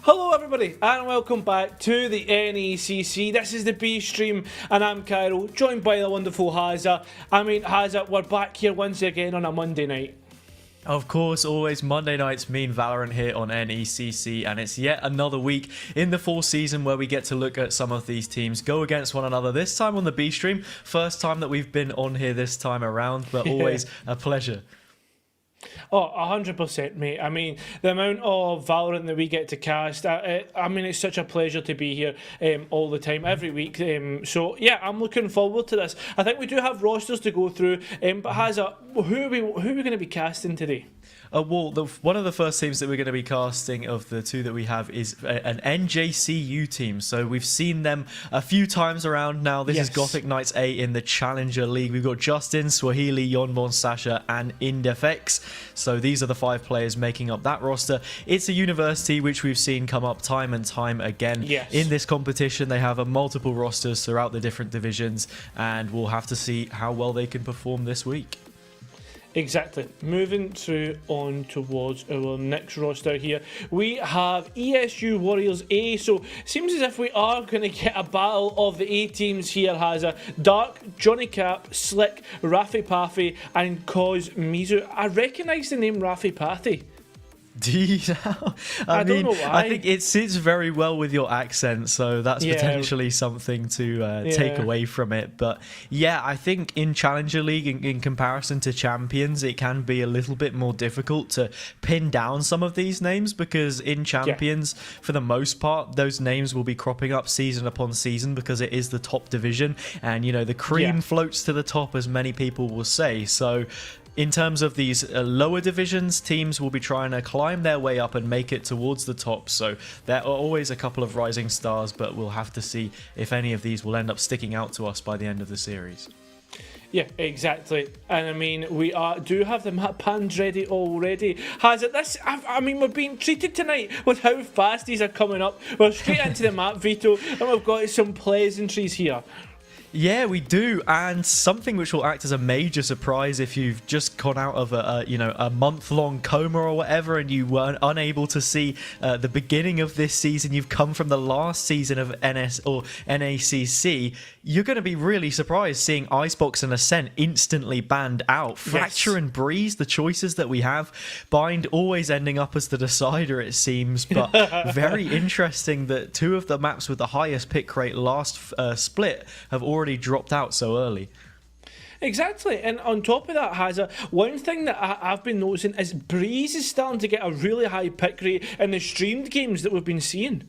Hello everybody and welcome back to the NECC. This is the B stream and I'm Cairo, joined by the wonderful Hazza. Hazza, we're back here once again on a Monday night. Of course, always Monday nights mean Valorant here on NECC, and it's yet another week in the fall season where we get to look at some of these teams go against one another, this time on the B stream. First time that we've been on here this time around, but always a pleasure. Oh, 100%, mate. I mean, the amount of Valorant that we get to cast, it's such a pleasure to be here all the time, every week. So, yeah, I'm looking forward to this. I think we do have rosters to go through, but Hazza, who are we going to be casting today? One of the first teams that we're going to be casting of the two that we have is an NJCU team. So we've seen them a few times around now. This is Gothic Knights A in the Challenger League. We've got Justin, Swahili, Yonbon, Sasha, and Indefex. So these are the 5 players making up that roster. It's a university which we've seen come up time and time again in this competition. They have multiple rosters throughout the different divisions, and we'll have to see how well they can perform this week. Exactly. Moving through on towards our next roster here, we have ESU Warriors A. So seems as if we are going to get a battle of the A teams here. Has a Dark, Johnny Cap, Slick, Rafi Pafi, and Cause Mizu. I recognise the name Rafi Pafi. Do you know? I mean, don't know why. I think it sits very well with your accent, so that's potentially something to take away from it. But yeah, I think in Challenger League, in comparison to Champions, it can be a little bit more difficult to pin down some of these names, because in Champions, for the most part, those names will be cropping up season upon season because it is the top division, and you know, the cream floats to the top, as many people will say. So in terms of these lower divisions, teams will be trying to climb their way up and make it towards the top. So there are always a couple of rising stars, but we'll have to see if any of these will end up sticking out to us by the end of the series. Yeah, exactly. And I mean, we do have the map pans ready already. Has it this? I mean, we're being treated tonight with how fast these are coming up. We're straight into the map, Vito, and we've got some pleasantries here. Yeah, we do, and something which will act as a major surprise if you've just gone out of a month-long coma or whatever, and you weren't unable to see the beginning of this season. You've come from the last season of NS or NACC. You're going to be really surprised seeing Icebox and Ascent instantly banned out. Fracture and Breeze, the choices that we have. Bind always ending up as the decider, it seems, but very interesting that 2 of the maps with the highest pick rate last split have already dropped out so early. Exactly, and on top of that, Hazza, one thing that I've been noticing is Breeze is starting to get a really high pick rate in the streamed games that we've been seeing.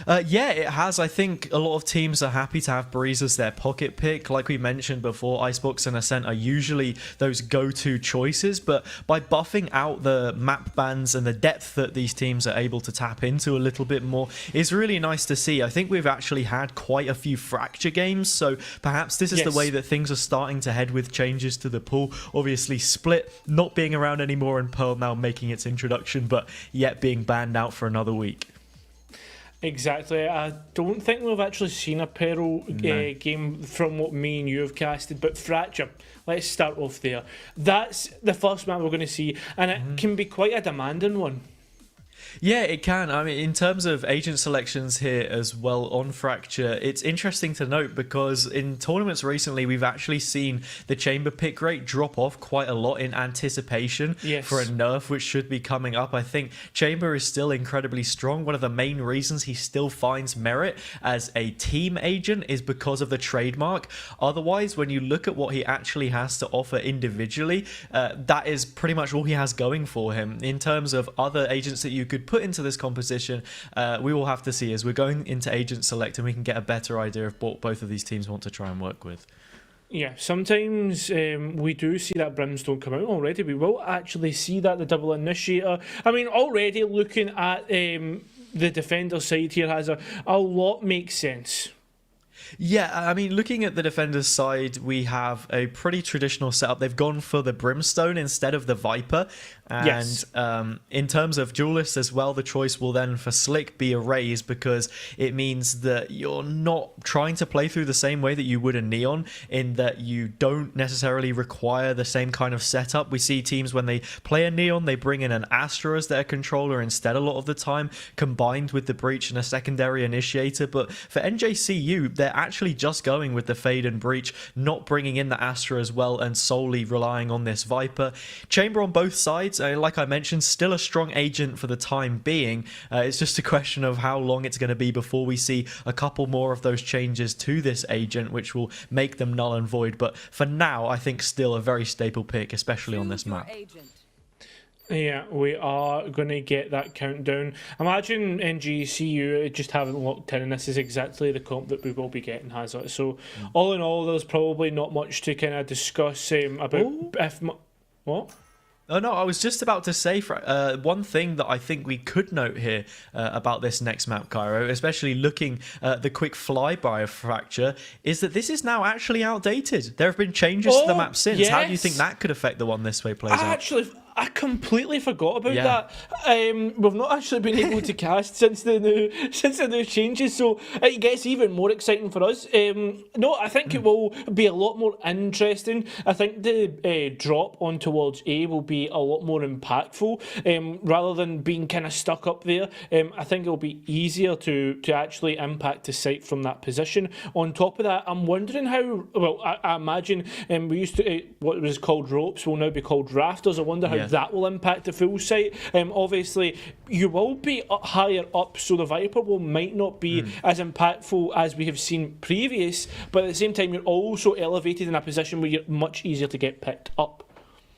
Yeah, it has. I think a lot of teams are happy to have Breeze as their pocket pick. Like we mentioned before, Icebox and Ascent are usually those go-to choices, but by buffing out the map bans and the depth that these teams are able to tap into a little bit more is really nice to see. I think we've actually had quite a few Fracture games, so perhaps this is the way that things are starting to head with changes to the pool. Obviously, Split not being around anymore and Pearl now making its introduction, but yet being banned out for another week. Exactly. I don't think we've actually seen a Pearl game from what me and you have casted, but Fracture, let's start off there. That's the first map we're going to see, and it can be quite a demanding one. Yeah, it can. I mean, in terms of agent selections here as well on Fracture, it's interesting to note because in tournaments recently, we've actually seen the Chamber pick rate drop off quite a lot in anticipation for a nerf, which should be coming up. I think Chamber is still incredibly strong. One of the main reasons he still finds merit as a team agent is because of the trademark. Otherwise, when you look at what he actually has to offer individually, that is pretty much all he has going for him. In terms of other agents that you could put into this composition, we will have to see as we're going into agent select, and we can get a better idea of what both of these teams want to try and work with. Yeah, sometimes we do see that Brimstone come out already. We will actually see that, the double initiator. I mean, already looking at the defender side here, has a lot makes sense. Yeah, I mean, looking at the defenders' side, we have a pretty traditional setup. They've gone for the Brimstone instead of the Viper. And in terms of duelists as well, the choice will then for Slick be a Raze, because it means that you're not trying to play through the same way that you would a Neon, in that you don't necessarily require the same kind of setup. We see teams when they play a Neon, they bring in an Astra as their controller instead a lot of the time, combined with the Breach and a secondary initiator. But for NJCU, they're actually just going with the Fade and Breach, not bringing in the Astra as well, and solely relying on this Viper. Chamber on both sides, like I mentioned, still a strong agent for the time being. It's just a question of how long it's going to be before we see a couple more of those changes to this agent, which will make them null and void. But for now, I think still a very staple pick, especially on this map. Yeah, we are going to get that countdown. Imagine NJCU just haven't locked in, and this is exactly the comp that we will be getting, has it? So, all in all, there's probably not much to kind of discuss about what? Oh no, I was just about to say, one thing that I think we could note here about this next map, Cairo, especially looking at the quick flyby of Fracture, is that this is now actually outdated. There have been changes to the map since. Yes. How do you think that could affect the one this way plays out? I completely forgot about that. We've not actually been able to cast since the new changes, so it gets even more exciting for us. No, I think it will be a lot more interesting. I think the drop on towards A will be a lot more impactful, rather than being kind of stuck up there. I think it will be easier to actually impact the site from that position. On top of that, I'm wondering how. Well, I imagine we used to what was called ropes will now be called rafters. I wonder how that will impact the full site. Obviously, you will be higher up, so the Viper might not be as impactful as we have seen previous, but at the same time, you're also elevated in a position where you're much easier to get picked up.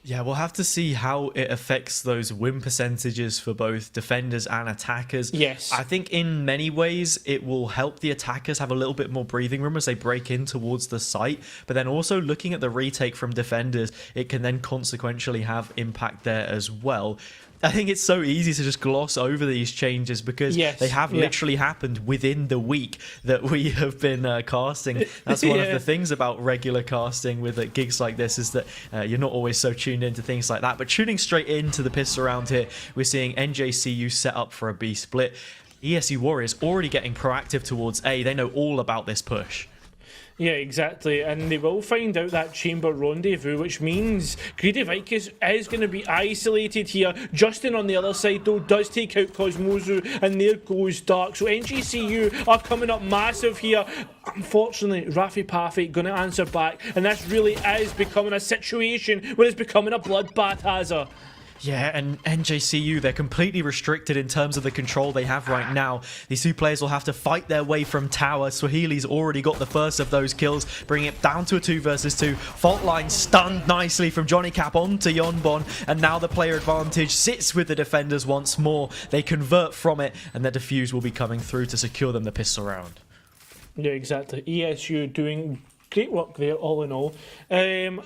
Yeah, we'll have to see how it affects those win percentages for both defenders and attackers. Yes. I think in many ways it will help the attackers have a little bit more breathing room as they break in towards the site. But then also looking at the retake from defenders, it can then consequentially have impact there as well. I think it's so easy to just gloss over these changes because they have literally happened within the week that we have been casting. That's one of the things about regular casting with gigs like this, is that you're not always so tuned into things like that. But tuning straight into the pistol round here, we're seeing NJCU set up for a B split. ESU Warriors already getting proactive towards A. They know all about this push. Yeah, exactly, and they will find out that chamber rendezvous, which means Greedy Vicus is going to be isolated here. Justin on the other side, though, does take out Cosmozu, and there goes Dark. So NJCU are coming up massive here. Unfortunately, Rafi Pafi going to answer back, and this really is becoming a situation where it's becoming a bloodbath, Hazard. Yeah, and NJCU, they're completely restricted in terms of the control they have right now. These two players will have to fight their way from tower. Swahili's already got the first of those kills, bringing it down to a 2 versus 2. Fault line stunned nicely from Johnny Cap onto Yonbon, and now the player advantage sits with the defenders once more. They convert from it, and the defuse will be coming through to secure them the pistol round. Yeah, exactly. ESU doing great work there, all in all. And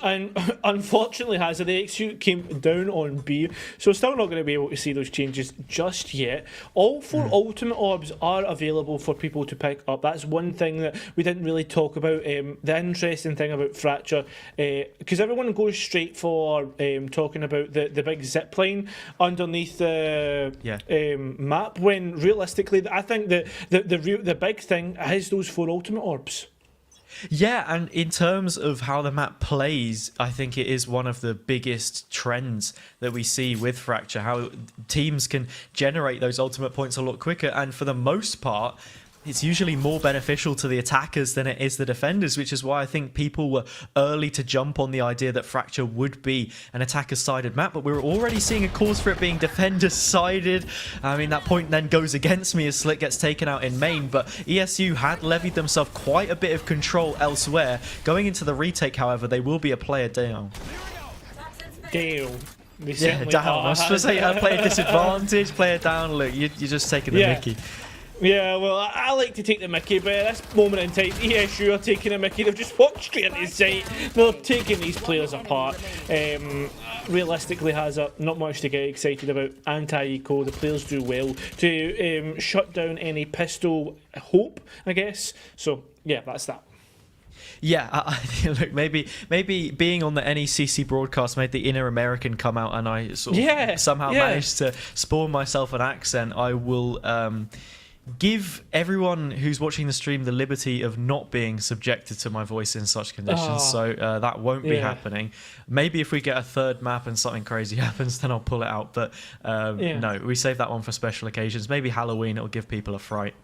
unfortunately, the NECC came down on B, so still not going to be able to see those changes just yet. All 4 ultimate orbs are available for people to pick up. That's one thing that we didn't really talk about. The interesting thing about Fracture, because everyone goes straight for talking about the big zip line underneath the map, when realistically, I think that the big thing is those 4 ultimate orbs. Yeah, and in terms of how the map plays, I think it is one of the biggest trends that we see with Fracture, how teams can generate those ultimate points a lot quicker, and for the most part, it's usually more beneficial to the attackers than it is the defenders, which is why I think people were early to jump on the idea that Fracture would be an attacker-sided map, but we're already seeing a cause for it being defender-sided. I mean, that point then goes against me as Slick gets taken out in main, but ESU had levied themselves quite a bit of control elsewhere. Going into the retake, however, they will be a player down. Damn. Yeah, down. I was supposed to say player disadvantage, player down. Look, you're just taking the mickey. Yeah, well, I like to take the mickey, but at this moment in time, ESU are taking the mickey. They've just walked straight into the site. They're taking these players apart. Realistically, not much to get excited about. Anti-eco, the players do well to shut down any pistol hope, I guess. So, yeah, that's that. Yeah, look, maybe being on the NECC broadcast made the inner American come out, and I sort of somehow managed to spawn myself an accent. I will give everyone who's watching the stream the liberty of not being subjected to my voice in such conditions, so that won't be happening. Maybe if we get a third map and something crazy happens, then I'll pull it out, but no, we save that one for special occasions. Maybe Halloween, it'll give people a fright.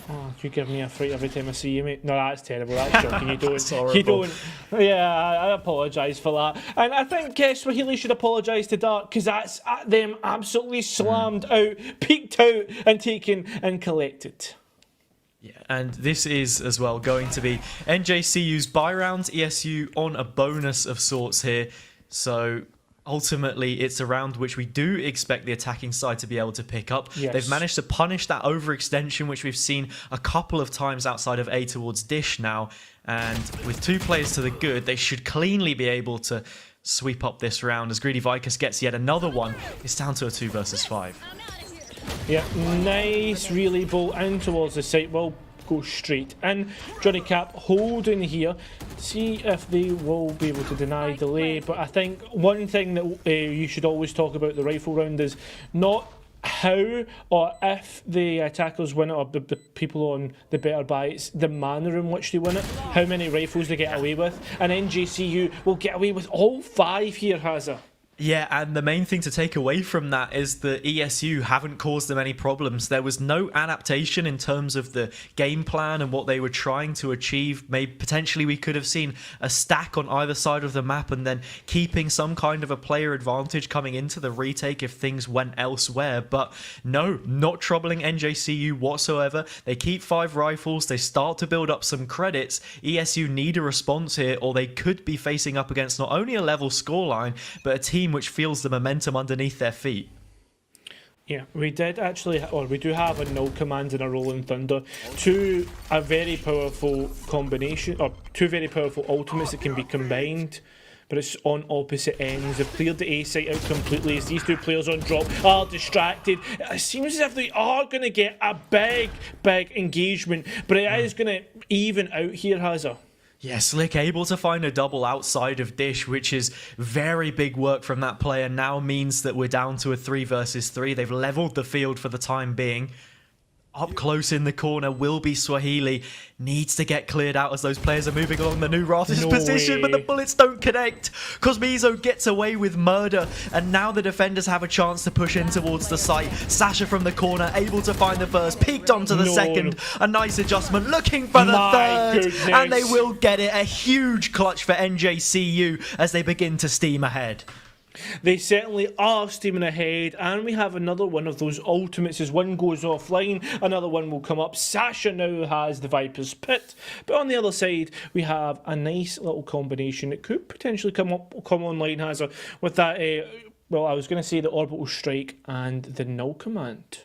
Oh, you give me a fright every time I see you, mate. No, that's terrible. That's shocking. You don't. You don't. Yeah, I apologise for that. And I think Swahili should apologise to Dark, because that's them absolutely slammed out, peeked out, and taken and collected. Yeah, and this is as well going to be NJCU's buy rounds, ESU on a bonus of sorts here. So ultimately, it's a round which we do expect the attacking side to be able to pick up. Yes. They've managed to punish that overextension, which we've seen a couple of times outside of A towards Dish now. And with 2 players to the good, they should cleanly be able to sweep up this round as Greedy Vicus gets yet another one. It's down to a 2 versus 5. Yeah, nice relay ball in towards the site. Well, go straight in. Johnny Cap holding here. See if they will be able to deny delay. But I think one thing that you should always talk about the rifle round is not how or if the attackers win it, or the people on the better buy, it's the manner in which they win it, how many rifles they get away with. And NJCU will get away with all 5 here, Hazza. Yeah, and the main thing to take away from that is the ESU haven't caused them any problems. There was no adaptation in terms of the game plan and what they were trying to achieve. Maybe potentially we could have seen a stack on either side of the map and then keeping some kind of a player advantage coming into the retake if things went elsewhere. But no, not troubling NJCU whatsoever. They keep 5 rifles. They start to build up some credits. ESU need a response here, or they could be facing up against not only a level scoreline, but a team which feels the momentum underneath their feet. Yeah, we did actually, or we do have a null command and a rolling thunder. 2 a very powerful combination, or 2 very powerful ultimates that can be combined, but it's on opposite ends. They've cleared the A site out completely as these 2 players on drop are distracted. It seems as if they are going to get a big engagement, but it is going to even out here, Hazza. Yeah, Slick able to find a double outside of Dish, which is very big work from that player. Now means that we're down to a 3 versus 3. They've leveled the field for the time being. Up close in the corner will be Swahili. Needs to get cleared out as those players are moving along the new rafters position, but the bullets don't connect. Cosmizo gets away with murder, and now the defenders have a chance to push in towards the site. Sasha from the corner, able to find the first, peeked onto the second. A nice adjustment, looking for the third, and they will get it. A huge clutch for NJCU as they begin to steam ahead. They certainly are steaming ahead, and we have another one of those ultimates. As one goes offline, another one will come up. Sasha now has the Viper's Pit, but on the other side we have a nice little combination that could potentially come online, Hazza, with that well, I was going to say the Orbital Strike and the Null Command.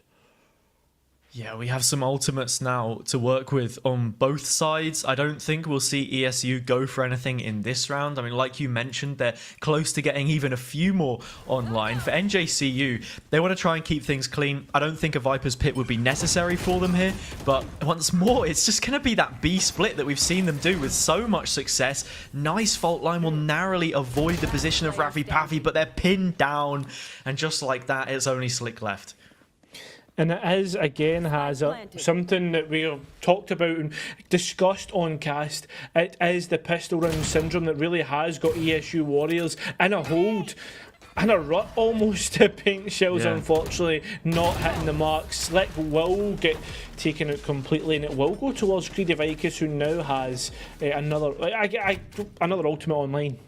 Yeah, we have some ultimates now to work with on both sides. I don't think we'll see ESU go for anything in this round. I mean, like you mentioned, they're close to getting even a few more online. For NJCU, they want to try and keep things clean. I don't think a Viper's Pit would be necessary for them here, but once more, it's just going to be that B split that we've seen them do with so much success. Nice fault line will narrowly avoid the position of Raffy Paffy, but they're pinned down, and just like that, it's only Slick left. And it is, again, something that we have talked about and discussed on cast. It is the pistol round syndrome that really has got ESU Warriors in a hold, in a rut almost. Paint shells, unfortunately, not hitting the mark. Slick will get taken out completely, and it will go towards Greedy Vicus, who now has another ultimate online.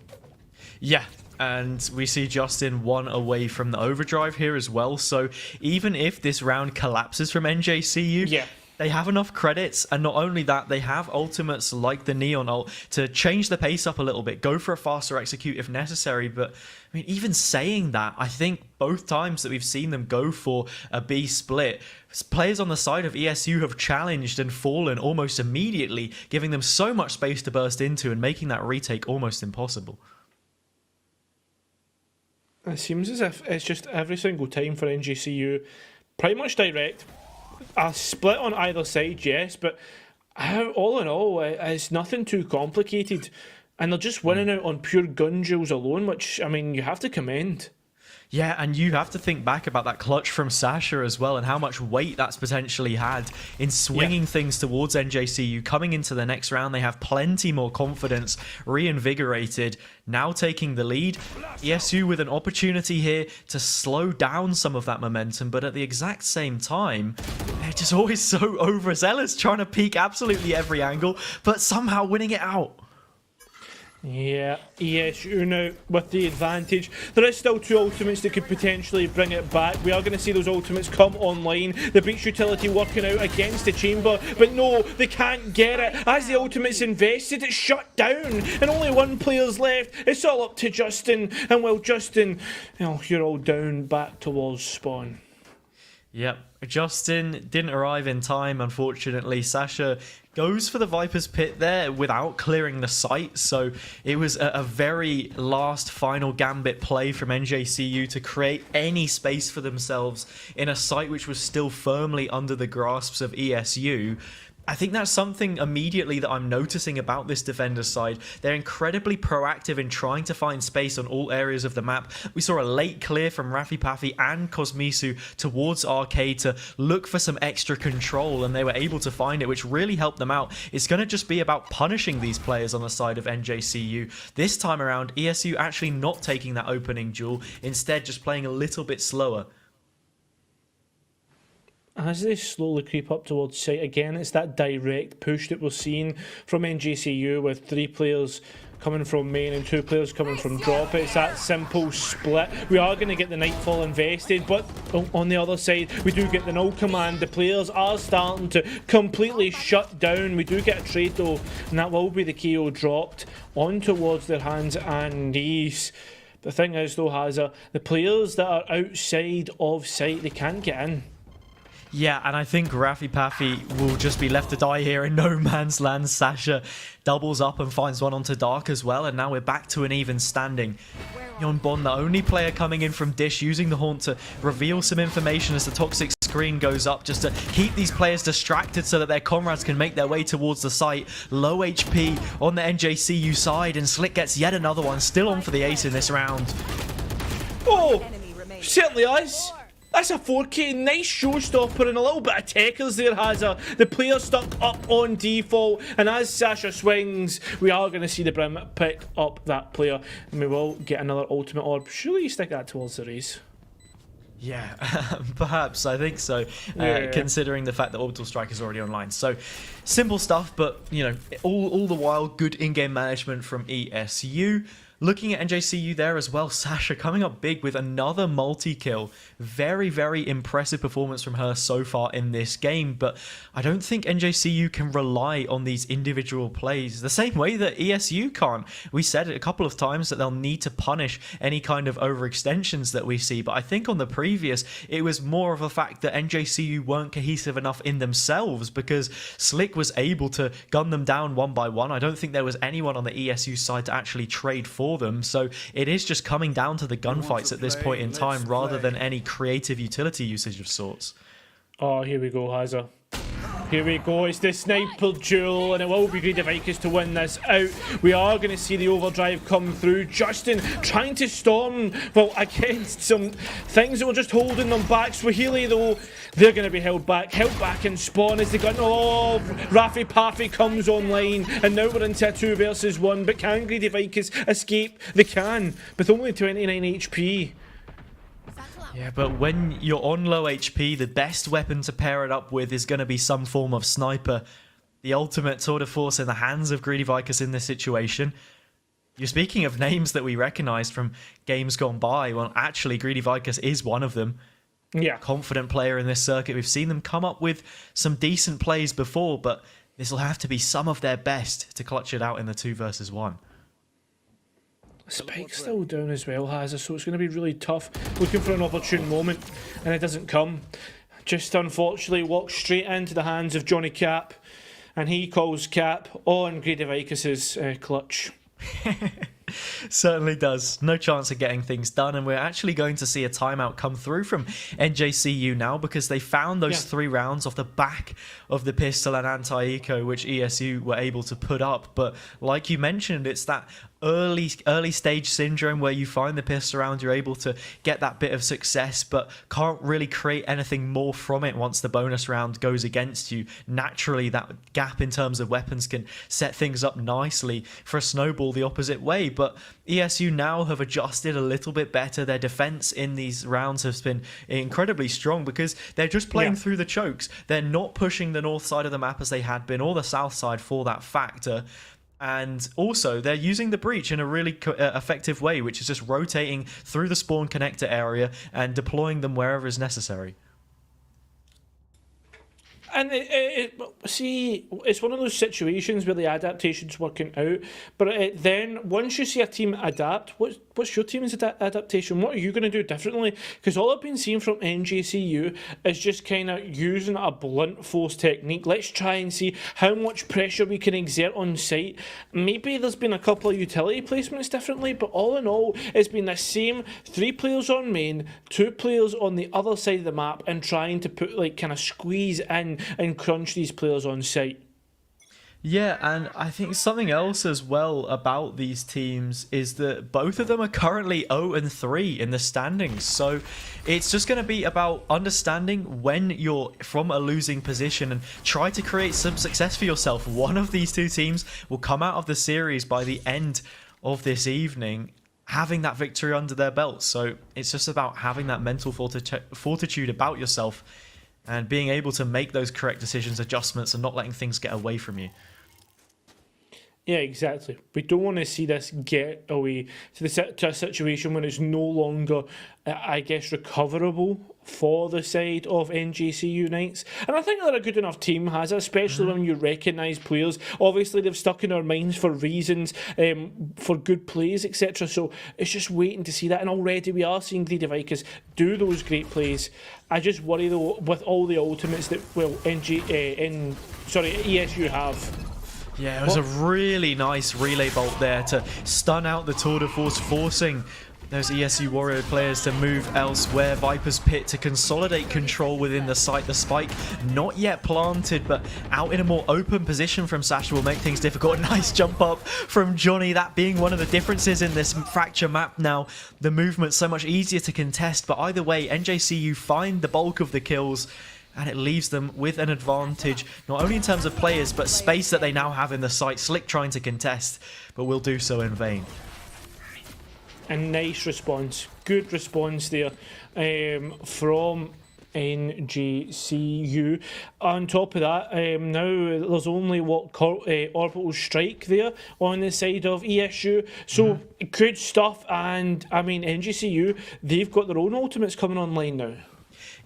Yeah. And we see Justin 1 away from the overdrive here as well. So even if this round collapses from NJCU, they have enough credits. And not only that, they have ultimates like the Neon ult to change the pace up a little bit, go for a faster execute if necessary. But I mean, even saying that, I think both times that we've seen them go for a B split, players on the side of ESU have challenged and fallen almost immediately, giving them so much space to burst into and making that retake almost impossible. It seems as if it's just every single time for NJCU, pretty much direct. A split on either side, yes, but All in all, it's nothing too complicated. And they're just winning out on pure gun duels alone, which, I mean, you have to commend. Yeah, and you have to think back about that clutch from Sasha as well and how much weight that's potentially had in swinging things towards NJCU. Coming into the next round, they have plenty more confidence, reinvigorated, now taking the lead. ESU with an opportunity here to slow down some of that momentum, but at the exact same time, they're just always so overzealous, trying to peak absolutely every angle, but somehow winning it out. Yeah, ESU now with the advantage. There is still 2 ultimates that could potentially bring it back. We are going to see those ultimates come online. The breach utility working out against the chamber, but no, they can't get it. As the ultimate's invested, it's shut down, and only 1 player's left. It's all up to Justin, and well, Justin, you're all down back towards spawn. Yep, Justin didn't arrive in time, unfortunately. Sasha goes for the Viper's Pit there without clearing the site, so it was a very last final gambit play from NJCU to create any space for themselves in a site which was still firmly under the grasps of ESU. I think that's something immediately that I'm noticing about this defender's side. They're incredibly proactive in trying to find space on all areas of the map. We saw a late clear from Rafi Pafi and Cosmisu towards Arcade to look for some extra control, and they were able to find it, which really helped them out. It's going to just be about punishing these players on the side of NJCU. This time around, ESU actually not taking that opening duel, instead just playing a little bit slower. As they slowly creep up towards site, again, it's that direct push that we're seeing from NJCU with 3 players coming from main and 2 players coming from drop. It's that simple split. We are going to get the Nightfall invested, but on the other side, we do get the null command. The players are starting to completely shut down. We do get a trade though, and that will be the KO dropped on towards their hands and knees. The thing is though, Hazza, the players that are outside of site, they can't get in. Yeah, and I think Rafi Pafi will just be left to die here in no man's land. Sasha doubles up and finds one onto Dark as well, and now we're back to an even standing. Yonbon, the only player coming in from Dish, using the Haunt to reveal some information as the toxic screen goes up, just to keep these players distracted so that their comrades can make their way towards the site. Low HP on the NJCU side, and Slick gets yet another one, still on for the ace in this round. Oh, certainly is. That's a 4K, nice showstopper, and a little bit of techers there, Hazza. The player stuck up on default, and as Sasha swings, we are going to see the Brim pick up that player, and we will get another ultimate orb. Surely you stick that towards the race. Yeah, perhaps, I think so, considering the fact that Orbital Strike is already online. So, simple stuff, but, you know, all the while, good in-game management from ESU. Looking at NJCU there as well, Sasha coming up big with another multi-kill. Very, very impressive performance from her so far in this game, but I don't think NJCU can rely on these individual plays the same way that ESU can't. We said it a couple of times that they'll need to punish any kind of overextensions that we see, but I think on the previous, it was more of a fact that NJCU weren't cohesive enough in themselves because Slick was able to gun them down one by one. I don't think there was anyone on the ESU side to actually trade for them, so it is just coming down to the gunfights at this point in time rather than any creative utility usage of sorts. Oh, here we go, Hazza. Here we go, it's the sniper duel, and it will be Greedy Vikings to win this out. We are going to see the overdrive come through. Justin trying to storm, well, against some things that were just holding them back. Swahili, though, they're going to be held back in spawn as they got, oh, Rafi Pafi comes online, and now we're into a 2 versus 1. But can Greedy Vikings escape? They can, with only 29 HP. Yeah, but when you're on low HP, the best weapon to pair it up with is going to be some form of sniper. The ultimate tour de force in the hands of Greedy Vikings in this situation. You're speaking of names that we recognised from games gone by. Well, actually, Greedy Vikings is one of them. Yeah. Confident player in this circuit. We've seen them come up with some decent plays before, but this will have to be some of their best to clutch it out in the 2 versus 1. Spike's still down as well, Hazza, so it's going to be really tough looking for an opportune moment, and it doesn't come. Just unfortunately walks straight into the hands of Johnny Cap, and he calls Cap on Greedy Vikings' clutch. Certainly does. No chance of getting things done, and we're actually going to see a timeout come through from NJCU now because they found those 3 rounds off the back of the pistol and anti-eco which ESU were able to put up. But like you mentioned, it's that early stage syndrome where you find the pistol round, you're able to get that bit of success but can't really create anything more from it once the bonus round goes against you. Naturally, that gap in terms of weapons can set things up nicely for a snowball the opposite way. But ESU now have adjusted a little bit better. Their defense in these rounds has been incredibly strong because they're just playing through the chokes. They're not pushing the north side of the map as they had been, or the south side for that factor. And also, they're using the breach in a really effective way, which is just rotating through the spawn connector area and deploying them wherever is necessary. And see, it's one of those situations where the adaptation's working out, but then once you see a team adapt, what's your team's adaptation? What are you going to do differently? Because all I've been seeing from NJCU is just kind of using a blunt force technique. Let's try and see how much pressure we can exert on site. Maybe there's been a couple of utility placements differently, but all in all, it's been the same 3 players on main, 2 players on the other side of the map, and trying to put, like, kind of squeeze in and crunch these players on site. Yeah, and I think something else as well about these teams is that both of them are currently 0-3 in the standings. So it's just going to be about understanding when you're from a losing position and try to create some success for yourself. One of these 2 teams will come out of the series by the end of this evening having that victory under their belt. So it's just about having that mental fortitude about yourself and being able to make those correct decisions, adjustments, and not letting things get away from you. Yeah, exactly. We don't want to see this get away to a situation where it's no longer, I guess, recoverable for the side of NJCU Knights. And I think they're a good enough team, especially when you recognise players. Obviously, they've stuck in our minds for reasons, for good plays, etc. So it's just waiting to see that. And already we are seeing Greedy Vikings do those great plays. I just worry, though, with all the ultimates that, well, ESU have. Yeah, it was a really nice relay bolt there to stun out the Tour de Force, forcing those ESU Warrior players to move elsewhere. Viper's Pit to consolidate control within the site. The spike not yet planted, but out in a more open position from Sasha will make things difficult. A nice jump up from Johnny, that being one of the differences in this fracture map now. The movement's so much easier to contest, but either way, NJCU find the bulk of the kills, and it leaves them with an advantage, not only in terms of players, but space that they now have in the site. Slick trying to contest, but will do so in vain. A nice response. Good response there from NJCU. On top of that, now there's only orbital strike there on the side of ESU. So good stuff. And I mean, NJCU, they've got their own ultimates coming online now.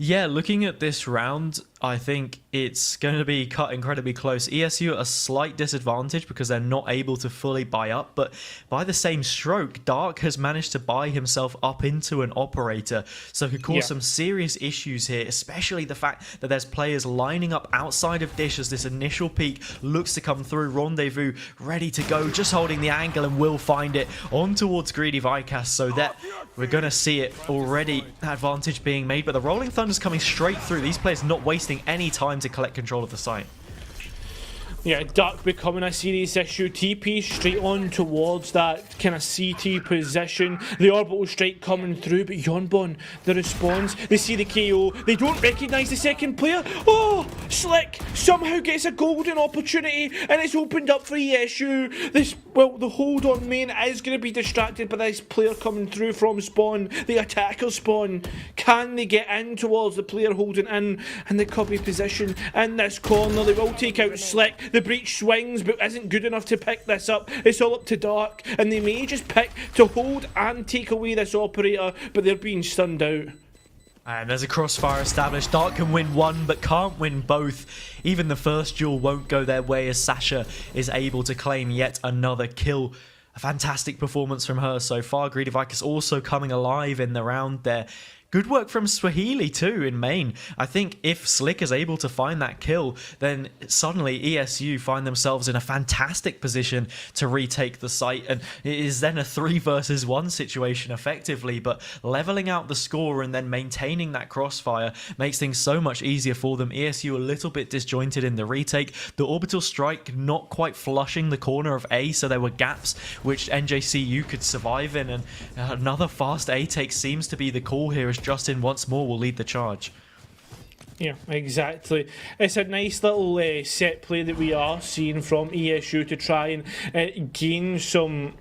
Yeah, looking at this round, I think it's going to be cut incredibly close. ESU at a slight disadvantage because they're not able to fully buy up, but by the same stroke, Dark has managed to buy himself up into an operator, so it could cause some serious issues here, especially the fact that there's players lining up outside of Dish as this initial peak looks to come through. Rendezvous ready to go, just holding the angle, and will find it on towards Greedy Vikas, so that we're going to see it already, advantage being made, but the Rolling Thunder's coming straight through. These players not wasting any time to collect control of the site. Yeah, Duck becoming a serious issue. TP straight on towards that kind of CT position. The orbital strike coming through, but Yonbon, the response, they see the KO. They don't recognise the second player. Oh, Slick somehow gets a golden opportunity, and it's opened up for ESU. The hold on main is going to be distracted by this player coming through from spawn, the attacker spawn. Can they get in towards the player holding in the cubby position in this corner? They will take out Slick. The breach swings, but isn't good enough to pick this up. It's all up to Dark, and they may just pick to hold and take away this operator, but they're being stunned out. And there's a crossfire established. Dark can win one, but can't win both. Even the first duel won't go their way as Sasha is able to claim yet another kill. A fantastic performance from her so far. Greedy Vikas also coming alive in the round there. Good work from Swahili too in main. I think if Slick is able to find that kill, then suddenly ESU find themselves in a fantastic position to retake the site, and it is then a 3 versus 1 situation effectively, but leveling out the score and then maintaining that crossfire makes things so much easier for them. ESU a little bit disjointed in the retake, the orbital strike not quite flushing the corner of A, so there were gaps which NJCU could survive in, and another fast A take seems to be the call here, as Justin once more will lead the charge. Yeah, exactly. It's a nice little set play that we are seeing from ESU to try and gain some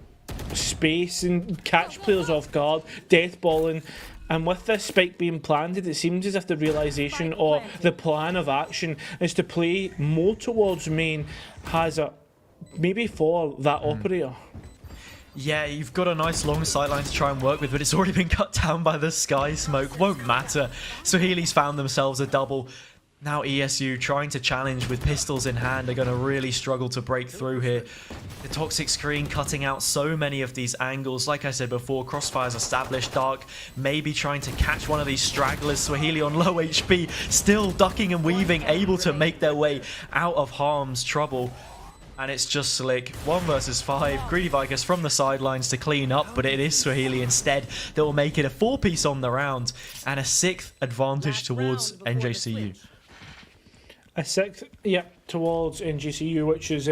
space and catch players off guard, death balling. And with this spike being planted, it seems as if the realisation or the plan of action is to play more towards main, has a maybe for that operator. Yeah, you've got a nice long sideline to try and work with, but it's already been cut down by the sky smoke. Won't matter. Swahili's found themselves a double. Now ESU trying to challenge with pistols in hand are going to really struggle to break through here. The toxic screen cutting out so many of these angles. Like I said before, crossfire's established. Dark maybe trying to catch one of these stragglers. Swahili on low HP, still ducking and weaving, able to make their way out of harm's trouble. And it's just Slick, 1 versus 5. Greedy Vicus from the sidelines to clean up, but it is Swahili instead that will make it a 4-piece on the round and a 6th advantage towards NJCU. A 6th, yeah, towards NJCU, which is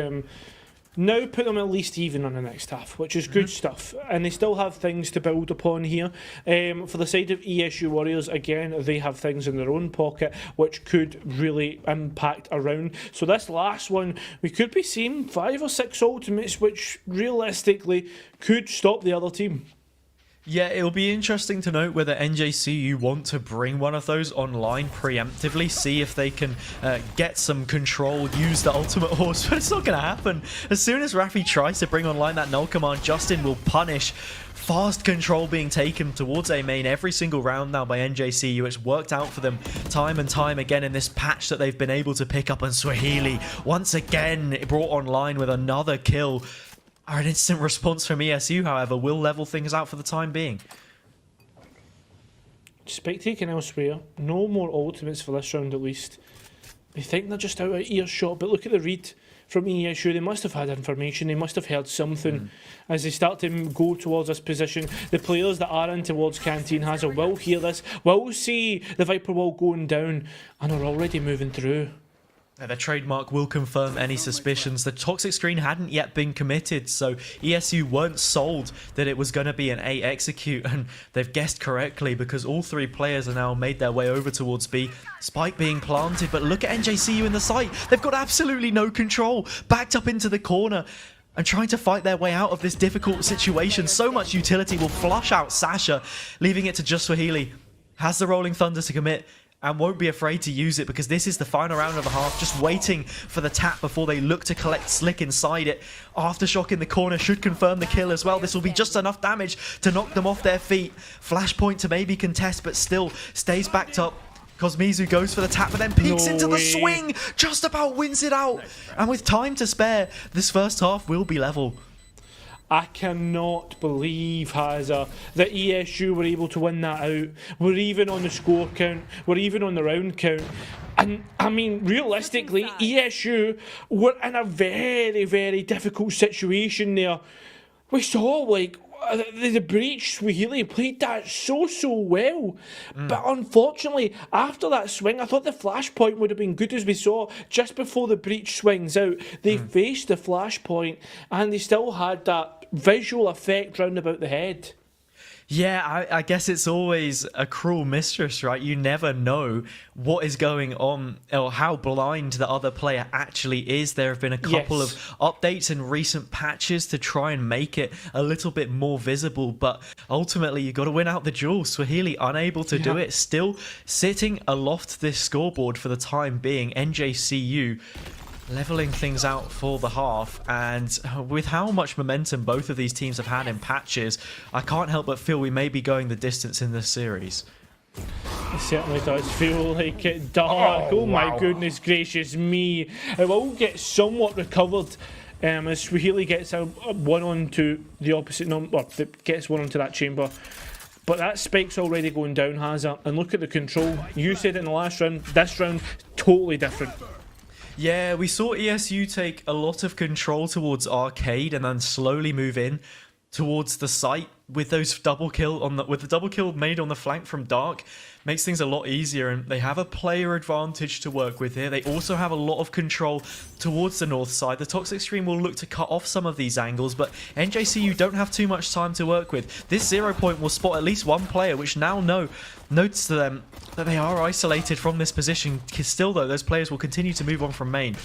now put them at least even on the next half, which is good stuff. And they still have things to build upon here. For the side of ESU Warriors, again, they have things in their own pocket which could really impact around. So this last one, we could be seeing 5 or 6 ultimates, which realistically could stop the other team. Yeah, it'll be interesting to note whether NJCU want to bring one of those online preemptively, see if they can get some control, use the ultimate horse, but it's not going to happen. As soon as Rafi tries to bring online that null command, Justin will punish. Fast control being taken towards A main every single round now by NJCU. It's worked out for them time and time again in this patch that they've been able to pick up, and Swahili once again brought online with another kill. An instant response from ESU, however, will level things out for the time being. Spike taken elsewhere. No more ultimates for this round at least. I think they're just out of earshot, but look at the read from ESU. They must have had information. They must have heard something as they start to go towards this position. The players that are in towards Canteen Hazard will hear this, will see the Viper wall going down, and are already moving through. The trademark will confirm any suspicions. The toxic screen hadn't yet been committed, so ESU weren't sold that it was going to be an A execute, and they've guessed correctly because all 3 players are now made their way over towards B. Spike being planted, but look at NJCU in the site. They've got absolutely no control, backed up into the corner and trying to fight their way out of this difficult situation. So much utility will flush out Sasha, leaving it to just Swahili. Has the Rolling Thunder to commit, and won't be afraid to use it because this is the final round of the half, just waiting for the tap before they look to collect Slick inside it. Aftershock in the corner should confirm the kill as well. This will be just enough damage to knock them off their feet. Flashpoint to maybe contest, but still stays backed up. Cosmizu goes for the tap, but then peeks into the swing, just about wins it out. And with time to spare, this first half will be level. I cannot believe, Hazza, that ESU were able to win that out. We're even on the score count. We're even on the round count. And, I mean, realistically, ESU were in a very, very difficult situation there. We saw, like, the breach, Swahili played that so well. But unfortunately, after that swing, I thought the flashpoint would have been good, as we saw just before the breach swings out. They faced the flashpoint and they still had that visual effect round about the head. Yeah, I guess it's always a cruel mistress, right? You never know what is going on or how blind the other player actually is. There have been a couple of updates in recent patches to try and make it a little bit more visible, but ultimately you got to win out the duel. Swahili unable to do it, still sitting aloft this scoreboard for the time being. NJCU leveling things out for the half, and with how much momentum both of these teams have had in patches, I can't help but feel we may be going the distance in this series. It certainly does feel like it. Dark. Oh my goodness gracious me. It will get somewhat recovered as Swahili gets a one onto the opposite number, or gets one onto that chamber. but that spike's already going down, Hazard. And look at the control. You said it in the last round. This round, totally different. Yeah, we saw ESU take a lot of control towards Arcade and then slowly move in towards the site with those double kill with the double kill made on the flank from Dark. Makes things a lot easier, and they have a player advantage to work with here. They also have a lot of control towards the north side. The Toxic Stream will look to cut off some of these angles, but NJCU don't have too much time to work with. This 0 point will spot at least one player, which now notes to them that they are isolated from this position. Still though, those players will continue to move on from main.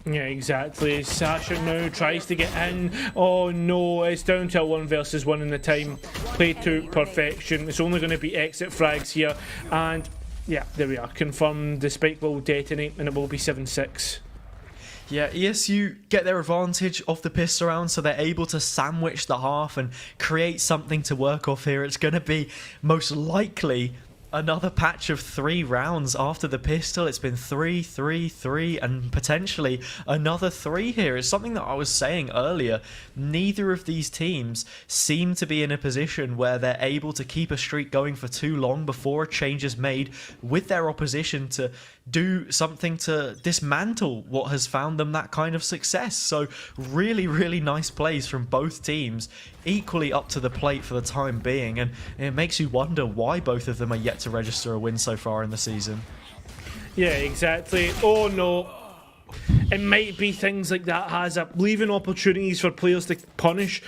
Yeah, exactly. Sasha now tries to get in. Oh no, it's down to a 1 versus 1 in the time. Played to perfection. It's only going to be exit frags here. And yeah, there we are. Confirmed the spike will detonate and it will be 7-6. Yeah, ESU get their advantage off the pistol round, so they're able to sandwich the half and create something to work off here. It's going to be most likely another patch of 3 rounds after the pistol. It's been 3, 3, 3, and potentially another 3 here. It's something that I was saying earlier. Neither of these teams seem to be in a position where they're able to keep a streak going for too long before a change is made with their opposition to do something to dismantle what has found them that kind of success. So really, really nice plays from both teams, equally up to the plate for the time being, and it makes you wonder why both of them are yet to register a win so far in the season. Yeah, exactly. Oh no. It might be things like that, leaving opportunities for players to punish.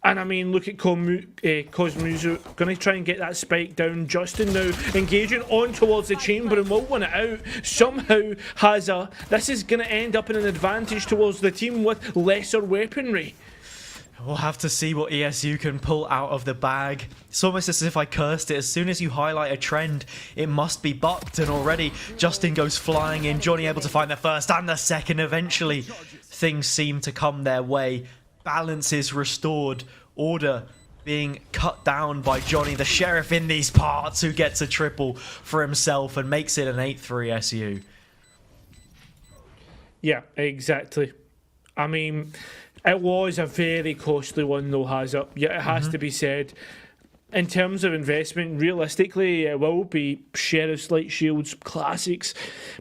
And I mean, look at Cosmuzu going to try and get that spike down. Justin now engaging on towards the chamber and will win it out. Somehow this is going to end up in an advantage towards the team with lesser weaponry. We'll have to see what ESU can pull out of the bag. It's almost as if I cursed it. As soon as you highlight a trend, it must be bucked. And already Justin goes flying in. Johnny able to find the first and the second. Eventually, things seem to come their way. Balance is restored. Order being cut down by Johnny, the sheriff in these parts, who gets a triple for himself and makes it an 8-3 SU. Yeah, exactly. I mean, it was a very costly one though, Hazard. Yeah, it has to be said. In terms of investment, realistically, it will be Sheriff's Light Shields Classics.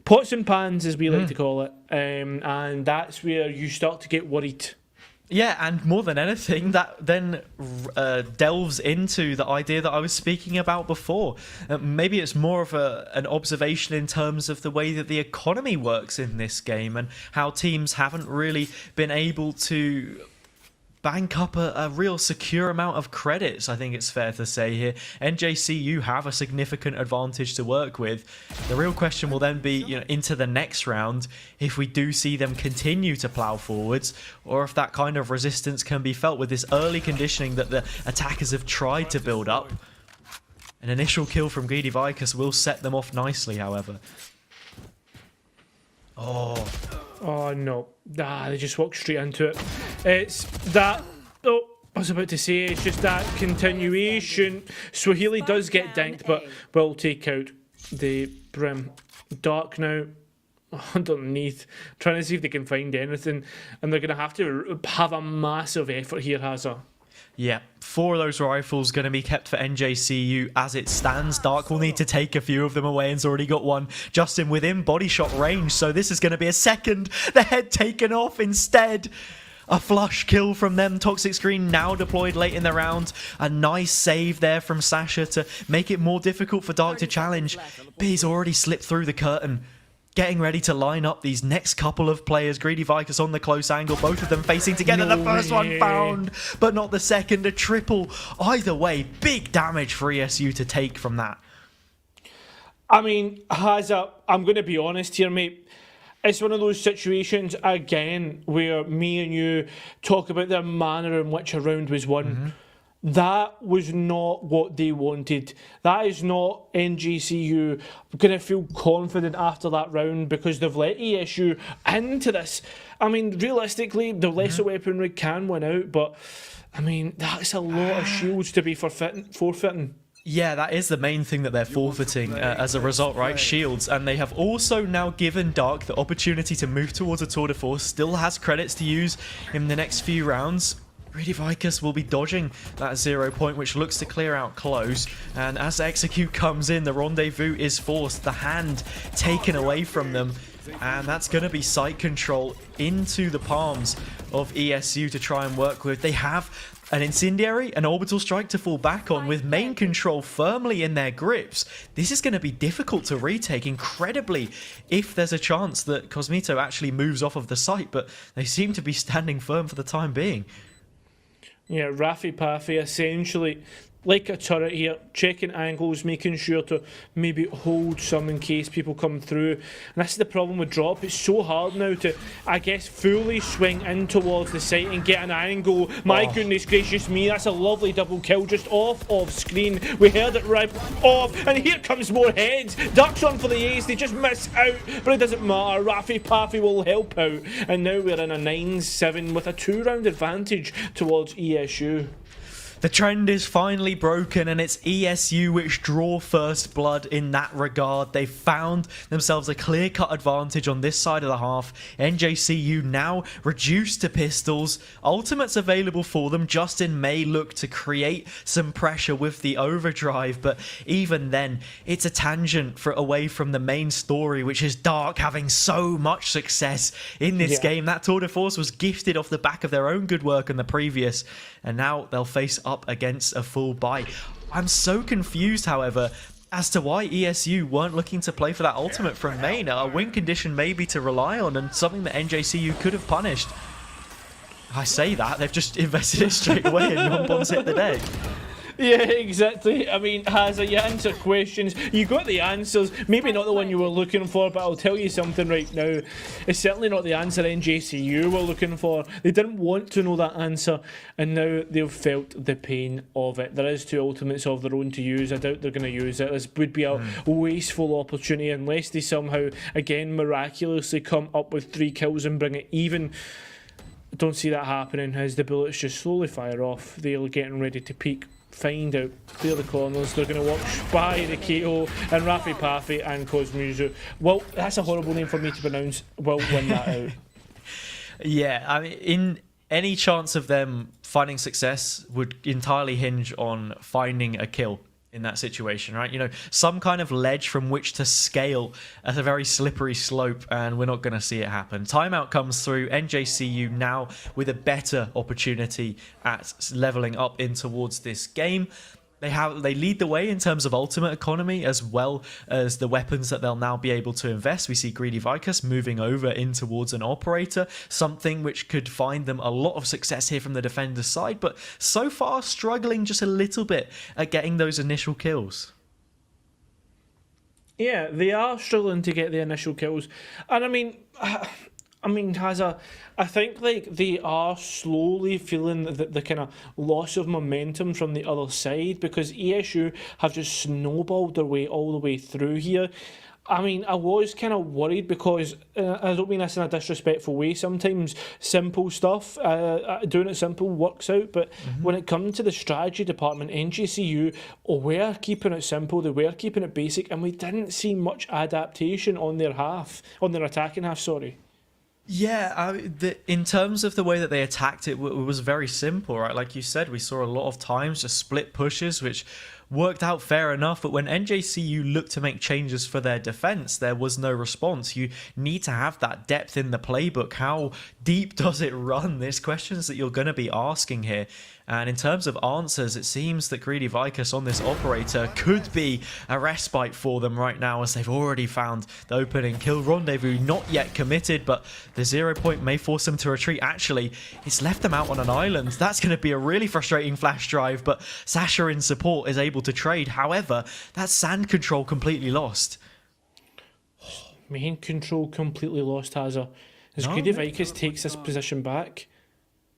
Pots and pans, as we like to call it. And that's where you start to get worried. Yeah, and more than anything, that then delves into the idea that I was speaking about before. Maybe it's more of an observation in terms of the way that the economy works in this game and how teams haven't really been able to bank up a real secure amount of credits, I think it's fair to say here. NJCU have a significant advantage to work with. The real question will then be, into the next round, if we do see them continue to plow forwards, or if that kind of resistance can be felt with this early conditioning that the attackers have tried to build up. An initial kill from Greedy Vicus will set them off nicely, however. Oh no. They just walked straight into it. It's that... Oh, I was about to say, it's just that continuation. Swahili does get danked, but will take out the Brim. Dark now underneath, trying to see if they can find anything, and they're going to have a massive effort here, Hazard. Yeah, 4 of those rifles going to be kept for NJCU as it stands. Dark will need to take a few of them away and's already got one. Justin within body shot range, so this is going to be a second. The head taken off instead. A flush kill from them. Toxic Screen now deployed late in the round. A nice save there from Sasha to make it more difficult for Dark to challenge. But he's already slipped through the curtain. Getting ready to line up these next couple of players. Greedy Vicus on the close angle. Both of them facing together. The first one found, but not the second. A triple. Either way, big damage for ESU to take from that. I mean, I'm going to be honest here, mate. It's one of those situations, again, where me and you talk about the manner in which a round was won. That was not what they wanted. That is not NJCU going to feel confident after that round because they've let ESU into this. I mean, realistically, the lesser weaponry can win out, but I mean, that's a lot of shields to be forfeiting. Yeah, that is the main thing that they're forfeiting as a result, right? Shields. And they have also now given Dark the opportunity to move towards a tour de force. Still has credits to use in the next few rounds. Greedy Vicus will be dodging that 0 point, which looks to clear out close. And as Execute comes in, the rendezvous is forced. The hand taken away from them. And that's going to be sight control into the palms of ESU to try and work with. They have an Incendiary, an Orbital Strike to fall back on with main control firmly in their grips. This is going to be difficult to retake incredibly if there's a chance that Cosmito actually moves off of the site, but they seem to be standing firm for the time being. Yeah, Raffy Paffy essentially like a turret here, checking angles, making sure to maybe hold some in case people come through. And this is the problem with drop. It's so hard now to, I guess, fully swing in towards the site and get an angle. My goodness gracious me, that's a lovely double kill just off screen. We heard it right off, and here comes more heads. Ducks on for the ace, they just miss out, but it doesn't matter. Raffy Paffy will help out. And now we're in a 9-7 with a 2-round advantage towards ESU. The trend is finally broken, and it's ESU which draw first blood in that regard. They found themselves a clear-cut advantage on this side of the half. NJCU now reduced to pistols. Ultimates available for them. Justin may look to create some pressure with the overdrive, but even then, it's a tangent away from the main story, which is Dark having so much success in this game. That tour de force was gifted off the back of their own good work in the previous, and now they'll face up against a full buy. I'm so confused, however, as to why ESU weren't looking to play for that ultimate from main. A win condition maybe to rely on, and something that NJCU could have punished. I say that, they've just invested it straight away and Yombon's hit the deck. Yeah, exactly. I mean, Hazza, you answer questions, you got the answers, maybe not the one you were looking for, but I'll tell you something right now. It's certainly not the answer NJCU were looking for. They didn't want to know that answer, and now they've felt the pain of it. There is 2 ultimates of their own to use. I doubt they're going to use it. This would be a wasteful opportunity unless they somehow, again, miraculously come up with 3 kills and bring it even. I don't see that happening as the bullets just slowly fire off. They're getting ready to peak. Find out, clear the corners. They're going to walk by the Kato and Raffy Paffy and Cosmuzu. Well, that's a horrible name for me to pronounce. We'll win that out. Yeah, I mean, in any chance of them finding success would entirely hinge on finding a kill in that situation, right? You know, some kind of ledge from which to scale at a very slippery slope, and we're not going to see it happen. Timeout comes through. NJCU now with a better opportunity at leveling up in towards this game. They lead the way in terms of ultimate economy as well as the weapons that they'll now be able to invest. We see Greedy Vicus moving over in towards an operator, something which could find them a lot of success here from the defender's side, but so far struggling just a little bit at getting those initial kills. Yeah, they are struggling to get the initial kills. And I mean, Hazza, I think like they are slowly feeling the kind of loss of momentum from the other side, because ESU have just snowballed their way all the way through here. I mean, I was kind of worried because, I don't mean this in a disrespectful way, sometimes simple stuff, doing it simple works out, but when it comes to the strategy department, NJCU were keeping it simple, they were keeping it basic, and we didn't see much adaptation on their attacking half, sorry. Yeah, in terms of the way that they attacked it, it was very simple, right? Like you said, we saw a lot of times just split pushes, which worked out fair enough, but when NJCU looked to make changes for their defense, there was no response. You need to have that depth in the playbook. How deep does it run? There's questions that you're going to be asking here. And in terms of answers, it seems that Greedy Vicus on this operator could be a respite for them right now, as they've already found the opening kill. Rendezvous not yet committed, but the 0 point may force them to retreat. Actually, it's left them out on an island. That's going to be a really frustrating flash drive, but Sasha in support is able to trade. However, that sand control completely lost. Main control completely lost, Hazza. As Greedy Vicus takes this position back.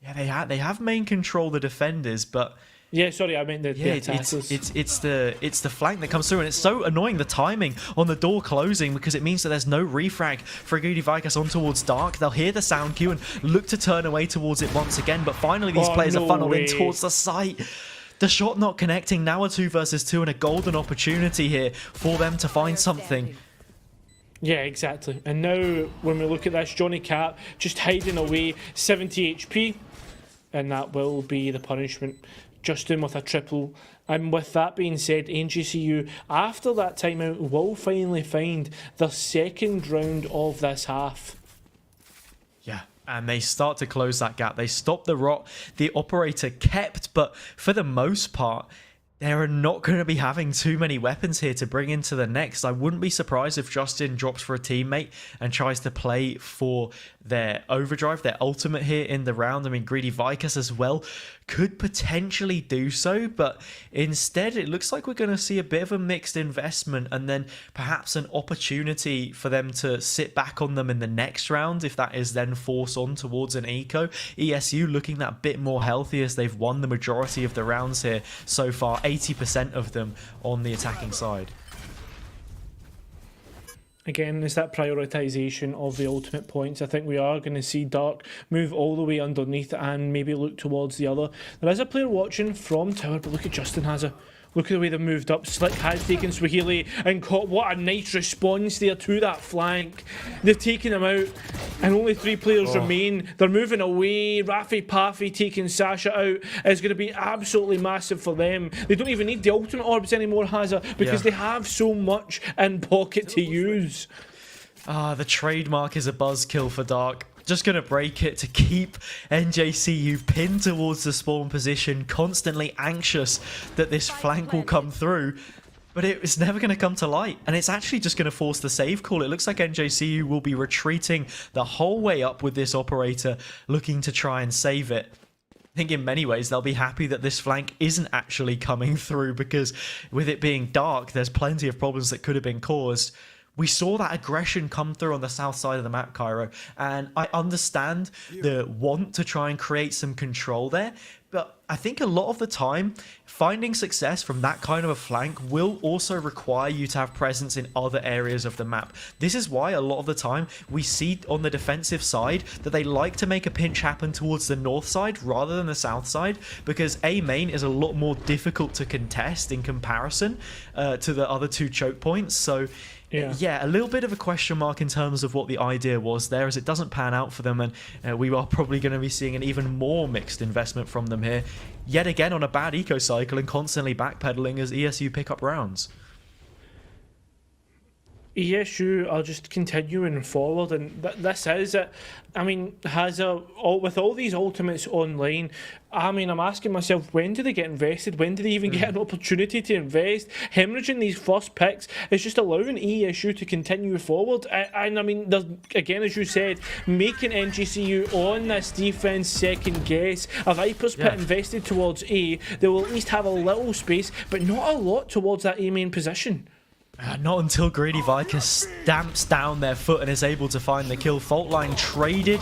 Yeah, they have main control the defenders, but yeah, sorry, I meant the attackers. It's the flank that comes through, and it's so annoying the timing on the door closing, because it means that there's no refrag for Greedy Vicus on towards Dark. They'll hear the sound cue and look to turn away towards it once again, but finally these players are funneled in towards the site. The shot not connecting. Now a 2 versus 2 and a golden opportunity here for them to find something. Yeah, exactly. And now when we look at this, Johnny Cap just hiding away, 70 HP. and that will be the punishment. Justin with a triple. And with that being said, NJCU, after that timeout, will finally find the second round of this half. Yeah, and they start to close that gap. They stop the rot. The operator kept, but for the most part, they're not going to be having too many weapons here to bring into the next. I wouldn't be surprised if Justin drops for a teammate and tries to play for their overdrive, their ultimate here in the round. I mean, Greedy Vicus as well could potentially do so, but instead it looks like we're going to see a bit of a mixed investment and then perhaps an opportunity for them to sit back on them in the next round if that is then forced on towards an eco. ESU looking that bit more healthy as they've won the majority of the rounds here so far, 80% of them on the attacking side. Again, it's that prioritisation of the ultimate points. I think we are going to see Dark move all the way underneath and maybe look towards the other. There is a player watching from tower, but look at Justin Hazza. Look at the way they've moved up. Slick has taken Swahili and caught. What a nice response there to that flank. They've taken him out and only 3 players remain. They're moving away. Rafi Pafi taking Sasha out is going to be absolutely massive for them. They don't even need the ultimate orbs anymore, Hazza, because they have so much in pocket to use. The trademark is a buzzkill for Dark. Just going to break it to keep NJCU pinned towards the spawn position, constantly anxious that this flank will come through. But it's never going to come to light, and it's actually just going to force the save call. It looks like NJCU will be retreating the whole way up with this operator, looking to try and save it. I think in many ways they'll be happy that this flank isn't actually coming through, because with it being Dark, there's plenty of problems that could have been caused. We saw that aggression come through on the south side of the map, Cairo, and I understand the want to try and create some control there, but I think a lot of the time, finding success from that kind of a flank will also require you to have presence in other areas of the map. This is why a lot of the time we see on the defensive side that they like to make a pinch happen towards the north side rather than the south side, because A main is a lot more difficult to contest in comparison to the other 2 choke points. So yeah, a little bit of a question mark in terms of what the idea was there, as it doesn't pan out for them, and we are probably going to be seeing an even more mixed investment from them here, yet again on a bad eco cycle and constantly backpedaling as ESU pick up rounds. ESU are just continuing forward, and this is it. I mean, with all these ultimates online, I mean, I'm asking myself, when do they get invested? When do they even get an opportunity to invest? Hemorrhaging these first picks is just allowing ESU to continue forward. And I mean, again, as you said, making NJCU on this defense second guess. A Viper's Pit invested towards A, they will at least have a little space, but not a lot towards that A main position. Not until Greedy Vicus stamps down their foot and is able to find the kill. Fault line traded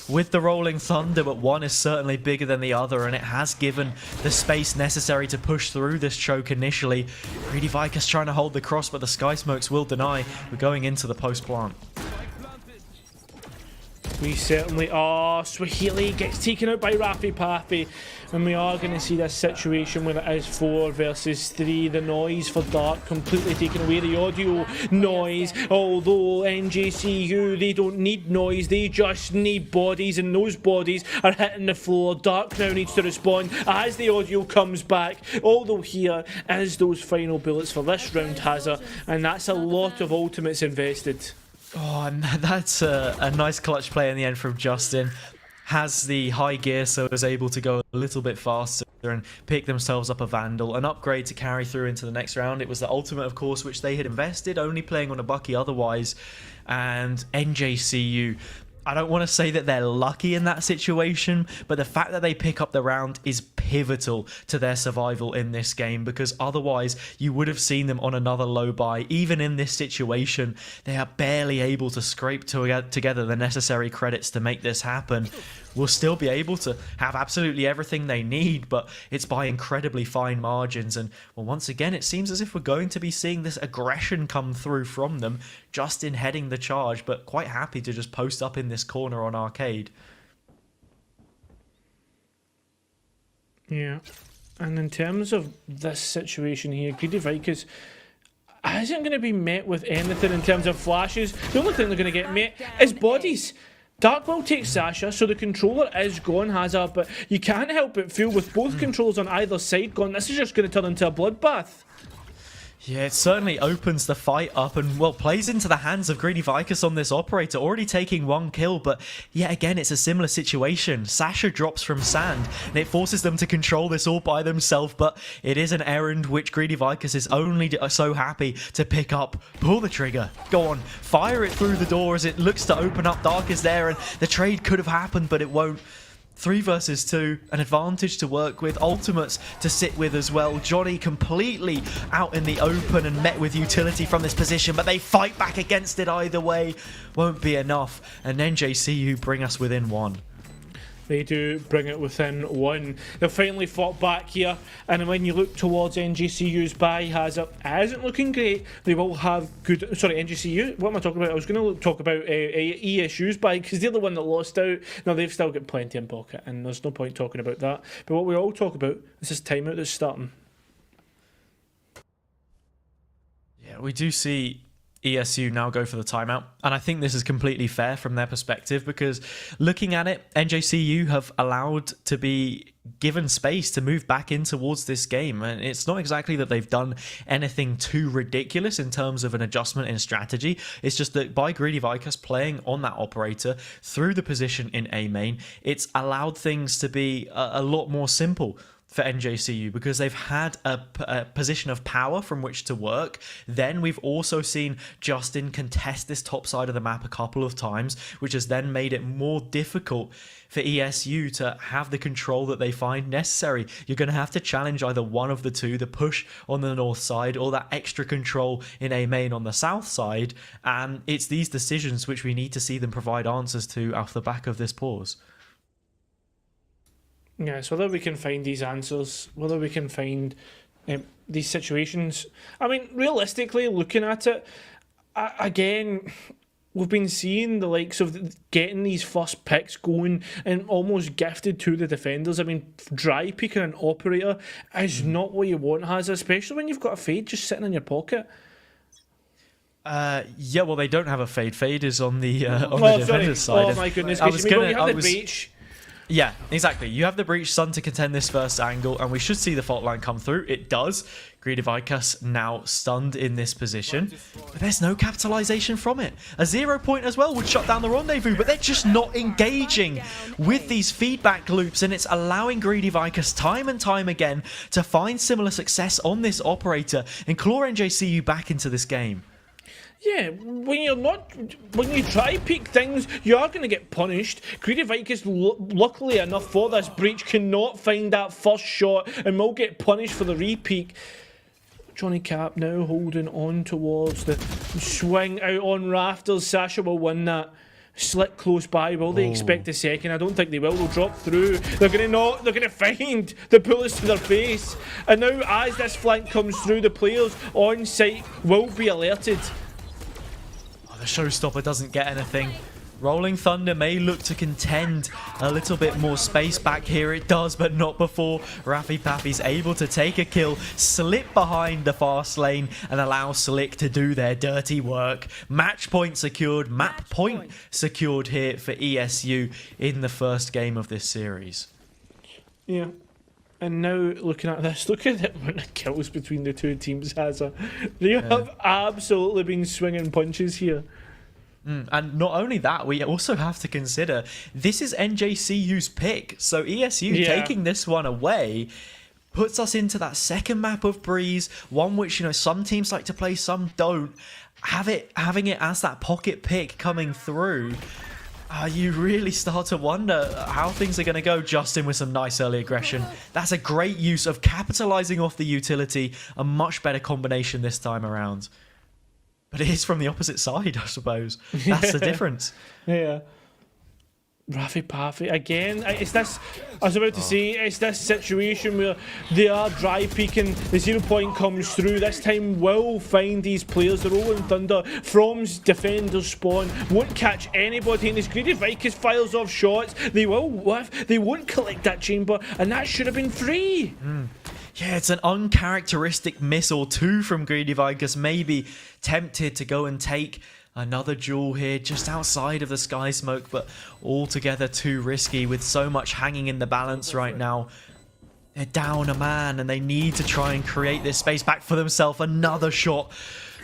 with the Rolling Thunder, but one is certainly bigger than the other, and it has given the space necessary to push through this choke initially. Greedy Vicus trying to hold the cross, but the Sky Smokes will deny. We're going into the post-plant. We certainly are. Swahili gets taken out by Rafi Pafi, and we are going to see this situation where it is 4 versus 3. The noise for Dark completely taken away. The audio noise, although NJCU, they don't need noise, they just need bodies, and those bodies are hitting the floor. Dark now needs to respond as the audio comes back, although here is those final bullets for this round, Hazza, and that's a lot of ultimates invested. Oh, and that's a nice clutch play in the end from Justin. Has the high gear, so is able to go a little bit faster and pick themselves up a Vandal. An upgrade to carry through into the next round. It was the ultimate, of course, which they had invested, only playing on a Bucky otherwise. And NJCU, I don't want to say that they're lucky in that situation, but the fact that they pick up the round is pivotal to their survival in this game, because otherwise you would have seen them on another low buy. Even in this situation, they are barely able to scrape together the necessary credits to make this happen. Will still be able to have absolutely everything they need, but it's by incredibly fine margins. And well, once again, it seems as if we're going to be seeing this aggression come through from them. Justin heading the charge, but quite happy to just post up in this corner on Arcade. Yeah, and in terms of this situation here, Greedy Vicus isn't going to be met with anything in terms of flashes. The only thing they're going to get met is bodies. Dark will take Sasha, so the controller is gone, Hazard, but you can't help but feel with both controllers on either side gone, this is just going to turn into a bloodbath. Yeah, it certainly opens the fight up and, well, plays into the hands of Greedy Vicus on this operator, already taking 1 kill, but yet again, it's a similar situation. Sasha drops from Sand, and it forces them to control this all by themselves, but it is an errand which Greedy Vicus is only so happy to pick up. Pull the trigger, go on, fire it through the door as it looks to open up. Dark is there, and the trade could have happened, but it won't. 3 versus 2, an advantage to work with, ultimates to sit with as well. Johnny completely out in the open and met with utility from this position, but they fight back against it either way. Won't be enough, and NJCU bring us within 1. They do bring it within 1. They've finally fought back here, and when you look towards NJCU's buy, Hazard isn't looking great. They will have good. Sorry, NJCU. What am I talking about? I was going to talk about ESU's buy because they're the one that lost out. Now they've still got plenty in pocket, and there's no point talking about that. But what we all talk about is this timeout that's starting. Yeah, we do see ESU now go for the timeout, and I think this is completely fair from their perspective because looking at it, NJCU have allowed to be given space to move back in towards this game, and it's not exactly that they've done anything too ridiculous in terms of an adjustment in strategy. It's just that by Greedy Vicus playing on that operator through the position in A main, it's allowed things to be a lot more simple for NJCU because they've had a position of power from which to work. Then we've also seen Justin contest this top side of the map a couple of times, which has then made it more difficult for ESU to have the control that they find necessary. You're going to have to challenge either one of the two, the push on the north side or that extra control in A main on the south side, and it's these decisions which we need to see them provide answers to off the back of this pause. Yes, whether we can find these answers, whether we can find these situations. I mean, realistically, looking at it, again, we've been seeing the likes of getting these first picks going and almost gifted to the defenders. I mean, dry peeking an operator is not what you want, especially when you've got a fade just sitting in your pocket. Yeah, well, they don't have a fade. Fade is on the defender's side. Oh my goodness, because you have the breach. Yeah, exactly. You have the breach sun to contend this first angle, and we should see the fault line come through. It does. Greedy Vicus now stunned in this position, but there's no capitalization from it. A 0 point as well would shut down the rendezvous, but they're just not engaging with these feedback loops, and it's allowing Greedy Vicus time and time again to find similar success on this operator and claw NJCU back into this game. Yeah, when you try peek things, you are going to get punished. Greedy Vicus, luckily enough for this breach, cannot find that first shot and will get punished for the re-peek. Johnny Cap now holding on towards the swing out on rafters. Sasha will win that. Slick close by. Will they expect a second? I don't think they will. They'll drop through. They're going to find the bullets to their face. And now as this flank comes through, the players on site will be alerted. The showstopper doesn't get anything. Rolling Thunder may look to contend a little bit more space back here. It does, but not before Raffy Pappy's able to take a kill, slip behind the fast lane, and allow Slick to do their dirty work. Match point secured, map point secured here for ESU in the first game of this series. Yeah. And now looking at this, look at the amount of kills between the two teams. They have absolutely been swinging punches here. And not only that, we also have to consider this is NJCU's pick. So ESU taking this one away puts us into that second map of Breeze, one which, you know, some teams like to play, some don't. Having it as that pocket pick coming through, you really start to wonder how things are going to go. Justin with some nice early aggression. That's a great use of capitalizing off the utility. A much better combination this time around. But it is from the opposite side, I suppose. That's the difference. Yeah. Raffy Paffy again. It's this. I was about to say, it's this situation where they are dry peeking. The 0 point comes through. This time will find these players. The Rolling Thunder from defender's spawn won't catch anybody. And as Greedy Vicus fires off shots, they will whiff. They won't collect that chamber, and that should have been free. Yeah, it's an uncharacteristic miss or two from Greedy Vicus. Maybe tempted to go and take Another duel here just outside of the sky smoke, but altogether too risky with so much hanging in the balance right now. They're down a man and they need to try and create this space back for themselves. Another shot.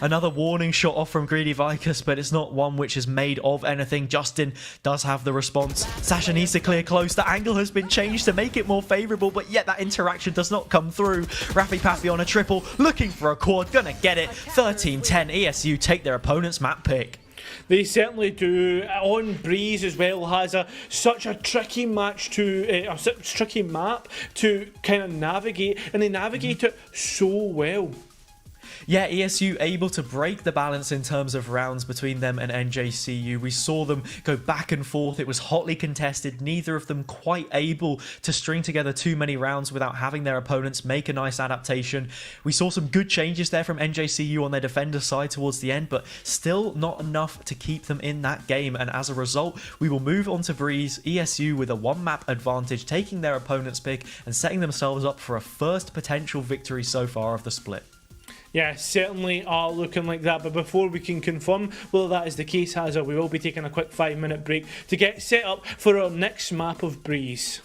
Another warning shot off from Greedy Vicus, but it's not one which is made of anything. Justin does have the response. Sasha needs to clear close. The angle has been changed to make it more favourable, but yet that interaction does not come through. Raffy Paffy on a triple, looking for a quad, gonna get it. 13-10, ESU take their opponent's map pick. They certainly do. On Breeze as well has such a tricky match to tricky map to kind of navigate, and they navigate it so well. Yeah, ESU able to break the balance in terms of rounds between them and NJCU. We saw them go back and forth. It was hotly contested. Neither of them quite able to string together too many rounds without having their opponents make a nice adaptation. We saw some good changes there from NJCU on their defender side towards the end, but still not enough to keep them in that game. And as a result, we will move on to Breeze. ESU with a one-map advantage, taking their opponent's pick and setting themselves up for a first potential victory so far of the split. Yeah, certainly are looking like that. But before we can confirm whether that is the case, Hazard, we will be taking a quick 5-minute break to get set up for our next map of Breeze.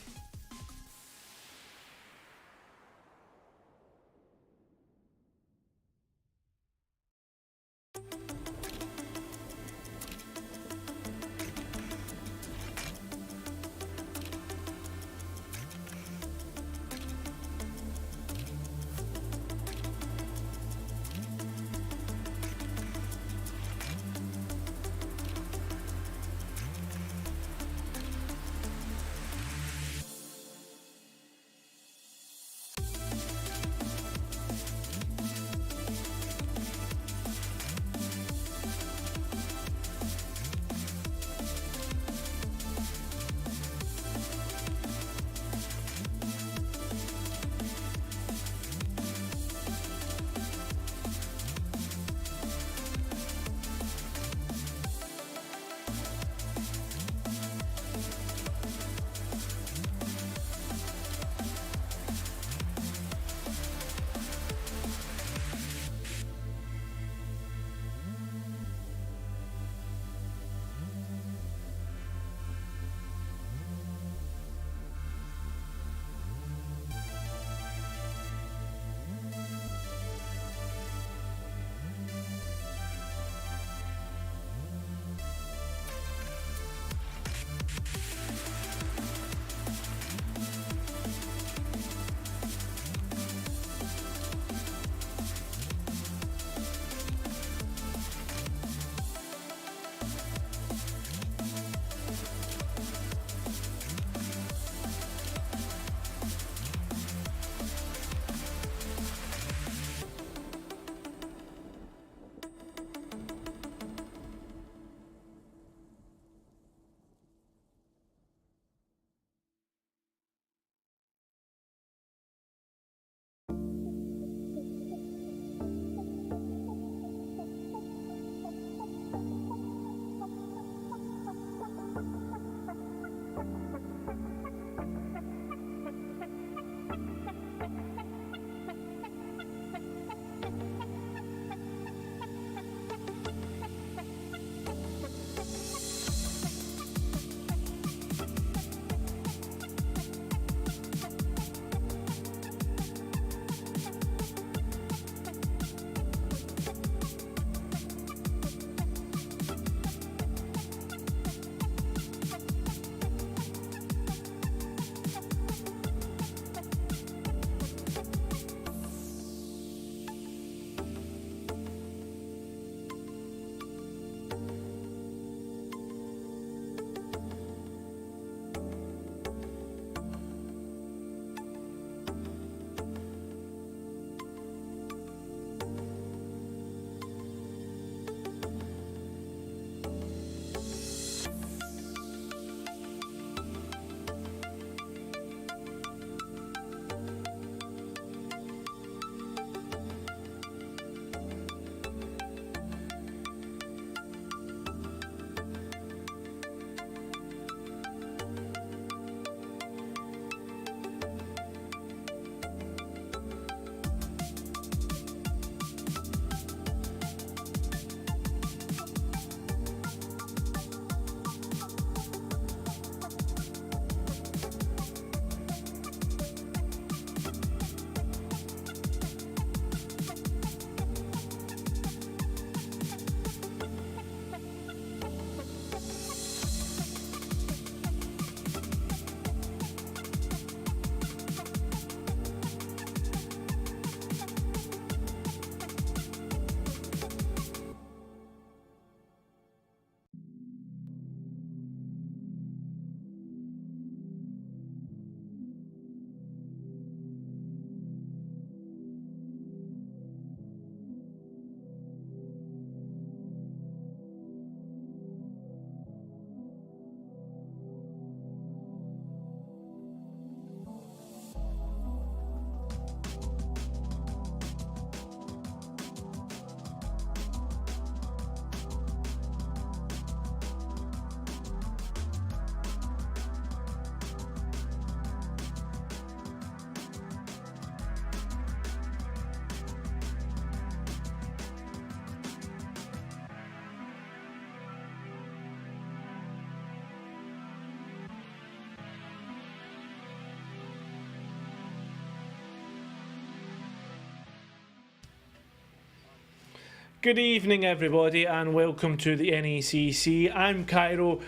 Good evening, everybody, and welcome to the NECC. I'm Cairo,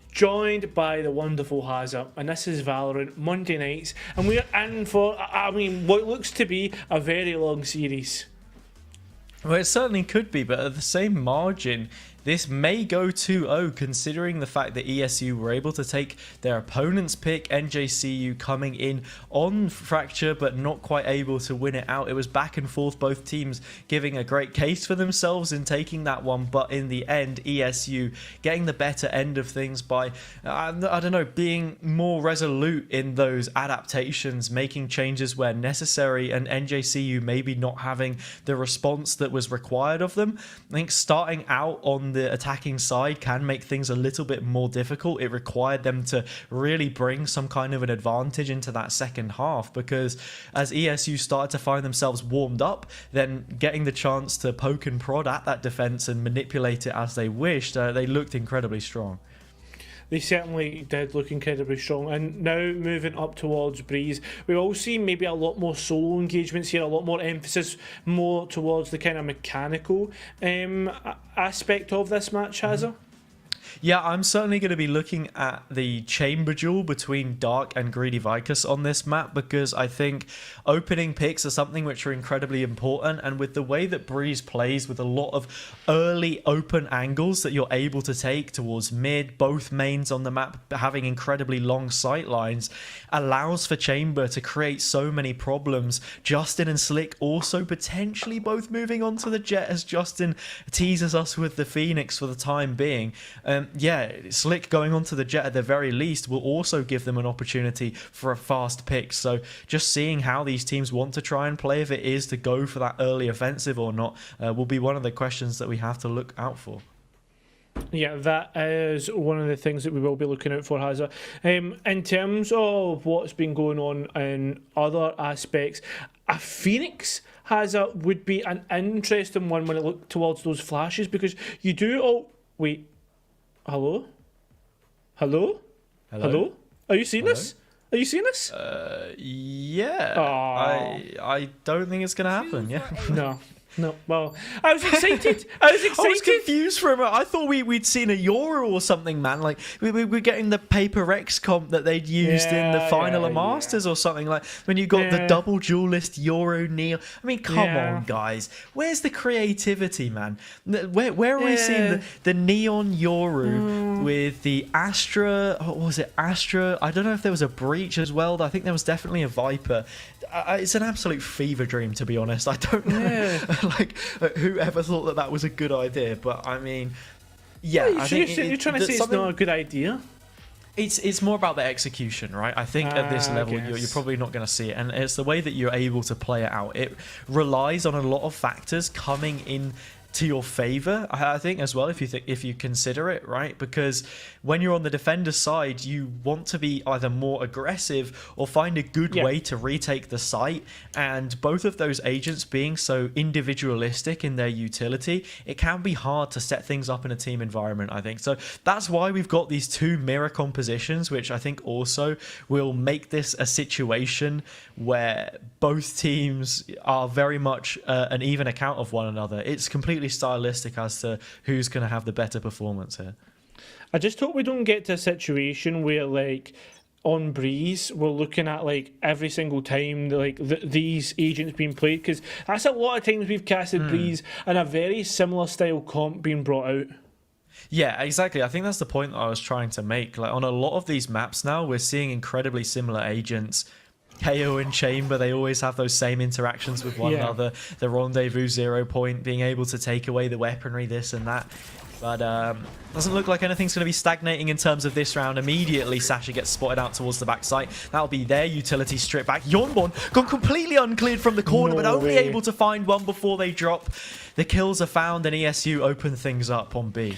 joined by the wonderful Hazza, and this is Valorant Monday nights, and we're in for, what looks to be a very long series. Well, it certainly could be, but at the same margin, this may go 2-0 considering the fact that ESU were able to take their opponent's pick, NJCU coming in on Fracture but not quite able to win it out. It was back and forth, both teams giving a great case for themselves in taking that one, but in the end ESU getting the better end of things by, I don't know, being more resolute in those adaptations, making changes where necessary, and NJCU maybe not having the response that was required of them. I think starting out on the attacking side can make things a little bit more difficult. It required them to really bring some kind of an advantage into that second half, because as ESU started to find themselves warmed up, then getting the chance to poke and prod at that defense and manipulate it as they wished, they looked incredibly strong. They certainly did look incredibly strong. And now moving up towards Breeze, we all see maybe a lot more solo engagements here, a lot more emphasis more towards the kind of mechanical aspect of this match, Hazza. Yeah, I'm certainly going to be looking at the chamber duel between Dark and Greedy Vicus on this map, because I think opening picks are something which are incredibly important, and with the way that Breeze plays with a lot of early open angles that you're able to take towards mid, both mains on the map having incredibly long sight lines, allows for chamber to create so many problems. Justin and Slick also potentially both moving on to the Jet, as Justin teases us with the Phoenix for the time being. Yeah, Slick going onto the Jet at the very least will also give them an opportunity for a fast pick. So just seeing how these teams want to try and play, if it is to go for that early offensive or not, will be one of the questions that we have to look out for. Yeah, that is one of the things that we will be looking out for, Hazza. In terms of what's been going on in other aspects, a Phoenix, Hazza, would be an interesting one when it looked towards those flashes, because you do... Oh, wait. Hello? Hello? Hello? Hello? Are you seeing this? Are you seeing this? Yeah. I don't think it's going to happen, yeah. No, well, I was excited. I was confused for a moment. I thought we'd seen a Euro or something, man. Like, we were getting the Paper X comp that they'd used in the final of Masters or something. Like, when you got the double duelist Euro Neil. I mean, come on, guys. Where's the creativity, man? Where are we seeing the Neon Euro with the Astra? What was it? Astra? I don't know if there was a Breach as well. I think there was definitely a Viper. It's an absolute fever dream, to be honest. I don't know. Like, whoever thought that was a good idea? But I mean, yeah. I think you're trying to say it's not a good idea. It's more about the execution, right? I think at this level you're probably not going to see it, and it's the way that you're able to play it out. It relies on a lot of factors coming in to your favor, I think, as well, if you consider it, right? Because when you're on the defender side, you want to be either more aggressive or find a good way to retake the site, and both of those agents being so individualistic in their utility, it can be hard to set things up in a team environment, I think. So that's why we've got these two mirror compositions, which I think also will make this a situation where both teams are very much an even account of one another. It's completely stylistic as to who's going to have the better performance here. I just hope we don't get to a situation where, like, on Breeze, we're looking at, like, every single time, like, these agents being played, because that's a lot of times we've casted Breeze and a very similar style comp being brought out. Yeah, exactly. I think that's the point that I was trying to make. Like, on a lot of these maps now, we're seeing incredibly similar agents. KO and Chamber, they always have those same interactions with one another. The Rendezvous 0 point, being able to take away the weaponry, this and that. But doesn't look like anything's going to be stagnating in terms of this round. Immediately, Sasha gets spotted out towards the backside. That'll be their utility strip back. Yonbon gone completely uncleared from the corner, but only able to find one before they drop. The kills are found, and ESU open things up on B.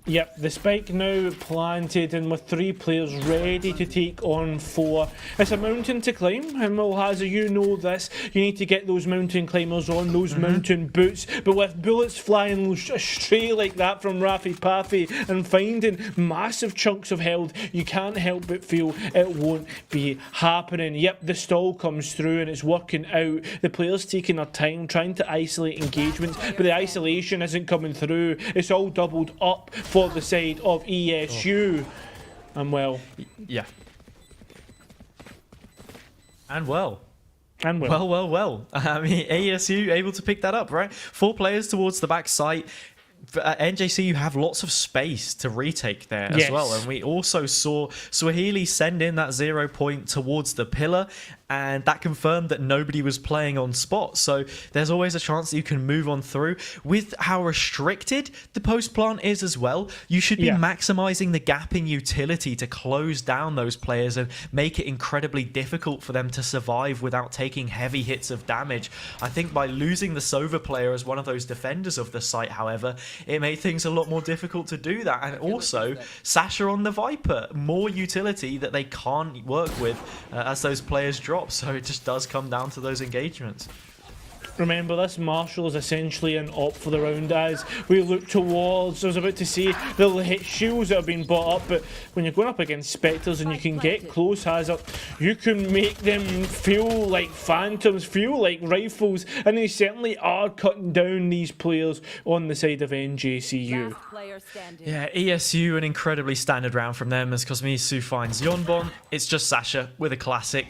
Yep, the spike now planted and with 3 players ready to take on 4. It's a mountain to climb, and Mulhaza, you know this. You need to get those mountain climbers on, those mountain boots. But with bullets flying astray like that from Raffy Paffy and finding massive chunks of health, you can't help but feel it won't be happening. Yep, the stall comes through and it's working out. The players taking their time, trying to isolate engagements, but the isolation isn't coming through. It's all doubled up for the side of ESU. And well. Yeah. And well. And well. Well. I mean, ESU able to pick that up, right? 4 players towards the back site. NJCU have lots of space to retake there as well. And we also saw Swahili send in that 0 point towards the pillar, and that confirmed that nobody was playing on spot. So there's always a chance that you can move on through. With how restricted the post plant is as well, you should be maximizing the gap in utility to close down those players and make it incredibly difficult for them to survive without taking heavy hits of damage. I think by losing the Sova player as one of those defenders of the site, however, it made things a lot more difficult to do that. And also, Sasha on the Viper, more utility that they can't work with as those players drop. So it just does come down to those engagements. Remember, this Marshall is essentially an op for the round as we look towards, I was about to say, the hit shields that have been bought up, but when you're going up against Spectres and you can get close hazard, you can make them feel like phantoms, feel like rifles, and they certainly are cutting down these players on the side of NJCU. Yeah, ESU, an incredibly standard round from them as Cosmisu finds Yonbon. It's just Sasha with a classic.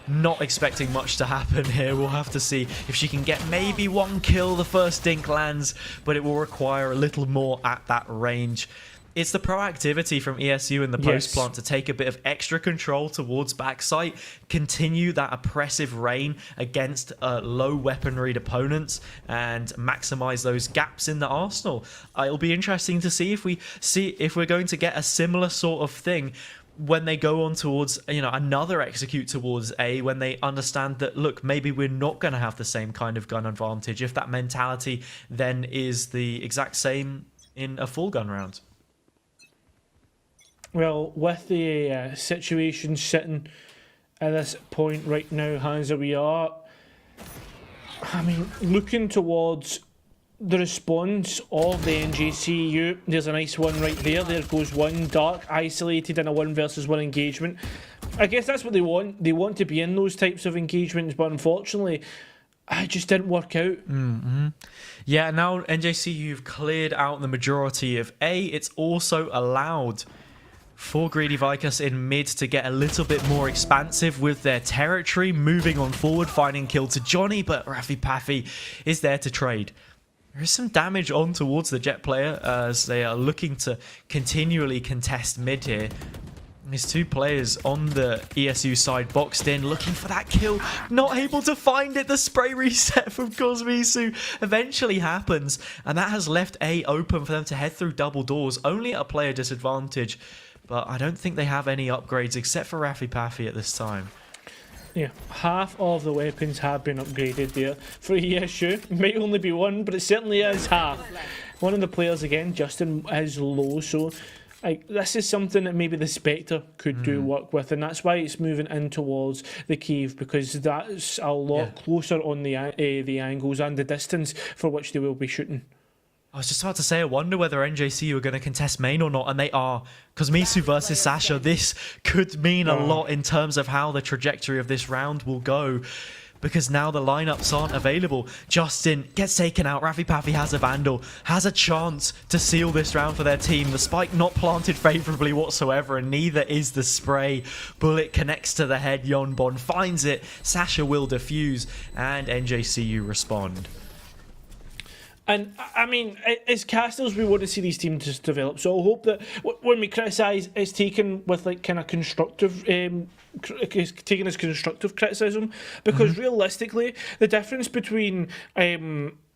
Not expecting much to happen here. We'll have to see if she can get maybe 1 kill. The first dink lands, but it will require a little more at that range. It's the proactivity from ESU in the post plant to take a bit of extra control towards backside, continue that oppressive reign against low weaponried opponents, and maximize those gaps in the arsenal. It'll be interesting to see if we're going to get a similar sort of thing when they go on towards, another execute towards A, when they understand that, look, maybe we're not going to have the same kind of gun advantage, if that mentality then is the exact same in a full gun round. Well, with the situation sitting at this point right now, Hansa, we are, looking towards the response of the NJCU. There's a nice one right there. There goes one. Dark isolated in a 1 versus 1 engagement. I guess that's what they want. They want to be in those types of engagements, but unfortunately, it just didn't work out. Yeah, now NJCU have cleared out the majority of A. It's also allowed for Greedy Vikas in mid to get a little bit more expansive with their territory, moving on forward, finding kill to Johnny, but Raffy Paffy is there to trade. There is some damage on towards the Jet player as they are looking to continually contest mid here. There's 2 players on the ESU side boxed in, looking for that kill. Not able to find it. The spray reset from Cosmisu eventually happens, and that has left A open for them to head through double doors, only at a player disadvantage. But I don't think they have any upgrades except for Raffy Paffy at this time. Yeah, half of the weapons have been upgraded there for ESU. It might only be 1, but it certainly is half. One of the players, again, Justin, is low, so this is something that maybe the Spectre could do work with, and that's why it's moving in towards the cave, because that's a lot closer on the angles and the distance for which they will be shooting. I was just about to say, I wonder whether NJCU are going to contest main or not, and they are. Cosmisu versus Sasha, this could mean a lot in terms of how the trajectory of this round will go, because now the lineups aren't available. Justin gets taken out. Raffy Paffy has a Vandal, has a chance to seal this round for their team. The spike not planted favourably whatsoever, and neither is the spray. Bullet connects to the head. Yonbon finds it. Sasha will defuse, and NJCU respond. And as casters, we want to see these teams just develop. So I hope that when we criticise, it's taken with kind of constructive, taken as constructive criticism. Because realistically, the difference between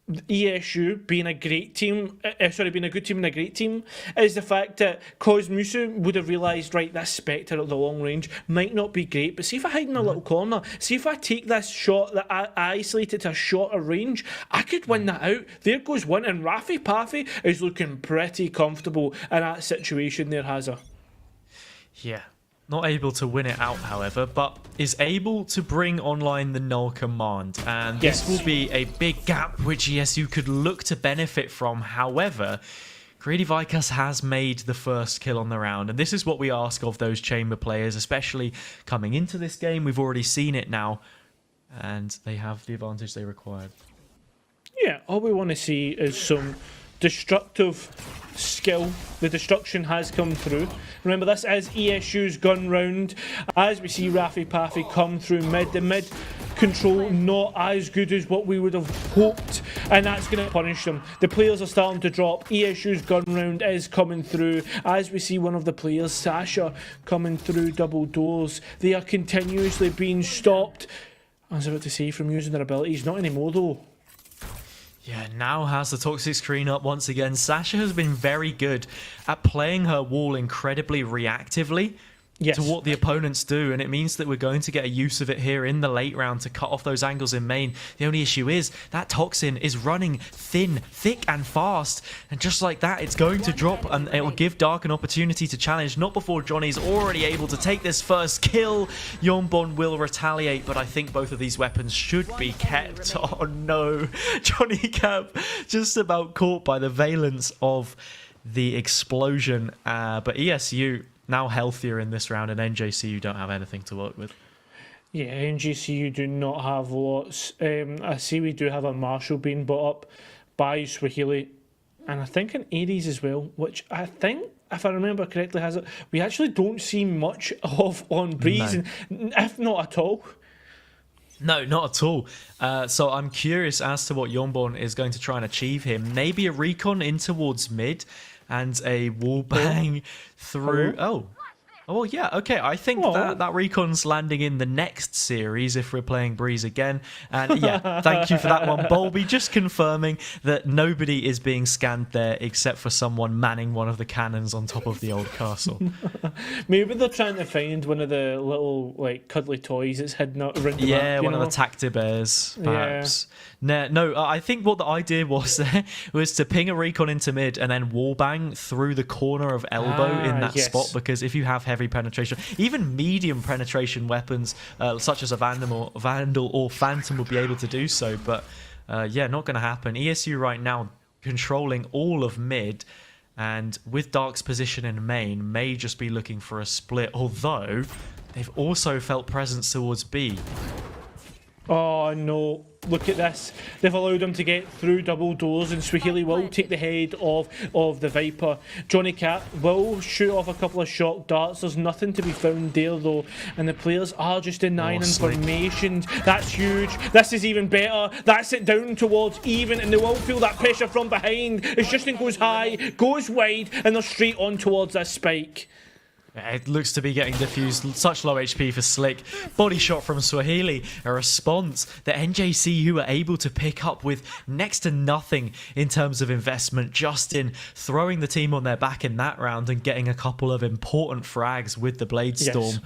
ESU being a great team, being a good team and a great team, is the fact that Cosmusu would have realised, right, this Spectre at the long range might not be great, but see if I hide in a little corner, see if I take this shot that I isolated to a shorter range, I could win that out. There goes one, and Rafi Pafi is looking pretty comfortable in that situation there, Hazza. Yeah. Not able to win it out, however, but is able to bring online the null command. And this will be a big gap which ESU could look to benefit from. However, Greedy Vikas has made the first kill on the round. And this is what we ask of those chamber players, especially coming into this game. We've already seen it now. And they have the advantage they required. Yeah, all we want to see is some destructive skill. The destruction has come through. Remember, this is ESU's gun round. As we see Rafi Pafi come through mid, the mid control not as good as what we would have hoped, and that's going to punish them. The players are starting to drop. ESU's gun round is coming through. As we see one of the players, Sasha, coming through double doors. They are continuously being stopped, I was about to say, from using their abilities. Not anymore though. Yeah, now has the toxic screen up once again. Sasha has been very good at playing her wall incredibly reactively to what the opponents do, and it means that we're going to get a use of it here in the late round to cut off those angles in main. The only issue is that Toxin is running thin, thick and fast, and just like that it's going to drop, and it will give Dark an opportunity to challenge, not before Johnny's already able to take this first kill. Yonbon will retaliate, but I think both of these weapons should be kept. Oh no, Johnny Cap just about caught by the valence of the explosion, but ESU now healthier in this round, and NJCU don't have anything to work with. Yeah, NJCU do not have lots. I see we do have a Marshall being brought up by Swahili, and I think an Ares as well, which I think, if I remember correctly, has it. We actually don't see much of on Breeze, no. If not at all. No, not at all. So I'm curious as to what Yonbon is going to try and achieve here. Maybe a recon in towards mid, and a wall bang through. Oh, yeah, okay. I think that recon's landing in the next series if we're playing Breeze again. And yeah, thank you for that one, Bolby. Just confirming that nobody is being scanned there except for someone manning one of the cannons on top of the old castle. Maybe they're trying to find one of the little, like, cuddly toys that's hidden around the map, one of the Tactibears, perhaps. Yeah. No, I think what the idea was there was to ping a recon into mid and then wallbang through the corner of elbow in that spot, because if you have heavy penetration, even medium penetration weapons such as a Vandal or Phantom will be able to do so, but yeah, not going to happen. ESU right now controlling all of mid, and with Dark's position in main, may just be looking for a split, although they've also felt presence towards B. Oh no, look at this. They've allowed him to get through double doors, and Swahili will take the head of the Viper. Johnny Cat will shoot off a couple of shock darts. There's nothing to be found there though, and the players are just denying information. That's huge. This is even better. That's it down towards even, and they will feel that pressure from behind as Justin goes high, goes wide, and they're straight on towards that spike. It looks to be getting diffused. Such low HP for Slick. Body shot from Swahili. A response that NJCU are able to pick up with next to nothing in terms of investment, just in throwing the team on their back in that round and getting a couple of important frags with the Blade Storm.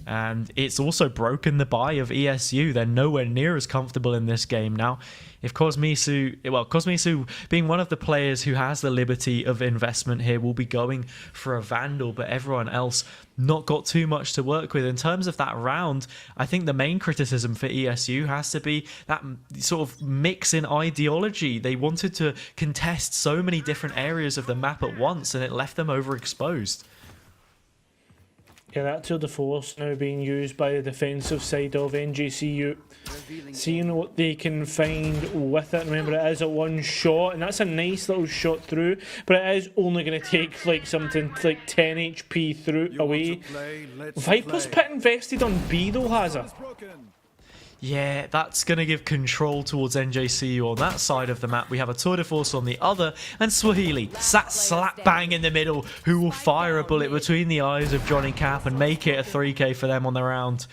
And it's also broken the buy of ESU. They're nowhere near as comfortable in this game now. If Cosmisu being one of the players who has the liberty of investment here will be going for a Vandal, but everyone else not got too much to work with. In terms of that round, I think the main criticism for ESU has to be that sort of mix in ideology. They wanted to contest so many different areas of the map at once, and it left them overexposed. Yeah, that tour de force now being used by the defensive side of NJCU. Seeing what they can find with it. Remember, it is a one shot, and that's a nice little shot through, but it is only going to take like something like 10 HP through away. Viper's pit invested on B though, has it? Yeah, that's going to give control towards NJCU on that side of the map. We have a tour de force on the other, and Swahili sat slap bang in the middle, who will fire a bullet between the eyes of Johnny Cap and make it a 3k for them on the round.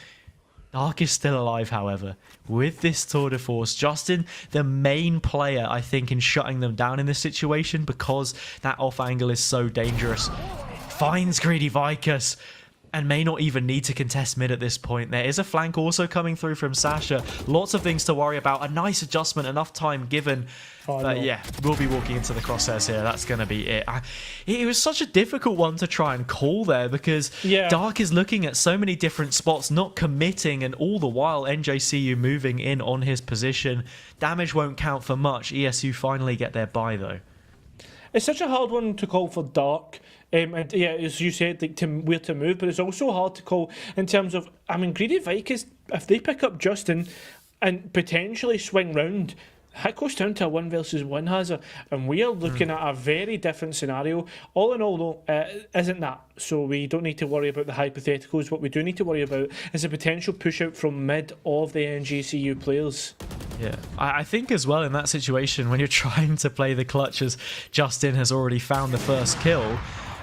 Dark is still alive, however, with this tour de force. Justin, the main player, I think, in shutting them down in this situation because that off angle is so dangerous. Finds Greedy Vicus and may not even need to contest mid at this point. There is a flank also coming through from Sasha. Lots of things to worry about. A nice adjustment, enough time given. But yeah, we'll be walking into the crosshairs here. That's going to be it. It was such a difficult one to try and call there because Dark is looking at so many different spots, not committing, and all the while NJCU moving in on his position. Damage won't count for much. ESU finally get their buy though. It's such a hard one to call for Dark. And yeah, as you said, like where to move, but it's also hard to call in terms of, I mean, Greedy Vicus, if they pick up Justin and potentially swing round, it goes down to a 1 versus 1 hazard, and we are looking at a very different scenario. All in all, though, isn't that? So we don't need to worry about the hypotheticals. What we do need to worry about is a potential push out from mid of the NJCU players. Yeah, I think as well in that situation, when you're trying to play the clutches, Justin has already found the first kill.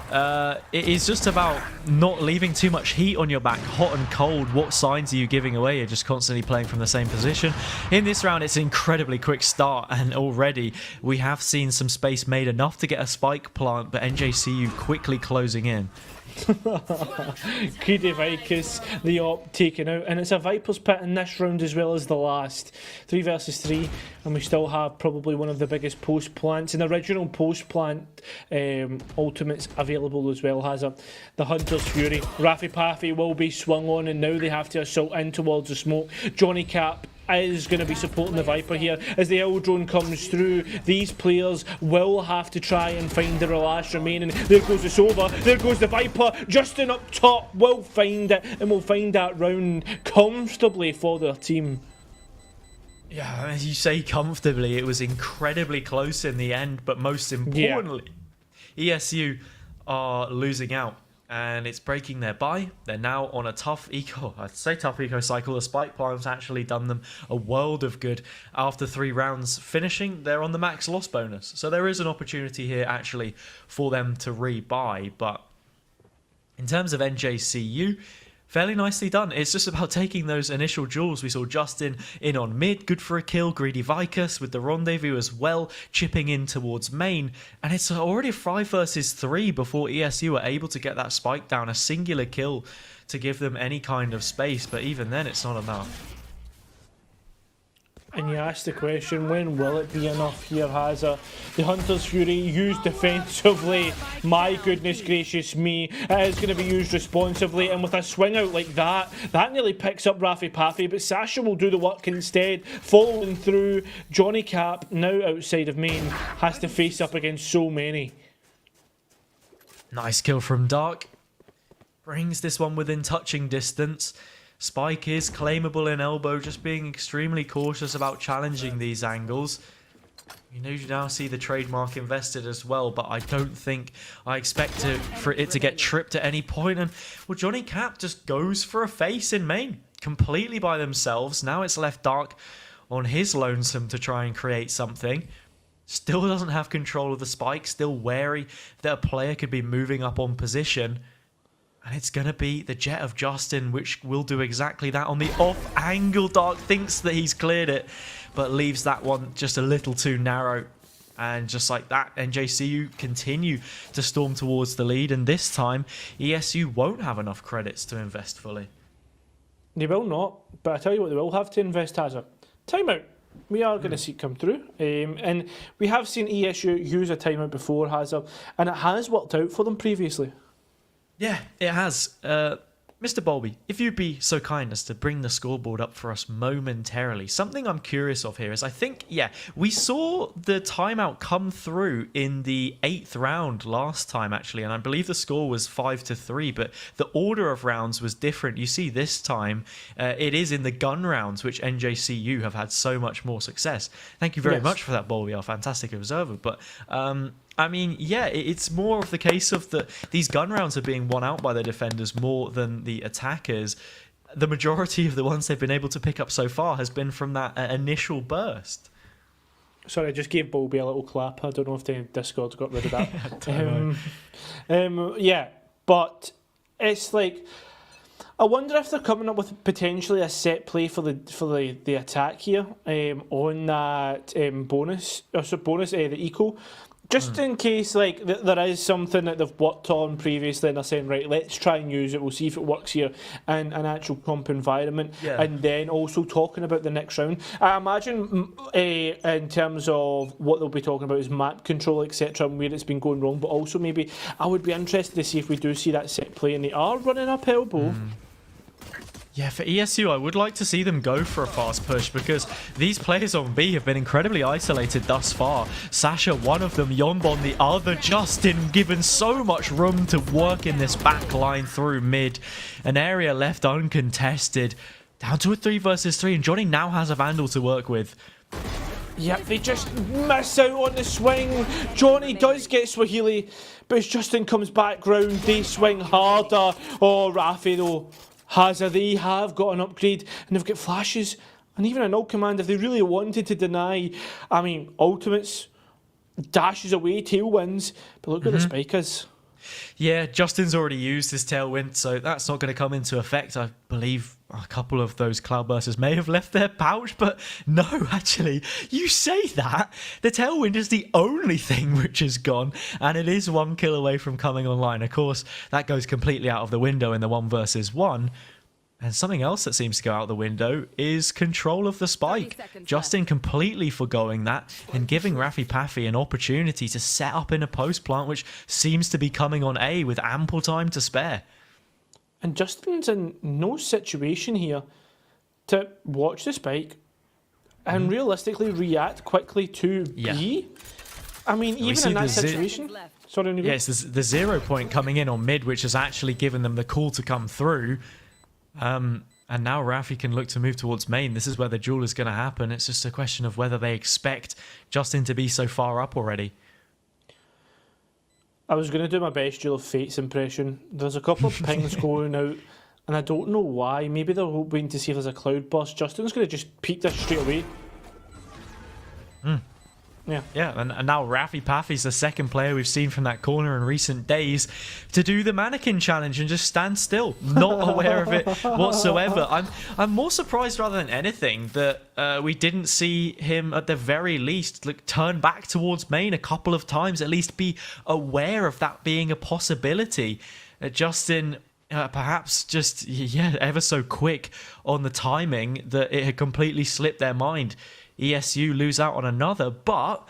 It is just about not leaving too much heat on your back, hot and cold. What signs are you giving away? You're just constantly playing from the same position. In this round, it's an incredibly quick start, and already we have seen some space made enough to get a spike plant, but NJCU quickly closing in. Greedy Vicus, the op taken out, and it's a Viper's Pit in this round as well as the last. 3 versus 3, and we still have probably one of the biggest post plants, an original post plant ultimates available as well. Has the Hunter's Fury. Raffy Paffy will be swung on, and now they have to assault in towards the smoke. Johnny Cap is going to be supporting the Viper here as the L drone comes through. These players will have to try and find the last remaining. There goes the Sova, there goes the Viper. Justin up top will find it, and will find that round comfortably for their team. Yeah, as you say, comfortably. It was incredibly close in the end, but most importantly, ESU are losing out. And it's breaking their buy. They're now on a tough eco. I'd say tough eco cycle. The spike plant's actually done them a world of good. After 3 rounds finishing, they're on the max loss bonus. So there is an opportunity here actually for them to rebuy. But in terms of NJCU, fairly nicely done. It's just about taking those initial jewels. We saw Justin in on mid, good for a kill. Greedy Vicus with the rendezvous as well, chipping in towards main. And it's already 5 versus 3 before ESU are able to get that spike down. A singular kill to give them any kind of space, but even then it's not enough. And you ask the question, when will it be enough here, Hazza? The Hunter's Fury used defensively. My goodness gracious me. It is going to be used responsibly. And with a swing out like that, that nearly picks up Raffy Paffy. But Sasha will do the work instead. Following through, Johnny Cap, now outside of main, has to face up against so many. Nice kill from Dark. Brings this one within touching distance. Spike is claimable in elbow, just being extremely cautious about challenging these angles. You now see the trademark invested as well, but I don't think I expect for it to get tripped at any point. And well, Johnny Cap just goes for a face in main, completely by themselves. Now it's left Dark on his lonesome to try and create something. Still doesn't have control of the spike, still wary that a player could be moving up on position. And it's going to be the Jet of Justin, which will do exactly that. On the off angle, Dark thinks that he's cleared it, but leaves that one just a little too narrow. And just like that, NJCU continue to storm towards the lead. And this time, ESU won't have enough credits to invest fully. They will not, but I tell you what they will have to invest, Hazard. Timeout. We are going to see it come through. And we have seen ESU use a timeout before, Hazard, and it has worked out for them previously. Yeah, it has. Mr. Bolby, if you'd be so kind as to bring the scoreboard up for us momentarily. Something I'm curious of here is I think, we saw the timeout come through in the 8th round last time, actually, and I believe the score was 5-3, but the order of rounds was different. You see this time, it is in the gun rounds, which NJCU have had so much more success. Thank you very much for that, Bolby, our fantastic observer. But I mean, it's more of the case of these gun rounds are being won out by the defenders more than the attackers. The majority of the ones they've been able to pick up so far has been from that initial burst. Sorry, I just gave Bolby a little clap. I don't know if the Discord's got rid of that. Yeah, but it's like, I wonder if they're coming up with potentially a set play for the attack here on that the eco. Just in case, like, there is something that they've worked on previously and they're saying, right, let's try and use it, we'll see if it works here in an actual comp environment. And then also talking about the next round. I imagine in terms of what they'll be talking about is map control, etc., and where it's been going wrong, but also maybe I would be interested to see if we do see that set play and they are running up elbow. Yeah, for ESU, I would like to see them go for a fast push because these players on B have been incredibly isolated thus far. Sasha, one of them, Yonbon, the other, Justin, given so much room to work in this back line through mid. An area left uncontested. Down to a 3 versus 3, and Johnny now has a Vandal to work with. Yep, they just miss out on the swing. Johnny does get Swahili, but as Justin comes back round, they swing harder. Oh, Rafi, though. They have got an upgrade and they've got flashes and even an ult command if they really wanted to deny. I mean, ultimates dashes away, tailwinds, but look at the spikers. Yeah, Justin's already used his tailwind, so that's not going to come into effect. I believe a couple of those cloudbursters may have left their pouch, but no, actually, you say that. The tailwind is the only thing which is gone, and it is 1 kill away from coming online. Of course, that goes completely out of the window in the 1 versus 1. And something else that seems to go out the window is control of the spike. Justin completely forgoing that and giving Rafi Paffy an opportunity to set up in a post plant, which seems to be coming on A with ample time to spare. And Justin's in no situation here to watch the spike and realistically react quickly to B. I mean, even in that situation... Sorry, yes, the 0 point coming in on mid, which has actually given them the call to come through. And now Rafi can look to move towards main. This is where the duel is going to happen. It's just a question of whether they expect Justin to be so far up already. I was going to do my best Duel of Fates impression. There's a couple of pings going out, and I don't know why. Maybe they're hoping to see if there's a cloud burst. Justin's going to just peek this straight away. Yeah, and now Rafi Paffy's the second player we've seen from that corner in recent days to do the mannequin challenge and just stand still, not aware of it whatsoever. I'm more surprised rather than anything that we didn't see him at the very least turn back towards main a couple of times, at least be aware of that being a possibility. Justin... perhaps just, ever so quick on the timing that it had completely slipped their mind. ESU lose out on another, but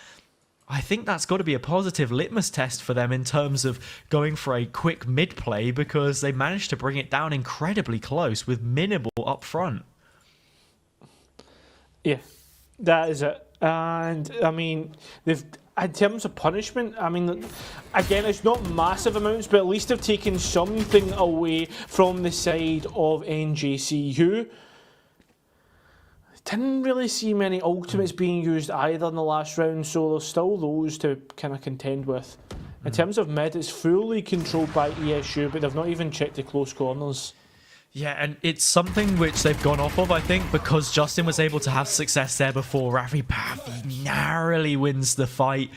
I think that's got to be a positive litmus test for them in terms of going for a quick mid play because they managed to bring it down incredibly close with minimal up front. Yeah, that is it. And, I mean, in terms of punishment, I mean, again, it's not massive amounts, but at least they've taken something away from the side of NJCU. Didn't really see many ultimates being used either in the last round, so there's still those to kind of contend with. In terms of mid, it's fully controlled by ESU, but they've not even checked the close corners. Yeah, and it's something which they've gone off of, I think, because Justin was able to have success there before. Rafi Paffy narrowly wins the fight,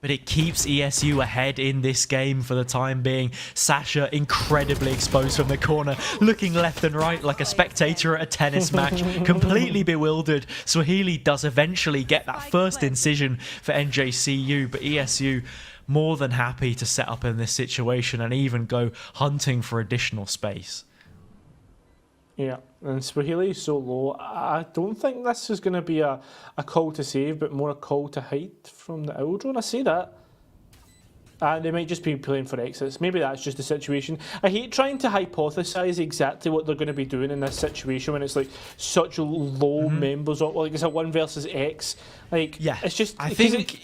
but it keeps ESU ahead in this game for the time being. Sasha incredibly exposed from the corner, looking left and right like a spectator at a tennis match, completely bewildered. Swahili does eventually get that first incision for NJCU, but ESU more than happy to set up in this situation and even go hunting for additional space. Yeah, and Swahili so low. I don't think this is going to be a call to save, but more a call to hide from the owl drone. I say that. And they might just be playing for exits. Maybe that's just the situation. I hate trying to hypothesize exactly what they're going to be doing in this situation when it's like such low members. Like it's a 1 versus X. Like, yeah, it's just... I think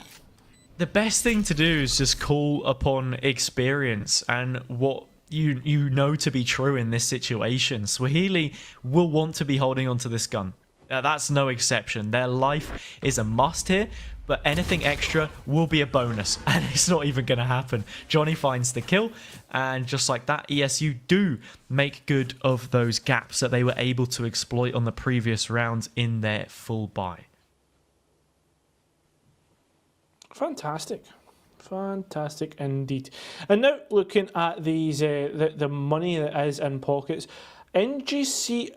the best thing to do is just call upon experience and what you know to be true in this situation. Swahili will want to be holding onto this gun. That's no exception. Their life is a must here, but anything extra will be a bonus, and it's not even going to happen. Johnny finds the kill, and just like that, ESU do make good of those gaps that they were able to exploit on the previous rounds in their full buy. Fantastic. Fantastic indeed. And now looking at these the money that is in pockets, NJCU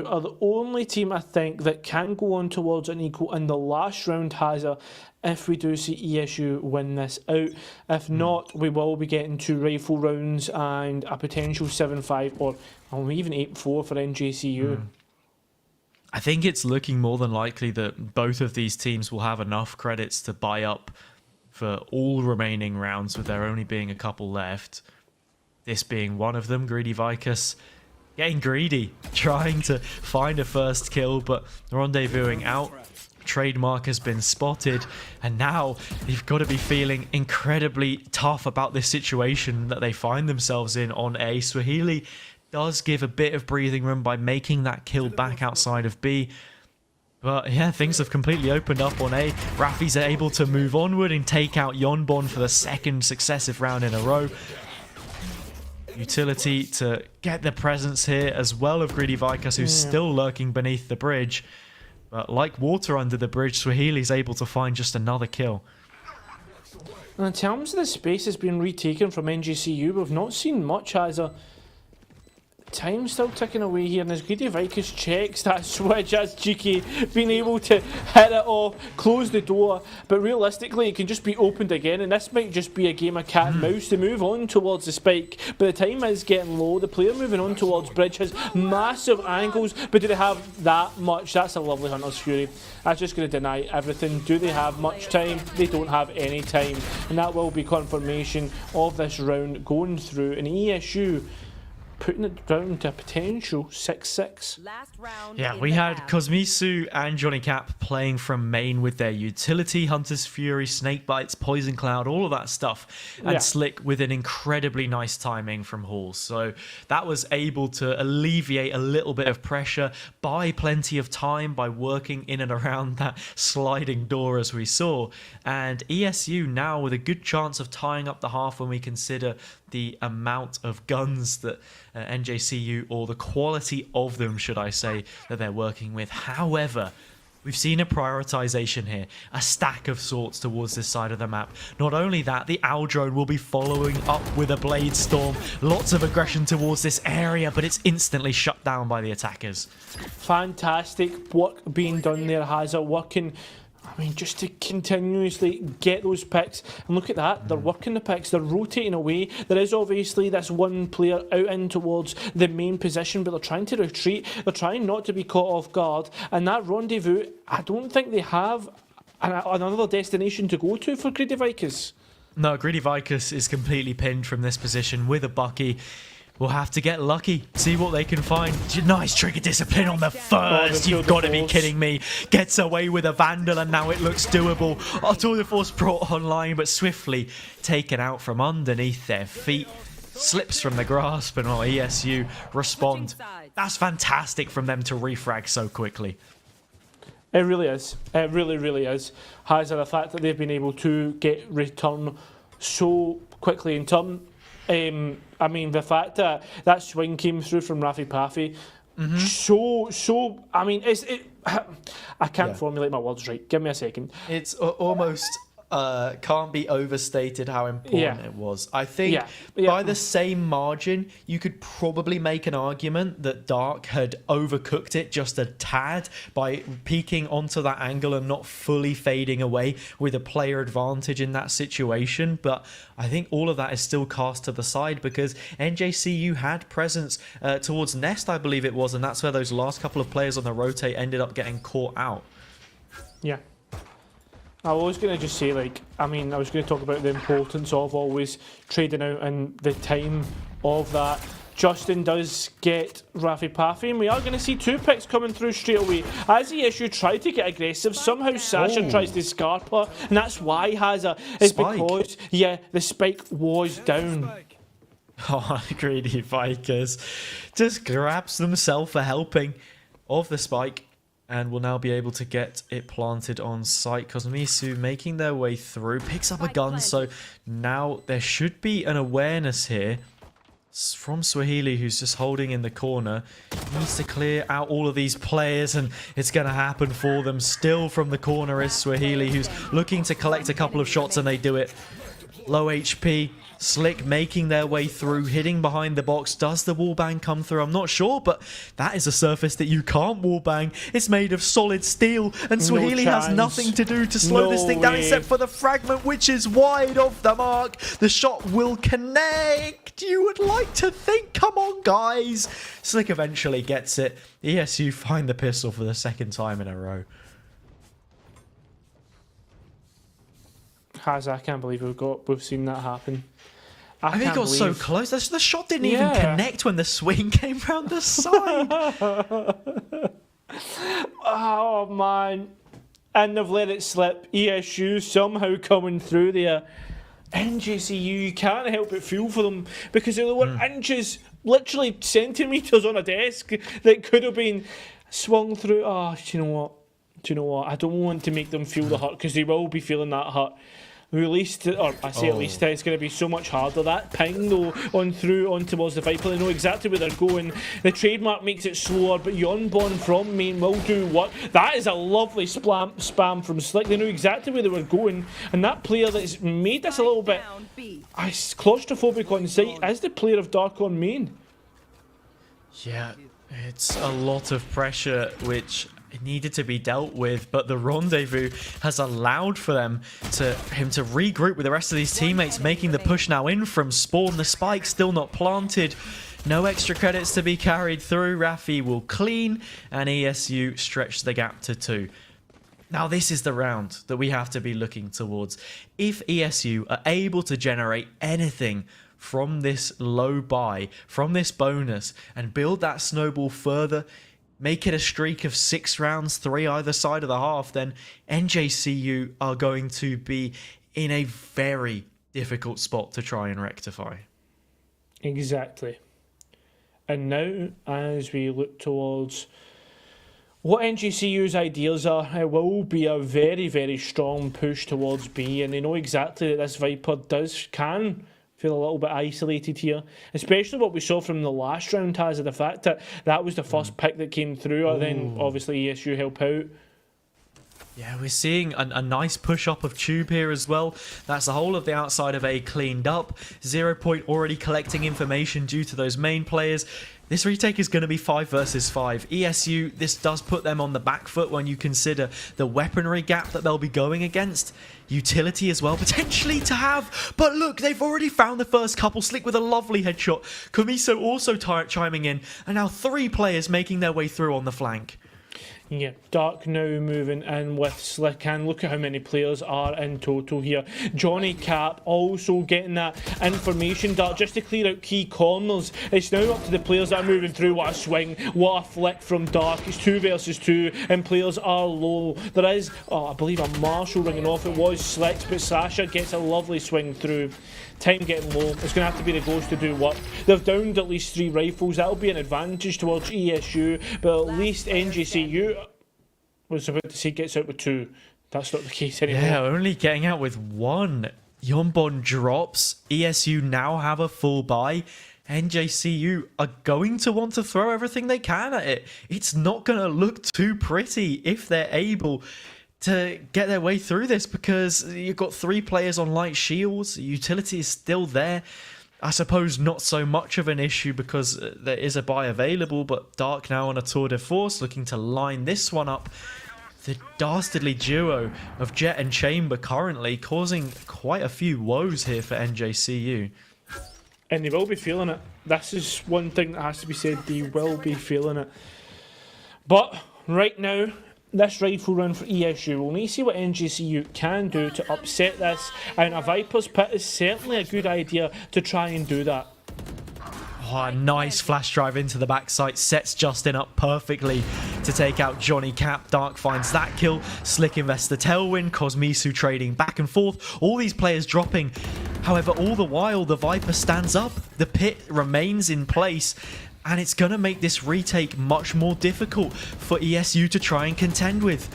are the only team, I think, that can go on towards an equal in the last round, Hazza, if we do see ESU win this out. If not, we will be getting 2 rifle rounds and a potential 7-5 or even 8-4 for NJCU. I think it's looking more than likely that both of these teams will have enough credits to buy up for all remaining rounds, with there only being a couple left. This being one of them, Greedy Vicus getting greedy, trying to find a first kill, but rendezvousing out. Trademark has been spotted, and now they've got to be feeling incredibly tough about this situation that they find themselves in on A. Swahili does give a bit of breathing room by making that kill back outside of B. But yeah, things have completely opened up on A. Rafi's able to move onward and take out Yonbon for the second successive round in a row. Utility to get the presence here as well of Greedy Vicus, who's still lurking beneath the bridge. But like water under the bridge, Swahili's able to find just another kill. In terms of the space that's been retaken from NJCU, we've not seen much as a... Time still ticking away here, and as Greedy Vicus checks that switch, as cheeky, being able to hit it off, close the door, but realistically it can just be opened again, and this might just be a game of cat and mouse to move on towards the spike. But the time is getting low, the player moving on towards bridge has massive angles, but do they have that much? That's a lovely Hunter's Fury. That's just going to deny everything. Do they have much time? They don't have any time, and that will be confirmation of this round going through, and ESU putting it down to a potential 6-6. Yeah, we had Cosmisu and Johnny Cap playing from main with their utility, Hunter's Fury, Snake Bites, Poison Cloud, all of that stuff. And Slick with an incredibly nice timing from Hall. So that was able to alleviate a little bit of pressure, buy plenty of time by working in and around that sliding door as we saw. And ESU now with a good chance of tying up the half when we consider the amount of guns that NJCU, or the quality of them, should I say, that they're working with. However, we've seen a prioritization here, a stack of sorts towards this side of the map. Not only that, the Owl Drone will be following up with a Blade Storm. Lots of aggression towards this area, but it's instantly shut down by the attackers. Fantastic work being done there, Hazza, working... I mean, just to continuously get those picks. And look at that, they're working the picks, they're rotating away. There is obviously this one player out in towards the main position, but they're trying to retreat. They're trying not to be caught off guard. And that rendezvous, I don't think they have another destination to go to for Greedy Vicus. No, Greedy Vicus is completely pinned from this position with a Bucky. We'll have to get lucky, see what they can find. Nice trigger discipline on the first. You've got to be kidding me. Gets away with a Vandal, and now it looks doable. Tour de Force brought online, but swiftly taken out from underneath their feet. Slips from the grasp, and ESU respond. That's fantastic from them to refrag so quickly. It really is. It really, really is. Has the fact that they've been able to get return so quickly in turn. I mean, the fact that that swing came through from Rafi Pafi, so. I mean, I can't formulate my words right. Give me a second. It's almost can't be overstated how important it was. I think by the same margin, you could probably make an argument that Dark had overcooked it just a tad by peeking onto that angle and not fully fading away with a player advantage in that situation. But I think all of that is still cast to the side because NJCU had presence towards Nest, I believe it was, and that's where those last couple of players on the rotate ended up getting caught out. Yeah. I was going to just say, I was going to talk about the importance of always trading out and the time of that. Justin does get Rafi Pafi, and we are going to see 2 picks coming through straight away. As ESU tried to get aggressive, somehow Sasha tries to scarp her, and that's why Hazza is because, the spike was down. Oh, Greedy Vikers just grabs themselves a helping of the spike. And will now be able to get it planted on site. Cosmisu making their way through. Picks up a gun, so now there should be an awareness here from Swahili, who's just holding in the corner. He needs to clear out all of these players, and it's going to happen for them. Still from the corner is Swahili, who's looking to collect a couple of shots, and they do it. Low HP. Slick making their way through, hitting behind the box. Does the wallbang come through? I'm not sure, but that is a surface that you can't wallbang. It's made of solid steel, and Swahili has nothing to do to slow this thing down except for the fragment, which is wide off the mark. The shot will connect. You would like to think. Come on, guys. Slick eventually gets it. ESU find the pistol for the second time in a row. I can't believe we've seen that happen. I mean, it got so close. The shot didn't even connect when the swing came round the side. Oh, man. And they've let it slip. ESU somehow coming through there. NJCU, you can't help but feel for them because there were inches, literally centimetres on a desk that could have been swung through. Oh, do you know what? I don't want to make them feel the hurt because they will be feeling that hurt. At least it's going to be so much harder. That ping though on towards the Viper, they know exactly where they're going. The trademark makes it slower, but Yonbon from main will do what? That is a lovely spam from Slick. They knew exactly where they were going, and that player that's made this a little bit claustrophobic on sight is the player of Dark on main. Yeah, it's a lot of pressure which needed to be dealt with, but the rendezvous has allowed for him to regroup with the rest of these teammates, making the push now in from spawn. The spike still not planted. No extra credits to be carried through. Rafi will clean, and ESU stretch the gap to 2. Now this is the round that we have to be looking towards. If ESU are able to generate anything from this low buy, from this bonus, and build that snowball further, make it a streak of 6 rounds, 3 either side of the half, then NJCU are going to be in a very difficult spot to try and rectify. Exactly. And now, as we look towards what NJCU's ideas are, it will be a very, very strong push towards B, and they know exactly that this Viper can feel a little bit isolated here, especially what we saw from the last round, has the fact that that was the first pick that came through, and then obviously ESU help out. Yeah, we're seeing a nice push up of Tube here as well. That's the whole of the outside of A cleaned up. 0 Point already collecting information due to those main players. This retake is going to be 5 versus 5. ESU, this does put them on the back foot when you consider the weaponry gap that they'll be going against. Utility as well, potentially to have. But look, they've already found the first couple. Slick with a lovely headshot. Kumiso also chiming in. And now 3 players making their way through on the flank. Yeah, Dark now moving in with Slick, and look at how many players are in total here. Johnny Cap also getting that information dart just to clear out key corners. It's now up to the players that are moving through. What a swing, what a flick from Dark. It's 2 versus 2 and players are low. There is, I believe, a Marshall ringing off. It was Slick's, but Sasha gets a lovely swing through. Time getting low. It's going to have to be the Ghost to do work. They've downed at least 3 rifles. That'll be an advantage towards ESU, but at least NJCU was about to say gets out with 2. That's not the case anymore. Yeah, only getting out with 1. Yonbon drops. ESU now have a full buy. NJCU are going to want to throw everything they can at it. It's not going to look too pretty if they're able to get their way through this, because you've got 3 players on light shields. Utility is still there. I suppose not so much of an issue because there is a buy available, but Dark now on a tour de force looking to line this one up. The dastardly duo of Jet and Chamber currently causing quite a few woes here for NJCU. And they will be feeling it. This is one thing that has to be said. They will be feeling it. But right now, this rifle run for ESU, we'll need to see what NJCU can do to upset this, and a Viper's Pit is certainly a good idea to try and do that. Oh, a nice flash drive into the backside, sets Justin up perfectly to take out Johnny Cap. Dark finds that kill, Slick invests the tailwind, Cosmisu trading back and forth, all these players dropping. However, all the while the Viper stands up, the pit remains in place, and it's going to make this retake much more difficult for ESU to try and contend with.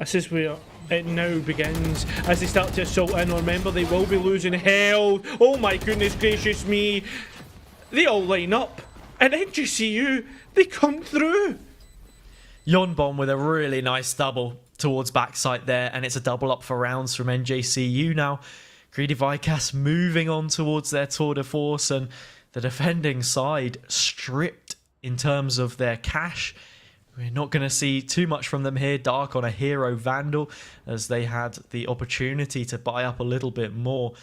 This is where it now begins as they start to assault in. Remember, they will be losing health. Oh my goodness gracious me. They all line up. And NJCU, they come through. Yonbon with a really nice double towards backside there. And it's a double up for rounds from NJCU now. Greedy Vikas moving on towards their tour de force, and the defending side stripped in terms of their cash. We're not going to see too much from them here. Dark on a hero Vandal, as they had the opportunity to buy up a little bit more.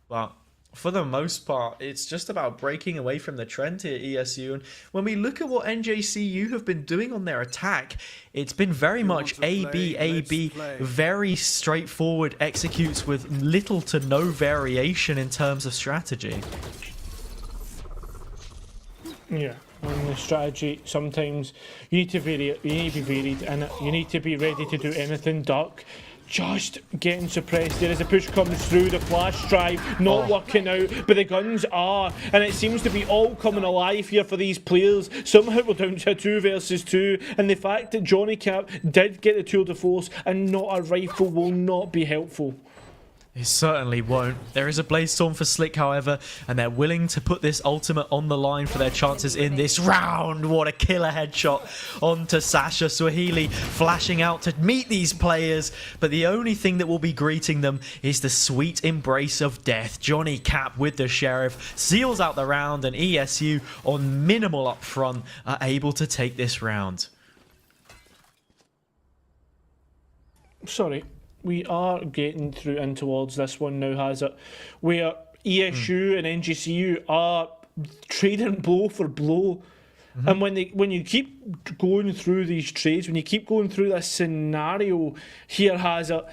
But for the most part, it's just about breaking away from the trend here, ESU. And when we look at what NJCU have been doing on their attack, it's been very much AB, AB, very straightforward executes with little to no variation in terms of strategy. Yeah, and the strategy, sometimes you need to vary it, you need to be varied, and you need to be ready to do anything. Dark just getting suppressed there as the push comes through, the flash drive not working out, but the guns are, and it seems to be all coming alive here for these players. Somehow we're down to a 2 versus 2, and the fact that Johnny Cap did get the tour de force and not a rifle will not be helpful. It certainly won't. There is a Blaze Storm for Slick, however, and they're willing to put this ultimate on the line for their chances in this round. What a killer headshot onto Sasha. Swahili flashing out to meet these players, but the only thing that will be greeting them is the sweet embrace of death. Johnny Cap with the Sheriff seals out the round, and ESU on minimal up front are able to take this round. Sorry. We are getting through in towards this one now, has it? Where ESU and NJCU are trading blow for blow. And when you keep going through these trades, when you keep going through this scenario here, has it?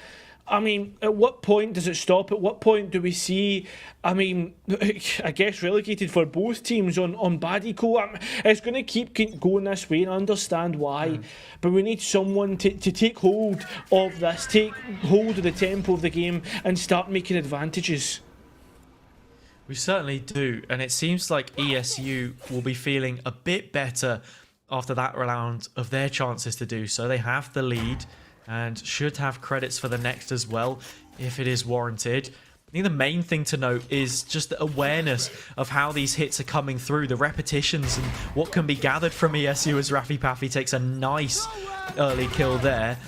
I mean, at what point does it stop? At what point do we see, I mean, I guess relegated for both teams on Badico? It's going to keep going this way, and I understand why. But we need someone to take hold of this, take hold of the tempo of the game and start making advantages. We certainly do, and it seems like ESU will be feeling a bit better after that round of their chances to do so. They have the lead and should have credits for the next as well, if it is warranted. I think the main thing to note is just the awareness of how these hits are coming through, the repetitions and what can be gathered from ESU as Rafi Paffy takes a nice early kill there.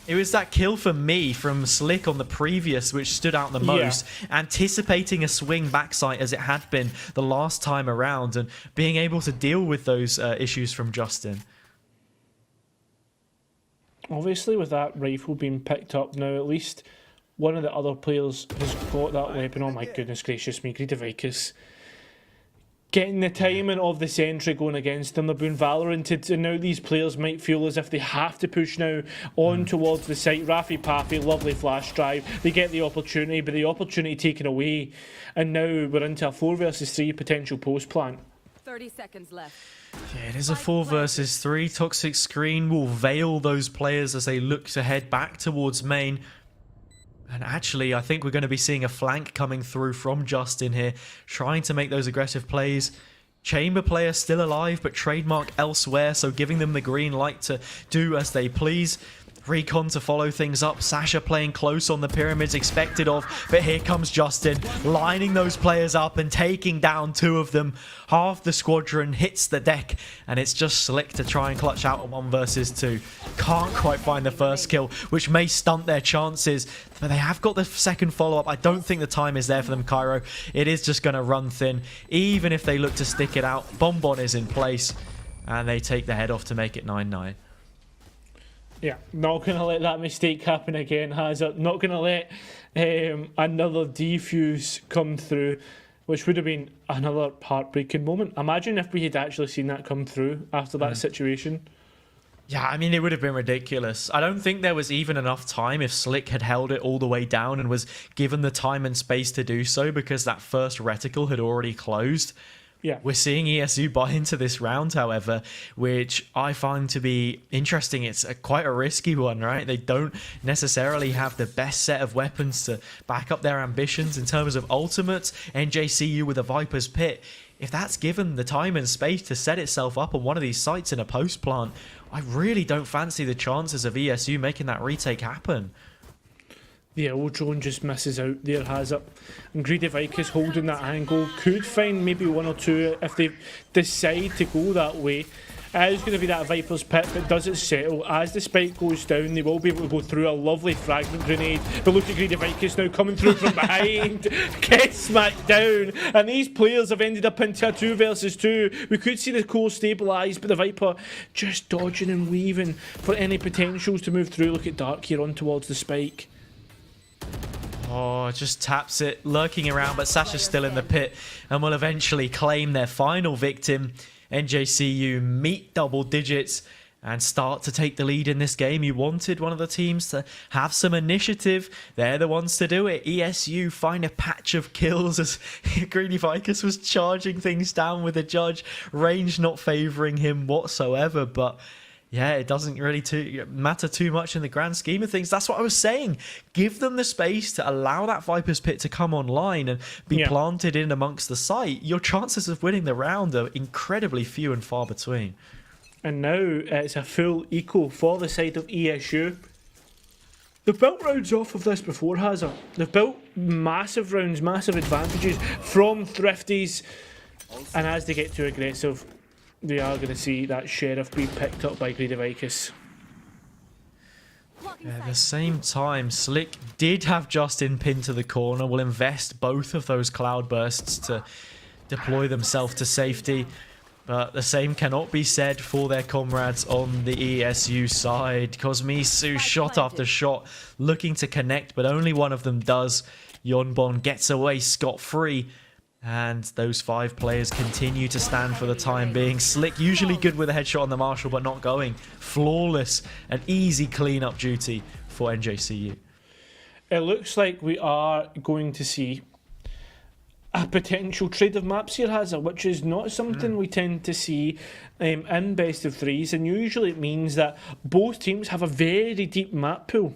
It was that kill for me from Slick on the previous which stood out the most, anticipating a swing backside as it had been the last time around and being able to deal with those issues from Justin. Obviously, with that rifle being picked up now, at least one of the other players has got that weapon. Oh my goodness gracious me, Greedy Vikas. Getting the timing of the sentry going against them. They're being valoranted, and now these players might feel as if they have to push now on towards the site. Rafi Paffy, lovely flash drive. They get the opportunity, but the opportunity taken away. And now we're into a 4 versus 3 potential post plant. 30 seconds left. Yeah, it is a 4 versus 3. Toxic Screen will veil those players as they look to head back towards main. And actually, I think we're going to be seeing a flank coming through from Justin here, trying to make those aggressive plays. Chamber player still alive, but trademark elsewhere, so giving them the green light to do as they please. Recon to follow things up. Sasha playing close on the pyramids, expected of, but here comes Justin, lining those players up and taking down 2 of them. Half the squadron hits the deck, and it's just Slick to try and clutch out a 1 versus 2. Can't quite find the first kill, which may stunt their chances, but they have got the second follow-up. I don't think the time is there for them, Cairo. It is just going to run thin, even if they look to stick it out. Bonbon is in place, and they take the head off to make it 9-9. Yeah, not going to let that mistake happen again, has it? Not going to let another defuse come through, which would have been another heartbreaking moment. Imagine if we had actually seen that come through after that situation. Yeah, I mean, it would have been ridiculous. I don't think there was even enough time if Slick had held it all the way down and was given the time and space to do so, because that first reticle had already closed. Yeah. We're seeing ESU buy into this round, however, which I find to be interesting. It's quite a risky one, right? They don't necessarily have the best set of weapons to back up their ambitions in terms of ultimates. NJCU with a Viper's Pit. If that's given the time and space to set itself up on one of these sites in a post plant, I really don't fancy the chances of ESU making that retake happen. The old drone just misses out there, has it? And Greedy Vikas holding that angle. Could find maybe 1 or 2 if they decide to go that way. It is going to be that Viper's Pit, but does it settle? As the spike goes down, they will be able to go through a lovely fragment grenade. But look at Greedy Vicus now coming through from behind. Gets smacked down. And these players have ended up into a 2 versus 2. We could see the core stabilise, but the Viper just dodging and weaving for any potentials to move through. Look at Dark here on towards the spike. Oh, just taps it, lurking around, but Sasha's still in the pit and will eventually claim their final victim. NJCU meet double digits and start to take the lead in this game. You wanted one of the teams to have some initiative. They're the ones to do it. ESU find a patch of kills as Greedy Vicus was charging things down with the judge. Range not favouring him whatsoever, but yeah, it doesn't really matter too much in the grand scheme of things. That's what I was saying. Give them the space to allow that Viper's Pit to come online and be planted in amongst the site. Your chances of winning the round are incredibly few and far between. And now it's a full eco for the side of ESU. They've built rounds off of this before, Hazard. They've built massive rounds, massive advantages from Thrifties. And as they get too aggressive, they are going to see that Sheriff be picked up by Greedy Vicus. At the same time, Slick did have Justin pinned to the corner. Will invest both of those cloud bursts to deploy themselves to safety. But the same cannot be said for their comrades on the ESU side. Cosmisu shot after shot looking to connect, but only one of them does. Yonbon gets away scot-free. And those 5 players continue to stand for the time being. Slick usually good with a headshot on the Marshal, but not going. Flawless and easy clean-up duty for NJCU. It looks like we are going to see a potential trade of maps here, Hazard, which is not something we tend to see in best of threes, and usually it means that both teams have a very deep map pool.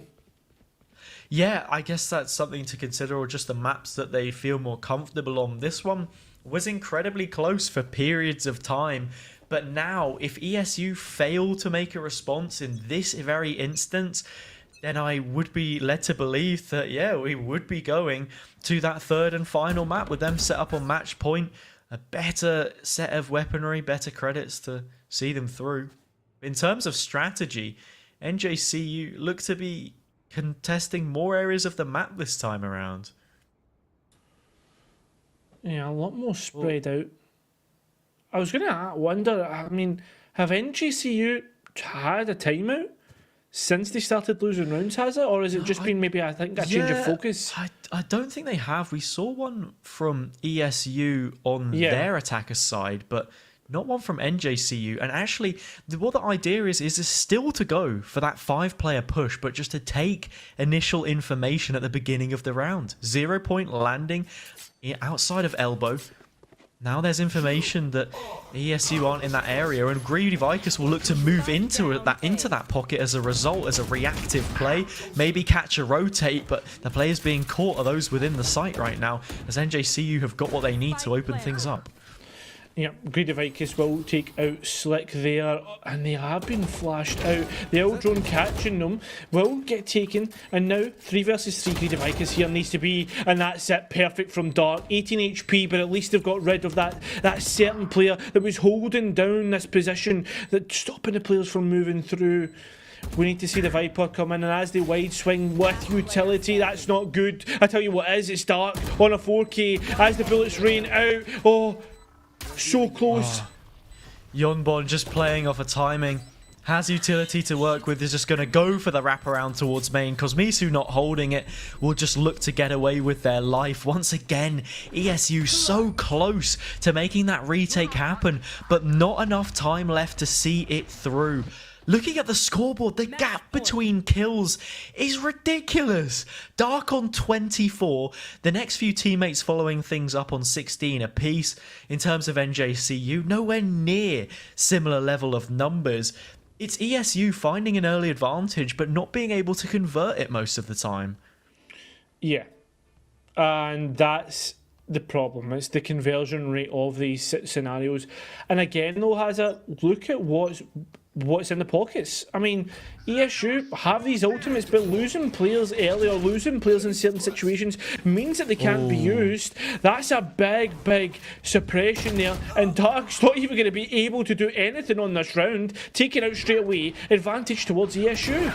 Yeah, I guess that's something to consider, or just the maps that they feel more comfortable on. This one was incredibly close for periods of time, but now if ESU fail to make a response in this very instance, then I would be led to believe that, yeah, we would be going to that third and final map with them set up on match point. A better set of weaponry, better credits to see them through. In terms of strategy, NJCU look to be contesting more areas of the map this time around. Yeah, a lot more spread out. I was going to wonder, I mean, have NJCU had a timeout since they started losing rounds, has it? Or has it just been maybe, I think, a change of focus? I don't think they have. We saw one from ESU on their attacker side, but not one from NJCU. And actually, what the idea is still to go for that 5-player push, but just to take initial information at the beginning of the round. 0 point landing outside of elbow. Now there's information that ESU aren't in that area, and Greedy Vicus will look to move into that pocket as a result, as a reactive play. Maybe catch a rotate, but the players being caught are those within the site right now, as NJCU have got what they need to open things up. Yeah, Greedy Vicus will take out Slick there, and they have been flashed out. The Eldrone catching them will get taken, and now 3 versus 3 Greedy Vicus here needs to be, and that's it, perfect from Dark. 18 HP, but at least they've got rid of that certain player that was holding down this position, that stopping the players from moving through. We need to see the Viper come in, and as they wide swing with utility, that's not good. I tell you what is, it's Dark on a 4K as the bullets rain out. Oh, so close. Yonbon just playing off a timing. Has utility to work with, is just going to go for the wraparound towards main. Cosmisu not holding it, will just look to get away with their life. Once again, ESU so close to making that retake happen, but not enough time left to see it through. Looking at the scoreboard, the gap between kills is ridiculous. Dark on 24, the next few teammates following things up on 16 apiece. In terms of NJCU, nowhere near similar level of numbers. It's ESU finding an early advantage, but not being able to convert it most of the time. Yeah, and that's the problem. It's the conversion rate of these scenarios. And again, though, look at what's what's in the pockets. I mean, ESU have these ultimates, but losing players early or losing players in certain situations means that they can't be used. That's a big suppression there, and Dark's not even going to be able to do anything on this round. Taking out straight away, advantage towards ESU.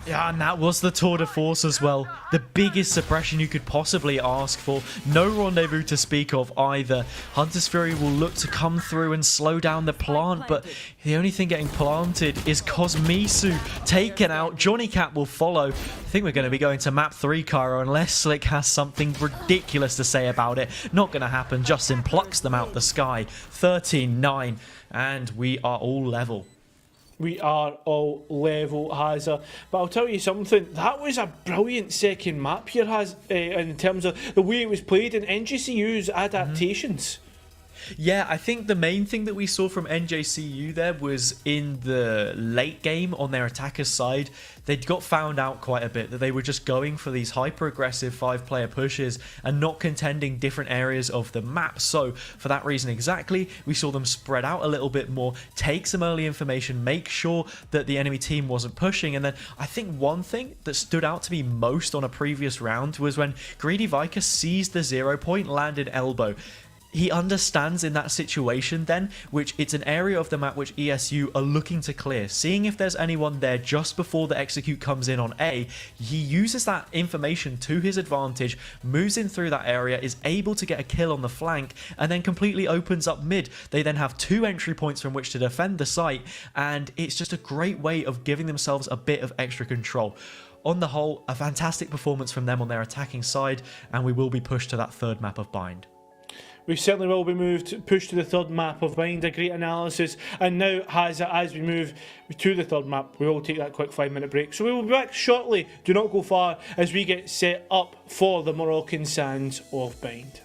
Yeah, and that was the tour de force as well. The biggest suppression you could possibly ask for. No rendezvous to speak of either. Hunter's Fury will look to come through and slow down the plant, but the only thing getting planted is Cosmisu taken out. Johnny Cat will follow. I think we're going to be going to map 3, Cairo, unless Slick has something ridiculous to say about it. Not going to happen. Justin plucks them out the sky. 13-9, and we are all level. We are all level, Hazza. But I'll tell you something, that was a brilliant second map here, in terms of the way it was played and NJCU's adaptations. Yeah, I think the main thing that we saw from NJCU there was in the late game on their attacker's side, they'd got found out quite a bit, that they were just going for these hyper-aggressive 5-player pushes and not contending different areas of the map. So, for that reason exactly, we saw them spread out a little bit more, take some early information, make sure that the enemy team wasn't pushing. And then I think one thing that stood out to me most on a previous round was when Greedy Viker seized the 0 point, landed elbow. He understands in that situation then, which it's an area of the map which ESU are looking to clear. Seeing if there's anyone there just before the execute comes in on A, he uses that information to his advantage, moves in through that area, is able to get a kill on the flank, and then completely opens up mid. They then have 2 entry points from which to defend the site, and it's just a great way of giving themselves a bit of extra control. On the whole, a fantastic performance from them on their attacking side, and we will be pushed to that 3rd map of Bind. We certainly will be pushed to the 3rd map of Bind. A great analysis. And now, as we move to the 3rd map, we will take that quick 5-minute break. So we will be back shortly. Do not go far as we get set up for the Moroccan sands of Bind.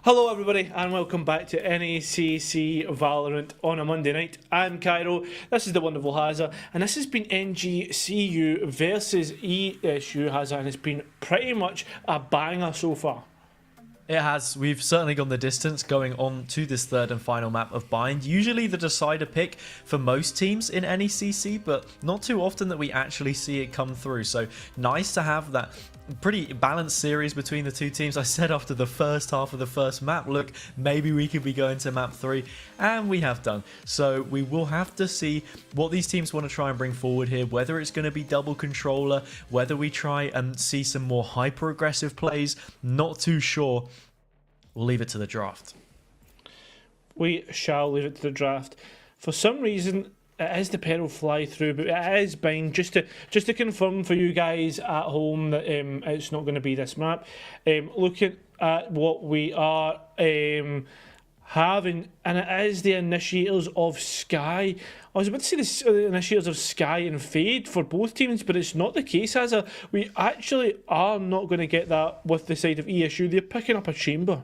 Hello everybody and welcome back to NECC Valorant on a Monday night. I'm Cairo, this is the wonderful Hazza, and this has been NJCU versus ESU Hazza, and it's been pretty much a banger so far. It has. We've certainly gone the distance going on to this third and final map of Bind. Usually the decider pick for most teams in NECC, but not too often that we actually see it come through. So nice to have that pretty balanced series between the two teams. I said after the first half of the first map, look, maybe we could be going to map 3, and we have done. So we will have to see what these teams want to try and bring forward here, whether it's going to be double controller, whether we try and see some more hyper aggressive plays. Not too sure. We'll leave it to the draft. We shall leave it to the draft. For some reason, it is the Peril fly through, but it is Bind. Just to confirm for you guys at home that it's not going to be this map. Looking at what we are having, and it is the Initiators of Sky. I was about to say the Initiators of Sky and Fade for both teams, but it's not the case. We actually are not going to get that with the side of ESU. They're picking up a chamber.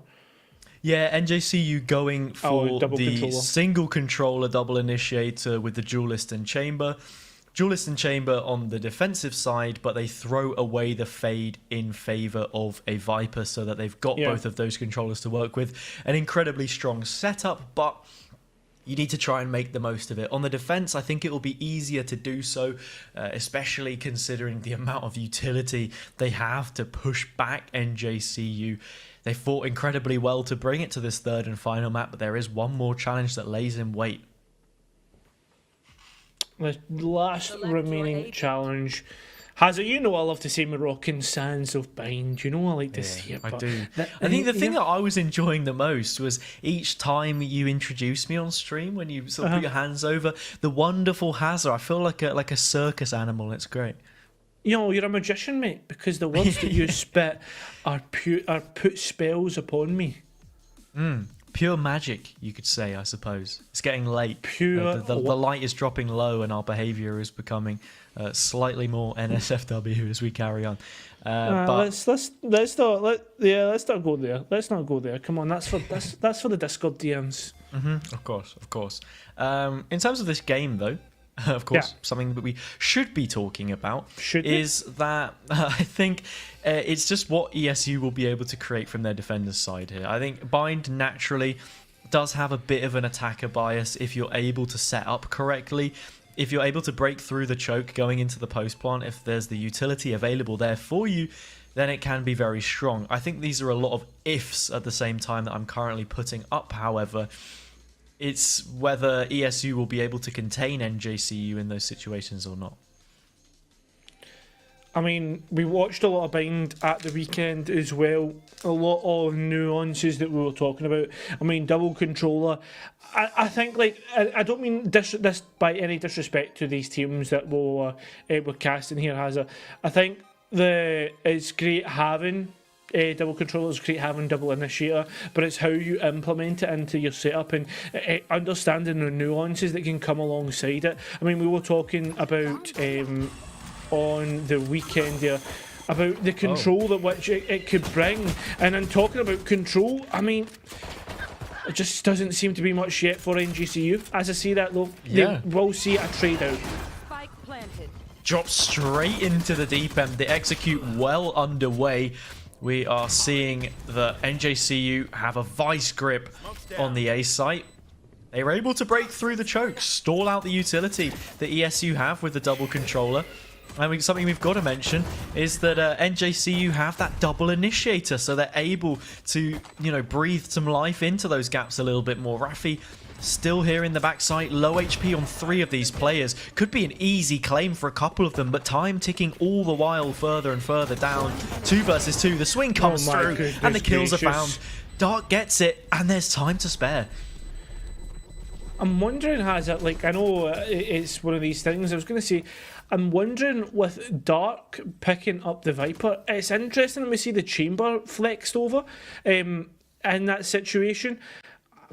Yeah, NJCU going for the controller. single controller double initiator with the duelist and chamber. Duelist and chamber on the defensive side, but they throw away the fade in favour of a Viper so that they've got both of those controllers to work with. An incredibly strong setup, but you need to try and make the most of it. On the defense, I think it will be easier to do so, especially considering the amount of utility they have to push back NJCU. They fought incredibly well to bring it to this third and final map, but there is one more challenge that lays in wait. The last remaining challenge. Hazza, you know I love to say Moroccan sands of Bind. You know I like to see it. I do. I think the thing that I was enjoying the most was each time you introduced me on stream, when you sort of put your hands over the wonderful Hazza. I feel like a circus animal. It's great. You know, you're a magician, mate, because the words that you spit are put spells upon me. Pure magic, you could say, I suppose. It's getting late. The light is dropping low, and our behaviour is becoming slightly more NSFW as we carry on. Let's not go there. Let's not go there. Come on, that's for the Discord DMs. Of course. In terms of this game, though. Of course, something that we should be talking about is that I think it's just what ESU will be able to create from their defenders' side here. I think Bind naturally does have a bit of an attacker bias if you're able to set up correctly. If you're able to break through the choke going into the post plant, if there's the utility available there for you, then it can be very strong. I think these are a lot of ifs at the same time that I'm currently putting up, however. It's whether ESU will be able to contain NJCU in those situations or not. I mean, we watched a lot of Bind at the weekend as well. A lot of nuances that we were talking about. I mean, double controller. I think, like, I don't mean this by any disrespect to these teams that we're casting here, Hazza. I think it's great having double controllers, great having double initiator, but it's how you implement it into your setup and understanding the nuances that can come alongside it. I mean, we were talking about on the weekend there about the control that which it could bring, and in talking about control, I mean, it just doesn't seem to be much yet for NJCU. As I see that though, they will see a trade out. Drop straight into the deep end. The execute well underway. We are seeing the NJCU have a vice grip on the A site. They were able to break through the choke, stall out the utility that ESU have with the double controller. And something we've got to mention is that NJCU have that double initiator, so they're able to, you know, breathe some life into those gaps a little bit more. Raffi still here in the backside, low HP on 3 of these players. Could be an easy claim for a couple of them, but time ticking all the while further and further down. 2 versus 2, the swing comes through, and the kills are found. Dark gets it, and there's time to spare. I'm wondering, has it, like, I know it's one of these things, I was going to say, I'm wondering with Dark picking up the Viper, it's interesting that we see the Chamber flexed over in that situation.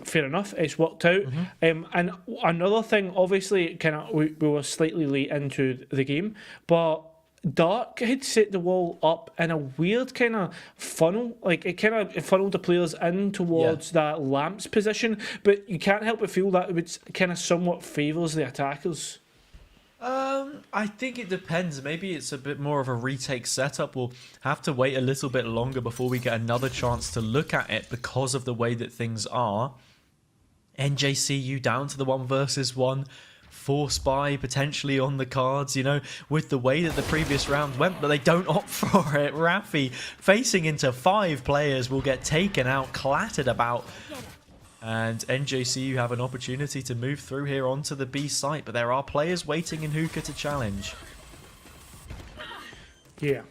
Fair enough, it's worked out. And another thing, obviously, we were slightly late into the game, but Dark had set the wall up in a weird kind of funnel, like it kind of funneled the players in towards that lamps position, but you can't help but feel that it kind of somewhat favours the attackers. I think it depends. Maybe it's a bit more of a retake setup. We'll have to wait a little bit longer before we get another chance to look at it because of the way that things are. NJCU down to the 1 versus 1. Force buy potentially on the cards, you know, with the way that the previous round went, but they don't opt for it. Raffi facing into 5 players will get taken out, clattered about. And NJCU have an opportunity to move through here onto the B site, but there are players waiting in hookah to challenge. Yeah.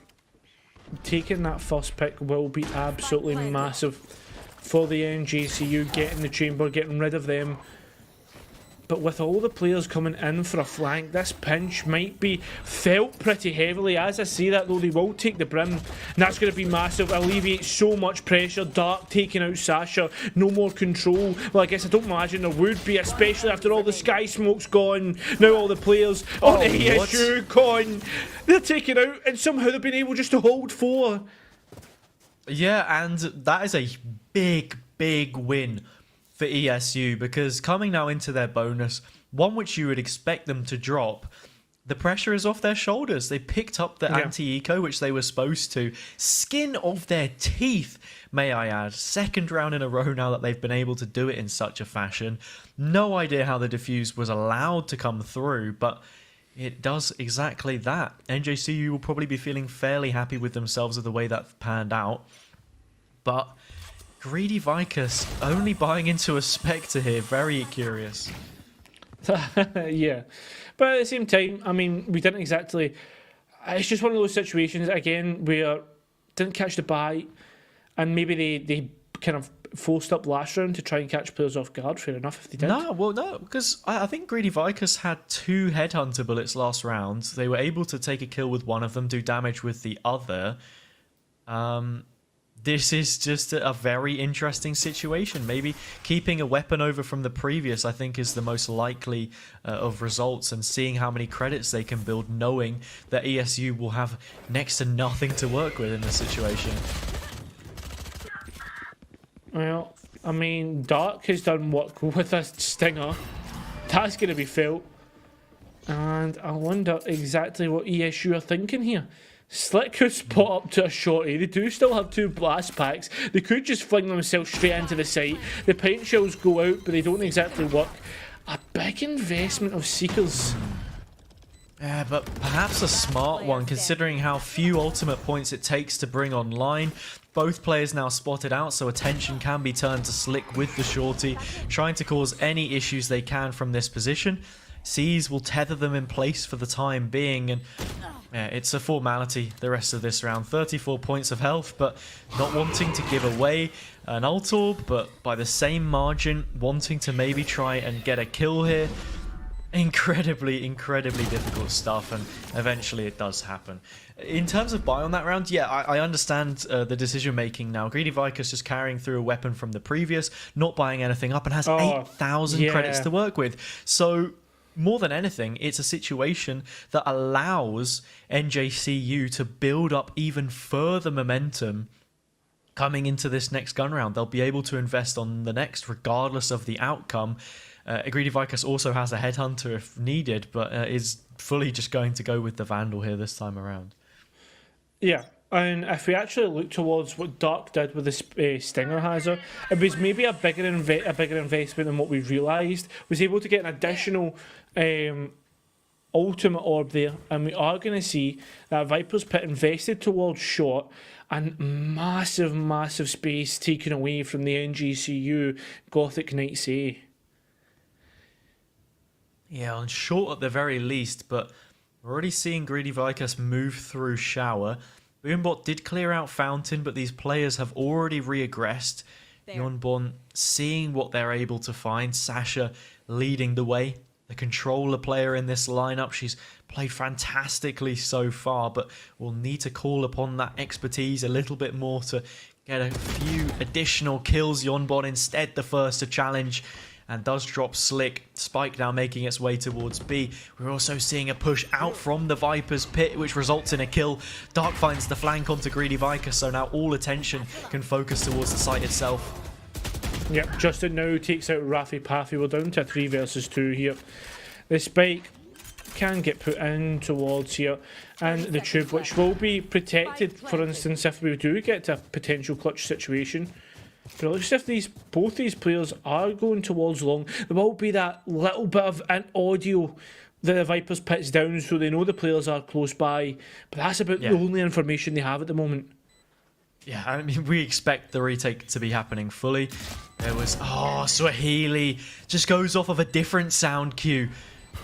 Taking that first pick will be absolutely massive for the NJCU, getting the Chamber, getting rid of them. But with all the players coming in for a flank, this pinch might be felt pretty heavily. As I say that though, they will take the Brim, and that's going to be massive. Alleviate so much pressure. Dark taking out Sasha, no more control. Well, I guess I don't imagine there would be, especially after all the Sky Smoke's gone. Now all the players on the ESU gone. They're taken out, and somehow they've been able just to hold 4. Yeah, and that is a big, big win for ESU, because coming now into their bonus, one which you would expect them to drop, the pressure is off their shoulders. They picked up the anti-eco, which they were supposed to. Skin of their teeth, may I add. 2nd round in a row now that they've been able to do it in such a fashion. No idea how the defuse was allowed to come through, but it does exactly that. NJCU will probably be feeling fairly happy with themselves with the way that panned out. But Greedy Vicus only buying into a Spectre here. Very curious. Yeah. But at the same time, I mean, we didn't exactly... It's just one of those situations, again, where didn't catch the bite, and maybe they kind of forced up last round to try and catch players off guard. Fair enough if they did. No, because I think Greedy Vicus had 2 Headhunter bullets last round. They were able to take a kill with one of them, do damage with the other. This is just a very interesting situation. Maybe keeping a weapon over from the previous, I think, is the most likely of results, and seeing how many credits they can build, knowing that ESU will have next to nothing to work with in this situation. Well, I mean, Dark has done work with a Stinger. That's going to be felt. And I wonder exactly what ESU are thinking here. Slick could spot up to a shorty. They do still have 2 blast packs. They could just fling themselves straight into the site. The paint shells go out, but they don't exactly work. A big investment of Seekers. Yeah, but perhaps a smart one, considering how few ultimate points it takes to bring online. Both players now spotted out, so attention can be turned to Slick with the shorty, trying to cause any issues they can from this position. C's will tether them in place for the time being, and yeah, it's a formality the rest of this round. 34 points of health, but not wanting to give away an ult orb, but by the same margin, wanting to maybe try and get a kill here. Incredibly difficult stuff, and eventually it does happen. In terms of buy on that round, yeah, I understand the decision making now. Greedy Vicus just carrying through a weapon from the previous, not buying anything up, and has 8,000 credits to work with. So more than anything, it's a situation that allows NJCU to build up even further momentum coming into this next gun round. They'll be able to invest on the next regardless of the outcome. Greedy Vicus also has a Headhunter if needed, but is fully just going to go with the Vandal here this time around. Yeah, and if we actually look towards what Dark did with the Stinger Hazard, it was maybe a bigger investment than what we realised. Was able to get an additional ultimate orb there, and we are going to see that Viper's Pit invested towards short, and massive space taken away from the NJCU Gothic Knights A. Yeah, on short at the very least, but we're already seeing Greedy Vicus move through Shower. Boombot did clear out Fountain, but these players have already reaggressed. Yonbon seeing what they're able to find. Sasha leading the way. The controller player in this lineup. She's played fantastically so far, but we'll need to call upon that expertise a little bit more to get a few additional kills. Yonbon instead the first to challenge, and does drop Slick. Spike now making its way towards B. We're also seeing a push out from the Viper's Pit, which results in a kill. Dark finds the flank onto Greedy Vicus, so now all attention can focus towards the site itself. Yep, Justin now takes out Raffy Paffy. We're down to a 3 versus 2 here. The Spike can get put in towards here, and the Tube, which will be protected, for instance, if we do get to a potential clutch situation. But at least if both these players are going towards long, there will be that little bit of an audio that the Viper's Pit's down, so they know the players are close by. But that's about the only information they have at the moment. Yeah, I mean, we expect the retake to be happening fully. There was, Swahili just goes off of a different sound cue.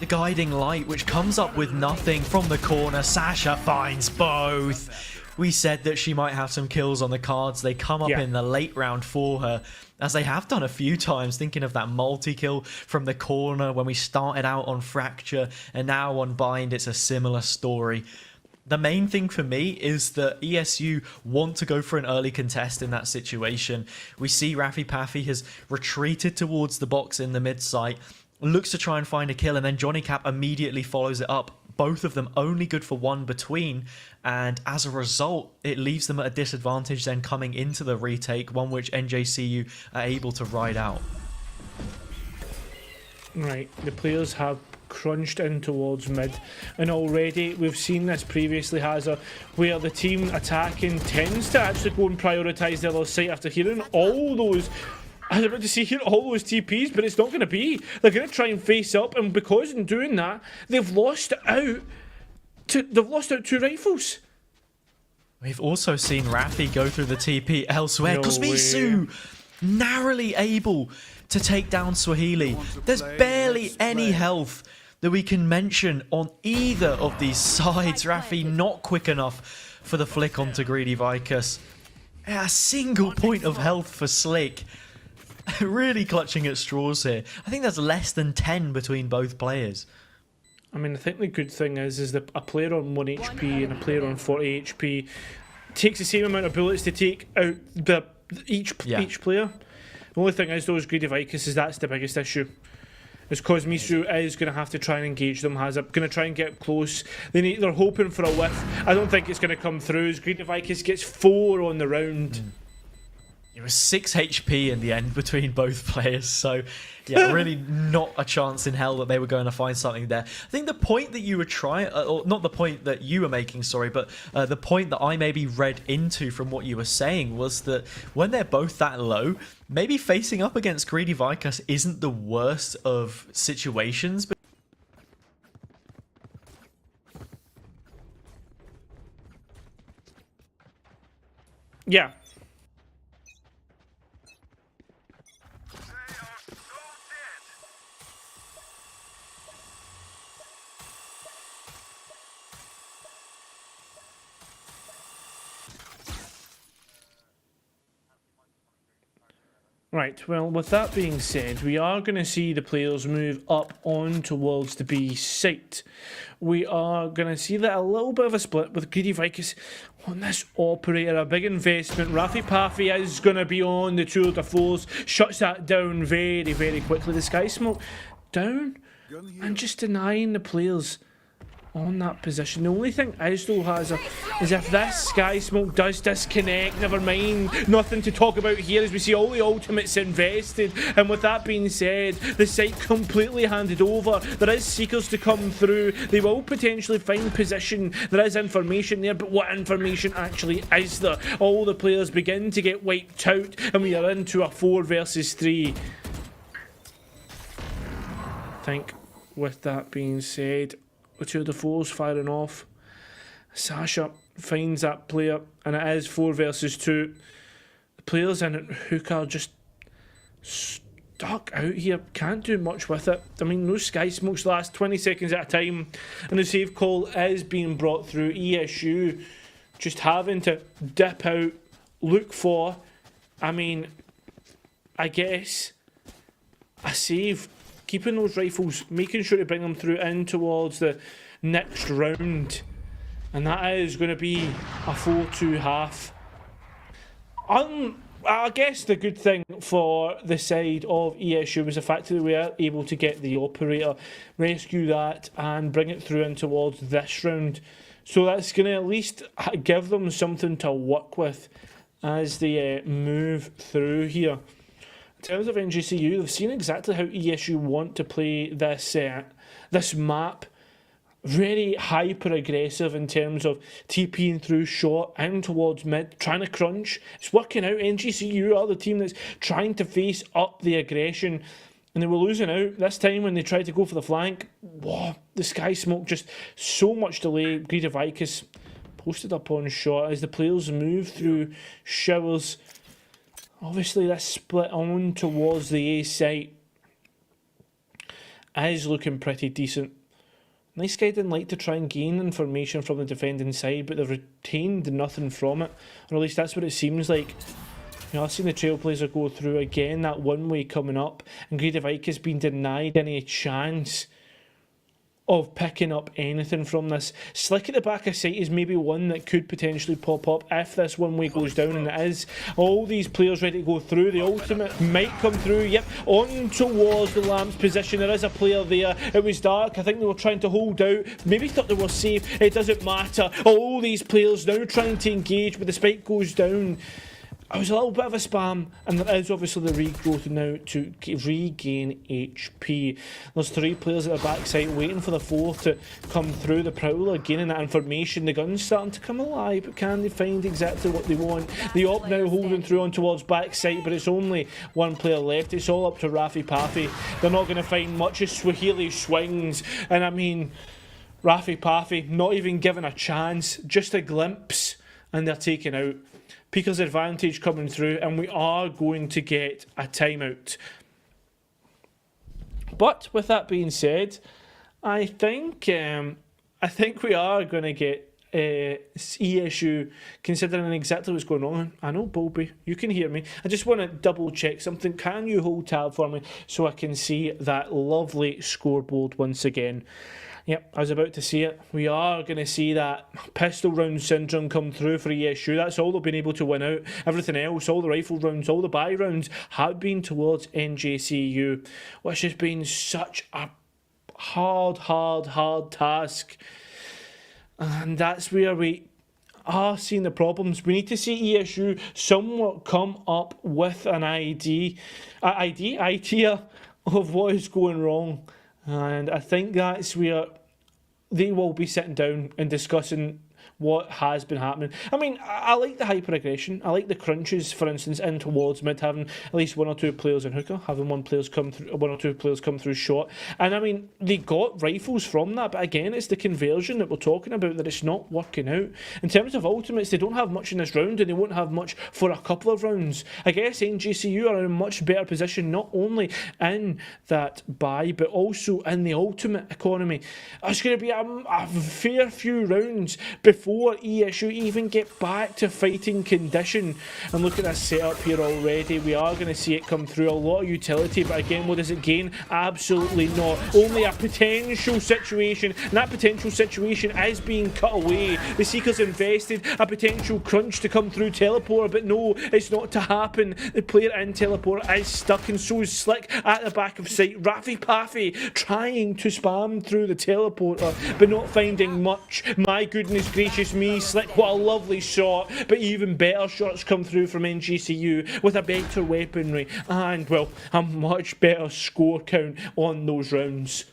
The guiding light, which comes up with nothing from the corner. Sasha finds both. We said that she might have some kills on the cards. They come up in the late round for her, as they have done a few times, thinking of that multi-kill from the corner when we started out on Fracture, and now on Bind, it's a similar story. The main thing for me is that ESU want to go for an early contest in that situation. We see Raffy Paffy has retreated towards the box in the mid site, looks to try and find a kill, and then Johnny Cap immediately follows it up. Both of them only good for one between, and as a result, it leaves them at a disadvantage then coming into the retake, one which NJCU are able to ride out. Right, the players have crunched in towards mid, and already we've seen this previously, Hazard, where the team attacking tends to actually go and prioritise the other site after hearing all those, I was about to say, hearing all those TPs, but it's not going to be. They're going to try and face up, and because in doing that, they've lost out 2 rifles. We've also seen Raffy go through the TP elsewhere. Kosmisu narrowly able to take down Swahili. There's barely any health that we can mention on either of these sides. Raffy not quick enough for the flick onto Greedy Vicus. A single point of health for Slick. Really clutching at straws here. I think there's less than 10 between both players. I mean, I think the good thing is that a player on 1 HP and a player on 40 HP takes the same amount of bullets to take out each player. The only thing is, though, is Greedy Vicus, is that's the biggest issue. Is Kosmisu is going to have to try and engage them, going to try and get close. They're hoping for a whiff. I don't think it's going to come through, as Greedy Vicus gets 4 on the round. It was 6 HP in the end between both players, so yeah, really not a chance in hell that they were going to find something there. I think the point that you were trying, or not the point that you were making, sorry, but the point that I maybe read into from what you were saying was that when they're both that low, maybe facing up against Greedy Vicus isn't the worst of situations. But yeah. Right, well, with that being said, we are going to see the players move up on towards the B site. We are going to see that a little bit of a split with Greedy Vicus on this operator, a big investment. Raffy Paffy is going to be on the tour de force, shuts that down very quickly. The Sky Smoke down and just denying the players on that position. The only thing is, though, is if this Sky Smoke does disconnect, never mind, nothing to talk about here as we see all the ultimates invested. And with that being said, the site completely handed over. There is Seekers to come through. They will potentially find position. There is information there, but what information actually is there? All the players begin to get wiped out, and we are into a 4 versus 3. I think with that being said, with 2 of the 4s firing off. Sasha finds that player, and it is 4 versus 2. The players in it, Hook, are just stuck out here. Can't do much with it. I mean, those Sky Smokes last 20 seconds at a time, and the save call is being brought through. ESU just having to dip out, look for, I mean, I guess, a save. Keeping those rifles, making sure to bring them through in towards the next round. And that is going to be a 4-2 half. I guess the good thing for the side of ESU was the fact that we were able to get the operator, rescue that, and bring it through in towards this round. So that's going to at least give them something to work as they move through here. In terms of NJCU, they've seen exactly how ESU want to play this map. Very hyper-aggressive in terms of TPing through short and towards mid, trying to crunch. It's working out. NJCU are the team that's trying to face up the aggression, and they were losing out this time when they tried to go for the flank. Whoa, the Sky Smoke, just so much delay. Gothic posted up on shot as the players move through showers. Obviously, this split on towards the A site is looking pretty decent. NECC didn't like to try and gain information from the defending side, but they've retained nothing from it. Or at least that's what it seems like. You know, I've seen the Trailblazer go through again, that one-way coming up, and Gothic has been denied any chance of picking up anything from this. Slick at the back of sight is maybe one that could potentially pop up if this one-way goes down, and it is. All these players ready to go through. The ultimate might come through. Yep, on towards the Lamp's position. There is a player there. It was dark. I think they were trying to hold out. Maybe thought they were safe. It doesn't matter. All these players now trying to engage, but the spike goes down. It was a little bit of a spam, and there is obviously the regrowth now to regain HP. There's 3 players at the backside waiting for the 4th to come through. The Prowler gaining that information. The gun's starting to come alive, but can they find exactly what they want? The Op now holding through on towards backside, but it's only 1 player left. It's all up to Rafi Pafi. They're not going to find much as Swahili swings, and I mean, Rafi Pafi not even given a chance, just a glimpse, and they're taken out. Pika's advantage coming through, and we are going to get a timeout. But with that being said, I think we are going to get ESU, considering exactly what's going on. I know, Bobby, you can hear me. I just want to double check something. Can you hold tab for me so I can see that lovely scoreboard once again? Yep, I was about to see it. We are going to see that pistol round syndrome come through for ESU. That's all they've been able to win out. Everything else, all the rifle rounds, all the buy rounds, have been towards NJCU, which has been such a hard task. And that's where we are seeing the problems. We need to see ESU somewhat come up with an idea of what is going wrong. And I think that's where they will be sitting down and discussing what has been happening. I mean, I like the hyper-aggression. I like the crunches, for instance, in towards mid, having at least 1 or 2 players in hookah, having 1 or 2 players come through short. And I mean, they got rifles from that, but again, it's the conversion that we're talking about, that it's not working out. In terms of ultimates, they don't have much in this round, and they won't have much for a couple of rounds. I guess NJCU are in a much better position, not only in that buy, but also in the ultimate economy. It's going to be a fair few rounds before ESU even get back to fighting condition. And look at this setup here already. We are going to see it come through. A lot of utility, but again, what does it gain? Absolutely not. Only a potential situation, and that potential situation is being cut away. The Seeker's invested a potential crunch to come through teleporter, but no, it's not to happen. The player in teleporter is stuck, and so is Slick at the back of sight. Rafi Pafi trying to spam through the teleporter, but not finding much. My goodness gracious me, Slick, what a lovely shot, but even better shots come through from NJCU with a better weaponry and, well, a much better score count on those rounds.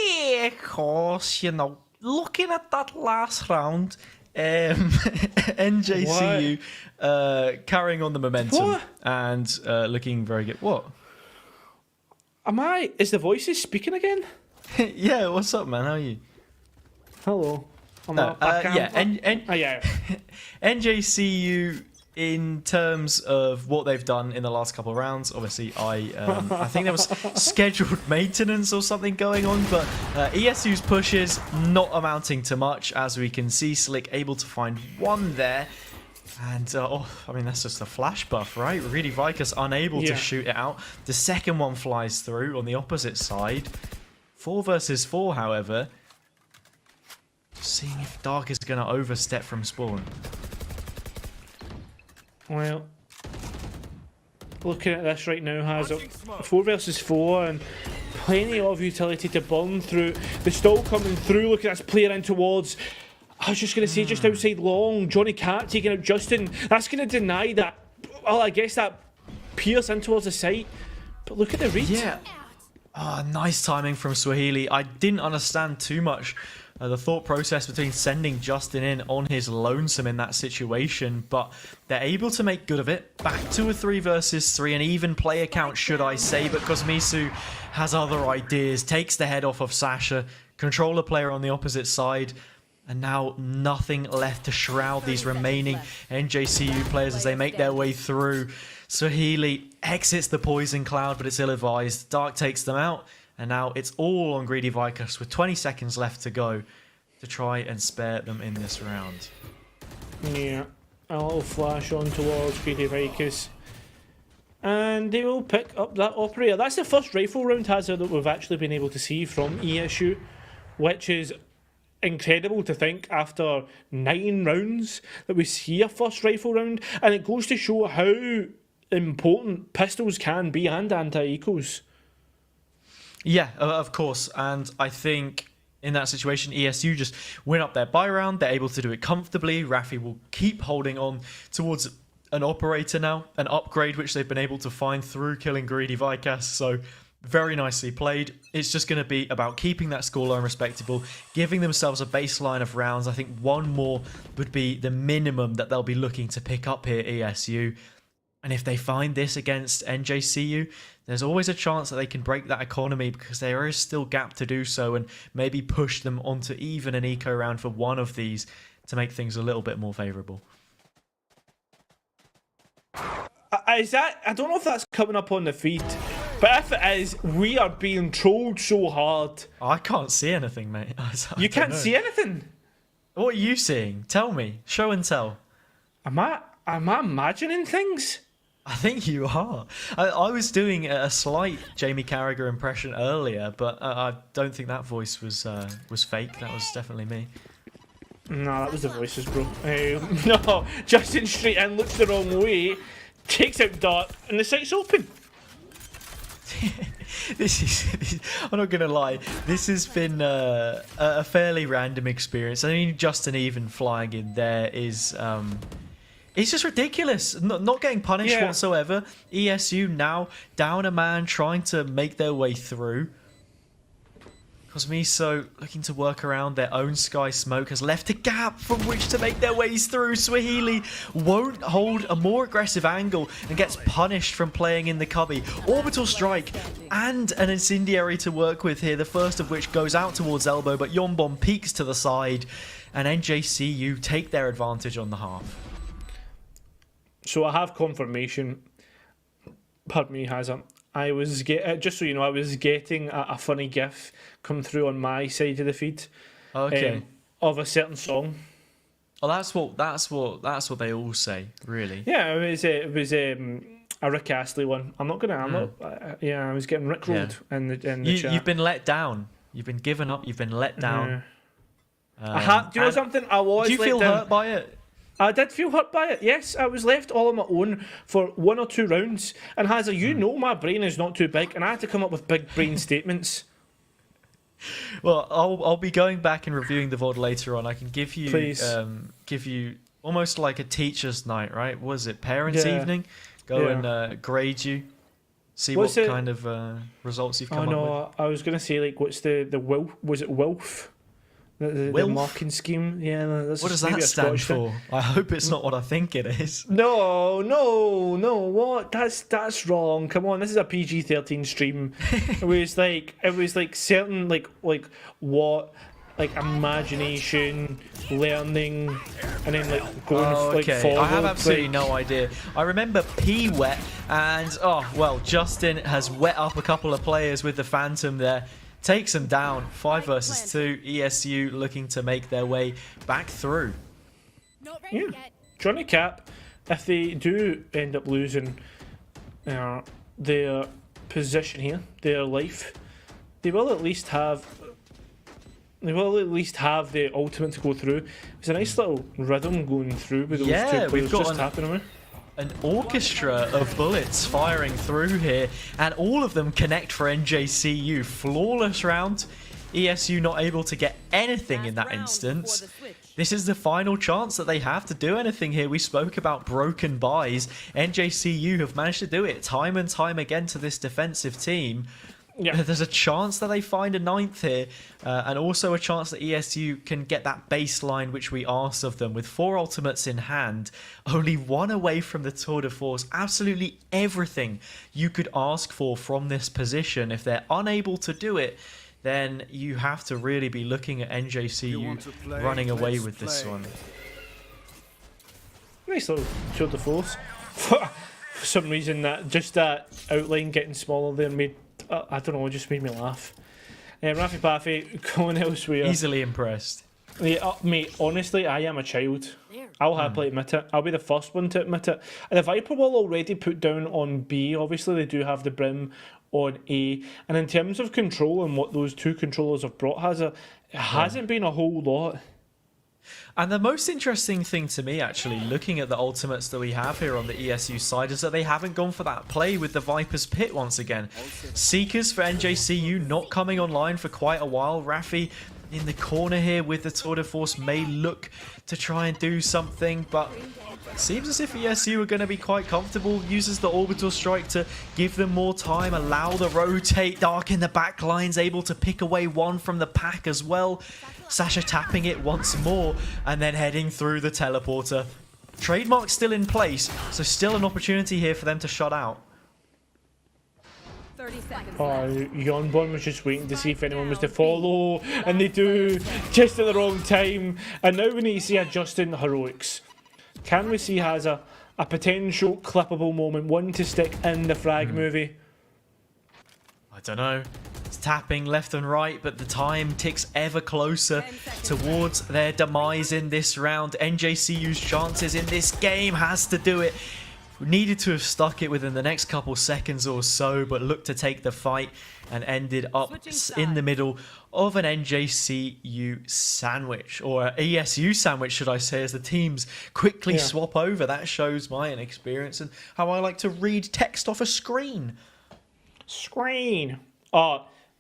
Yeah, of course, you know, looking at that last round, NJCU carrying on the momentum and looking very good. What? Is the voices speaking again? Yeah, what's up, man? How are you? Hello. NJCU, in terms of what they've done in the last couple of rounds, obviously I think there was scheduled maintenance or something going on, but ESU's pushes not amounting to much, as we can see. Slick able to find one there. And, I mean, that's just a flash buff, right? Really, Vikas unable to shoot it out. The second one flies through on the opposite side. 4 versus 4, however. Just seeing if Dark is going to overstep from spawn. Well, looking at this right now, has a 4 versus 4 and plenty of utility to burn through. They're still coming through. Look at this player in towards... I was just going to say, just outside long, Johnny Cat taking out Justin. That's going to deny that, well, I guess that pierce in towards the site. But look at the read. Yeah. Nice timing from Swahili. I didn't understand too much the thought process between sending Justin in on his lonesome in that situation, but they're able to make good of it. Back to a 3 versus 3, an even player count, should I say, but Cosmisu has other ideas, takes the head off of Sasha, controller player on the opposite side. And now nothing left to shroud these remaining NJCU players as they make their way through. Swahili exits the poison cloud, but it's ill-advised. Dark takes them out, and now it's all on Greedy Vikas with 20 seconds left to go to try and spare them in this round. Yeah, a little flash on towards Greedy Vikas. And they will pick up that operator. That's the first rifle round hazard that we've actually been able to see from ESU, which is... incredible to think after 9 rounds that we see a first rifle round, and it goes to show how important pistols can be and anti-ecos. Yeah, of course, and I think in that situation ESU just win up their buy round. They're able to do it comfortably. Rafi will keep holding on towards an operator now, an upgrade which they've been able to find through killing Greedy Vikas, so very nicely played. It's just going to be about keeping that scoreline respectable, giving themselves a baseline of rounds. I think one more would be the minimum that they'll be looking to pick up here, ESU. And if they find this against NJCU, there's always a chance that they can break that economy, because there is still gap to do so, and maybe push them onto even an eco round for one of these to make things a little bit more favourable. I don't know if that's coming up on the feed, but if it is, we are being trolled so hard. I can't see anything, mate. You can't see anything? What are you seeing? Tell me. Show and tell. Am I imagining things? I think you are. I was doing a slight Jamie Carragher impression earlier, but I don't think that voice was fake. That was definitely me. No, that was the voices, bro. No, Justin straight in, looks the wrong way, takes out Dart, and the site's open. I'm not gonna lie, this has been a fairly random experience. I mean, Justin even flying in there is it's just ridiculous. Not getting punished whatsoever. ESU now down a man, trying to make their way through. Cosmiso looking to work around their own sky smoke, has left a gap from which to make their ways through. Swahili won't hold a more aggressive angle and gets punished from playing in the cubby. Orbital strike and an incendiary to work with here, the first of which goes out towards elbow, but Yombom peeks to the side, and NJCU take their advantage on the half. So I have confirmation. Pardon me, Hazard. I was just so you know, I was getting a funny GIF come through on my side of the feed. Okay. Of a certain song. Oh, that's what they all say, really. Yeah, it was a Rick Astley one. I was getting rickrolled in the chat. You've been let down. You've been given up. You've been let down. Do you know something? I was. Do you feel hurt by it? I did feel hurt by it, yes. I was left all on my own for 1 or 2 rounds. And Hazza, you know my brain is not too big, and I had to come up with big brain statements. Well, I'll be going back and reviewing the VOD later on. I can give you almost like a teacher's night, right? Was it parents' evening? Go and grade you. See what kind of results you've come up with. I was going to say, like, what's the Wilf? Was it Wilf? The marking scheme. Yeah, what does that stand for? I hope it's not what I think it is. No. What? That's wrong. Come on, this is a PG-13 stream. it was like certain like what. Like imagination, learning, and then like going forward. I have absolutely no idea. I remember P wet, and Justin has wet up a couple of players with the Phantom there. Takes them down, 5 versus 2. ESU looking to make their way back through. Yeah, Johnny Cap, if they do end up losing their position here, their life, they will at least have the ultimate to go through. It's a nice little rhythm going through with those two players just tapping away. An orchestra of bullets firing through here, and all of them connect for NJCU. Flawless round. ESU not able to get anything in that instance. This is the final chance that they have to do anything here. We spoke about broken buys. NJCU have managed to do it time and time again to this defensive team. Yeah. There's a chance that they find a 9th here, and also a chance that ESU can get that baseline which we asked of them. With 4 ultimates in hand, only 1 away from the tour de force. Absolutely everything you could ask for from this position. If they're unable to do it, then you have to really be looking at NJCU running away with this one. Nice little tour de force. For some reason, that outline getting smaller there made... I don't know, it just made me laugh. Rafi Paffy going elsewhere. Easily impressed. Yeah, mate, honestly, I am a child. I'll happily admit it. I'll be the first one to admit it. And the Viper will already put down on B. Obviously, they do have the Brim on A. And in terms of control and what those 2 controllers have brought, it hasn't been a whole lot. And the most interesting thing to me, actually, looking at the ultimates that we have here on the ESU side, is that they haven't gone for that play with the Viper's Pit once again. Seekers for NJCU not coming online for quite a while. Rafi in the corner here with the Tour de Force may look to try and do something, but it seems as if ESU are going to be quite comfortable. Uses the Orbital Strike to give them more time, allow the rotate. Dark in the back lines, able to pick away 1 from the pack as well. Sasha tapping it once more and then heading through the teleporter. Trademark still in place, so still an opportunity here for them to shut out. Yonbon was just waiting to see if anyone was to follow, and they do, just at the wrong time. And now we need to see a Justin heroics. Can we see has a potential clippable moment, one to stick in the frag movie? I don't know. It's tapping left and right, but the time ticks ever closer towards their demise in this round. NJCU's chances in this game has to do it. Needed to have stuck it within the next couple seconds or so, but looked to take the fight and ended up in the middle of an NJCU sandwich, or an ESU sandwich, should I say, as the teams quickly swap over. That shows my inexperience and how I like to read text off a screen.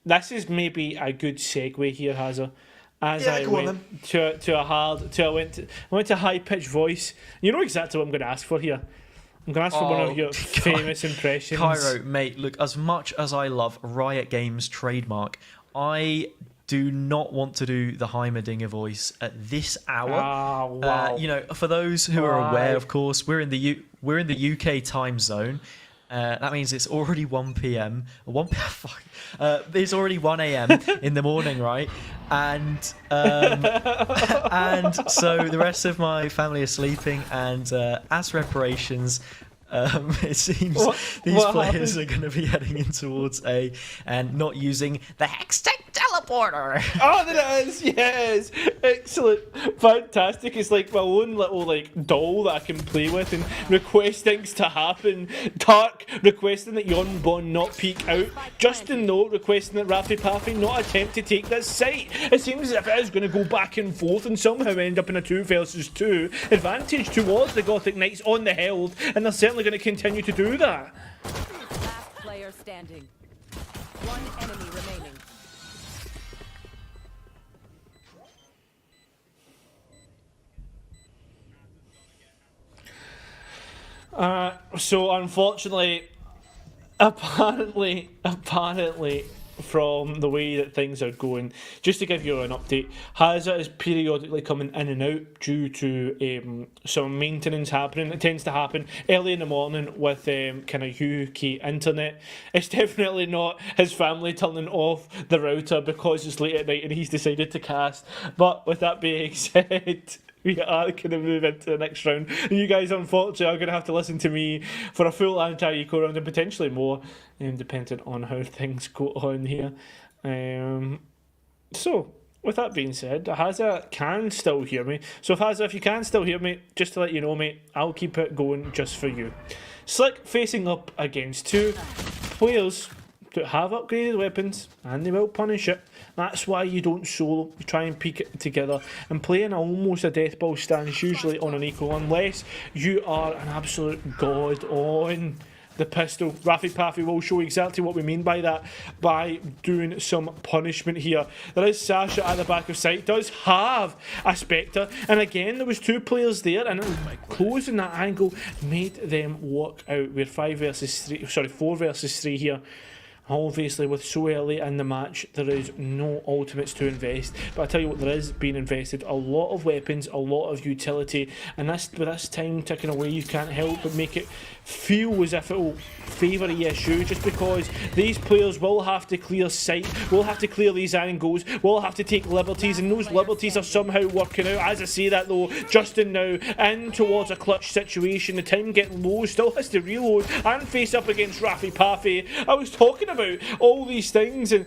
This is maybe a good segue here, Hazza. As I went to a high pitched voice. You know exactly what I'm going to ask for here. I'm going to ask for one of your famous impressions. Cairo, mate, look, as much as I love Riot Games trademark, I do not want to do the Heimerdinger voice at this hour. Wow. You know, for those who are aware, of course, we're in the UK time zone. That means it's already 1 p.m. It's already 1 a.m. in the morning, right? And and so the rest of my family are sleeping, and as reparations, it seems these players are going to be heading in towards A and not using the Hextech teleporter. Oh, there it is! Yes, excellent, fantastic. It's like my own little doll that I can play with and request things to happen. Dark requesting that Yonbon not peek out. Justin though requesting that Rafi Paffy not attempt to take this site. It seems as if it is going to go back and forth and somehow end up in a 2 versus 2 advantage towards the Gothic Knights on the Held, and they're certainly going to continue to do that. Last player standing. 1 enemy remaining. So unfortunately, apparently, from the way that things are going. Just to give you an update, Hazard is periodically coming in and out due to some maintenance happening. It tends to happen early in the morning with kind of UK internet. It's definitely not his family turning off the router because it's late at night and he's decided to cast. But with that being said, we are going to move into the next round. You guys, unfortunately, are going to have to listen to me for a full anti-eco round and potentially more, depending on how things go on here. So, with that being said, Hazza can still hear me. So, Hazza, if you can still hear me, just to let you know, mate, I'll keep it going just for you. Slick facing up against two players that have upgraded weapons, and they will punish it. That's why you don't solo. You try and peek it together and play in almost a death ball stance, usually on an eco, unless you are an absolute god on the pistol. Raffy Paffy will show exactly what we mean by that, by doing some punishment here. There is Sasha at the back of sight, does have a Spectre, and again there was two players there, and closing that angle made them walk out. We're 4 versus 3 here. Obviously, with so early in the match, there is no ultimates to invest. But I tell you what, there is being invested. A lot of weapons, a lot of utility. And with this time ticking away, you can't help but make it feel as if it will favour ESU, just because these players will have to clear sight, will have to clear these angles, will have to take liberties, and those liberties are somehow working out. As I say that though, Justin now in towards a clutch situation. The time getting low, still has to reload and face up against Raffy Paffy. I was talking about all these things and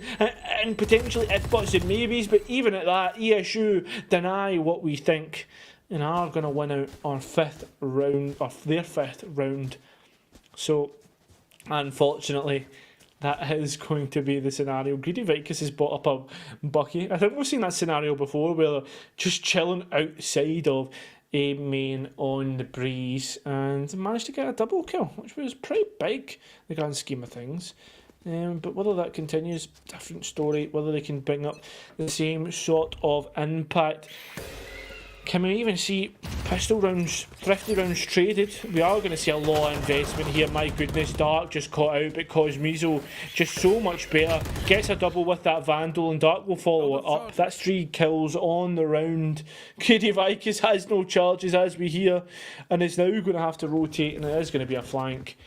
potentially if buts and maybes, but even at that, ESU deny what we think and are going to win out on fifth round, or their fifth round. So unfortunately, that is going to be the scenario. Greedy Vicus has bought up a Bucky. I think we've seen that scenario before where they're just chilling outside of a main on the breeze and managed to get a double kill, which was pretty big in the grand scheme of things. But whether that continues, different story. Whether they can bring up the same sort of impact. Can we even see pistol rounds, thrifty rounds traded? We are going to see a lot of investment here. My goodness, Dark just caught out because Mizo just so much better. Gets a double with that Vandal and Dark will follow it up. That's 3 kills on the round. Greedy Vicus has no charges as we hear and is now going to have to rotate, and it is going to be a flank.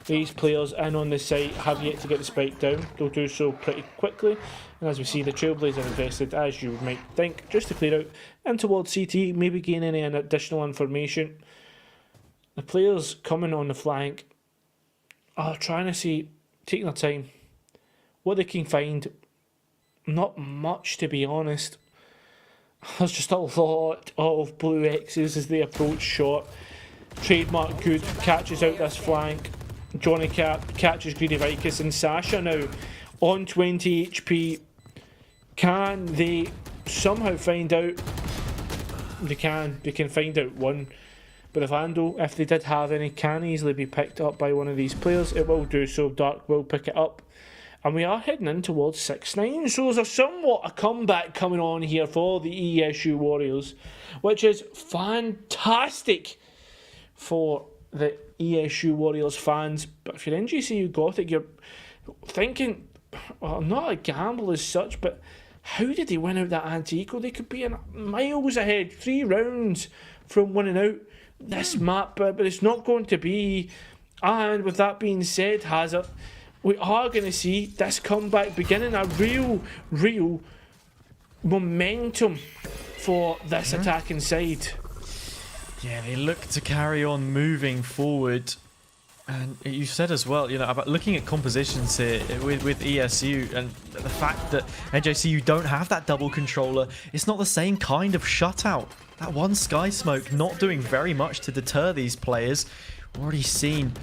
These players in on the site have yet to get the spike down. They'll do so pretty quickly. And as we see, the Trailblazer invested, as you might think, just to clear out in towards CT, maybe gain any additional information. The players coming on the flank are trying to see, taking their time, what they can find. Not much, to be honest. There's just a lot of blue X's as they approach short. Trademark Good catches out this flank. Johnny Cap catches Greedy Vicus, and Sasha now on 20 HP. Can they somehow find out? They can find out one. But the Vandal, if they did have any, can easily be picked up by one of these players. It will do so. Dark will pick it up. And we are heading in towards 6-9. So there's somewhat a comeback coming on here for the ESU Warriors, which is fantastic for the ESU Warriors fans. But if you're NJCU Gothic, you're thinking, well, not a gamble as such, but how did they win out that anti-eco? They could be miles ahead, 3 rounds from winning out this map, but it's not going to be. And with that being said, Hazard, we are going to see this comeback beginning, a real momentum for this attacking side. Yeah, they look to carry on moving forward. And you said as well, about looking at compositions here with ESU and the fact that NJCU don't have that double controller. It's not the same kind of shutout. That one Sky Smoke not doing very much to deter these players. Already seen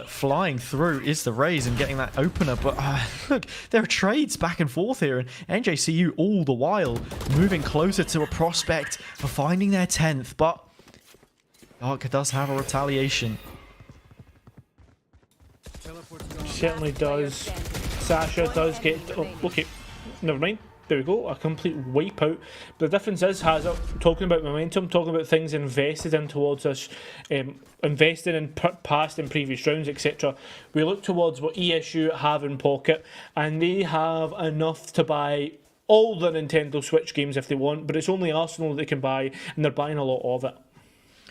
flying through is the Raze and getting that opener. But look, there are trades back and forth here, and NJCU all the while moving closer to a prospect for finding their 10th. But Dark does have a retaliation. Certainly does. Sasha does get... Oh, okay. Never mind. there we go, a complete wipeout. But the difference is, talking about momentum, talking about things invested in towards us, invested in past and previous rounds, etc. We look towards what ESU have in pocket, and they have enough to buy all the Nintendo Switch games if they want, but it's only Arsenal that they can buy, and they're buying a lot of it.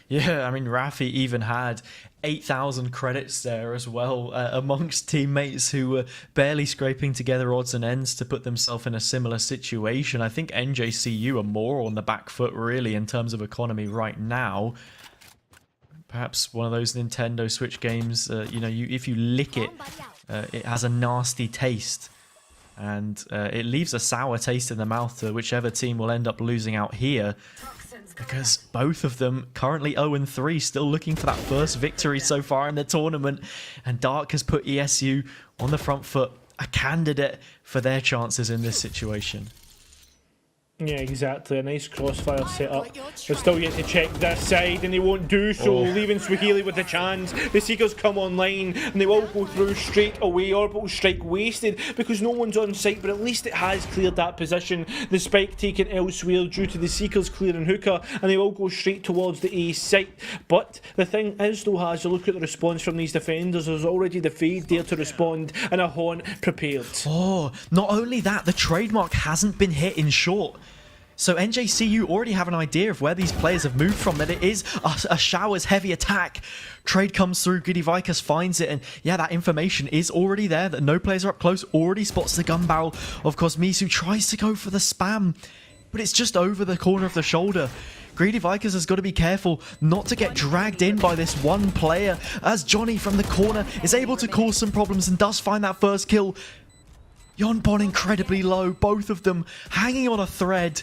Yeah, I mean, Rafi even had 8,000 credits there as well, amongst teammates who were barely scraping together odds and ends to put themselves in a similar situation. I think NJCU are more on the back foot, really, in terms of economy right now. Perhaps one of those Nintendo Switch games, if you lick it, it has a nasty taste. And it leaves a sour taste in the mouth to whichever team will end up losing out here. Because both of them currently 0-3, still looking for that first victory so far in the tournament. And Dark has put ESU on the front foot, a candidate for their chances in this situation. Yeah, exactly. A nice crossfire setup. They're still yet to check this side, and they won't do so, leaving Swahili with the chance. The Seekers come online, and they will go through straight away. Orbital strike wasted because no one's on site, but at least it has cleared that position. The spike taken elsewhere due to the Seekers clearing hookah, and they will go straight towards the A site. But the thing is, though, as you look at the response from these defenders, there's already the Fade there to respond, and a Horn prepared. Oh, not only that, the trademark hasn't been hit in short. So NJCU already have an idea of where these players have moved from, that it is a Showers heavy attack. Trade comes through, Goody Vikas finds it, and yeah, that information is already there, that no players are up close, already spots the gun barrel. Of course, Misu tries to go for the spam, but it's just over the corner of the shoulder. Greedy Vikas has got to be careful not to get dragged in by this one player, as Johnny from the corner is able to cause some problems and does find that first kill. Yonbon incredibly low, both of them hanging on a thread.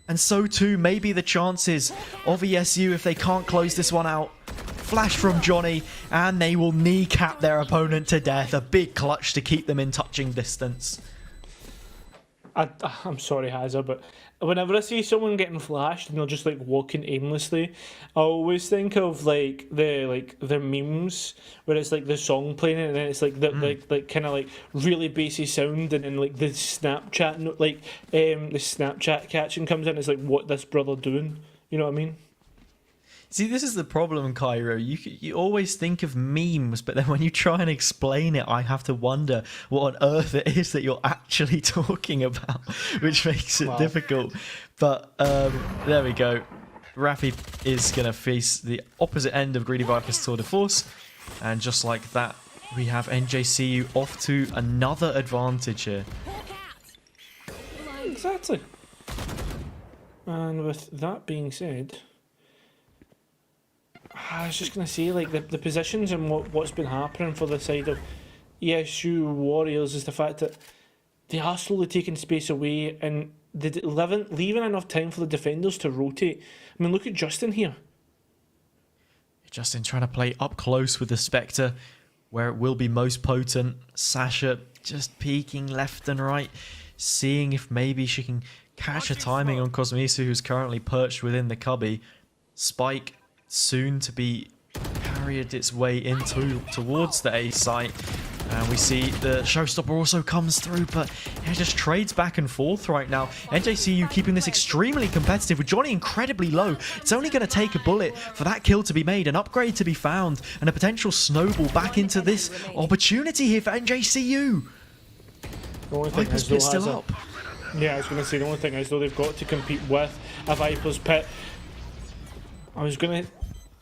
And so too may be the chances of ESU if they can't close this one out. Flash from Johnny, and they will kneecap their opponent to death. A big clutch to keep them in touching distance. I'm sorry, Hazza, but whenever I see someone getting flashed and they're just like walking aimlessly, I always think of like the memes where it's like the song playing and then it's like the like kind of like really bassy sound and then like the Snapchat the Snapchat catching comes in. It's like, what this brother doing? You know what I mean? See, this is the problem, Cairo. You always think of memes, but then when you try and explain it, I have to wonder what on earth it is that you're actually talking about, which makes it difficult. But there we go. Rafi is going to face the opposite end of Greedy Viper's tour de force. And just like that, we have NJCU off to another advantage here. Exactly. And with that being said, I was just going to say, like, the positions and what's been happening for the side of ESU Warriors is the fact that they are slowly taking space away and leaving enough time for the defenders to rotate. I mean, look at Justin here. Justin trying to play up close with the Spectre, where it will be most potent. Sasha just peeking left and right, seeing if maybe she can catch a timing on Cosmisu, who's currently perched within the cubby. Spike soon to be carried its way into towards the A site, and we see the Showstopper also comes through, but it just trades back and forth right now. NJCU keeping this extremely competitive with Johnny incredibly low. It's only going to take a bullet for that kill to be made, an upgrade to be found, and a potential snowball back into this opportunity here for NJCU. Viper's Pit still up. Yeah, I was going to say, the only thing is, though, they've got to compete with a Viper's Pit. I was going to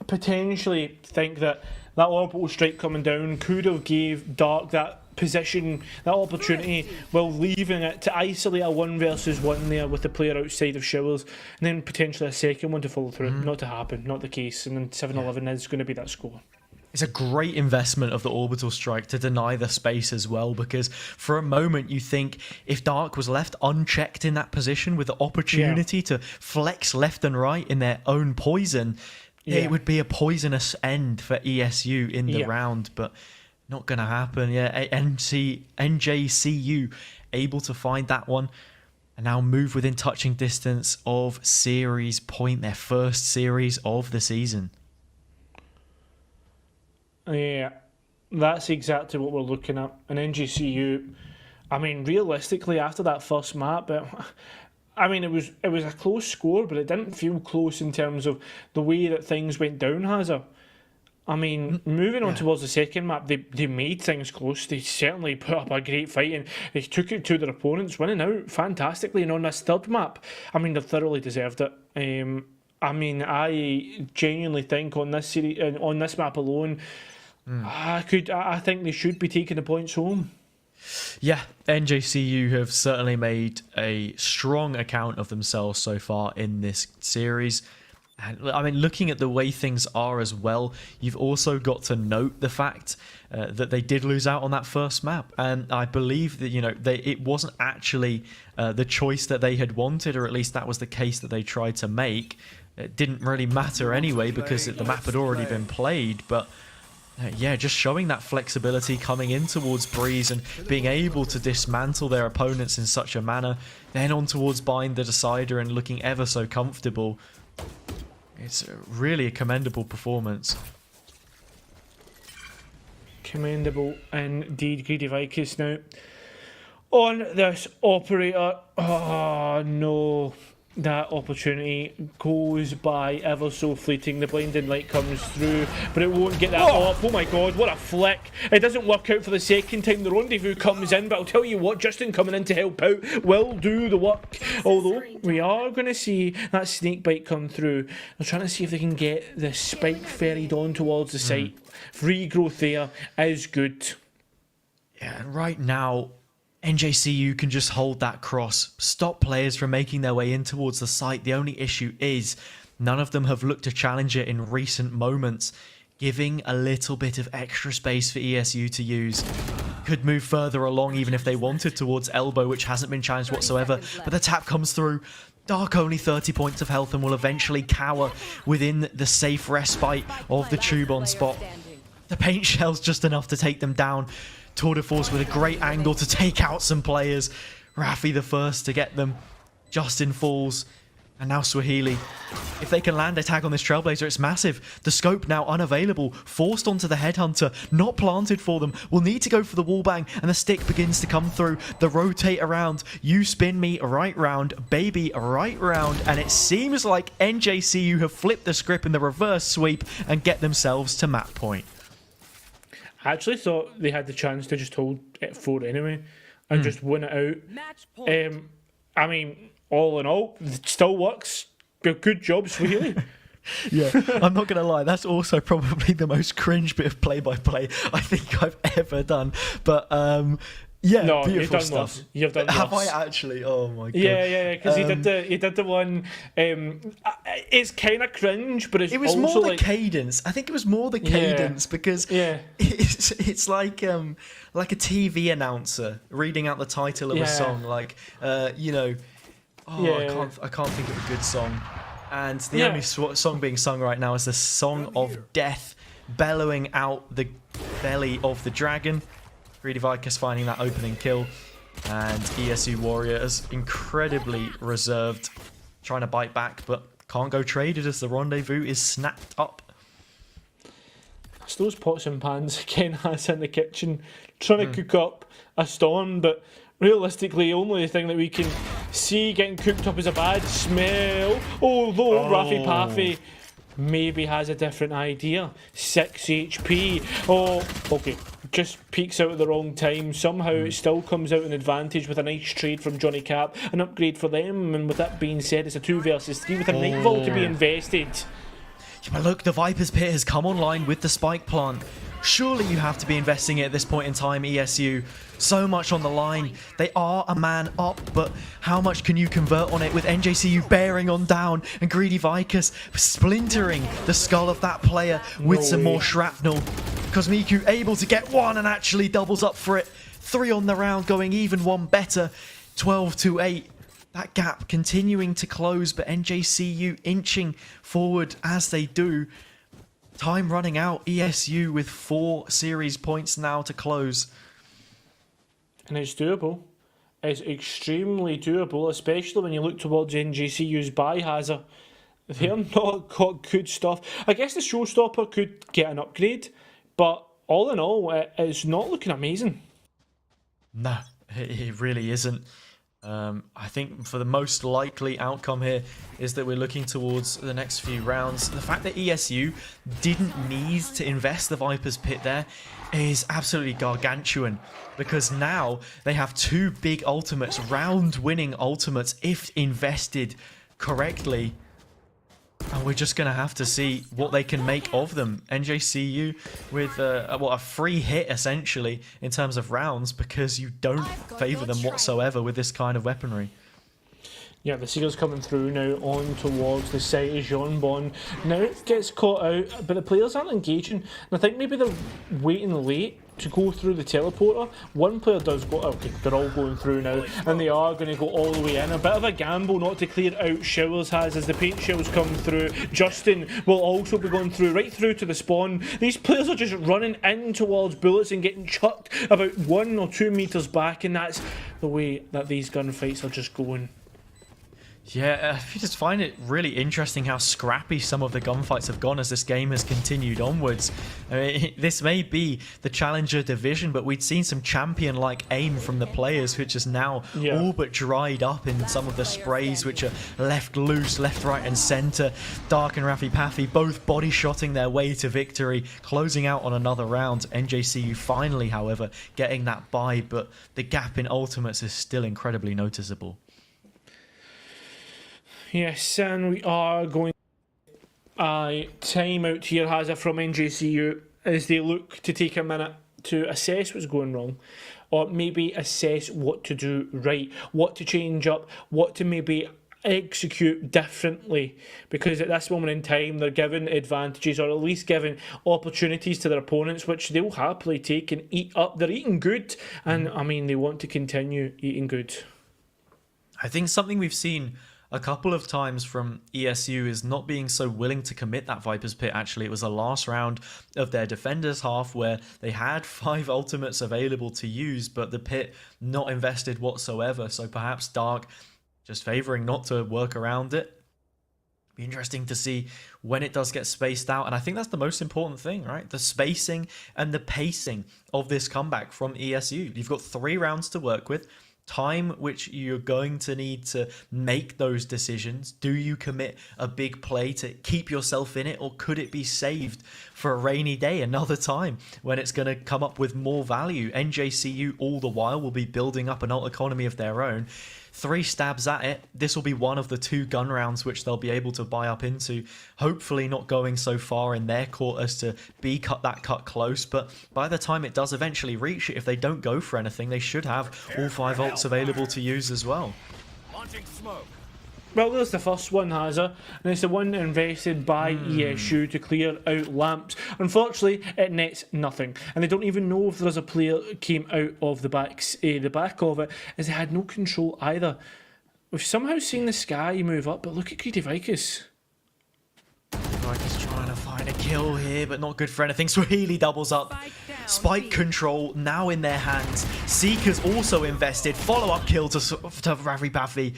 potentially think that orbital strike coming down could have gave Dark that position, that opportunity, while leaving it to isolate a 1 versus 1 there with the player outside of Showers, and then potentially a second one to follow through. Not to happen, not the case, and then 7-11 is going to be that score. It's a great investment of the orbital strike to deny the space as well, because for a moment you think if Dark was left unchecked in that position with the opportunity to flex left and right in their own poison, it would be a poisonous end for ESU in the round, but not going to happen. NJCU able to find that one and now move within touching distance of series point, their first series of the season. Yeah, that's exactly what we're looking at. And NJCU I mean, realistically, after that first map, I mean, it was a close score, but it didn't feel close in terms of the way that things went down, Hazard. I mean, moving on towards the second map, they made things close. They certainly put up a great fight and they took it to their opponents, winning out fantastically. And on this third map, I mean, they thoroughly deserved it. I mean, I genuinely think on this series, on this map alone, I think they should be taking the points home. Yeah, NJCU have certainly made a strong account of themselves so far in this series. And I mean, looking at the way things are as well, you've also got to note the fact that they did lose out on that first map. And I believe that, it wasn't actually the choice that they had wanted, or at least that was the case that they tried to make. It didn't really matter anyway because the map had already been played. But yeah, just showing that flexibility coming in towards Breeze and being able to dismantle their opponents in such a manner. Then on towards Bind the Decider and looking ever so comfortable. It's really a commendable performance. Commendable indeed, Greedy Vicus. Now, on this operator, oh no, that opportunity goes by ever so fleeting. The blinding light comes through, but it won't get that off. Oh my god, what a flick. It doesn't work out for the second time. The rendezvous comes in, but I'll tell you what, Justin coming in to help out will do the work. Although, we are going to see that snake bite come through. They're trying to see if they can get the spike ferried on towards the site. Free growth there is good. Yeah, and right now, NJCU can just hold that cross, stop players from making their way in towards the site. The only issue is none of them have looked to challenge it in recent moments, giving a little bit of extra space for ESU to use. Could move further along even if they wanted towards Elbow, which hasn't been challenged whatsoever, but the tap comes through. Dark only 30 points of health and will eventually cower within the safe respite of the tube on spot. The paint shell's just enough to take them down. Tour de Force with a great angle to take out some players. Rafi the first to get them. Justin falls. And now Swahili. If they can land a tag on this Trailblazer, it's massive. The scope now unavailable. Forced onto the Headhunter. Not planted for them. Will need to go for the wallbang. And the stick begins to come through. The rotate around. You spin me right round. Baby right round. And it seems like NJCU have flipped the script in the reverse sweep and get themselves to map point. I actually thought they had the chance to just hold it 4 anyway and just win it out. I mean, all in all, it still works. Good job, Swahili. Yeah, I'm not going to lie, that's also probably the most cringe bit of play-by-play I think I've ever done. But yeah, no, beautiful stuff. You've done Have I actually? Oh my god. Yeah, because he did the one. It's kind of cringe, but it was also more the cadence. I think it was more the cadence because it's like a TV announcer reading out the title of a song, like I can't think of a good song, and the only song being sung right now is the Song of Death, bellowing out the belly of the dragon. Greedy Vicus finding that opening kill, and ESU Warriors incredibly reserved, trying to bite back, but can't go traded as the rendezvous is snapped up. It's those pots and pans Ken has in the kitchen, trying to cook up a storm, but realistically, only the thing that we can see getting cooked up is a bad smell. Although Rafi Paffy maybe has a different idea. 6 HP. Oh, okay. Just peeks out at the wrong time. Somehow it still comes out an advantage with a nice trade from Johnny Cap. An upgrade for them. And with that being said, it's a 2 versus 3 with a Nightfall to be invested. Yeah, but look, the Viper's Pit has come online with the spike plant. Surely you have to be investing it at this point in time, ESU. So much on the line. They are a man up, but how much can you convert on it with NJCU bearing on down and Greedy Vicus splintering the skull of that player with some more shrapnel. Cosmiku able to get one and actually doubles up for it. 3 on the round, going even one better. 12-8. That gap continuing to close, but NJCU inching forward as they do. Time running out. ESU with 4 series points now to close. And it's doable. It's extremely doable, especially when you look towards NJCU's Biohazard. They're not got good stuff. I guess the Showstopper could get an upgrade, but all in all, it's not looking amazing. No, It really isn't. I think for the most likely outcome here is that we're looking towards the next few rounds. The fact that ESU didn't need to invest the Viper's Pit there is absolutely gargantuan, because now they have 2 big ultimates, round-winning ultimates if invested correctly. And we're just going to have to see what they can make of them. NJCU with a free hit, essentially, in terms of rounds, because you don't favour them whatsoever with this kind of weaponry. Yeah, the Seagull's coming through now on towards the site of Jean Bon. Now it gets caught out, but the players aren't engaging. And I think maybe they're waiting late to go through the teleporter. One player does go, okay, they're all going through now, and they are going to go all the way in. A bit of a gamble not to clear out Showers has as the paint shells come through. Justin will also be going through, right through to the spawn. These players are just running in towards bullets and getting chucked about 1 or 2 meters back, and that's the way that these gunfights are just going. Yeah, I just find it really interesting how scrappy some of the gunfights have gone as this game has continued onwards. I mean, this may be the Challenger division, but we'd seen some champion-like aim from the players, which is now all but dried up in some of the sprays, which are left loose, left, right, and centre. Dark and Raffy Paffy both body-shotting their way to victory, closing out on another round. NJCU finally, however, getting that bye, but the gap in ultimates is still incredibly noticeable. Yes, and we are going a timeout here, Hazza, from NJCU, as they look to take a minute to assess what's going wrong, or maybe assess what to do right, what to change up, what to maybe execute differently, because at this moment in time they're given advantages, or at least given opportunities to their opponents, which they'll happily take and eat up. They're eating good, and I mean, they want to continue eating good. I think something we've seen a couple of times from ESU is not being so willing to commit that Viper's Pit. Actually, it was the last round of their defenders half where they had 5 ultimates available to use, but the pit not invested whatsoever. So perhaps Dark just favouring not to work around it. Be interesting to see when it does get spaced out, and I think that's the most important thing, right? The spacing and the pacing of this comeback from ESU. You've got 3 rounds to work with. Time which you're going to need to make those decisions. Do you commit a big play to keep yourself in it, or could it be saved for a rainy day another time when it's going to come up with more value? NJCU all the while will be building up an alt economy of their own. 3 stabs at it. This will be one of the 2 gun rounds which they'll be able to buy up into. Hopefully not going so far in their court as to be cut close, but by the time it does eventually reach it, if they don't go for anything, they should have all 5 ults available to use as well. Launching smoke. Well, there's the first one, Hazza, and it's the one invested by ESU to clear out lamps. Unfortunately, it nets nothing, and they don't even know if there's a player came out of the back of it, as they had no control either. We've somehow seen the sky move up, but look at Greedy Vicus. Vicus trying to find a kill here, but not good for anything. Swahili doubles up. Spike control now in their hands. Seeker's also invested. Follow-up kill to Raffy Paffy.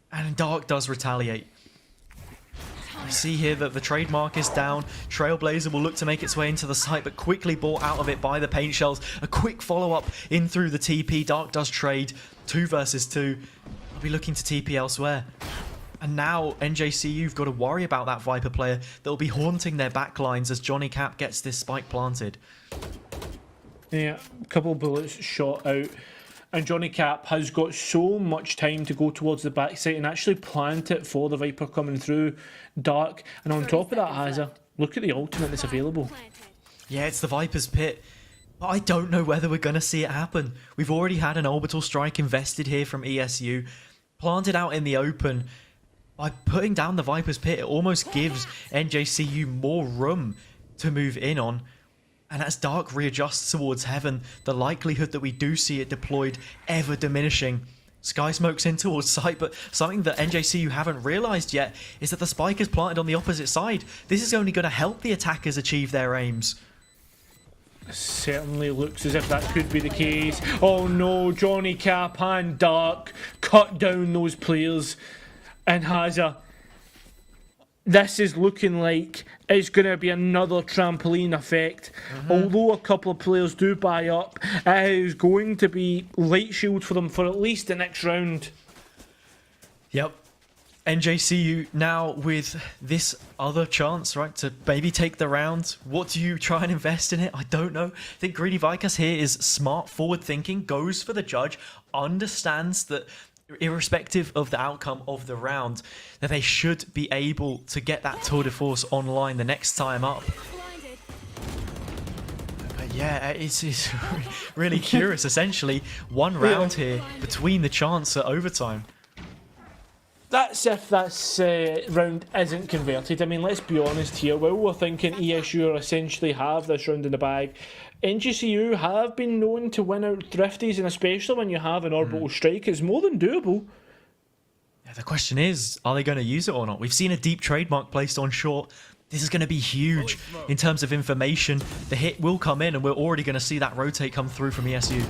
And Dark does retaliate. I see here that the trademark is down. Trailblazer will look to make its way into the site, but quickly bought out of it by the paint shells. A quick follow-up in through the TP. Dark does trade. 2 versus 2. I'll be looking to TP elsewhere. And now NJCU've got to worry about that Viper player that will be haunting their backlines as Johnny Cap gets this spike planted. Yeah, a couple of bullets shot out. And Johnny Cap has got so much time to go towards the backside and actually plant it for the Viper coming through Dark. And on top of that, Hazza, look at the ultimate that's available. Yeah, it's the Viper's Pit. But I don't know whether we're going to see it happen. We've already had an orbital strike invested here from ESU. Planted out in the open. By putting down the Viper's Pit, it almost gives NJCU more room to move in on. And as Dark readjusts towards Heaven, the likelihood that we do see it deployed ever diminishing. Sky smokes in towards site, but something that NJCU haven't realised yet is that the spike is planted on the opposite side. This is only going to help the attackers achieve their aims. Certainly looks as if that could be the case. Oh no, Johnny Cap and Dark cut down those players. And Hazza, this is looking like it's going to be another trampoline effect. Although a couple of players do buy up, it is going to be light shield for them for at least the next round. Yep. NJCU now with this other chance, right, to maybe take the round. What do you try and invest in it? I don't know. I think Greedy Vikas here is smart, forward thinking, goes for the judge, understands that irrespective of the outcome of the round, that they should be able to get that tour de force online the next time up. But yeah, it's really curious. Essentially, one round here between the chance at overtime. That's if this round isn't converted. I mean, let's be honest here. While we're thinking ESU essentially have this round in the bag, NJCU have been known to win out Thrifties, and especially when you have an orbital strike, it's more than doable. Yeah, the question is, are they going to use it or not? We've seen a deep trademark placed on short. This is going to be huge in terms of information. The hit will come in, and we're already going to see that rotate come through from ESU.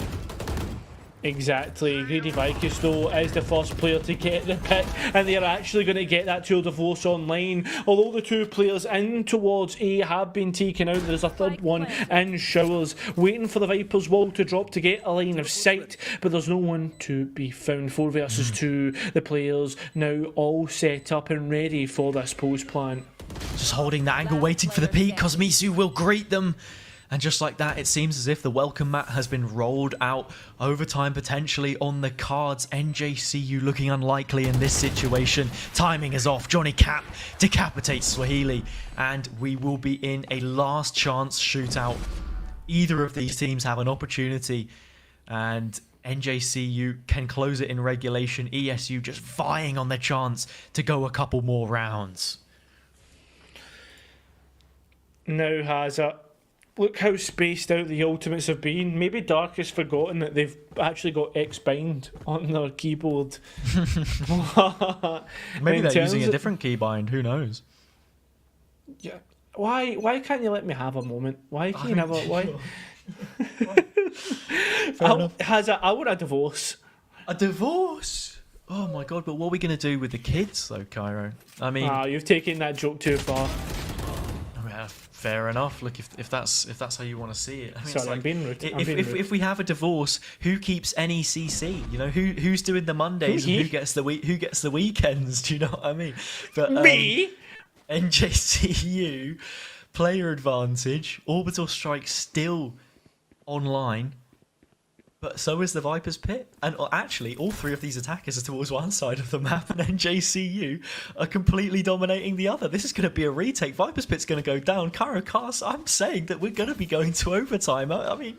Exactly. Greedy Vikas, though, is the first player to get the pick, and they're actually going to get that tour de force online. Although the two players in towards A have been taken out, there's a third one in Showers, waiting for the Viper's wall to drop to get a line of sight, but there's no one to be found. 4 versus 2. The players now all set up and ready for this post plant. Just holding that angle, waiting for the peak. Cosmisu will greet them. And just like that, it seems as if the welcome mat has been rolled out. Overtime potentially on the cards. NJCU looking unlikely in this situation. Timing is off. Johnny Cap decapitates Swahili. And we will be in a last chance shootout. Either of these teams have an opportunity. And NJCU can close it in regulation. ESU just vying on the chance to go a couple more rounds. Now has it. Look how spaced out the ultimates have been. Maybe Dark has forgotten that they've actually got X-bind on their keyboard. Maybe they're using a different keybind. Who knows? Yeah. Why can't you let me have a moment? Why can you never? Why? I want a divorce. A divorce? Oh my god! But what are we gonna do with the kids, though, Cairo? I mean, you've taken that joke too far. Fair enough. Look, if that's how you want to see it. I mean, sorry, I'm being rude. If we have a divorce, who keeps NECC? You know, who's doing the Mondays and who gets the weekends? Do you know what I mean? But me, NJCU, player advantage. Orbital strike still online. But so is the Viper's Pit. And actually, all 3 of these attackers are towards one side of the map, and NJCU are completely dominating the other. This is going to be a retake. Viper's Pit's going to go down. Cairo Cast, I'm saying that we're going to be going to overtime. I mean,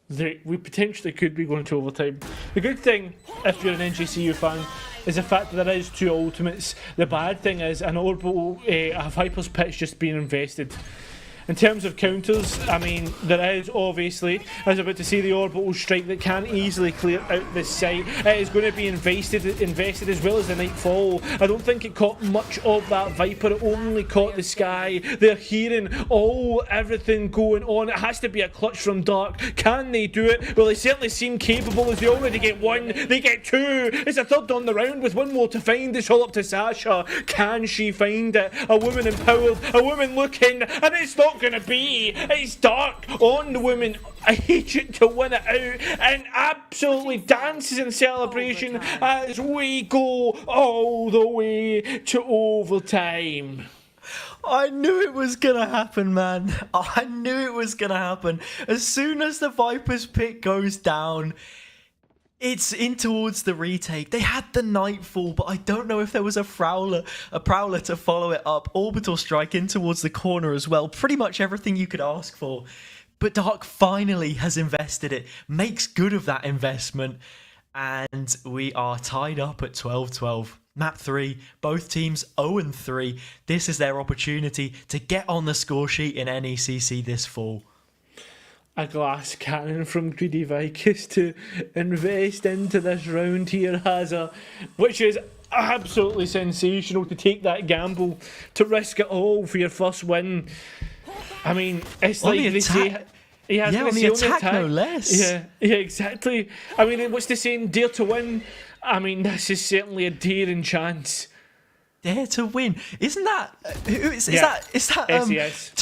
we potentially could be going to overtime. The good thing, if you're an NJCU fan, is the fact that there is 2 ultimates. The bad thing is an orbital, a Viper's Pit's just being invested. In terms of counters, I mean, there is obviously, I was about to say, the orbital strike that can easily clear out this site. It is going to be invested as well as the Nightfall. I don't think it caught much of that Viper, it only caught the sky. They're hearing everything going on. It has to be a clutch from Dark. Can they do it? Well, they certainly seem capable, as they already get 1, they get 2. It's a third on the round with 1 more to find. It's all up to Sasha. Can she find it? A woman empowered, a woman looking, and it's not going to be. It's Dark on the woman agent to win it out, and absolutely dances in celebration as we go all the way to overtime. I knew it was gonna happen, man. I knew it was gonna happen. As soon as the Viper's Pit goes down, it's in towards the retake. They had the Nightfall, but I don't know if there was a Prowler to follow it up. Orbital strike in towards the corner as well. Pretty much everything you could ask for. But Dark finally has invested it, makes good of that investment, and we are tied up at 12-12. Map 3, both teams 0-3. This is their opportunity to get on the score sheet in NECC this fall. A glass cannon from Greedy Vikas to invest into this round here, which is absolutely sensational, to take that gamble, to risk it all for your first win. I mean, it's on like the they say... on the attack, no less. Yeah, exactly. I mean, what's the saying? Dare to win. I mean, this is certainly a daring chance. Dare to Win. Isn't that... Is that SES.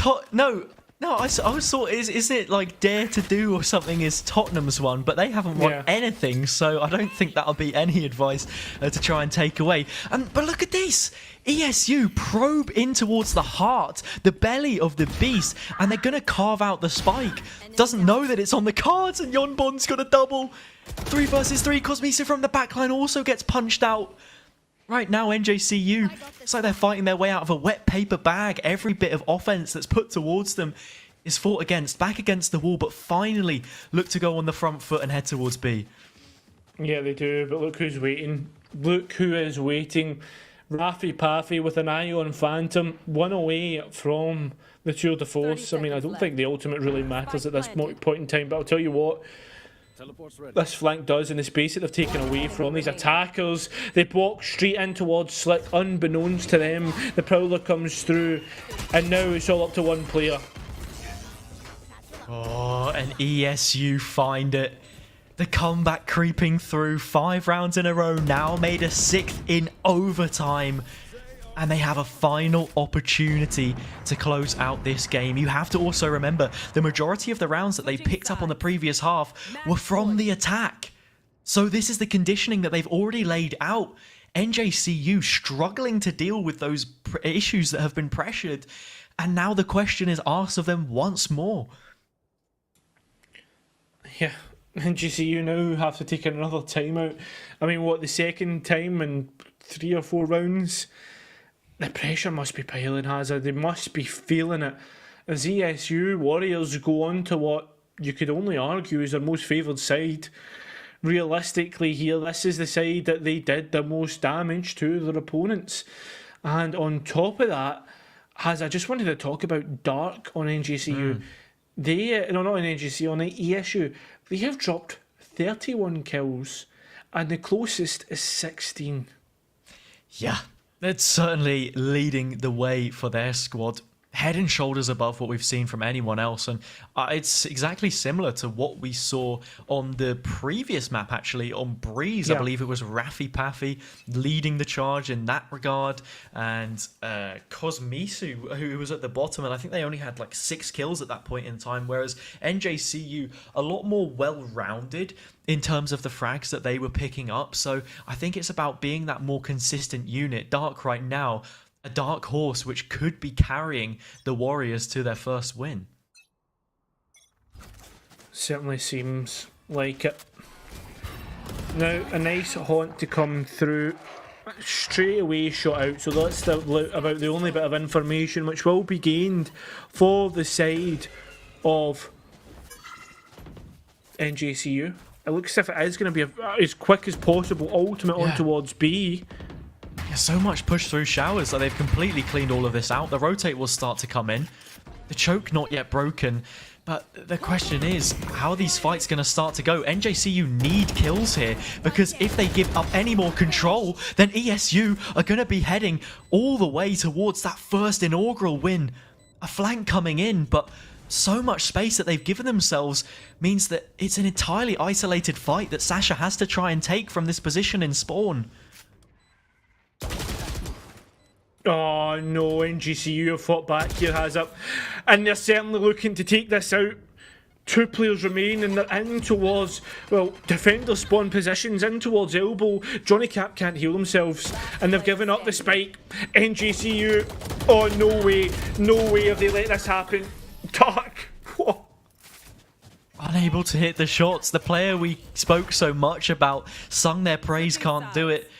No, I always thought, is it like Dare to Do or something is Tottenham's one, but they haven't won anything, so I don't think that'll be any advice to try and take away. But look at this. ESU probe in towards the heart, the belly of the beast, and they're going to carve out the spike. Doesn't know that it's on the cards, and Yonbon's got a double. 3 versus 3. Cosmisa from the backline also gets punched out. Right now, NJCU, it's like they're fighting their way out of a wet paper bag. Every bit of offense that's put towards them is fought against, back against the wall, but finally look to go on the front foot and head towards B. Yeah, they do, but look who's waiting. Look who is waiting. Raffy Paffy with an eye on Phantom, 1 away from the Tour de Force. I mean, I don't think the ultimate really matters at this point in time, but I'll tell you what, this flank does in the space that they've taken away from these attackers. They walk straight in towards Slick, unbeknownst to them. The Prowler comes through, and now it's all up to one player. Oh, and ESU find it. The comeback creeping through. 5 rounds in a row now, made a 6th in overtime. And they have a final opportunity to close out this game. You have to also remember, the majority of the rounds that they picked up on the previous half were from the attack. So this is the conditioning that they've already laid out. NJCU struggling to deal with those issues that have been pressured. And now the question is asked of them once more. Yeah, NJCU now have to take another timeout. I mean, what, the second time in 3 or 4 rounds? The pressure must be piling, Hazard. They must be feeling it. As ESU Warriors go on to what you could only argue is their most favoured side. Realistically here, this is the side that they did the most damage to their opponents. And on top of that, I just wanted to talk about Dark on NJCU. They, no, not on NJCU, on the ESU. They have dropped 31 kills, and the closest is 16. Yeah. It's certainly leading the way for their squad. Head and shoulders above what we've seen from anyone else. And it's exactly similar to what we saw on the previous map, actually, on Breeze. I believe it was Raffy Paffy leading the charge in that regard. And Cosmisu, who was at the bottom, and I think they only had like 6 kills at that point in time. Whereas NJCU, a lot more well-rounded in terms of the frags that they were picking up. So I think it's about being that more consistent unit. Dark right now, a dark horse which could be carrying the Warriors to their first win. Certainly seems like it. Now, a nice haunt to come through. Straight away shot out, so that's about the only bit of information which will be gained for the side of NJCU. It looks as if it is going to be as quick as possible ultimate on towards B. Yeah, so much push through showers that they've completely cleaned all of this out. The rotate will start to come in. The choke not yet broken. But the question is, how are these fights going to start to go? NJCU need kills here, because if they give up any more control, then ESU are going to be heading all the way towards that first inaugural win. A flank coming in, but so much space that they've given themselves means that it's an entirely isolated fight that Sasha has to try and take from this position in spawn. Oh no, NJCU have fought back here, Hazard. And they're certainly looking to take this out. 2 players remain, and they're in towards, well, defender spawn positions, in towards elbow. Johnny Cap can't heal themselves, and they've given up the spike. NJCU, oh no way have they let this happen. Dark, what? Unable to hit the shots. The player we spoke so much about, sung their praise, can't do it.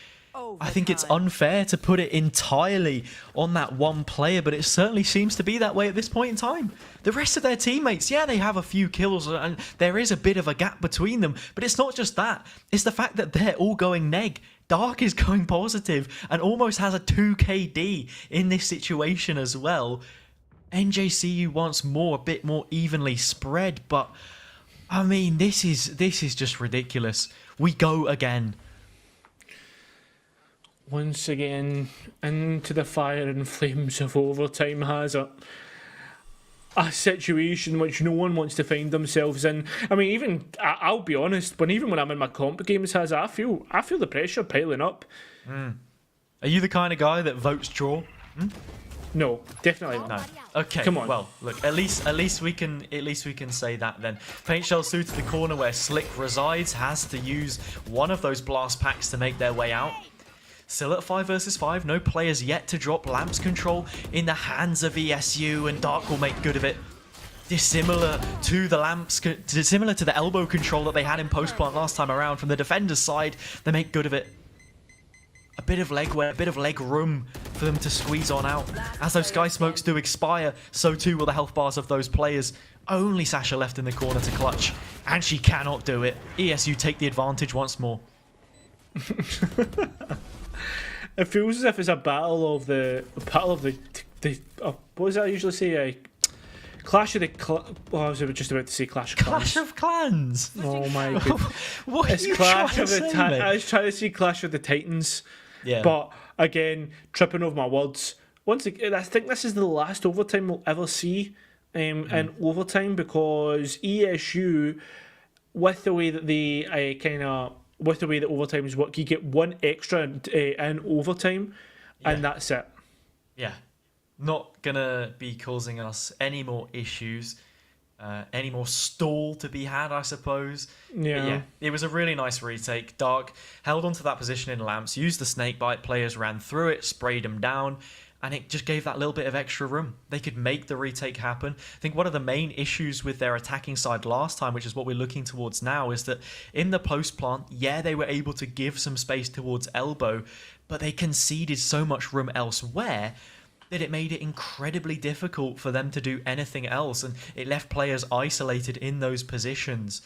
I think it's unfair to put it entirely on that one player, but it certainly seems to be that way at this point in time. The rest of their teammates, yeah, they have a few kills and there is a bit of a gap between them, but it's not just that. It's the fact that they're all going neg. Dark is going positive and almost has a 2 KD in this situation as well. NJCU wants more, a bit more evenly spread, but I mean, this is just ridiculous. We go again. Once again, into the fire and flames of overtime, has a situation which no one wants to find themselves in. I mean, even I'll be honest, even when I'm in my comp games, I feel the pressure piling up. Are you the kind of guy that votes draw? No, definitely not. No. Okay. Come on. Well, look. At least we can say that then. Paint Shell Sue to the corner where Slick resides has to use one of those blast packs to make their way out. Still at 5 versus 5. No players yet to drop. Lamps control in the hands of ESU, and Dark will make good of it. Dissimilar to the elbow control that they had in post plant last time around from the defender's side, they make good of it. A bit of leg wear, a bit of leg room for them to squeeze on out. As those sky smokes do expire, so too will the health bars of those players. Only Sasha left in the corner to clutch, and she cannot do it. ESU take the advantage once more. It feels as if it's a battle of the what does I usually say? Clash of the I was just about to say Clash of Clans. Clash of Clans. Oh my god! What are It's you Clash trying of to the say, mate? I was trying to say Clash of the Titans. Yeah. But again, tripping over my words. Once again, I think this is the last overtime we'll ever see in overtime, because ESU, with the way that they with the way that overtimes work, you get one extra in overtime, and that's it. Yeah. Not gonna be causing us any more issues, any more stall to be had, I suppose. Yeah. But yeah, it was a really nice retake. Dark held onto that position in Lamps, used the snake bite, players ran through it, sprayed them down, and it just gave that little bit of extra room. They could make the retake happen. I think one of the main issues with their attacking side last time, which is what we're looking towards now, is that in the post plant, yeah, they were able to give some space towards elbow, but they conceded so much room elsewhere that it made it incredibly difficult for them to do anything else, and it left players isolated in those positions.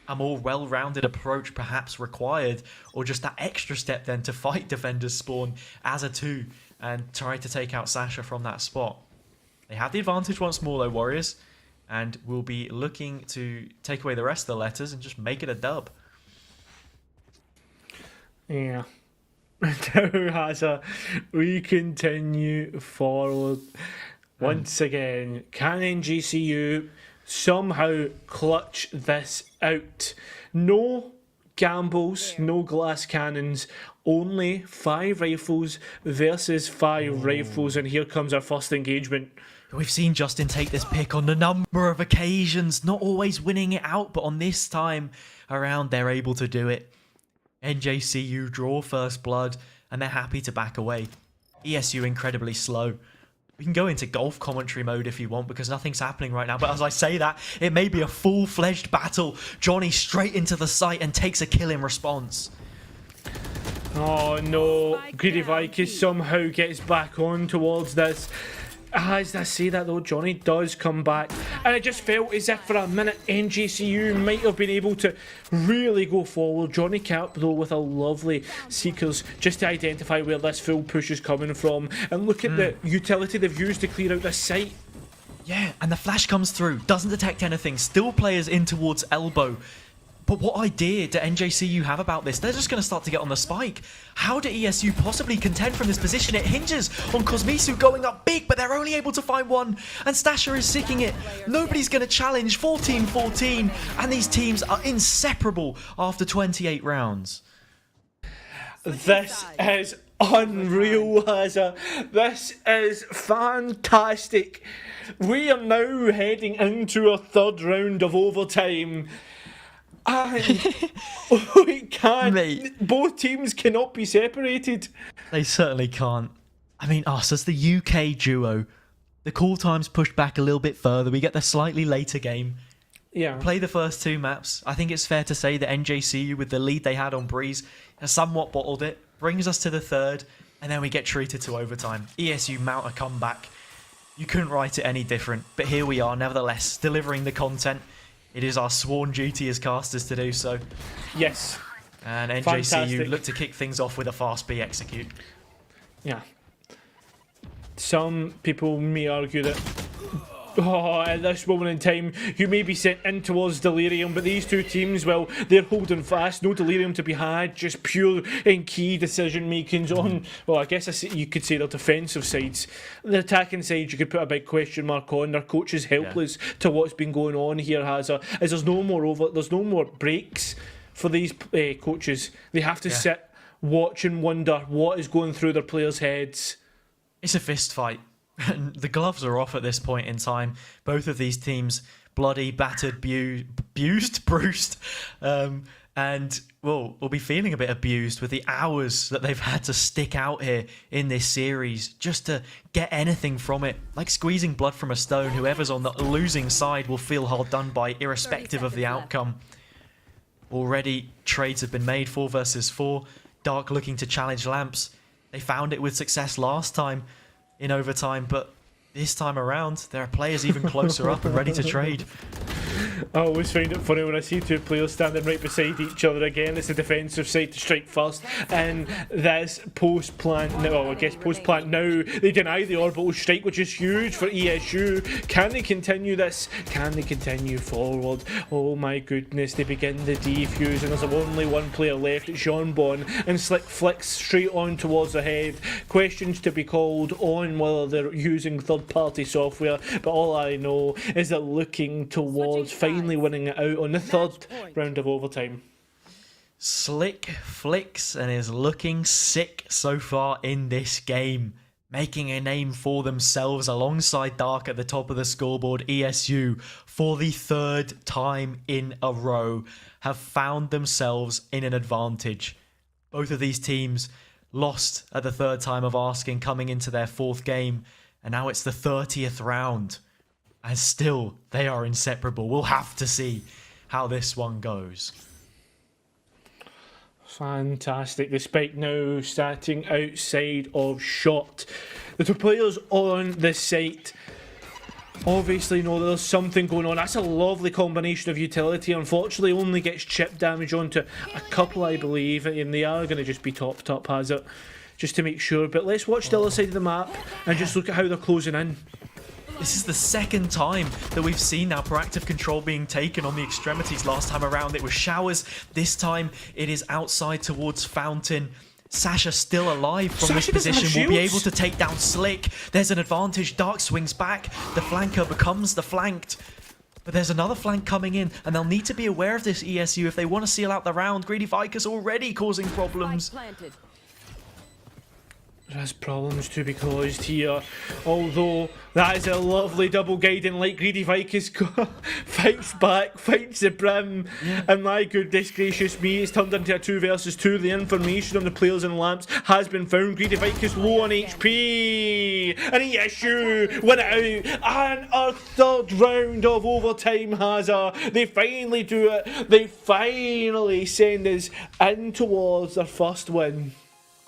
A more well-rounded approach perhaps required, or just that extra step then to fight defenders spawn as a 2 and try to take out Sasha from that spot. They have the advantage once more though, Warriors, and will be looking to take away the rest of the letters and just make it a dub. Yeah. Now, Hazza, we continue forward. Once again, can NJCU somehow clutch this out? No gambles, no glass cannons, only 5 rifles versus 5 rifles, and here comes our first engagement. We've seen Justin take this pick on a number of occasions, not always winning it out, but on this time around, they're able to do it. NJCU draw first blood, and they're happy to back away. ESU incredibly slow. We can go into golf commentary mode if you want, because nothing's happening right now. But as I say that, it may be a full-fledged battle. Johnny straight into the site and takes a kill in response. Oh no, Greedy Vicus somehow gets back on towards this. As I say that though, Johnny does come back, and it just felt as if for a minute NJCU might have been able to really go forward. Johnny Cap though with a lovely Seekers just to identify where this full push is coming from, and look at the utility they've used to clear out this site. Yeah, and the flash comes through, doesn't detect anything, still players in towards elbow. But what idea do NJCU have about this? They're just going to start to get on the spike. How do ESU possibly contend from this position? It hinges on Cosmisu going up big, but they're only able to find one. And Stasha is sicking it. Nobody's going to challenge. 14-14. And these teams are inseparable after 28 rounds. This is unreal, Hazza. This is fantastic. We are now heading into a third round of overtime. And we can't. Mate. Both teams cannot be separated. They certainly can't. I mean, us as the UK duo, the call time's pushed back a little bit further. We get the slightly later game. Yeah. Play the first 2 maps. I think it's fair to say that NJCU, with the lead they had on Breeze, has somewhat bottled it. Brings us to the third, and then we get treated to overtime. ESU mount a comeback. You couldn't write it any different, but here we are, nevertheless, delivering the content. It is our sworn duty as casters to do so. Yes. And NJCU Fantastic. look to kick things off with a fast B execute. Yeah. Some people may argue that at this moment in time, you may be sent in towards Delirium, but these two teams, well, they're holding fast. No Delirium to be had, just pure and key decision makings on, well, I guess you could say their defensive sides. The attacking side, you could put a big question mark on. Their coach is helpless to what's been going on here, as there's no more breaks for these coaches. They have to sit watch and wonder what is going through their players' heads. It's a fist fight. The gloves are off at this point in time. Both of these teams bloody, battered, bruised, and well, will be feeling a bit abused with the hours that they've had to stick out here in this series just to get anything from it. Like squeezing blood from a stone, whoever's on the losing side will feel hard done by, irrespective of the outcome. Already, trades have been made, 4 versus 4. Dark looking to challenge Lamps. They found it with success last time in overtime, but this time around, there are players even closer up and ready to trade. I always find it funny when I see two players standing right beside each other again. It's the defensive side to strike first, and this post-plant, well, I guess post-plant now, they deny the orbital strike, which is huge for ESU. Can they continue this? Can they continue forward? Oh my goodness, they begin the defuse, and there's only one player left, it's Jean Bon, and Slick flicks straight on towards the head. Questions to be called on whether they're using third-party software, but all I know is they're looking towards finally winning it out on the third round of overtime. Slick flicks and is looking sick so far in this game, making a name for themselves alongside Dark at the top of the scoreboard. ESU, for the third time in a row, have found themselves in an advantage. Both of these teams lost at the third time of asking coming into their fourth game, and now it's the 30th round. And still, they are inseparable. We'll have to see how this one goes. Fantastic. Despite now starting outside of shot, the two players on the site obviously know there's something going on. That's a lovely combination of utility. Unfortunately, only gets chip damage onto a couple, I believe, and they are going to just be topped up, has it? Just to make sure. But let's watch the other side of the map and just look at how they're closing in. This is the second time that we've seen now proactive control being taken on the extremities. Last time around it was Showers. This time it is outside towards Fountain. Sasha still alive from this position, will be able to take down Slick. There's an advantage. Dark swings back. The flanker becomes the flanked. But there's another flank coming in, and they'll need to be aware of this ESU if they want to seal out the round. Greedy Viker's already causing problems. There's problems to be caused here, although that is a lovely double guiding like Greedy Vikus fights back, fights the brim, and my goodness gracious me, it's turned into a 2 versus 2. The information on the players and Lamps has been found. Greedy Vikus low on HP, and ESU win it out, and our third round of overtime has they finally do it, they finally send us in towards their first win.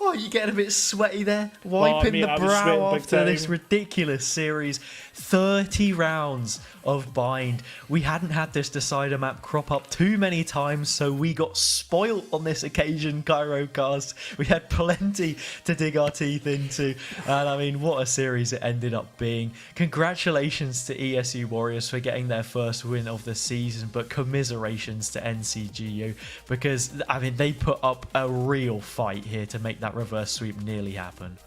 Oh, you're getting a bit sweaty there. Wiping the brow after this ridiculous series. 30 rounds of bind. We hadn't had this decider map crop up too many times, so we got spoilt on this occasion, Kyrocast. We had plenty to dig our teeth into. And I mean, what a series it ended up being. Congratulations to ESU Warriors for getting their first win of the season, but commiserations to NCGU, because, I mean, they put up a real fight here to make that reverse sweep nearly happen.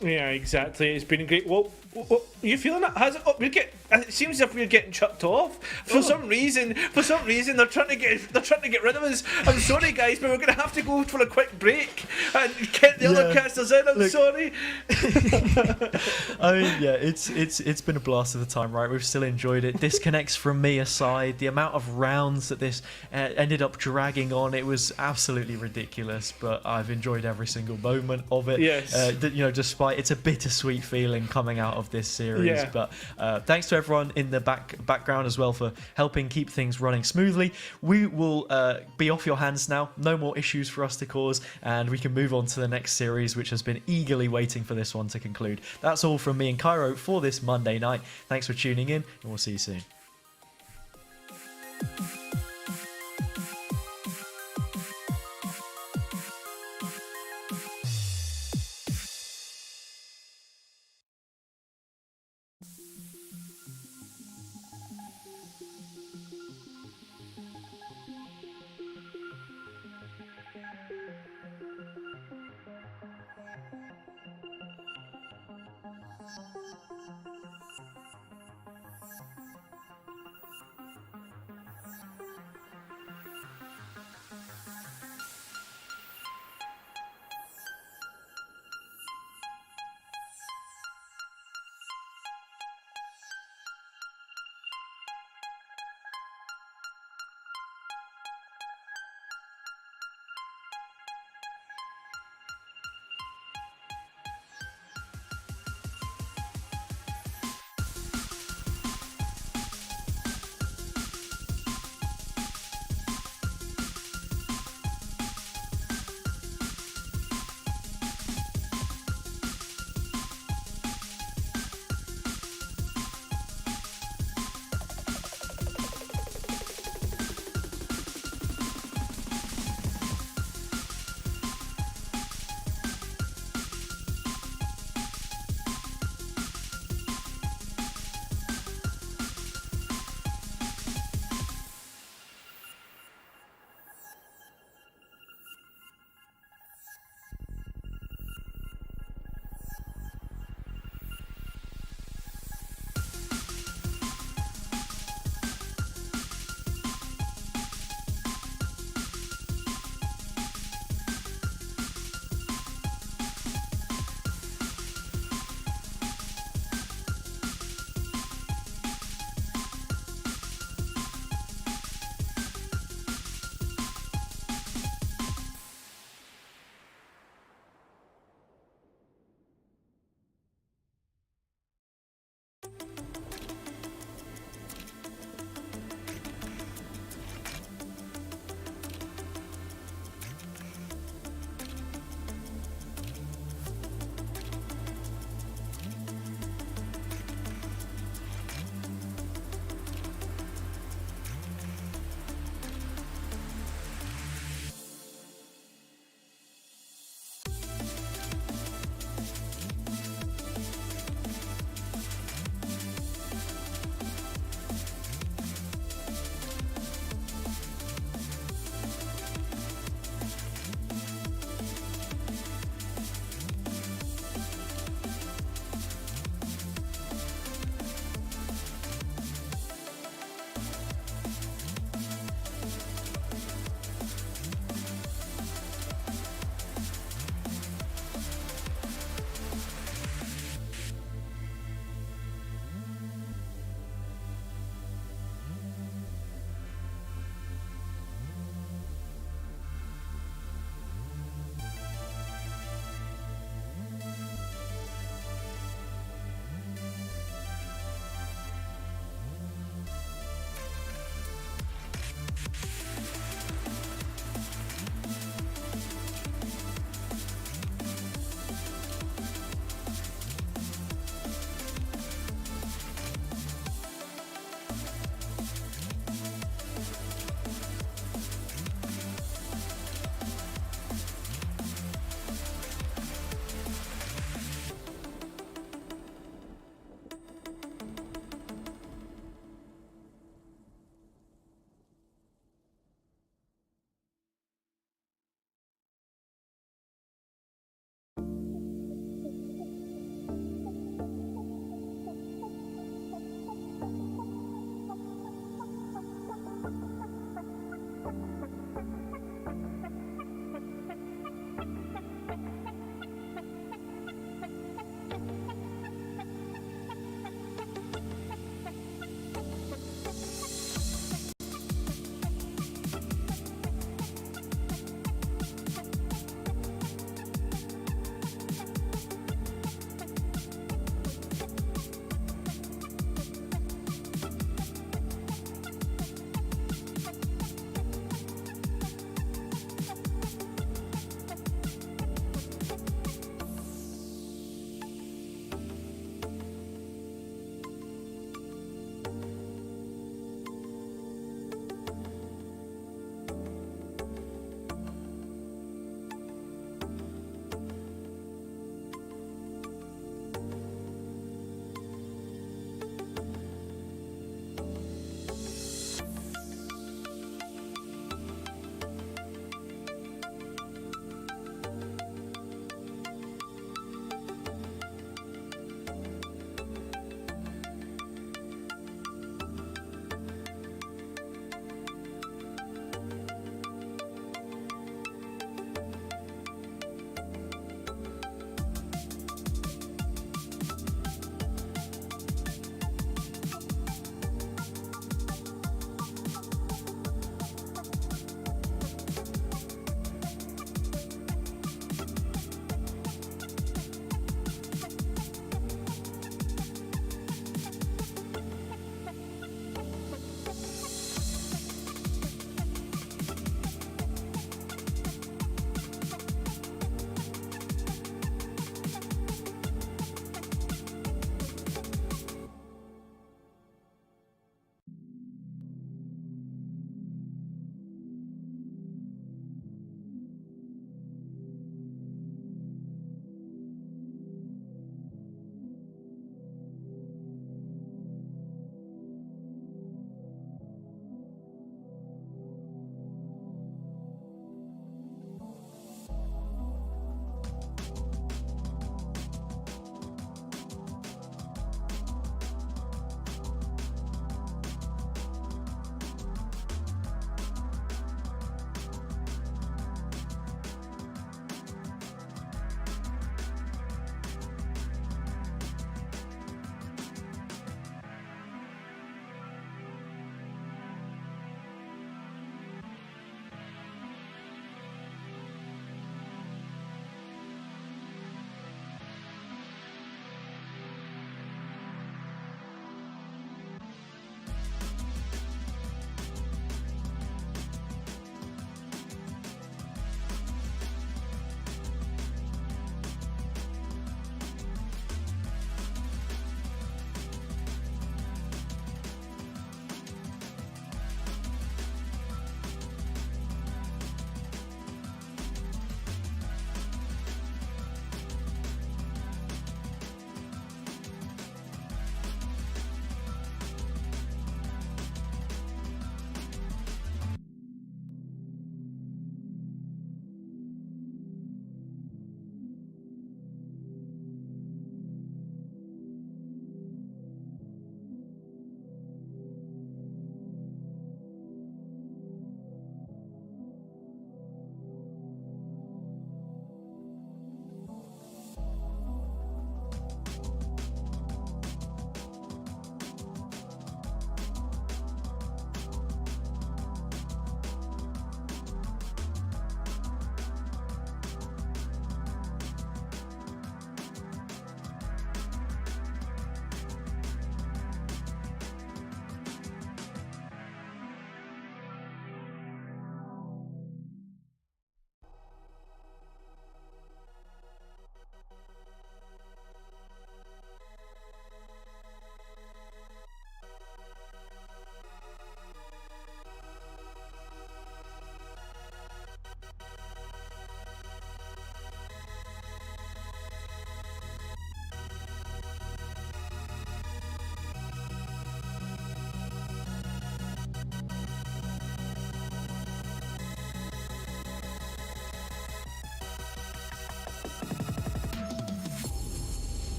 Yeah, exactly. It's been a great. Well, are you feeling it? Has it? Oh, it seems as if we're getting chucked off for some reason. For some reason, they're trying to get rid of us. I'm sorry, guys, but we're going to have to go for a quick break and get the other casters in. I'm sorry. I mean, yeah, it's been a blast of the time, right? We've still enjoyed it. Disconnects from me aside, the amount of rounds that this ended up dragging on, it was absolutely ridiculous. But I've enjoyed every single moment of it. Yes. Despite it's a bittersweet feeling coming out of this series. Yeah. But thanks to everyone in the background as well for helping keep things running smoothly. We will be off your hands now. No more issues for us to cause, and we can move on to the next series, which has been eagerly waiting for this one to conclude. That's all from me and Cairo for this Monday night. Thanks for tuning in, and we'll see you soon.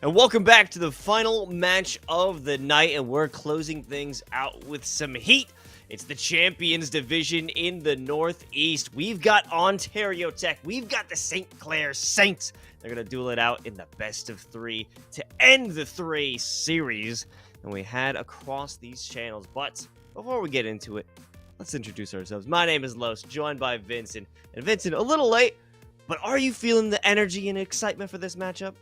And welcome back to the final match of the night, and we're closing things out with some heat. It's the Champions Division in the Northeast. We've got Ontario Tech. We've got the St. Clair Saints. They're going to duel it out in the best of 3 to end the 3 series. And we head across these channels. But before we get into it, let's introduce ourselves. My name is Los, joined by Vincent. And Vincent, a little late, but are you feeling the energy and excitement for this matchup?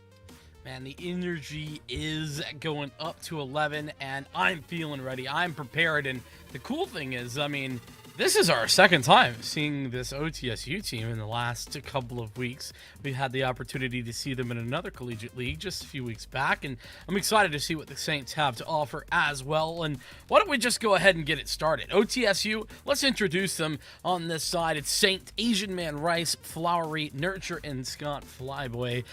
Man, the energy is going up to 11, and I'm feeling ready. I'm prepared, and the cool thing is, I mean, this is our second time seeing this OTSU team in the last couple of weeks. We had the opportunity to see them in another collegiate league just a few weeks back, and I'm excited to see what the Saints have to offer as well. And why don't we just go ahead and get it started? OTSU, let's introduce them on this side. It's Saint, Asian Man Rice, Flowery, Nurture, and Scott Flyboy.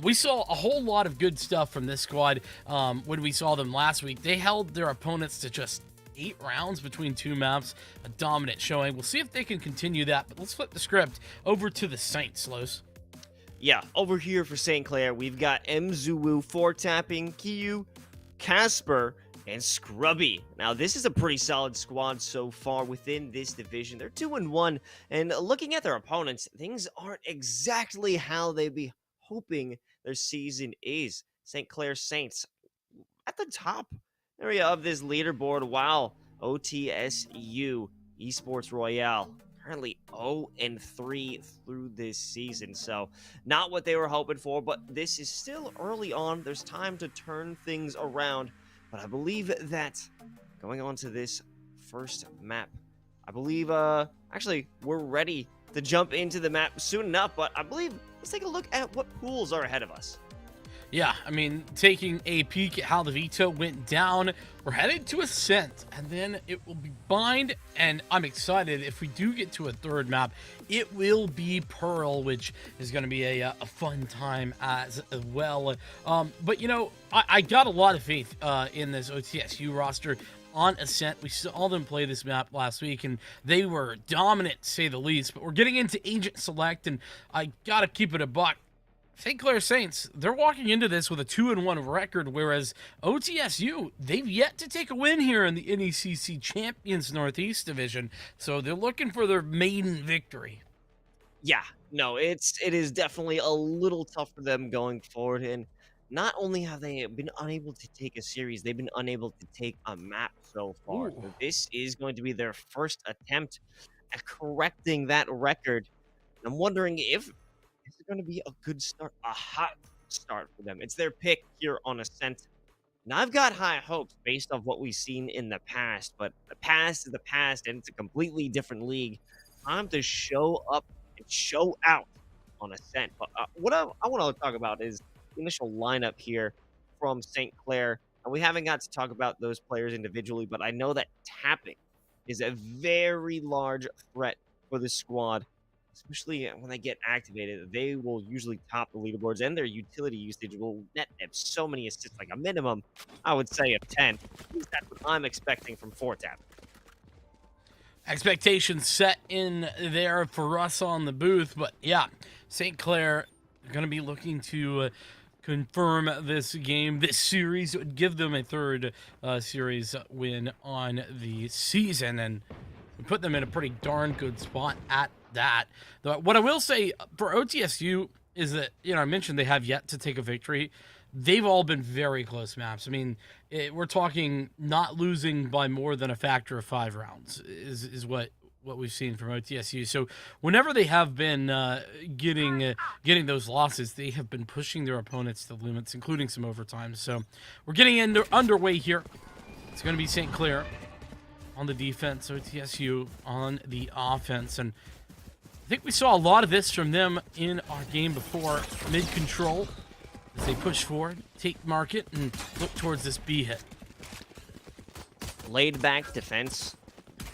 We saw a whole lot of good stuff from this squad when we saw them last week. They held their opponents to just 8 rounds between 2 maps, a dominant showing. We'll see if they can continue that, but let's flip the script over to the Saints, Los. Yeah, over here for St. Clair, we've got Mzuu, 4-tapping, Kiyu, Casper, and Scrubby. Now, this is a pretty solid squad so far within this division. They're 2-1, and looking at their opponents, things aren't exactly how they'd be hoping their season is. St. Clair Saints at the top area of this leaderboard, while OTSU Esports Royale currently 0-3 through this season. So not what they were hoping for, but this is still early on. There's time to turn things around. But I believe that going on to this first map, I believe actually we're ready to jump into the map soon enough, but I believe let's take a look at what pools are ahead of us. Yeah, I mean, taking a peek at how the veto went down, we're headed to Ascent, and then it will be Bind, and I'm excited if we do get to a third map, it will be Pearl, which is going to be a fun time as well. But, you know, I got a lot of faith in this OTSU roster on Ascent. We saw them play this map last week, and they were dominant, to say the least, but we're getting into Agent Select, and I got to keep it a buck. St. Clair Saints, they're walking into this with a 2-1 record, whereas OTSU, they've yet to take a win here in the NECC Champions Northeast Division, so they're looking for their maiden victory. Yeah, no, it is definitely a little tough for them going forward, and not only have they been unable to take a series, they've been unable to take a map so far. So this is going to be their first attempt at correcting that record. I'm wondering if it's going to be a good start, a hot start for them. It's their pick here on Ascent. Now, I've got high hopes based off what we've seen in the past, but the past is the past, and it's a completely different league. Time to show up and show out on Ascent. But what I want to talk about is the initial lineup here from St. Clair. And we haven't got to talk about those players individually, but I know that tapping is a very large threat for the squad. Especially when they get activated, they will usually top the leaderboards, and their utility usage will net them so many assists, like a minimum, I would say, of 10. At least that's what I'm expecting from 4-tap. Expectations set in there for us on the booth, but yeah, St. Clair are going to be looking to confirm this game, this series. It would give them a third series win on the season, and put them in a pretty darn good spot at that. What I will say for OTSU is that, you know, I mentioned they have yet to take a victory. They've all been very close maps. I mean, we're talking not losing by more than a factor of 5 rounds is what we've seen from OTSU. So whenever they have been getting those losses, they have been pushing their opponents to the limits, including some overtime. So we're getting underway here. It's going to be St. Clair on the defense, OTSU on the offense, and I think we saw a lot of this from them in our game before. Mid-control as they push forward, take market, and look towards this B hit. Laid-back defense.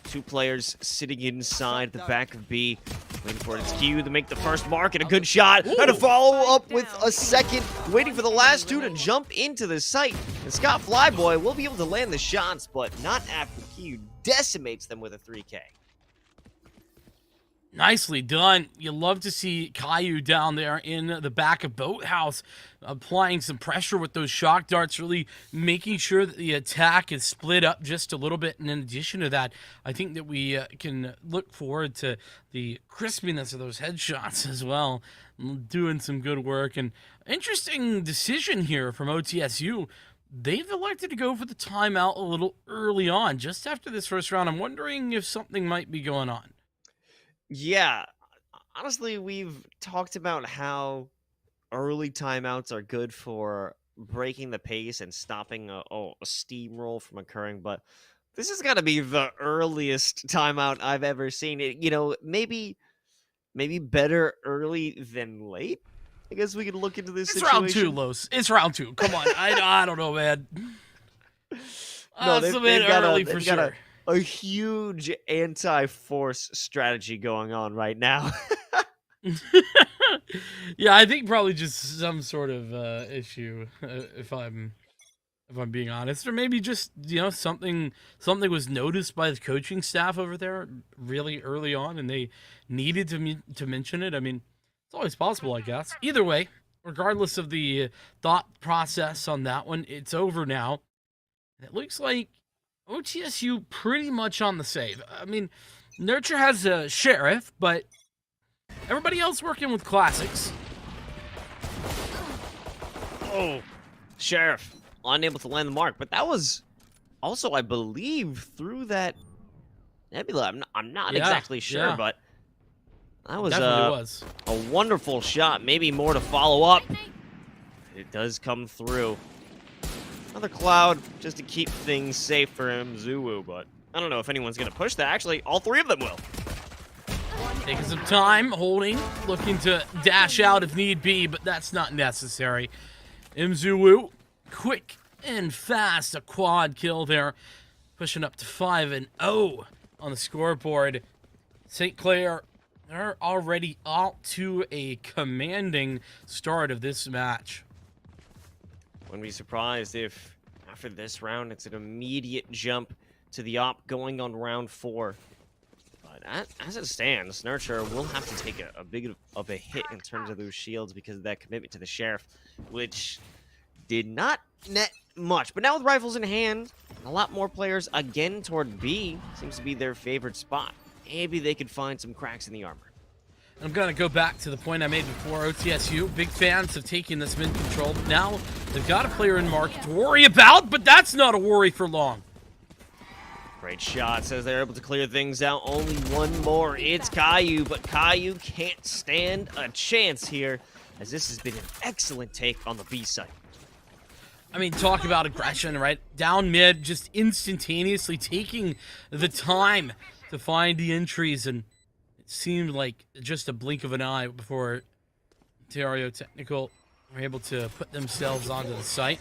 2 players sitting inside the back of B, waiting for its cue to make the first mark, and a good shot. And to follow up with a second, waiting for the last 2 to jump into the site. And Scott Flyboy will be able to land the shots, but not after Q decimates them with a 3K. Nicely done. You love to see Caillou down there in the back of Boathouse applying some pressure with those shock darts, really making sure that the attack is split up just a little bit. And in addition to that, I think that we can look forward to the crispiness of those headshots as well, doing some good work. And interesting decision here from OTSU. They've elected to go for the timeout a little early on, just after this first round. I'm wondering if something might be going on. Yeah, honestly, we've talked about how early timeouts are good for breaking the pace and stopping a steamroll from occurring, but this has got to be the earliest timeout I've ever seen. Maybe better early than late. I guess we could look into this situation. Round 2, Los. It's round 2. Come on. I don't know, man. No, it's a bit early for sure. A huge anti-force strategy going on right now. Yeah, I think probably just some sort of issue, if I'm being honest, or maybe just something was noticed by the coaching staff over there really early on, and they needed to mention it. I mean, it's always possible, I guess. Either way, regardless of the thought process on that one, it's over now. It looks like OTSU pretty much on the save. I mean, Nurture has a Sheriff, but everybody else working with classics. Oh, Sheriff unable to land the mark, but that was also, I believe, through that nebula. I'm not exactly sure, but that was a wonderful shot. Maybe more to follow up. It does come through. Another cloud just to keep things safe for NJCU, but I don't know if anyone's going to push that. Actually, all three of them will. Taking some time, holding, looking to dash out if need be, but that's not necessary. NJCU, quick and fast, a quad kill there, pushing up to 5-0 on the scoreboard. St. Clair, they're already out to a commanding start of this match. Wouldn't be surprised if after this round it's an immediate jump to the op going on round 4. But as it stands, Nurture will have to take a big of a hit in terms of those shields because of that commitment to the Sheriff, which did not net much. But now with rifles in hand, a lot more players again toward B seems to be their favorite spot. Maybe they could find some cracks in the armor. I'm going to go back to the point I made before. OTSU, big fans of taking this mid control. But now they've got a player in market to worry about, but that's not a worry for long. Great shot, says they're able to clear things out. Only one more. It's Caillou, but Caillou can't stand a chance here, as this has been an excellent take on the B side. I mean, talk about aggression, right? Down mid, just instantaneously taking the time to find the entries, and it seemed like just a blink of an eye before Ontario Technical were able to put themselves onto the site.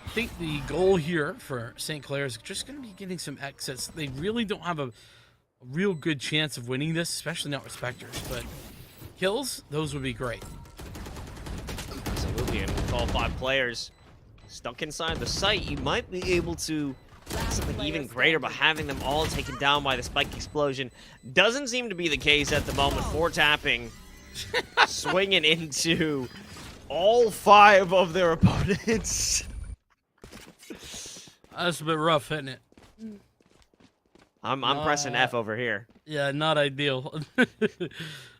I think the goal here for St. Clair is just going to be getting some exits. They really don't have a real good chance of winning this, especially not with Spectres, but kills, those would be great. Absolutely, and with all 5 players stuck inside the site, you might be able to do something even greater by having them all taken down by the spike explosion. Doesn't seem to be the case at the moment. 4 tapping, swinging into all 5 of their opponents. That's a bit rough, isn't it? I'm pressing F over here. Yeah, not ideal.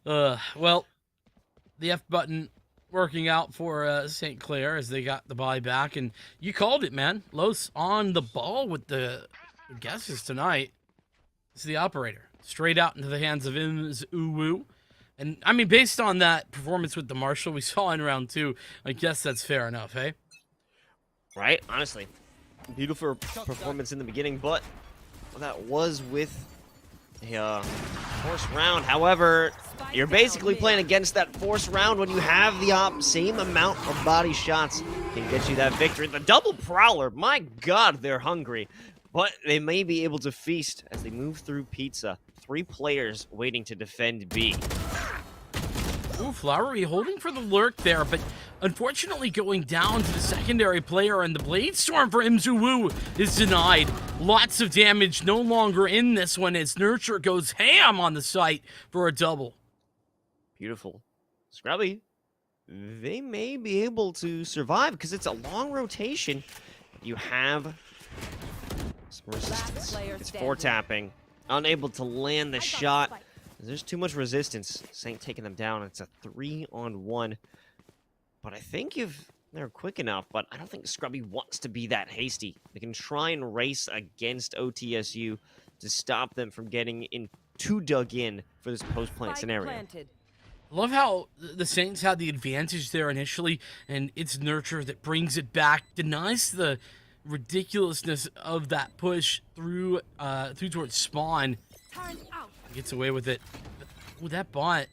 Well, the F button working out for St. Clair as they got the buy back, and you called it, man. Los on the ball with the guesses tonight. It's the operator. Straight out into the hands of NJCU. And, I mean, based on that performance with the Marshall we saw in round 2, I guess that's fair enough, hey? Right? Honestly. Beautiful performance in the beginning, but that was with a forced round. However, you're basically playing against that forced round when you have the same amount of body shots can get you that victory. The double prowler, my God, they're hungry, but they may be able to feast as they move through pizza. 3 players waiting to defend B. Ooh, Flowery holding for the lurk there, but unfortunately going down to the secondary player, and the Blade Storm for NJCU is denied. Lots of damage no longer in this one as Nurture goes ham on the site for a double. Beautiful. Scrubby, they may be able to survive because it's a long rotation. You have some resistance. It's four-tapping. Unable to land the shot. There's too much resistance. Saint taking them down. It's a 3-on-1. But I think if they're quick enough, but I don't think Scrubby wants to be that hasty. They can try and race against OTSU to stop them from getting in too dug in for this post-plant scenario. I love how the Saints had the advantage there initially, and it's Nurture that brings it back, denies the ridiculousness of that push through towards spawn. Gets away with it. But, that bot,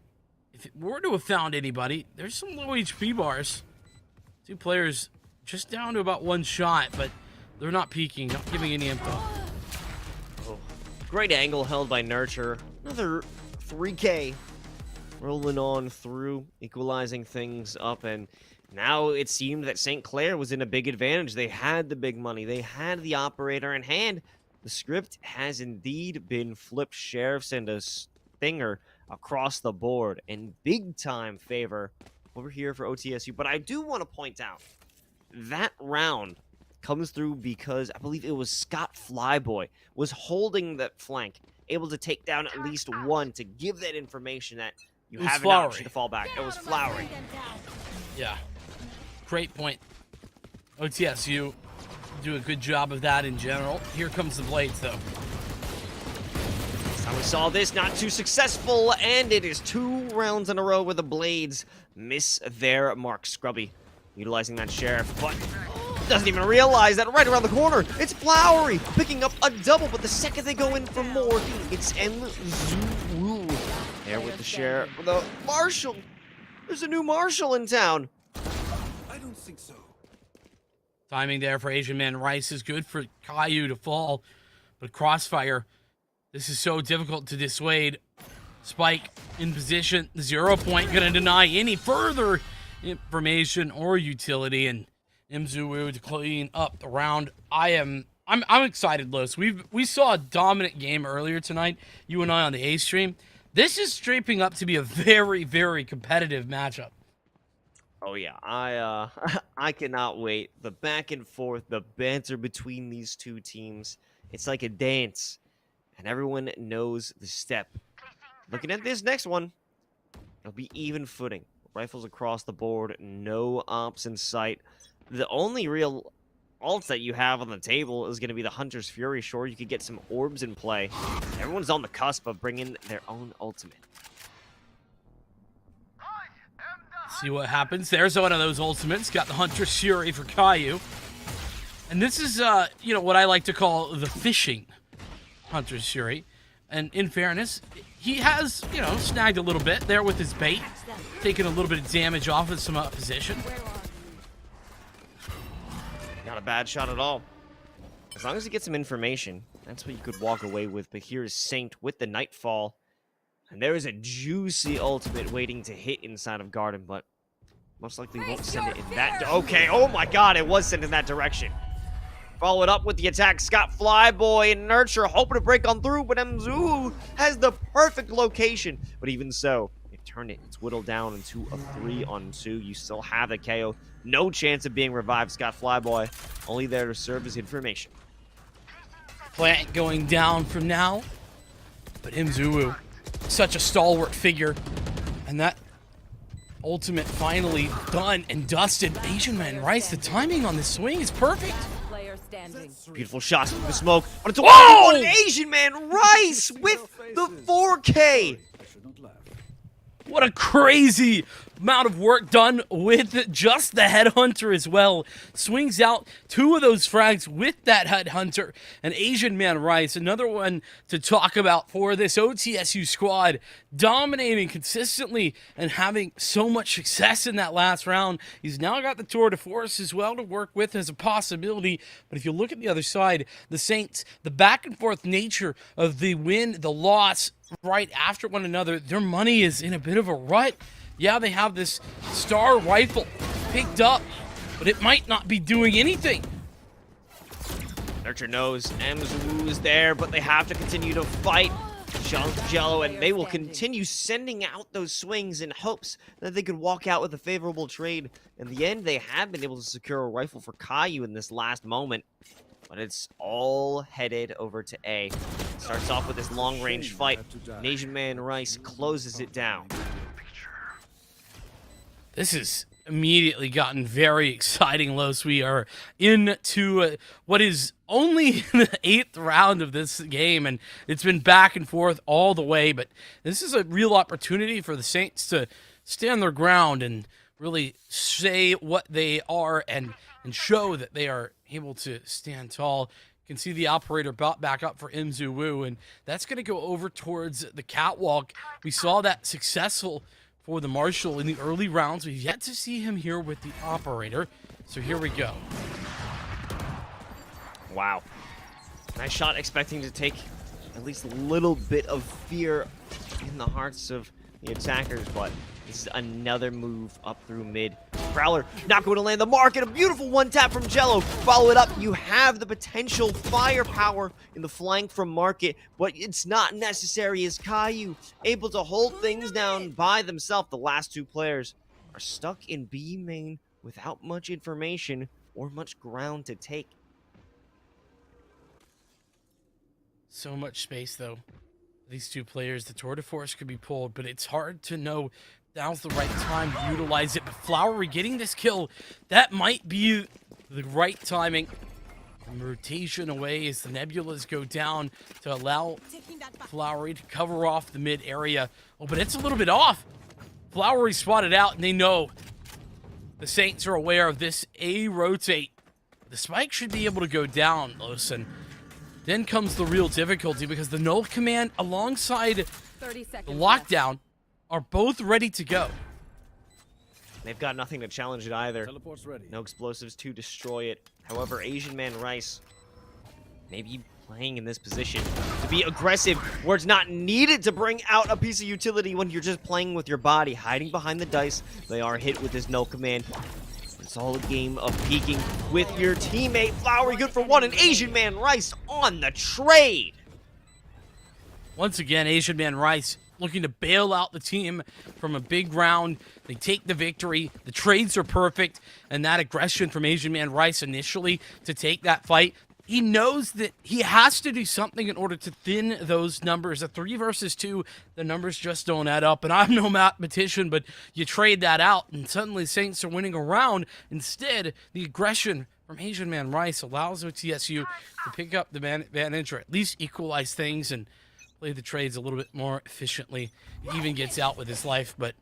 if it were to have found anybody, there's some low HP bars. Two players just down to about one shot, but they're not peeking, not giving any info. Oh, great angle held by Nurture. Another 3K. Rolling on through, equalizing things up, and now it seemed that St. Clair was in a big advantage. They had the big money. They had the operator in hand. The script has indeed been flipped. Sheriffs and a stinger across the board in big-time favor over here for OTSU. But I do want to point out that round comes through because I believe it was Scott Flyboy was holding that flank, able to take down at least one to give that information that you have an option to fall back. It was Flowery. Yeah. Great point. OTSU do a good job of that in general. Here comes the Blades, though. Last time we saw this, not too successful, and it is 2 rounds in a row where the Blades miss their mark. Scrubby utilizing that Sheriff, but doesn't even realize that right around the corner, it's Flowery picking up a double, but the second they go in for more, it's NJCU. There with the Sheriff, the Marshal. There's a new Marshal in town. I don't think so. Timing there for Asian Man Rice is good for Caillou to fall, but Crossfire, this is so difficult to dissuade. Spike in position, the 0 point, gonna deny any further information or utility, and NJCU to clean up the round. I'm excited, Los. We saw a dominant game earlier tonight, you and I on the A stream. This is shaping up to be a very, very competitive matchup. Oh yeah, I cannot wait. The back and forth, the banter between these two teams. It's like a dance, and everyone knows the step. Looking at this next one, it'll be even footing. Rifles across the board, no ops in sight. The only real ults that you have on the table is going to be the Hunter's Fury. Sure, you could get some orbs in play. Everyone's on the cusp of bringing their own ultimate. See what happens. There's one of those ultimates. Got the Hunter's Fury for Caillou. And this is, what I like to call the fishing Hunter's Fury. And in fairness, he has, snagged a little bit there with his bait. Taking a little bit of damage off of some position. Not a bad shot at all. As long as he gets some information, that's what you could walk away with. But here is Saint with the Nightfall. And there is a juicy ultimate waiting to hit inside of Garden, but most likely won't send it in that... Okay, oh my god, it was sent in that direction. Follow it up with the attack. Scott Flyboy and Nurture hoping to break on through, but NJCU has the perfect location. But even so, they've turned it. It's whittled down into a 3-on-2. You still have the KO. No chance of being revived. Scott Flyboy only there to serve as information. Plant going down from now, but NJCU, such a stalwart figure, and that ultimate finally done and dusted. Asian Man Rice, the timing on the swing is perfect. Beautiful shots from the smoke, but it's a 1v1 Asian Man Rice with the 4K. What a crazy amount of work done with just the Headhunter as well. Swings out 2 of those frags with that Headhunter. And Asian Man Rice, another one to talk about for this OTSU squad. Dominating consistently and having so much success in that last round. He's now got the Tour de Force as well to work with as a possibility. But if you look at the other side, the Saints, the back and forth nature of the win, the loss, right after one another, their money is in a bit of a rut. Yeah, they have this star rifle picked up, but it might not be doing anything. Nurture knows MZU is there, but they have to continue to fight Jello, and they will continue sending out those swings in hopes that they could walk out with a favorable trade. In the end, they have been able to secure a rifle for Caillou in this last moment, but it's all headed over to A. Starts off with this long-range fight, and Asian Man Rice closes it down. This has immediately gotten very exciting, Los. We are into what is only the 8th round of this game, and it's been back and forth all the way, but this is a real opportunity for the Saints to stand their ground and really say what they are and show that they are able to stand tall. You can see the operator back up for MZU, and that's going to go over towards the catwalk. We saw that successful for the Marshal in the early rounds. We've yet to see him here with the operator. So here we go. Wow. Nice shot, expecting to take at least a little bit of fear in the hearts of the attackers, but this is another move up through mid. Prowler not going to land the mark, and a beautiful one tap from Jello. Follow it up. You have the potential firepower in the flank from Market, but it's not necessary as Caillou able to hold things down by themselves. The last two players are stuck in B main without much information or much ground to take. So much space, though. These two players, the tour de force could be pulled, but it's hard to know now's the right time to utilize it. But Flowery getting this kill, that might be the right timing. From rotation away as the Nebulas go down to allow Flowery to cover off the mid area. Oh, but it's a little bit off. Flowery spotted out, and they know the Saints are aware of this A rotate. The spike should be able to go down, Lawson. Then comes the real difficulty because the null command alongside the lockdown are both ready to go. They've got nothing to challenge it either. Teleport's ready. No explosives to destroy it. However, Asian Man Rice maybe playing in this position to be aggressive where it's not needed to bring out a piece of utility when you're just playing with your body, hiding behind the dice. They are hit with this no command. It's all a game of peeking with your teammate. Flowery good for one, and Asian Man Rice on the trade. Once again, Asian Man Rice looking to bail out the team from a big round. They take the victory. The trades are perfect, and that aggression from Asian Man Rice initially to take that fight. He knows that he has to do something in order to thin those numbers. A 3 versus 2, the numbers just don't add up. And I'm no mathematician, but you trade that out, and suddenly Saints are winning a round. Instead, the aggression from Asian Man Rice allows OTSU to pick up the advantage, or at least equalize things and play the trades a little bit more efficiently. He even gets out with his life, but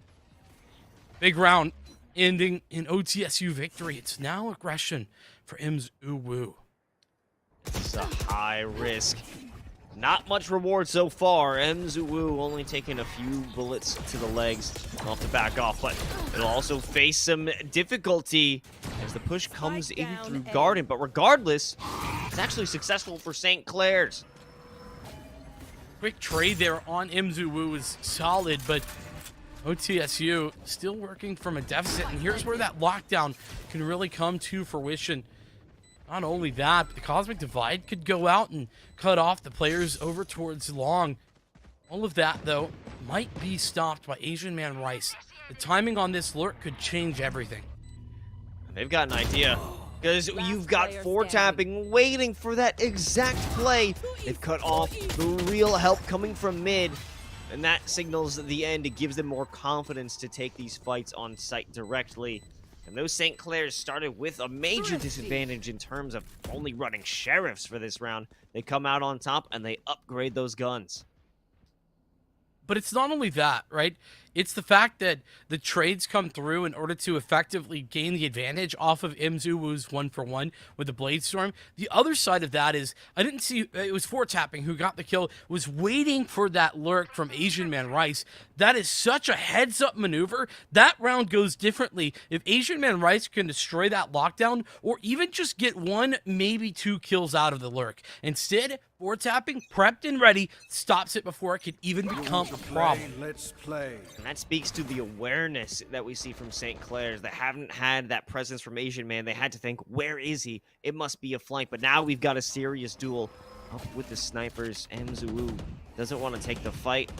big round ending in OTSU victory. It's now aggression for MZU. It's a high risk. Not much reward so far. MZU only taking a few bullets to the legs. They'll have to back off, but it'll also face some difficulty as the push comes in through Garden. But regardless, it's actually successful for St. Clair's. Quick trade there on MZU is solid, but OTSU still working from a deficit. And here's where that lockdown can really come to fruition. Not only that, but the Cosmic Divide could go out and cut off the players over towards long. All of that, though, might be stopped by Asian Man Rice. The timing on this lurk could change everything. They've got an idea, because you've got 4 tapping waiting for that exact play. They've cut off the real help coming from mid, and that signals the end. It gives them more confidence to take these fights on site directly. And those St. Clair's started with a major disadvantage in terms of only running sheriffs for this round. They come out on top and they upgrade those guns. But it's not only that, right? It's the fact that the trades come through in order to effectively gain the advantage off of MZU's 1-for-1 with the Blade Storm. The other side of that is, I didn't see, it was 4-tapping who got the kill, was waiting for that lurk from Asian Man Rice. That is such a heads-up maneuver. That round goes differently. If Asian Man Rice can destroy that lockdown, or even just get 1, maybe 2 kills out of the lurk. Instead, 4-tapping, prepped and ready, stops it before it can even become a problem. Let's play. And that speaks to the awareness that we see from St. Clair's. They haven't had that presence from Asian Man. They had to think, where is he? It must be a flank. But now we've got a serious duel up with the snipers. NJCU doesn't want to take the fight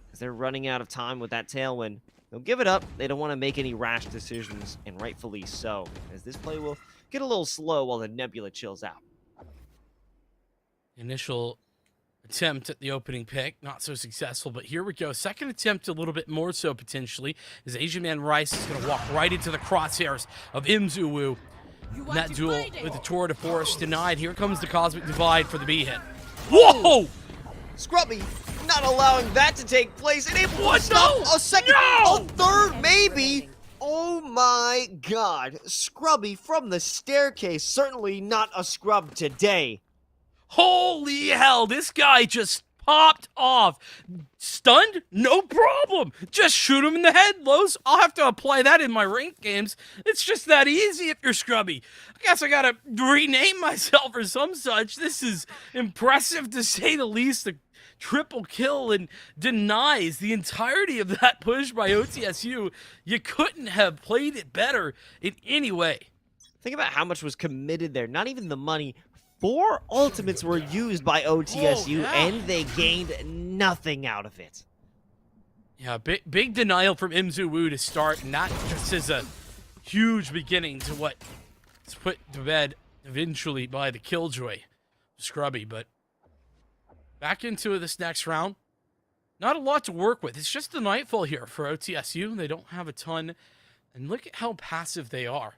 because they're running out of time with that tailwind. They'll give it up. They don't want to make any rash decisions, and rightfully so, as this play will get a little slow while the Nebula chills out. Initial attempt at the opening pick, not so successful, but here we go. Second attempt, a little bit more so potentially, as Asian Man Rice is going to walk right into the crosshairs of NJCU. And that duel with the Tour de Force denied. Here comes the Cosmic Divide for the B hit. Whoa! Scrubby not allowing that to take place, and able What? to stop No! a second, No! a third, maybe. Oh my God, Scrubby from the staircase. Certainly not a scrub today. Holy hell, this guy just popped off. Stunned? No problem. Just shoot him in the head, Los. I'll have to apply that in my ranked games. It's just that easy if you're Scrubby. I guess I gotta rename myself or some such. This is impressive to say the least. The triple kill and denies the entirety of that push by OTSU. You couldn't have played it better in any way. Think about how much was committed there. Not even the money. 4 ultimates were used by OTSU, and they gained nothing out of it. Yeah, big denial from NJCU to start, and that just is a huge beginning to what's put to bed eventually by the Killjoy Scrubby. But back into this next round, not a lot to work with. It's just the Nightfall here for OTSU. They don't have a ton, and look at how passive they are.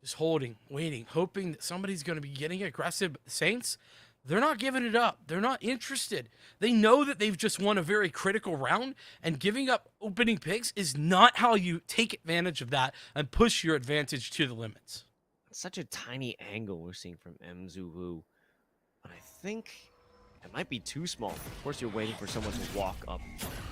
Just holding, waiting, hoping that somebody's going to be getting aggressive. But the Saints, they're not giving it up. They're not interested. They know that they've just won a very critical round, and giving up opening picks is not how you take advantage of that and push your advantage to the limits. It's such a tiny angle we're seeing from NJCU, but I think it might be too small. Of course, you're waiting for someone to walk up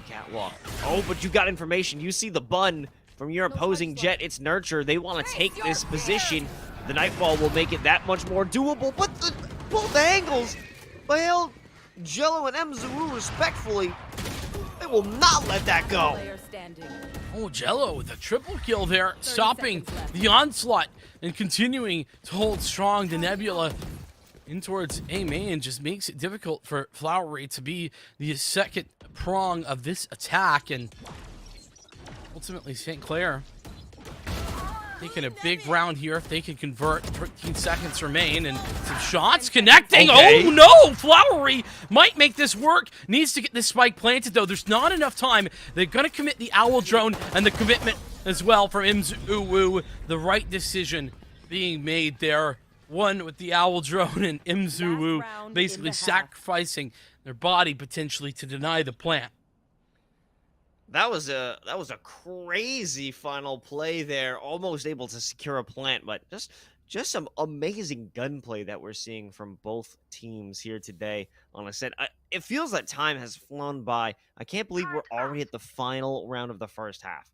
catwalk. Oh, but you got information. You see the bun from your opposing jet. It's Nurture. They want to take this position. The Nightfall will make it that much more doable, but both angles by Jello and NJCU respectfully, they will not let that go. Player standing. Oh, Jello with a triple kill there, stopping the onslaught and continuing to hold strong. The Nebula in towards A main just makes it difficult for Flowery to be the second prong of this attack, and ultimately St. Clair taking a big round here if they can convert. 13 seconds remain, and some shots connecting. Okay. Oh no, Flowery might make this work. Needs to get this spike planted though. There's not enough time. They're gonna commit the Owl drone, and the commitment as well from NJCU. The right decision being made there. One with the Owl drone, and NJCU basically sacrificing their body potentially to deny the plant. That was a crazy final play there. Almost able to secure a plant, but just some amazing gunplay that we're seeing from both teams here today. On a set, it feels like time has flown by. I can't believe we're already at the final round of the first half.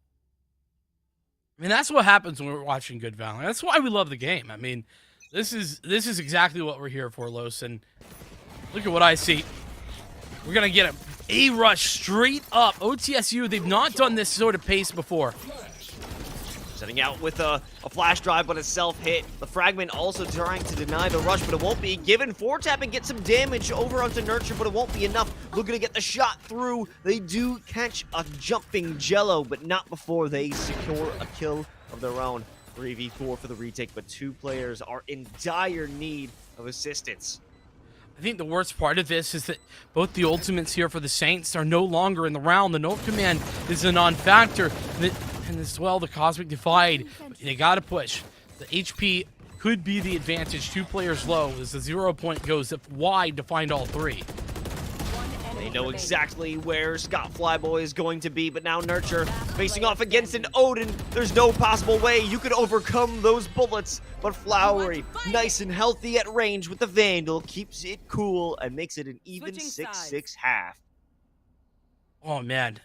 I mean, that's what happens when we're watching good Valorant. That's why we love the game. I mean, this is exactly what we're here for, Los. And look at what I see. We're gonna get a rush straight up. OTSU, they've not done this sort of pace before. Setting out with a flash drive, but a self-hit. The fragment also trying to deny the rush, but it won't be given. 4-tap and get some damage over onto Nurture, but it won't be enough. Looking to get the shot through. They do catch a jumping Jello, but not before they secure a kill of their own. 3v4 for the retake, but 2 players are in dire need of assistance. I think the worst part of this is that both the ultimates here for the Saints are no longer in the round. The Note Command is a non-factor. And as well, the Cosmic Divide. They got to push. The HP could be the advantage. 2 players low as the 0 point goes up wide to find all 3. They know exactly where Scott Flyboy is going to be, but now Nurture facing off against an Odin. There's no possible way you could overcome those bullets, but Flowery, nice and healthy at range with the Vandal, keeps it cool and makes it an even 6-6 half. Oh, man.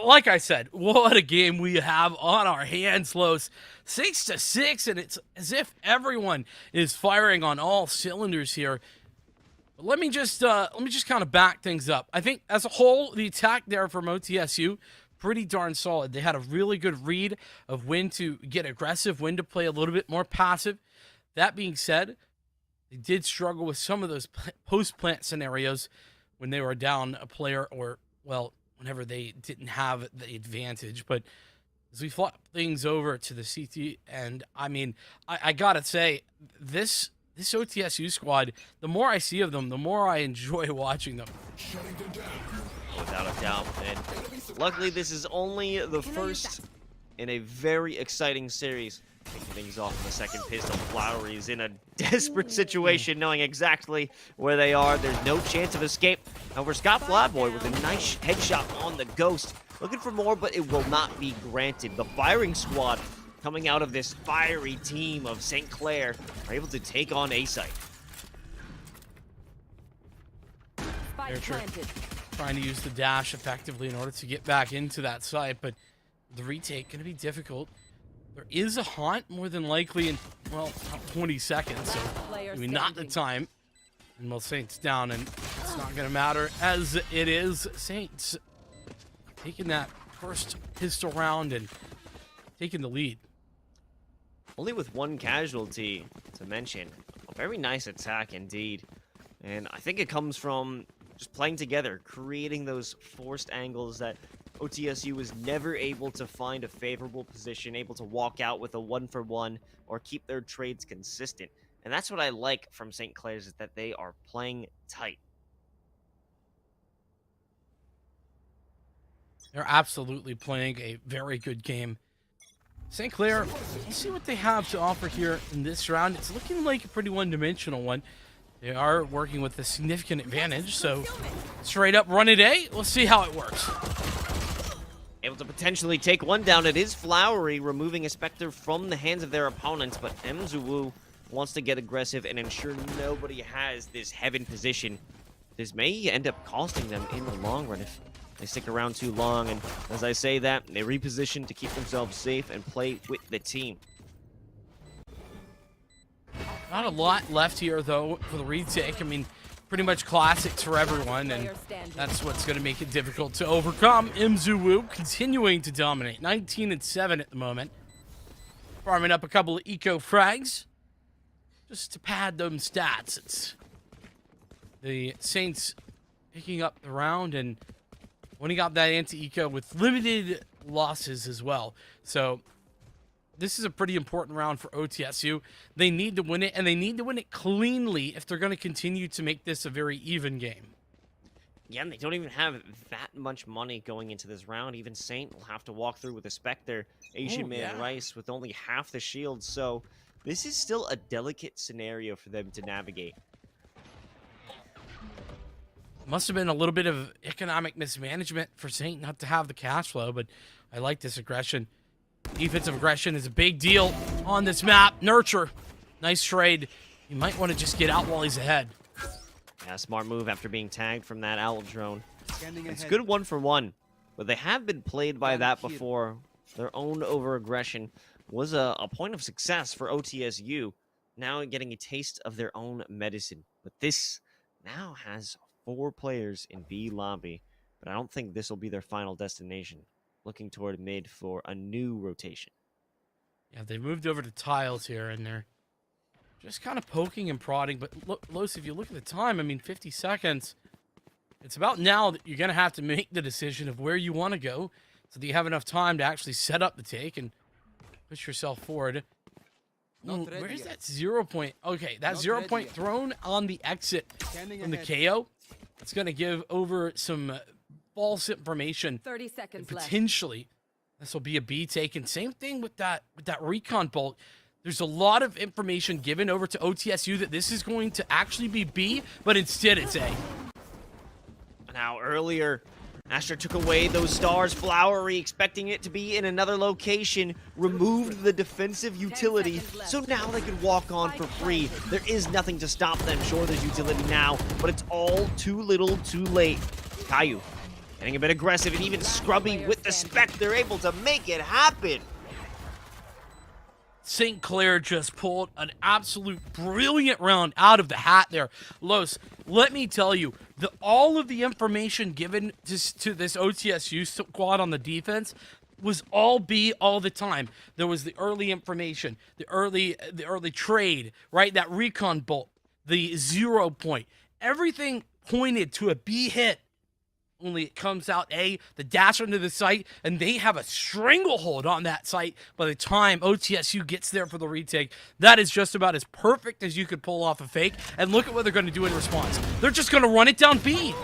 Like I said, what a game we have on our hands, Los. 6-6, and it's as if everyone is firing on all cylinders here. But let me just kind of back things up. I think as a whole, the attack there from OTSU, pretty darn solid. They had a really good read of when to get aggressive, when to play a little bit more passive. That being said, they did struggle with some of those post-plant scenarios when they were down a player or, well, whenever they didn't have the advantage. But as we flop things over to the CT, and I mean, I gotta say, this OTSU squad, the more I see of them, the more I enjoy watching them. Without a doubt. And luckily, this is only the first in a very exciting series. Taking things off in the second pistol. Flowery is in a desperate situation, knowing exactly where they are. There's no chance of escape. However, Scott Flatboy with a nice headshot on the Ghost. Looking for more, but it will not be granted. The firing squad coming out of this fiery team of St. Clair are able to take on A-Site. Trying to use the dash effectively in order to get back into that site, but the retake going to be difficult. There is a haunt more than likely in, well, 20 seconds, so I mean, not the time. And well, Saints down, and it's not going to matter as it is. Saints taking that first pistol round and taking the lead. Only with one casualty to mention. A very nice attack indeed. And I think it comes from just playing together, creating those forced angles that OTSU was never able to find a favorable position, able to walk out with a 1-for-1 or keep their trades consistent. And that's what I like from St. Clair's, is that they are playing tight. They're absolutely playing a very good game. St. Clair, let's see what they have to offer here in this round. It's looking like a pretty one-dimensional one. They are working with a significant advantage, so straight up run it A. We'll see how it works. Able to potentially take one down. It is Flowery removing a Spectre from the hands of their opponents, but NJCU wants to get aggressive and ensure nobody has this heaven position. This may end up costing them in the long run if they stick around too long, and as I say that, they reposition to keep themselves safe and play with the team. Not a lot left here, though, for the retake. I mean, pretty much classics for everyone, and that's what's going to make it difficult to overcome. NJCU continuing to dominate, 19-7 at the moment. Farming up a couple of eco frags just to pad them stats. It's the Saints picking up the round and winning up that anti-eco with limited losses as well. So this is a pretty important round for OTSU. They need to win it, and they need to win it cleanly if they're going to continue to make this a very even game. Yeah, and they don't even have that much money going into this round. Even Saint will have to walk through with a Spectre, Asian Man Rice with only half the shield. So this is still a delicate scenario for them to navigate. Must have been a little bit of economic mismanagement for Saint not to have the cash flow, but I like this aggression. Defensive aggression is a big deal on this map. Nurture. Nice trade. You might want to just get out while he's ahead. Yeah, smart move after being tagged from that owl drone. It's a good 1-for-1, but they have been played by that before. Their own over-aggression was a point of success for OTSU, now getting a taste of their own medicine. But this now has 4 players in B lobby, but I don't think this will be their final destination. Looking toward mid for a new rotation. Yeah, they moved over to tiles here, and they're just kind of poking and prodding. But look, Los, if you look at the time, I mean, 50 seconds. It's about now that you're going to have to make the decision of where you want to go so that you have enough time to actually set up the take and push yourself forward. Where's that 0 point? Okay, that 0 point thrown on the exit from the KO. It's going to give over some false information. 30 seconds potentially this will be a B take, and same thing with that recon bolt. There's a lot of information given over to OTSU that this is going to actually be B, but instead it's A. Now earlier Astra took away those stars. Flowery, expecting it to be in another location, removed the defensive utility, so now they can walk on for free. There is nothing to stop them. Sure, there's utility now, but it's all too little too late. Caillou getting a bit aggressive, and even Scrubby with the Spec, they're able to make it happen. St. Clair just pulled an absolute brilliant round out of the hat there. Los, let me tell you, all of the information given to this OTSU squad on the defense was all B all the time. There was the early information, the early trade, right? That recon bolt, the 0 point. Everything pointed to a B hit. Only it comes out A, the dash into the site, and they have a stranglehold on that site by the time OTSU gets there for the retake. That is just about as perfect as you could pull off a fake. And look at what they're going to do in response. They're just going to run it down B.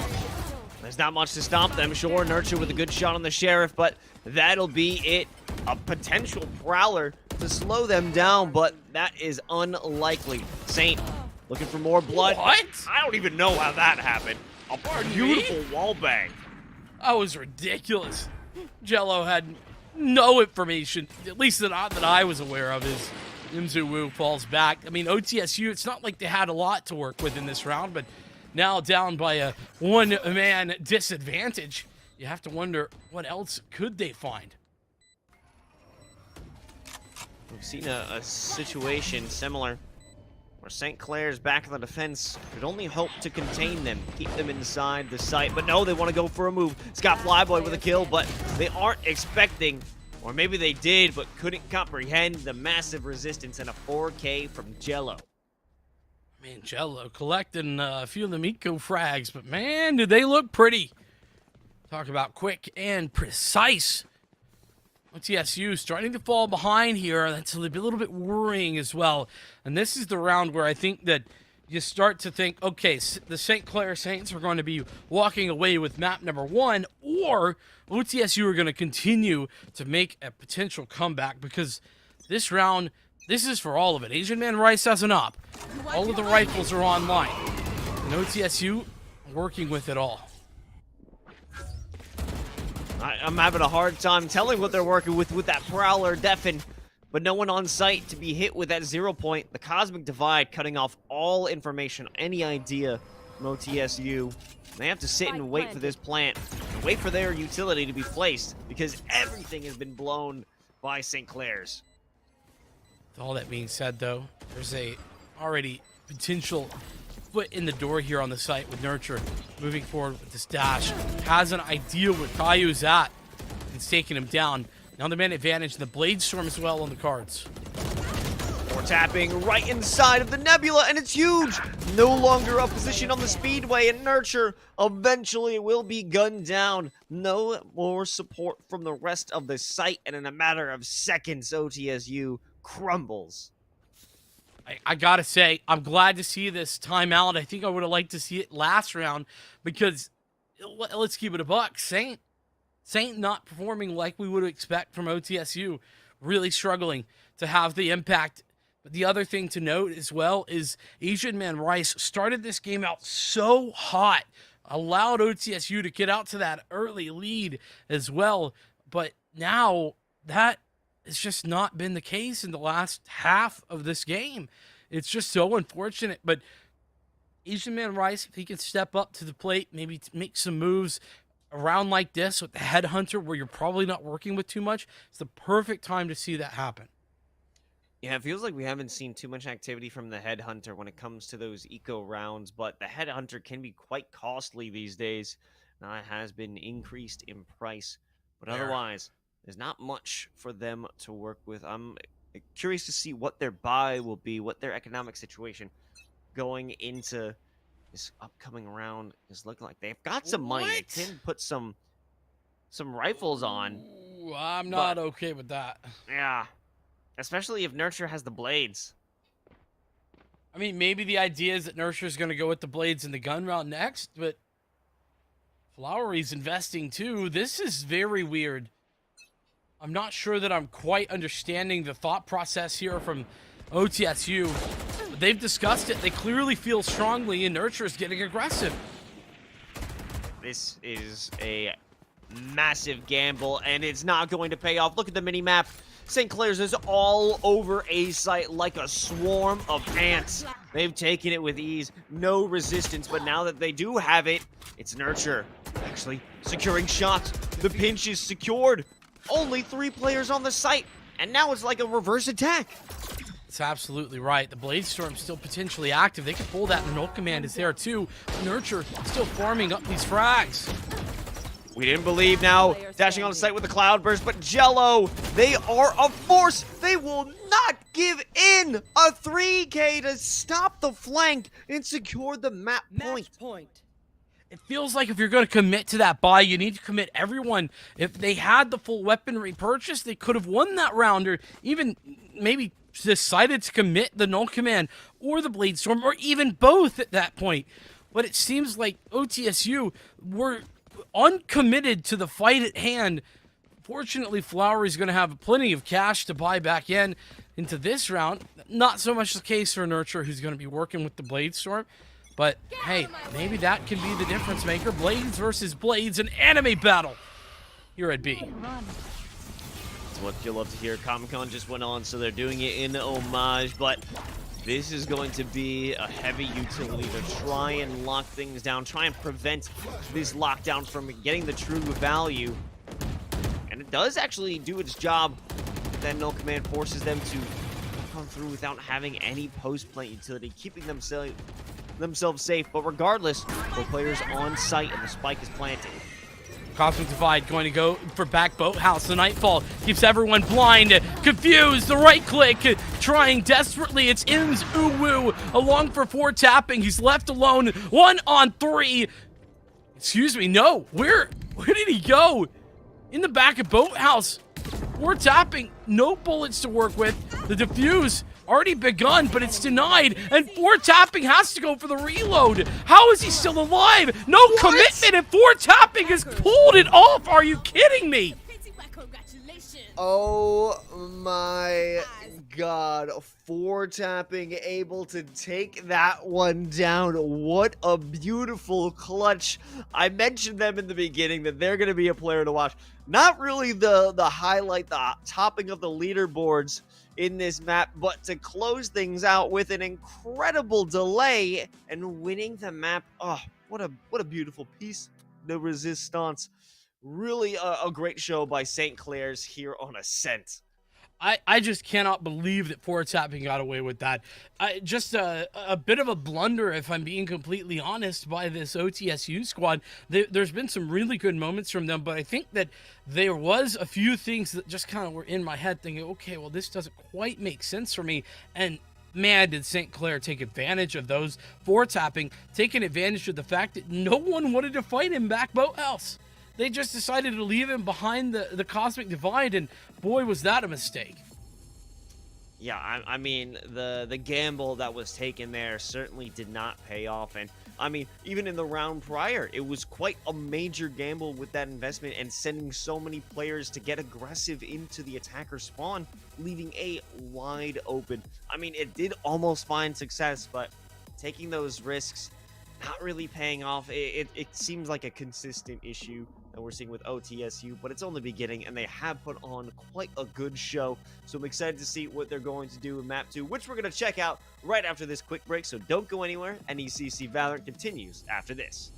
There's not much to stop them. Sure, Nurture with a good shot on the Sheriff, but that'll be it. A potential Prowler to slow them down, but that is unlikely. Saint looking for more blood. What? I don't even know how that happened. A beautiful wall bang. That was ridiculous. Jello had no information, at least that I was aware of, as NJCU falls back. I mean, OTSU, it's not like they had a lot to work with in this round, but now down by a one-man disadvantage, you have to wonder what else could they find. We've seen a situation similar where St. Clair's back in the defense could only hope to contain them, keep them inside the site. But no, they want to go for a move. Scott Flyboy with a kill, but they aren't expecting, or maybe they did, but couldn't comprehend the massive resistance and a 4K from Jello. Man, Jello collecting a few of them eco frags, but man, do they look pretty. Talk about quick and precise. OTSU starting to fall behind here. That's a little bit worrying as well. And this is the round where I think that you start to think, okay, the St. Clair Saints are going to be walking away with map number 1, or OTSU are going to continue to make a potential comeback, because this round, this is for all of it. Asian Man Rice has an op. All of the rifles are online. And OTSU working with it all. I'm having a hard time telling what they're working with that Prowler deafen, but no one on site to be hit with that 0 point. The Cosmic Divide cutting off all information, any idea from OTSU. They have to sit and wait for this plant, and wait for their utility to be placed, because everything has been blown by St. Clair's. With all that being said, though, there's a already potential foot in the door here on the site with Nurture moving forward with this dash. Has an idea where Kayu's at. It's taking him down. Now the man advantage, and the Blade Storm as well on the cards. More tapping right inside of the Nebula, and it's huge! No longer a position on the Speedway, and Nurture eventually will be gunned down. No more support from the rest of the site, and in a matter of seconds, OTSU crumbles. I gotta say, I'm glad to see this timeout. I think I would have liked to see it last round, because let's keep it a buck. Saint not performing like we would expect from OTSU, really struggling to have the impact. But the other thing to note as well is Asian Man Rice started this game out so hot, allowed OTSU to get out to that early lead as well. But now that it's just not been the case in the last half of this game. It's just so unfortunate. But Asian Man Rice, if he can step up to the plate, maybe make some moves around like this with the Headhunter, where you're probably not working with too much, it's the perfect time to see that happen. Yeah, it feels like we haven't seen too much activity from the Headhunter when it comes to those eco rounds, but the Headhunter can be quite costly these days. Now it has been increased in price, but otherwise, there's not much for them to work with. I'm curious to see what their buy will be, what their economic situation going into this upcoming round is looking like. They've got some money. They can put some rifles on. Ooh, I'm not okay with that. Yeah, especially if Nurture has the blades. I mean, maybe the idea is that Nurture's going to go with the blades in the gun round next, but Flowery's investing too. This is very weird. I'm not sure that I'm quite understanding the thought process here from OTSU. But they've discussed it. They clearly feel strongly, and Nurture is getting aggressive. This is a massive gamble, and it's not going to pay off. Look at the mini-map. St. Clair's is all over A site like a swarm of ants. They've taken it with ease. No resistance, but now that they do have it, it's Nurture actually securing shots. The pinch is secured. Only 3 players on the site, And now it's like a reverse attack. That's absolutely right. The Blade Storm's still potentially active. They can pull that, and the Null Command is there too. Nurture still farming up these frags. We didn't believe now. Dashing on site with the Cloud Burst, but Jello, they are a force. They will not give in. A 3K to stop the flank and secure the map point. It feels like if you're going to commit to that buy, you need to commit everyone. If they had the full weaponry purchase, they could have won that round, or even maybe decided to commit the Null Command or the Blade Storm, or even both at that point. But it seems like OTSU were uncommitted to the fight at hand. Fortunately, Flower is going to have plenty of cash to buy back into this round. Not so much the case for Nurture, who's going to be working with the Blade Storm. But hey, maybe that can be the difference maker. Blades versus Blades, an anime battle here at B. What you'll love to hear. Comic-Con just went on, so they're doing it in homage, but this is going to be a heavy utility to try and lock things down, try and prevent this lockdown from getting the true value. And it does actually do its job. That Null Command forces them to come through without having any post-plant utility, keeping themselves safe. But regardless, the players on site and the spike is planted. Cosmic Divide going to go for back Boathouse. The Nightfall keeps everyone blind, confused. The right click, trying desperately. It's In's Uwu along for 4 tapping. He's left alone. 1 on 3. Excuse me, no. Where did he go? In the back of Boathouse. 4 tapping. No bullets to work with. The defuse already begun, but it's denied, and 4 tapping has to go for the reload. How is he still alive? No commitment, and 4 tapping has pulled it off. Are you kidding me? Oh my god. 4 tapping able to take that one down. What a beautiful clutch. I mentioned them in the beginning that they're going to be a player to watch. Not really the highlight, the topping of the leaderboards in this map, but to close things out with an incredible delay and winning the map. Oh, what a beautiful piece de resistance. Really a great show by St. Clair's here on Ascent. I just cannot believe that 4 tapping got away with that. Just a bit of a blunder, if I'm being completely honest, by this OTSU squad. There's been some really good moments from them, but I think that there was a few things that just kind of were in my head thinking, okay, well, this doesn't quite make sense for me. And man, did St. Clair take advantage of those 4 tapping, taking advantage of the fact that no one wanted to fight him back Boathouse. They just decided to leave him behind the Cosmic Divide, and boy, was that a mistake. Yeah, I mean, the gamble that was taken there certainly did not pay off. And, I mean, even in the round prior, it was quite a major gamble with that investment and sending so many players to get aggressive into the attacker spawn, leaving A wide open. I mean, it did almost find success, but taking those risks, not really paying off. It seems like a consistent issue that we're seeing with OTSU, but it's only beginning, and they have put on quite a good show. So I'm excited to see what they're going to do in Map 2, which we're going to check out right after this quick break, so don't go anywhere. NECC Valorant continues after this.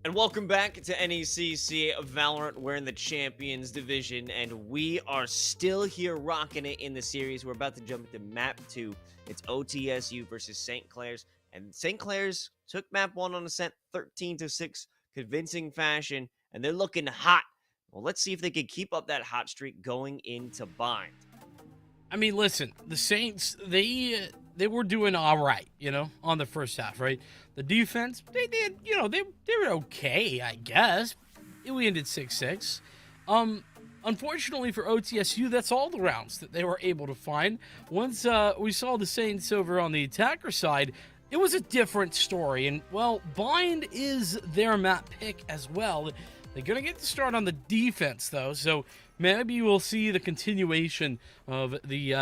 And welcome back to NECC Valorant. We're in the Champions Division, and we are still here rocking it in the series. We're about to jump into Map 2. It's OTSU versus St. Clair's, and St. Clair's took Map 1 on Ascent 13-6, convincing fashion, and they're looking hot. Well, let's see if they can keep up that hot streak going into Bind. I mean, listen, the Saints, they were doing all right, on the first half, right? The defense, they did, they were okay, I guess. We ended 6-6. Unfortunately for OTSU, that's all the rounds that they were able to find. Once we saw the Saints over on the attacker side, it was a different story. And, well, Bind is their map pick as well. They're going to get to start on the defense, though, so maybe we'll see the continuation of the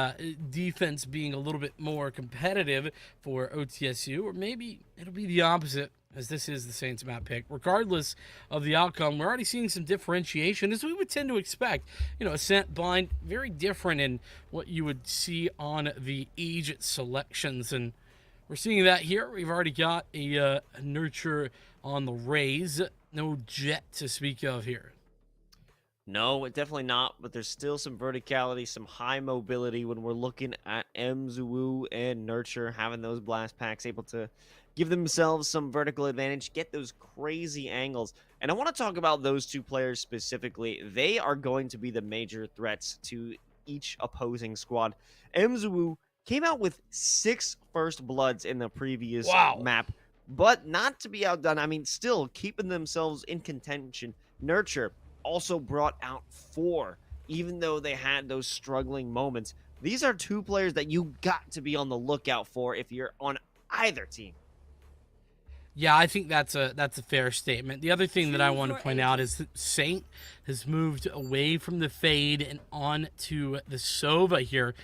defense being a little bit more competitive for OTSU, or maybe it'll be the opposite, as this is the Saints map pick. Regardless of the outcome, we're already seeing some differentiation, as we would tend to expect. Ascent, Bind, very different in what you would see on the age selections, and we're seeing that here. We've already got a Nurture on the Rays. No Jet to speak of here. No, definitely not, but there's still some verticality, some high mobility when we're looking at NJCU and Nurture having those blast packs, able to give themselves some vertical advantage, get those crazy angles. And I want to talk about those two players specifically. They are going to be the major threats to each opposing squad. NJCU came out with 6 first bloods in the previous map, but not to be outdone. I mean, still keeping themselves in contention. Nurture also brought out 4, even though they had those struggling moments. These are 2 players that you got to be on the lookout for if you're on either team. Yeah, I think that's a fair statement. The other thing that I want to point out is that Saint has moved away from the fade and on to the Sova here.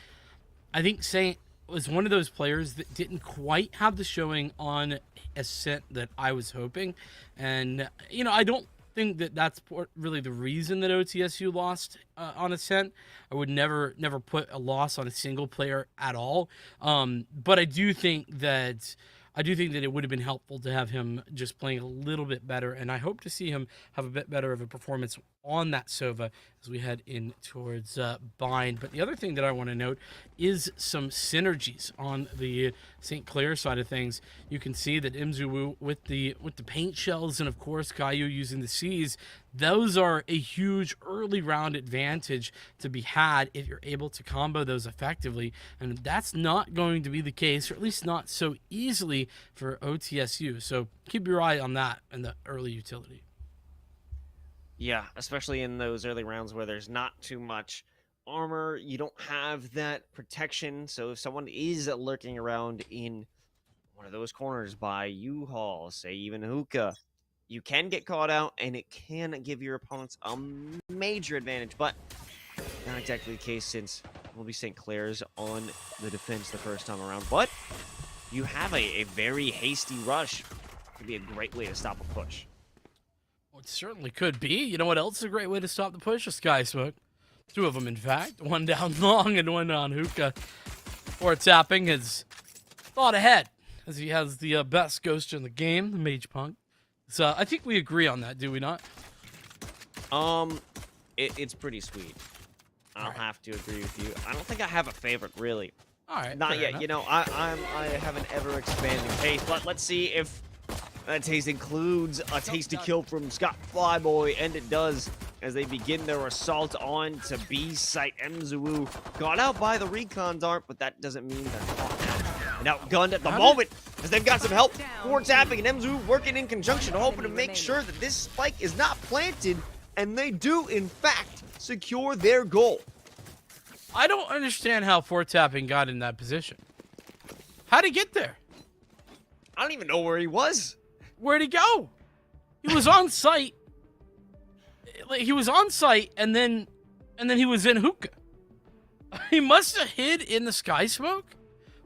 I think Saint was one of those players that didn't quite have the showing on Ascent that I was hoping. And, I don't think that that's really the reason that OTSU lost on Ascent. I would never put a loss on a single player at all. But I do think that it would have been helpful to have him just playing a little bit better, and I hope to see him have a bit better of a performance on that Sova as we head in towards Bind. But the other thing that I want to note is some synergies on the St. Clair side of things. You can see that NJCU with the paint shells and, of course, Caillou using the C's, those are a huge early round advantage to be had if you're able to combo those effectively. And that's not going to be the case, or at least not so easily for OTSU. So keep your eye on that and the early utility. Yeah, especially in those early rounds where there's not too much armor. You don't have that protection. So if someone is lurking around in one of those corners by U-Haul, say even Hookah, you can get caught out, and it can give your opponents a major advantage, but not exactly the case since it will be St. Clair's on the defense the first time around. But you have a very hasty rush. It could be a great way to stop a push. Well, it certainly could be. You know what else is a great way to stop the push? A Sky Smoke. 2 of them, in fact. One down long and one on Hookah. Or tapping has thought ahead, as he has the best ghost in the game, the Mage Punk. So I think we agree on that, do we not? It's pretty sweet. I'll have to agree with you. I don't think I have a favorite, really. All right. Not yet. Enough. I have an ever-expanding taste. But let's see if that taste includes a tasty kill from Scott Flyboy, and it does as they begin their assault on to B site. NJCU got out by the recon dart, but that doesn't mean they're not outgunned at the moment, as they've got some help for tapping, and NJCU working in conjunction, hoping to make sure that this spike is not planted, and they do, in fact, secure their goal. I don't understand how Fort Tapping got in that position. How'd he get there? I don't even know where he was. Where'd he go? He was on site. He was on site, and then he was in Hookah. He must have hid in the Sky Smoke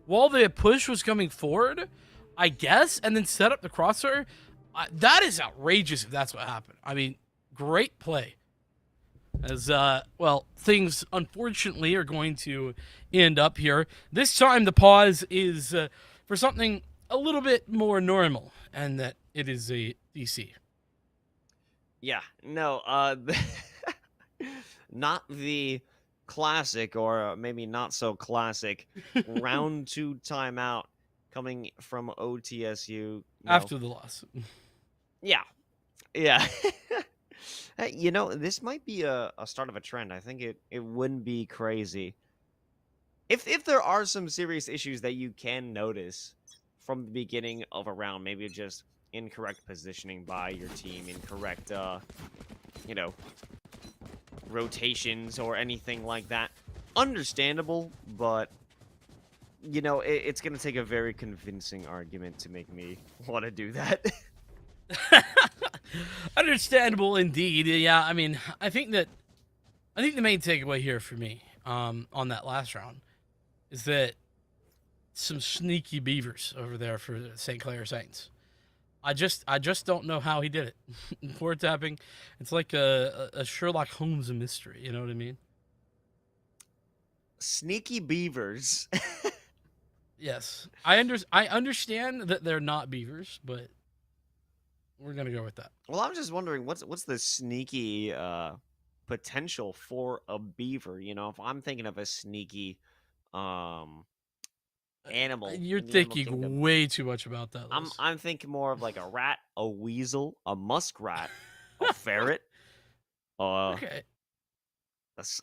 while the push was coming forward, I guess, and then set up the crosshair. That is outrageous if that's what happened. I mean, great play. As, well, things unfortunately are going to end up here. This time the pause is for something a little bit more normal, and that it is a DC. Yeah, no, not the classic, or maybe not so classic, round 2 timeout coming from OTSU. After the loss. Yeah, yeah. Hey, this might be a start of a trend. I think it wouldn't be crazy if there are some serious issues that you can notice from the beginning of a round. Maybe just incorrect positioning by your team, incorrect rotations or anything like that. Understandable, but it's going to take a very convincing argument to make me want to do that. Understandable indeed. Yeah, I mean, I think the main takeaway here for me on that last round is that some sneaky beavers over there for St. Clair Saints. I just don't know how he did it. Poor tapping. It's like a Sherlock Holmes mystery. You know what I mean? Sneaky beavers. Yes, I understand that they're not beavers, but we're gonna go with that. Well, I'm just wondering what's the sneaky potential for a beaver? If I'm thinking of a sneaky animal, You're in the animal thinking kingdom, way too much about that. Liz. I'm thinking more of like a rat, a weasel, a muskrat, a ferret, Okay. a, s-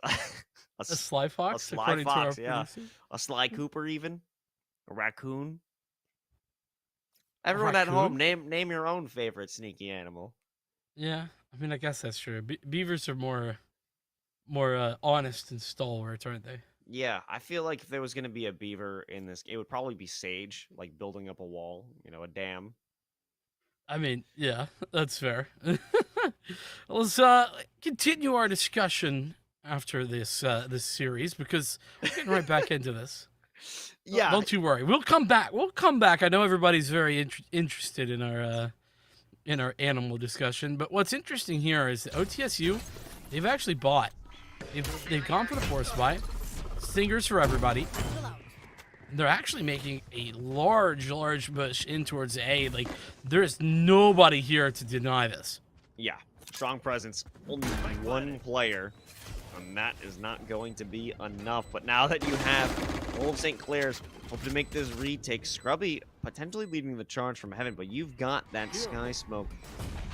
A sly fox, sly according fox, to our yeah. producer? a sly cooper, even a raccoon. Everyone at home, name your own favorite sneaky animal. Yeah, I mean, I guess that's true. Beavers are more honest and stalwart, aren't they? Yeah, I feel like if there was going to be a beaver in this, it would probably be Sage, like building up a wall, a dam. I mean, yeah, that's fair. Let's continue our discussion after this this series, because we're getting right back into this. Yeah. Don't you worry. We'll come back. I know everybody's very interested in our animal discussion, but what's interesting here is that OTSU, they've actually bought. They've gone for the force buy. Stingers for everybody. They're actually making a large push in towards A. Like, there's nobody here to deny this. Yeah, strong presence. Only one player, and that is not going to be enough. But now that you have all of St. Clair's, hope to make this retake. Scrubby potentially leading the charge from heaven, but you've got that sky smoke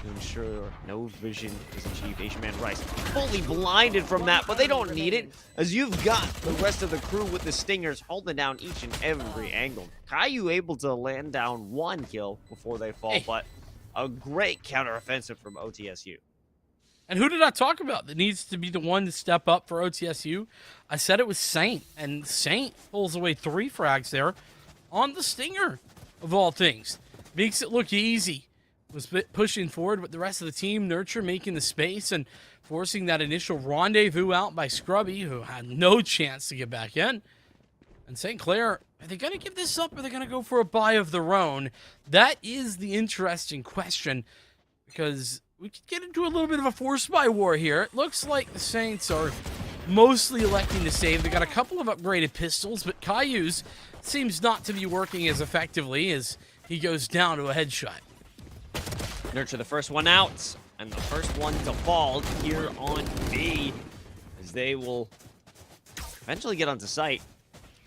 to ensure no vision is achieved. Asian Man Rice fully blinded from that, but they don't need it, as you've got the rest of the crew with the stingers holding down each and every angle. Caillou able to land down 1 kill before they fall, but a great counteroffensive from OTSU. And who did I talk about that needs to be the one to step up for OTSU? I said it was Saint, and Saint pulls away 3 frags there on the stinger, of all things. Makes it look easy. Was pushing forward with the rest of the team. Nurture making the space and forcing that initial rendezvous out by Scrubby, who had no chance to get back in. And St. Clair, are they going to give this up, or are they going to go for a buy of their own? That is the interesting question, because we could get into a little bit of a force buy war here. It looks like the Saints are mostly electing to save. They got a couple of upgraded pistols, but Caillou's seems not to be working as effectively as he goes down to a headshot. Nurture the first one out, and the first one to fall here on B, as they will eventually get onto site.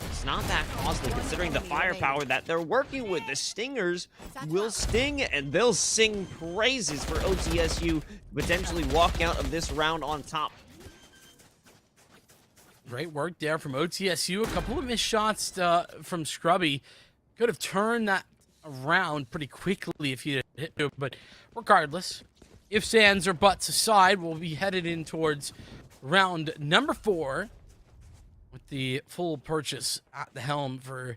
It's not that costly considering the firepower that they're working with. The Stingers will sting, and they'll sing praises for OTSU, potentially walking out of this round on top. Great work there from OTSU. A couple of missed shots from Scrubby. Could have turned that around pretty quickly if he had hit it, but regardless, ifs, ands, or buts aside, we'll be headed in towards round number 4 with the full purchase at the helm for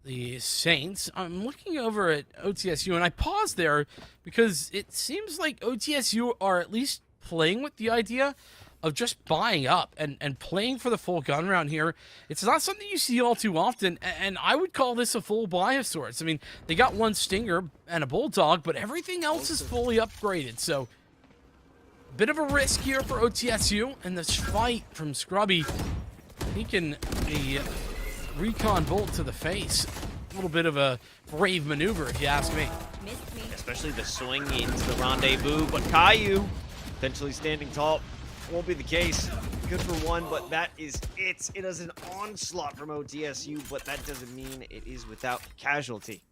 the Saints. I'm looking over at OTSU, and I paused there because it seems like OTSU are at least playing with the idea of just buying up and playing for the full gun round here. It's not something you see all too often, and I would call this a full buy of sorts. I mean, they got 1 Stinger and a Bulldog, but everything else is fully upgraded, so a bit of a risk here for OTSU, and this fight from Scrubby, taking a recon bolt to the face. A little bit of a brave maneuver, if you ask me. Missed me. especially the swing into the rendezvous. But Caillou potentially standing tall won't be the case. Good for one, but that is it. It is an onslaught from OTSU, but that doesn't mean it is without casualty.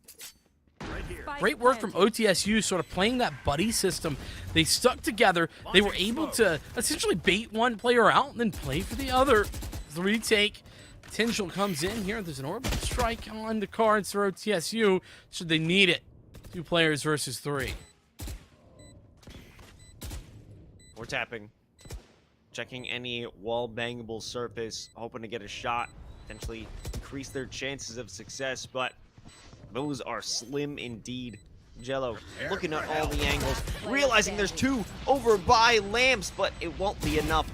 Great work from OTSU, sort of playing that buddy system. They stuck together. They were able to essentially bait one player out and then play for the other. The retake potential comes in here. There's an orbital strike on the cards for OTSU should they need it. 2 players versus 3. We're tapping. Checking any wall bangable surface, hoping to get a shot, potentially increase their chances of success, but those are slim indeed. Jello looking at all the angles, realizing there's 2 over by lamps, but it won't be enough.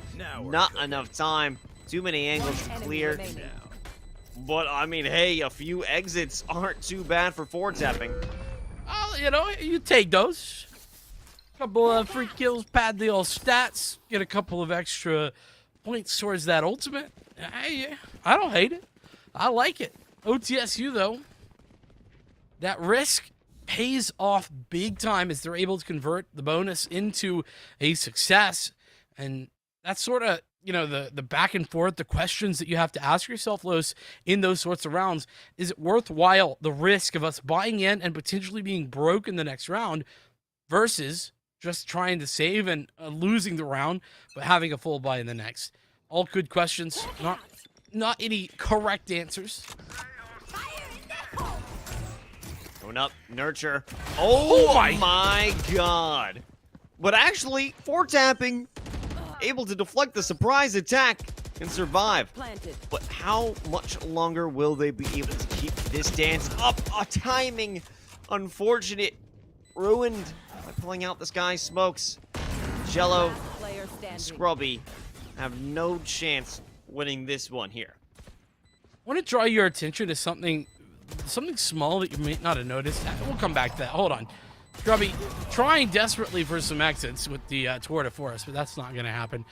Not enough time. Too many angles to clear. But I mean, hey, a few exits aren't too bad for 4 tapping. Oh, you know, you take those. Couple of free kills, pad the old stats, get a couple of extra points towards that ultimate. I don't hate it. I like it. OTSU, though, that risk pays off big time as they're able to convert the bonus into a success. And that's sort of, you know, the back and forth, the questions that you have to ask yourself, Los, in those sorts of rounds. Is it worthwhile the risk of us buying in and potentially being broke in the next round versus just trying to save and losing the round, but having a full buy in the next? All good questions, not any correct answers. Going up, Nurture. Oh my god. But actually, 4 tapping, able to deflect the surprise attack and survive. Planted. But how much longer will they be able to keep this dance up? A timing, unfortunate, ruined by pulling out the sky smokes. Jello, Player standing. Scrubby have no chance winning this one here. I want to draw your attention to something small that you may not have noticed. We'll come back to that. Hold on. Scrubby trying desperately for some exits with the Tour de Force, but that's not going to happen.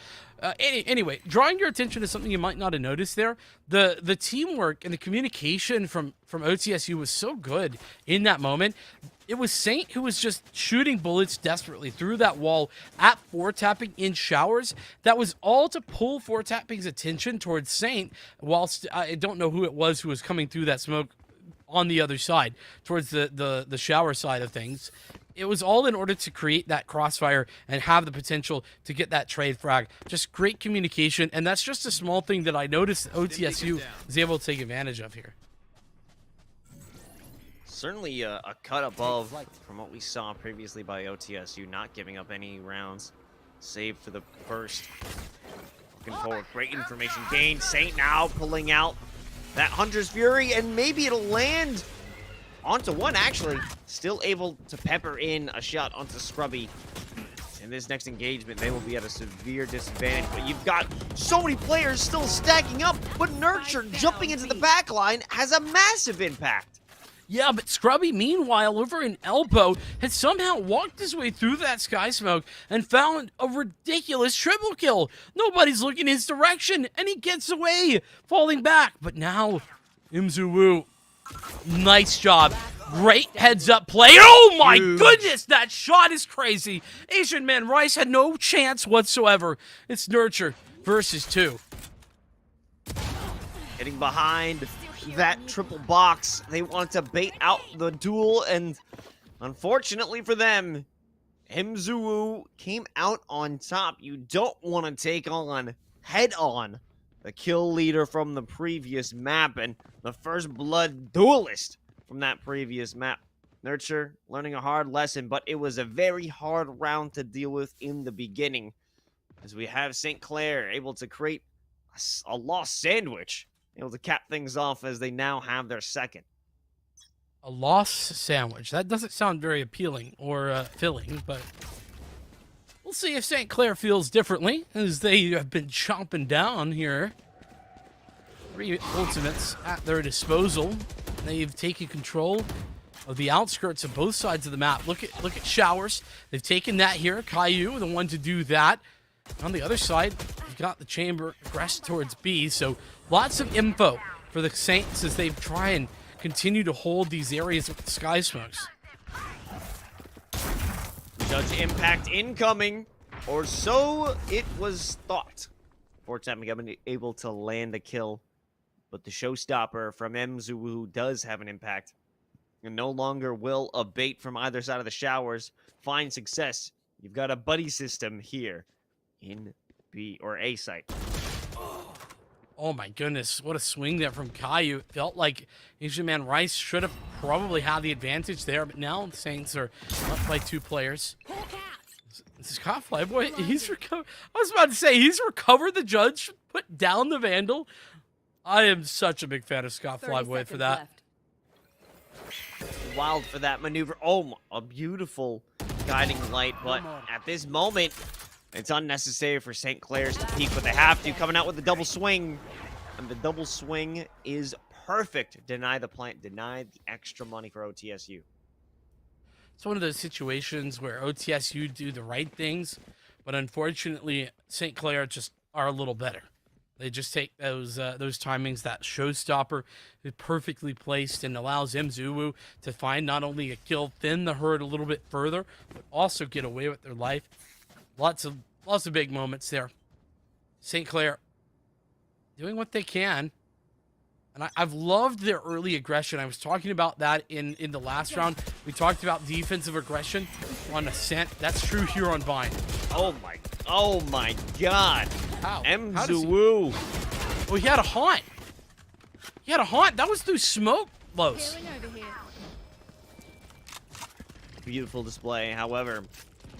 Anyway, drawing your attention to something you might not have noticed there, the teamwork and the communication from OTSU was so good in that moment. It was Saint who was just shooting bullets desperately through that wall at 4-tapping in showers. That was all to pull 4-tapping's attention towards Saint, whilst I don't know who it was who was coming through that smoke on the other side, towards the shower side of things. It was all in order to create that crossfire and have the potential to get that trade frag. Just great communication, and that's just a small thing that I noticed OTSU was able to take advantage of here. Certainly a cut above from what we saw previously by OTSU, not giving up any rounds, save for the first. Looking forward, great information gained. Saint now pulling out that Hunter's Fury, and maybe it'll land onto one, actually. Still able to pepper in a shot onto Scrubby. In this next engagement, they will be at a severe disadvantage, but you've got so many players still stacking up, but Nurture jumping into the back line has a massive impact. Yeah, but Scrubby, meanwhile, over in Elbow, had somehow walked his way through that sky smoke and found a ridiculous triple kill. Nobody's looking his direction, and he gets away, falling back. But now, NJCU, nice job. Great heads-up play. Oh, my goodness, that shot is crazy. Asian Man Rice had no chance whatsoever. It's Nurture versus 2. Getting behind that triple box. They wanted to bait out the duel, and unfortunately for them, NJCU came out on top. You don't want to take on, head-on, the kill leader from the previous map and the first blood duelist from that previous map. Nurture learning a hard lesson, but it was a very hard round to deal with in the beginning, as we have St. Clair able to create a lost sandwich, able to cap things off as they now have their second. A lost sandwich. That doesn't sound very appealing or filling, but we'll see if St. Clair feels differently, as they have been chomping down here. 3 ultimates at their disposal. They've taken control of the outskirts of both sides of the map. Look at Showers. They've taken that here. Caillou, the one to do that. On the other side, you've got the chamber aggressed towards B, so lots of info for the Saints as they try and continue to hold these areas with the sky smokes. Judge impact incoming, or so it was thought. Fortunately, I've been able to land a kill, but the showstopper from NJCU does have an impact, and no longer will a bait from either side of the showers find success. You've got a buddy system here in B or A site. Oh my goodness, what a swing there from Caillou. It felt like Asian Man Rice should have probably had the advantage there, but now the Saints are up by 2 players. This is Caught Flyboy. He's recovered. I was about to say, he's recovered the Judge, put down the Vandal. I am such a big fan of Scott Flyboy for that. Wild for that maneuver. Oh, a beautiful guiding light, but at this moment, it's unnecessary for St. Clair's to peek, but they have to. Coming out with the double swing, and the double swing is perfect. Deny the plant, deny the extra money for OTSU. It's one of those situations where OTSU do the right things, but unfortunately, St. Clair just are a little better. They just take those timings, that showstopper is perfectly placed and allows NJCU to find not only a kill, thin the herd a little bit further, but also get away with their life. Lots of big moments there. St. Clair doing what they can. And I've loved their early aggression. I was talking about that in the last round. We talked about defensive aggression on Ascent. That's true here on Vine. Oh my God. How? NJCU. Oh, he had a haunt. He had a haunt. That was through smoke, Los. Beautiful display. However,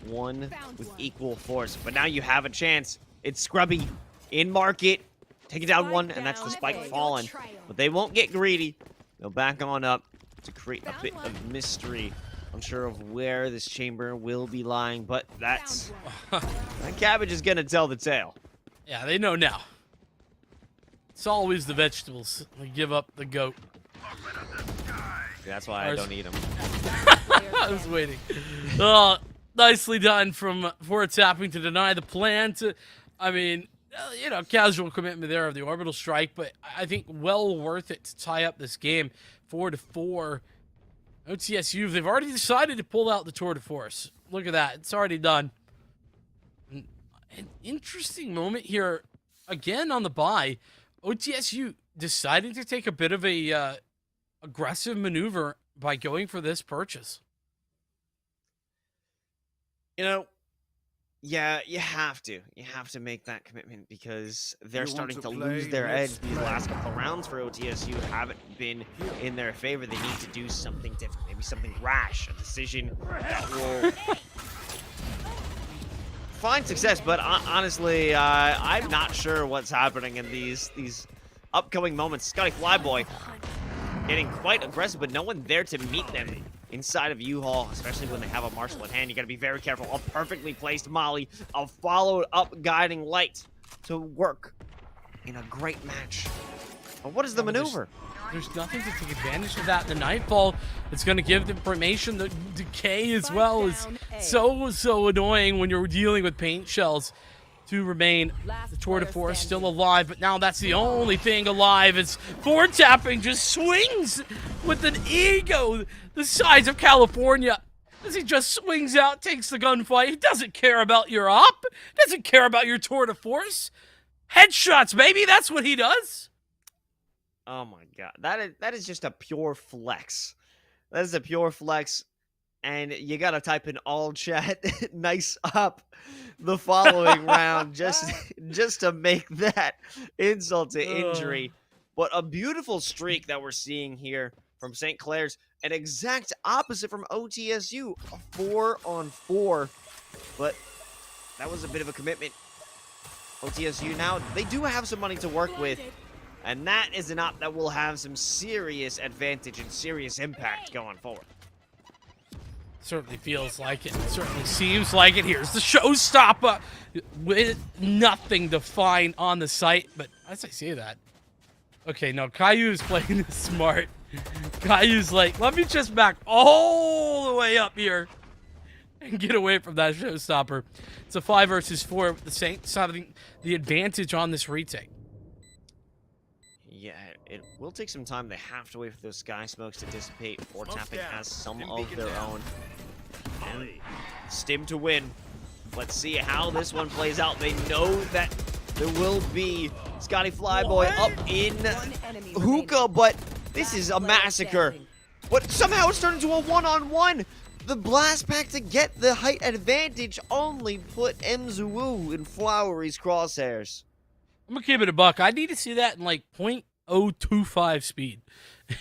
one with equal force. But now you have a chance. It's Scrubby in market. Take it down one, and that's the spike fallen. But they won't get greedy. They'll back on up to create a bit of mystery. Unsure of where this chamber will be lying, but that cabbage is gonna tell the tale. Yeah, they know now. It's always the vegetables. We give up the goat. That's why I don't eat them. I was waiting. Oh, nicely done for tapping to deny the plant. I mean, you know, casual commitment there of the orbital strike, but I think well worth it to tie up this game 4-4. OTSU, they've already decided to pull out the tour de force. Look at that. It's already done. An interesting moment here, again on the bye. OTSU deciding to take a bit of a aggressive maneuver by going for this purchase. You know, yeah, you have to. You have to make that commitment because they're starting to lose their edge. These last couple of rounds for OTSU haven't been in their favor. They need to do something different, maybe something rash, a decision that will find success. But honestly, I'm not sure what's happening in these upcoming moments. Scotty Flyboy getting quite aggressive, but no one there to meet them inside of U-Haul, especially when they have a Marshall in hand. You got to be very careful. A perfectly placed Molly, a followed-up guiding light to work in a great match. But what is the maneuver? There's nothing to take advantage of that. The Nightfall is going to give the information. The decay as well is so annoying when you're dealing with paint shells. To remain, the tour de force still alive, but now that's the only thing alive. It's forward tapping just swings with an ego the size of California as he just swings out, takes the gunfight. He doesn't care about your op, doesn't care about your tour de force. Headshots, baby, that's what he does. Oh my God, that is just a pure flex. That is a pure flex. And you gotta type in all chat nice up the following round just to make that insult to injury. But a beautiful streak that we're seeing here from St. Clair's, an exact opposite from OTSU, a 4-on-4. But that was a bit of a commitment. OTSU now, they do have some money to work with, and that is an op that will have some serious advantage and serious impact going forward. Certainly feels like it. Certainly seems like it. Here's the showstopper with nothing to find on the site. But as I say that, okay, no, Caillou's playing this smart. Caillou's like, let me just back all the way up here and get away from that showstopper. It's a 5 versus 4 with the Saints having the advantage on this retake. Yeah, it will take some time. They have to wait for those sky smokes to dissipate. Or tapping has some of their own. And Stim to win. Let's see how this one plays out. They know that there will be Scotty Flyboy up in hookah, but this is a massacre. But somehow it's turned into a one-on-one. The blast pack to get the height advantage only put NJCU in Flowery's crosshairs. I'm gonna keep it a buck. I need to see that in like 0.025 speed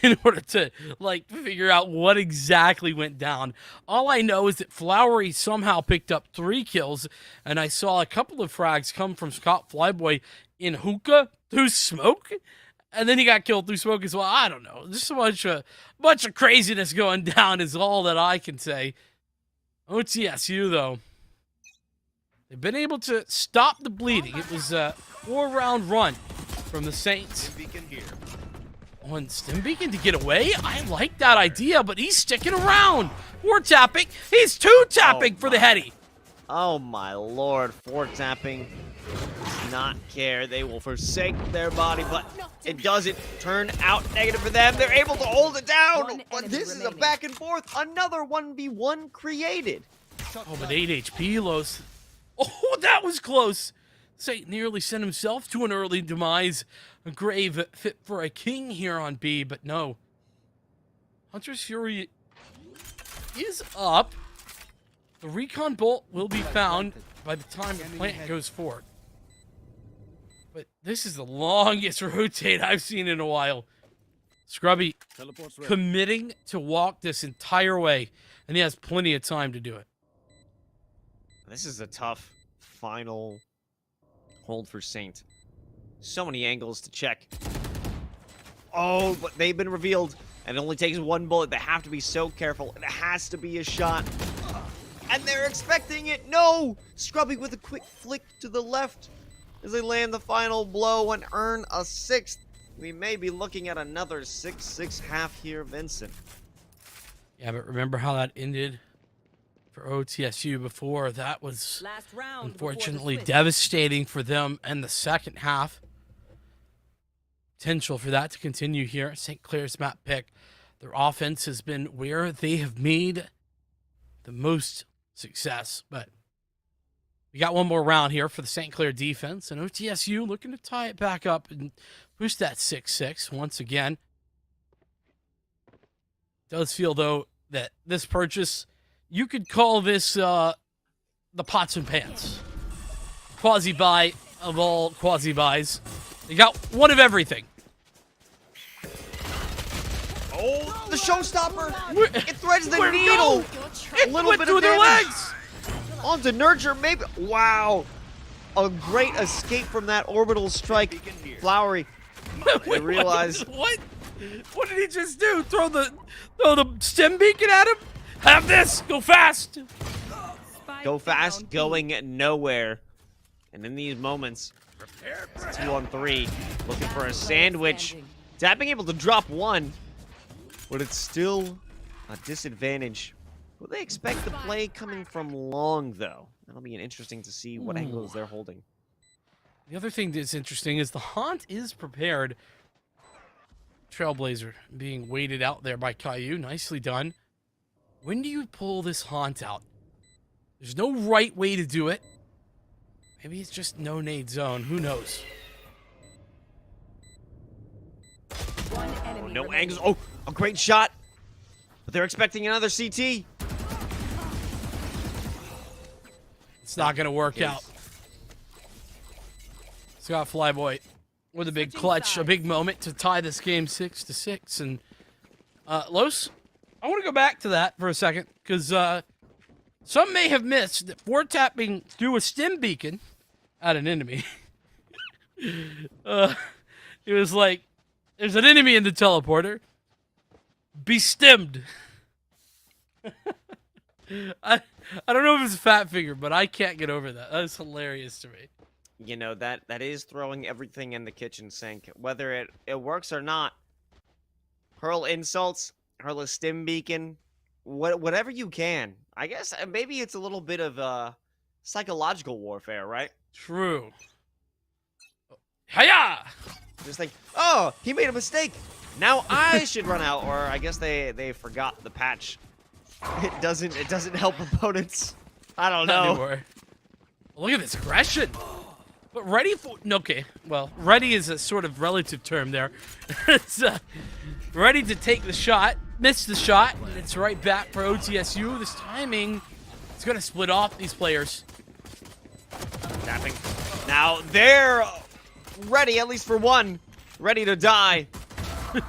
in order to like figure out what exactly went down. All I know is that Flowery somehow picked up 3 kills, and I saw a couple of frags come from Scott Flyboy in hookah through smoke, and then he got killed through smoke as well. I don't know. Just a bunch of craziness going down is all that I can say. OTSU though, they've been able to stop the bleeding. It was a 4-round run from the Saints. On Stimbeacon to get away? I like that idea, but he's sticking around. 4-tapping. He's 2-tapping for the heady. Oh my lord, 4-tapping. Not care. They will forsake their body, but it doesn't turn out negative for them. They're able to hold it down, but this is a back and forth. Another 1v1 created. Oh, but 8 HP, Los. Oh, that was close. Saint nearly sent himself to an early demise. A grave fit for a king here on B, but no. Hunter's Fury is up. The recon bolt will be found by the time the plant goes forward. But this is the longest rotate I've seen in a while. Scrubby committing to walk this entire way, and he has plenty of time to do it. This is a tough final hold for Saint. So many angles to check. Oh, but they've been revealed, and it only takes 1 bullet. They have to be so careful. It has to be a shot. And they're expecting it. No! Scrubby with a quick flick to the left as they land the final blow and earn a 6th. We may be looking at another 6-6 half here, Vincent. Yeah, but remember how that ended for OTSU before? That was unfortunately devastating for them in the second half. Potential for that to continue here. St. Clair's map pick. Their offense has been where they have made the most success, but we got one more round here for the St. Clair defense, and OTSU looking to tie it back up and push that 6-6 once again. Does feel, though, that this purchase, you could call this the pots and pans. Quasi-buy of all quasi-buys. They got one of everything. Oh, the showstopper! It threads the needle! A little bit of their legs! Onto Nurture, maybe. Wow. A great escape from that orbital strike. Flowery. I realize. What? What did he just do? Throw the stim beacon at him? Have this! Go fast! Go fast, going nowhere. And in these moments, it's 2-on-3. Looking for a sandwich. Tapping able to drop 1. But it's still a disadvantage. Will they expect the play coming from long, though? That'll be interesting to see what angles they're holding. The other thing that's interesting is the Haunt is prepared. Trailblazer being waited out there by Caillou. Nicely done. When do you pull this Haunt out? There's no right way to do it. Maybe it's just no nade zone. Who knows? Oh, no angles. Oh, a great shot. But they're expecting another CT. It's not going to work out. Scott Flyboy with a big clutch, a big moment to tie this game 6-6. And Los, I want to go back to that for a second because some may have missed that 4-tapping through a stim beacon at an enemy. It was like, there's an enemy in the teleporter. Be stimmed. I don't know if it's a fat finger, but I can't get over that. That's hilarious to me. You know, that is throwing everything in the kitchen sink. Whether it works or not. Hurl insults, hurl a stim beacon, whatever you can. I guess maybe it's a little bit of psychological warfare, right? True. Hiya! Just like, oh, he made a mistake. Now I should run out, or I guess they forgot the patch. It doesn't help opponents. I don't Not know. anymore. Look at this aggression. But ready for... Okay, well, ready is a sort of relative term there. It's ready to take the shot, miss the shot, and it's right back for OTSU. This timing is going to split off these players. Tapping. Now they're ready, at least for one. Ready to die. One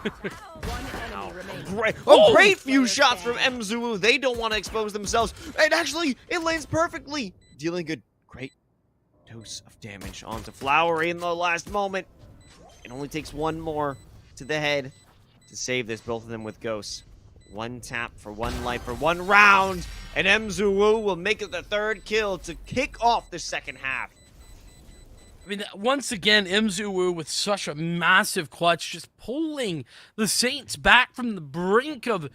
enemy remaining. Great few shots from NJCU. They don't want to expose themselves. And actually, it lands perfectly. Dealing a great dose of damage onto Flowery in the last moment. It only takes one more to the head to save this, both of them with ghosts. One tap for one life for one round, and NJCU will make it the third kill to kick off the second half. I mean, once again, NJCU with such a massive clutch, just pulling the Saints back from the brink of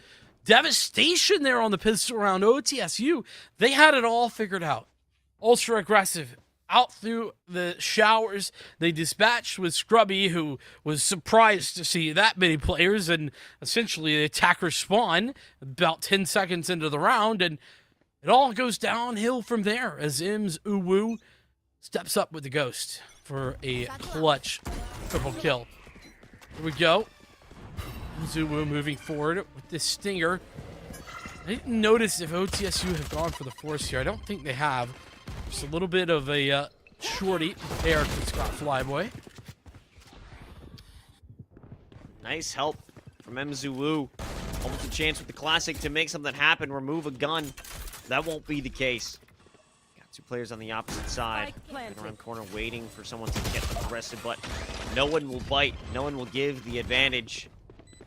devastation there on the pistol round. OTSU, they had it all figured out. Ultra aggressive, out through the showers. They dispatched with Scrubby, who was surprised to see that many players, and essentially the attacker spawn about 10 seconds into the round, and it all goes downhill from there as NJCU steps up with the ghost for a clutch triple kill. Here we go. NJCU moving forward with this stinger. I didn't notice if OTSU have gone for the force here. I don't think they have. Just a little bit of a shorty there to Scott Flyboy. Nice help from NJCU. Almost a chance with the classic to make something happen, remove a gun. That won't be the case. Got two players on the opposite side. Around corner waiting for someone to get arrested, but no one will bite. No one will give the advantage.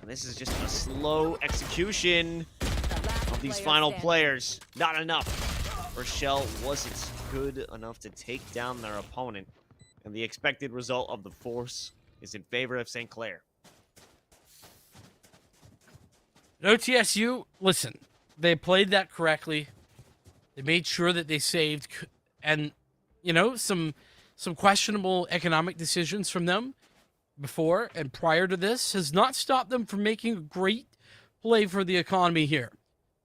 And this is just a slow execution of these final players. Not enough. Rochelle wasn't good enough to take down their opponent, and the expected result of the force is in favor of St. Clair. OTSU, listen, they played that correctly. They made sure that they saved, and you know, some questionable economic decisions from them before and prior to this has not stopped them from making a great play for the economy here.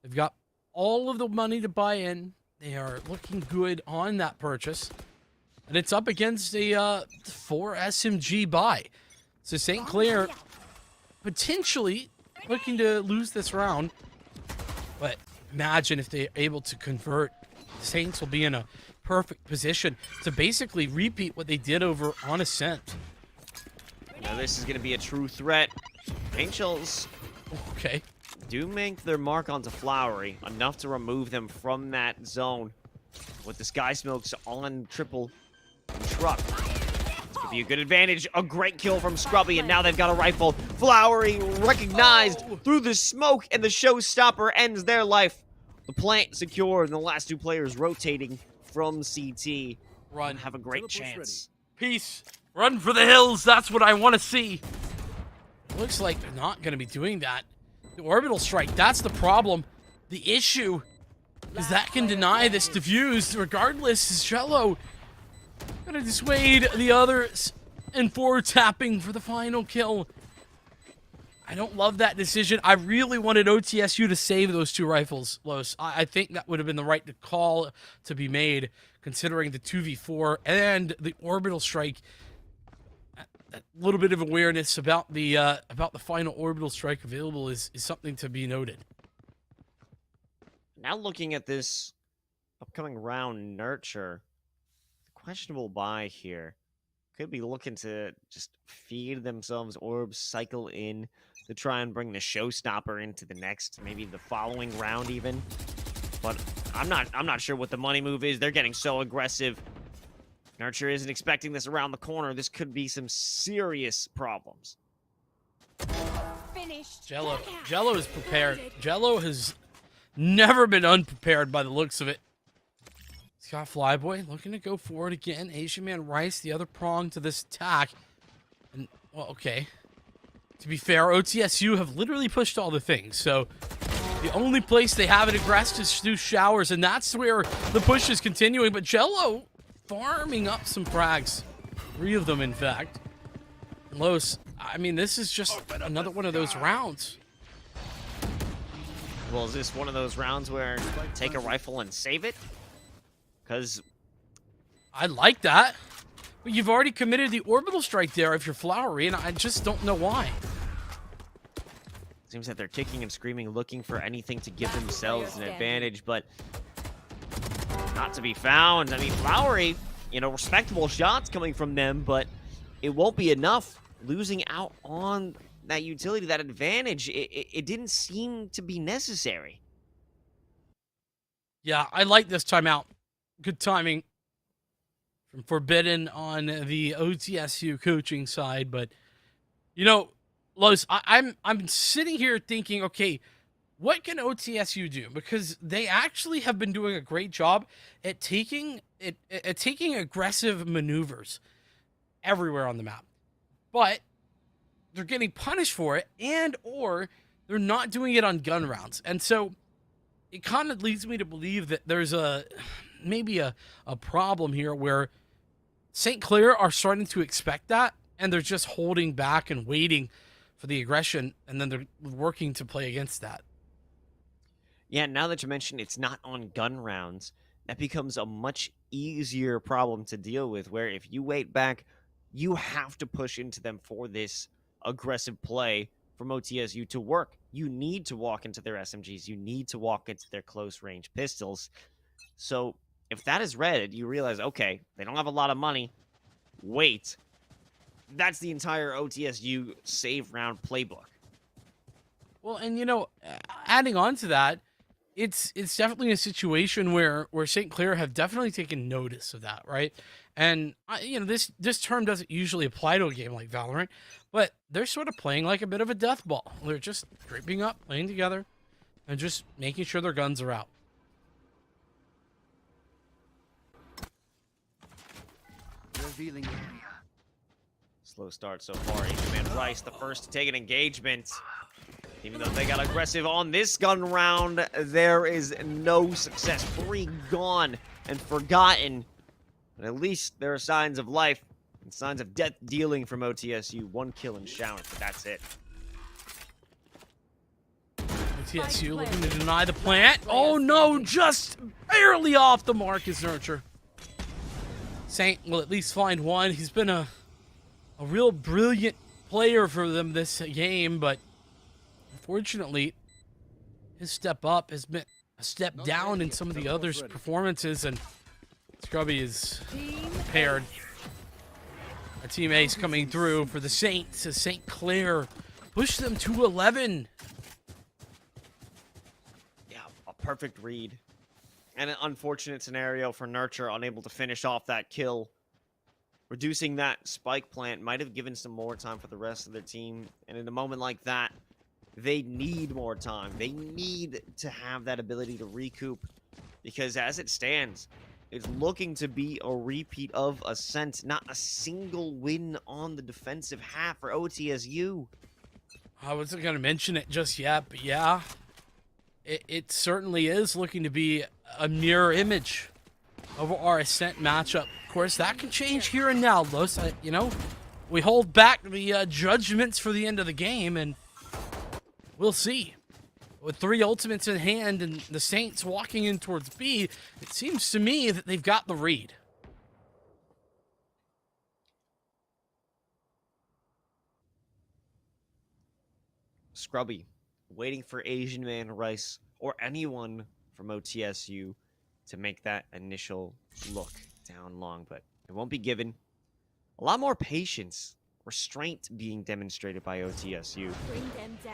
They've got all of the money to buy in. They are looking good on that purchase. And it's up against a 4 SMG buy. So St. Clair potentially looking to lose this round. But imagine if they're able to convert. The Saints will be in a perfect position to basically repeat what they did over on Ascent. Now this is going to be a true threat. Angels Okay. do make their mark onto Flowery, enough to remove them from that zone. With the Sky Smokes on triple truck. This could be a good advantage. A great kill from Scrubby, and now they've got a rifle. Flowery recognized through the smoke, and the showstopper ends their life. The plant secure, and the last two players rotating from CT. Run. Have a great chance. Peace. Run for the hills. That's what I want to see. Looks like they're not going to be doing that. The orbital strike, that's the problem. The issue is that can deny this defuse. Regardless, is Jello going to dissuade the others and forward tapping for the final kill. I don't love that decision. I really wanted OTSU to save those two rifles, Los. I think that would have been the right call to be made, considering the 2v4 and the orbital strike. A little bit of awareness about the final orbital strike available is something to be noted. Now looking at this upcoming round, Nurture, questionable buy here. Could be looking to just feed themselves orbs, cycle in to try and bring the showstopper into the next, maybe the following round even. But I'm not sure what the money move is. They're getting so aggressive. Nurture isn't expecting this around the corner. This could be some serious problems. Jello is prepared. Jello has never been unprepared by the looks of it. Scott Flyboy looking to go forward again. Asian Man Rice, the other prong to this attack. And, well, okay. To be fair, OTSU have literally pushed all the things, so the only place they haven't aggressed is through showers, and that's where the push is continuing. But Jello farming up some frags. 3 of them, in fact. Los, I mean, this is just another one of those rounds. Well, is this one of those rounds where take a rifle and save it? Because I like that. But you've already committed the orbital strike there if you're Flowery, and I just don't know why. seems that they're kicking and screaming, looking for anything to give themselves an advantage, but not to be found. I mean, Flowery, you know, respectable shots coming from them, but it won't be enough. Losing out on that utility, that advantage, it didn't seem to be necessary. Yeah, I like this timeout. Good timing from Forbidden on the OTSU coaching side, but you know, Los, I'm sitting here thinking, okay, what can OTSU do? Because they actually have been doing a great job at taking aggressive maneuvers everywhere on the map, but they're getting punished for it, and or they're not doing it on gun rounds, and so it kind of leads me to believe that there's maybe a problem here where St. Clair are starting to expect that, and they're just holding back and waiting for the aggression, and then they're working to play against that. Yeah, now that you mentioned it's not on gun rounds, that becomes a much easier problem to deal with, where if you wait back, you have to push into them for this aggressive play from OTSU to work. You need to walk into their SMGs. You need to walk into their close-range pistols. So if that is read, you realize, okay, they don't have a lot of money. Wait. That's the entire OTSU save round playbook. Well, and you know, adding on to that, it's definitely a situation where St. Clair have definitely taken notice of that, right? And you know, this term doesn't usually apply to a game like Valorant, but they're sort of playing like a bit of a death ball. They're just creeping up, playing together, and just making sure their guns are out. Revealing area. Slow start so far. Agent Rice, the first to take an engagement. Even though they got aggressive on this gun round, there is no success. 3 gone and forgotten. But at least there are signs of life and signs of death dealing from OTSU. 1 kill in shower, but that's it. OTSU looking to deny the plant. Oh no, just barely off the mark is Nurture. Saint will at least find one. He's been a real brilliant player for them this game, but unfortunately, his step up has been a step down in some of the others' performances, and Scrubby is prepared. A team ace coming through for the Saints as St. Clair push them to 11. Yeah, a perfect read. And an unfortunate scenario for Nurture, unable to finish off that kill. Reducing that spike plant might have given some more time for the rest of their team. And in a moment like that, they need more time. They need to have that ability to recoup. Because as it stands, it's looking to be a repeat of Ascent. Not a single win on the defensive half for OTSU. I wasn't going to mention it just yet, but yeah. It certainly is looking to be a mirror image of our Ascent matchup. Of course, that can change here and now, Los. You know, we hold back the judgments for the end of the game, and we'll see. With 3 ultimates in hand and the Saints walking in towards B, it seems to me that they've got the read. Scrubby, waiting for Asian Man Rice or anyone from OTSU to make that initial look down long, but it won't be given. A lot more patience, restraint being demonstrated by OTSU.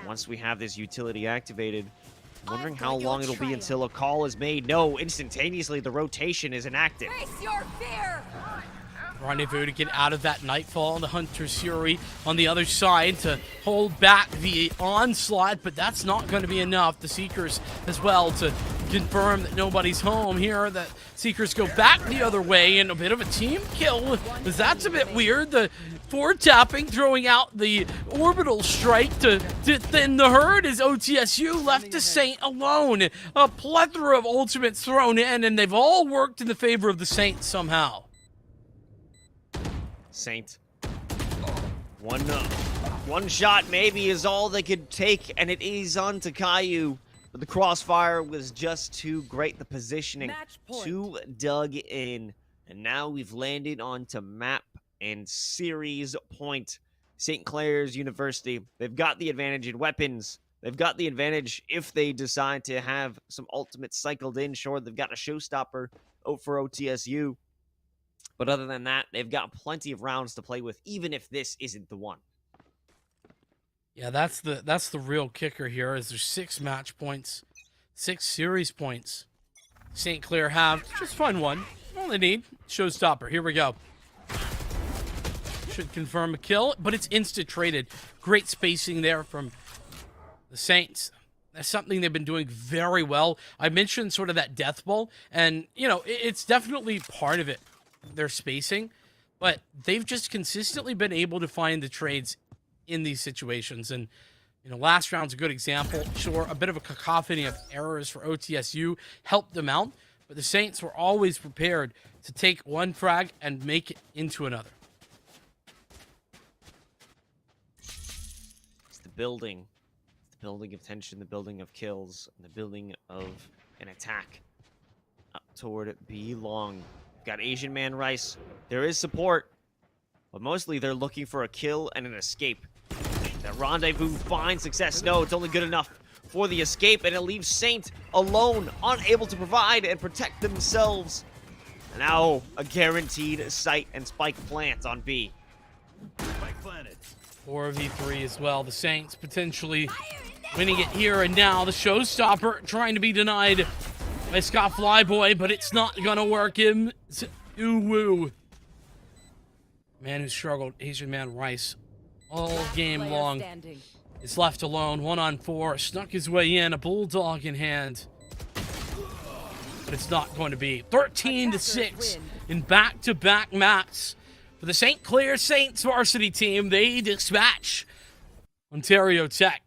Once we have this utility activated, I'm wondering how long it'll be until a call is made. No, instantaneously the rotation is enacted. Face your fear! Rendezvous to get out of that Nightfall. The Hunter's Fury on the other side to hold back the onslaught, but that's not going to be enough. The Seekers as well to confirm that nobody's home here. The Seekers go back the other way, and a bit of a team kill, because that's a bit weird. The forward tapping, throwing out the orbital strike to thin the herd as OTSU left the Saint alone. A plethora of ultimates thrown in, and they've all worked in the favor of the Saints somehow. Saint. One shot maybe is all they could take, and it is on to Caillou. But the crossfire was just too great. The positioning Match point. too dug in. And now we've landed onto map and series point. St. Clair's University, they've got the advantage in weapons. They've got the advantage if they decide to have some ultimates cycled in. Sure, they've got a showstopper for OTSU. But other than that, they've got plenty of rounds to play with, even if this isn't the one. Yeah, that's the real kicker here. Is there's 6 match points, 6 series points. St. Clair have just find one. All they need, showstopper. Here we go. Should confirm a kill, but it's instant traded. Great spacing there from the Saints. That's something they've been doing very well. I mentioned sort of that death ball, and you know it's definitely part of it. Their spacing, but they've just consistently been able to find the trades in these situations. And you know, last round's a good example. Sure, a bit of a cacophony of errors for OTSU helped them out, but the Saints were always prepared to take one frag and make it into another. It's the building of tension, the building of kills, and the building of an attack up toward B long. Got Asian Man Rice. There is support, but mostly they're looking for a kill and an escape. That rendezvous finds success. No, it's only good enough for the escape, and it leaves Saint alone, unable to provide and protect themselves. And now a guaranteed site and spike plant on B. Spike planted. 4v3 as well. The Saints potentially winning it here and now. The showstopper trying to be denied by Scott Flyboy, but it's not gonna work. Him, Uwu, man who struggled, Asian Man Rice, all game Player long. standing. Is left alone, 1-on-4, snuck his way in, a bulldog in hand, but it's not going to be. 13-6 in back-to-back maps for the St. Clair Saints varsity team. They dispatch Ontario Tech.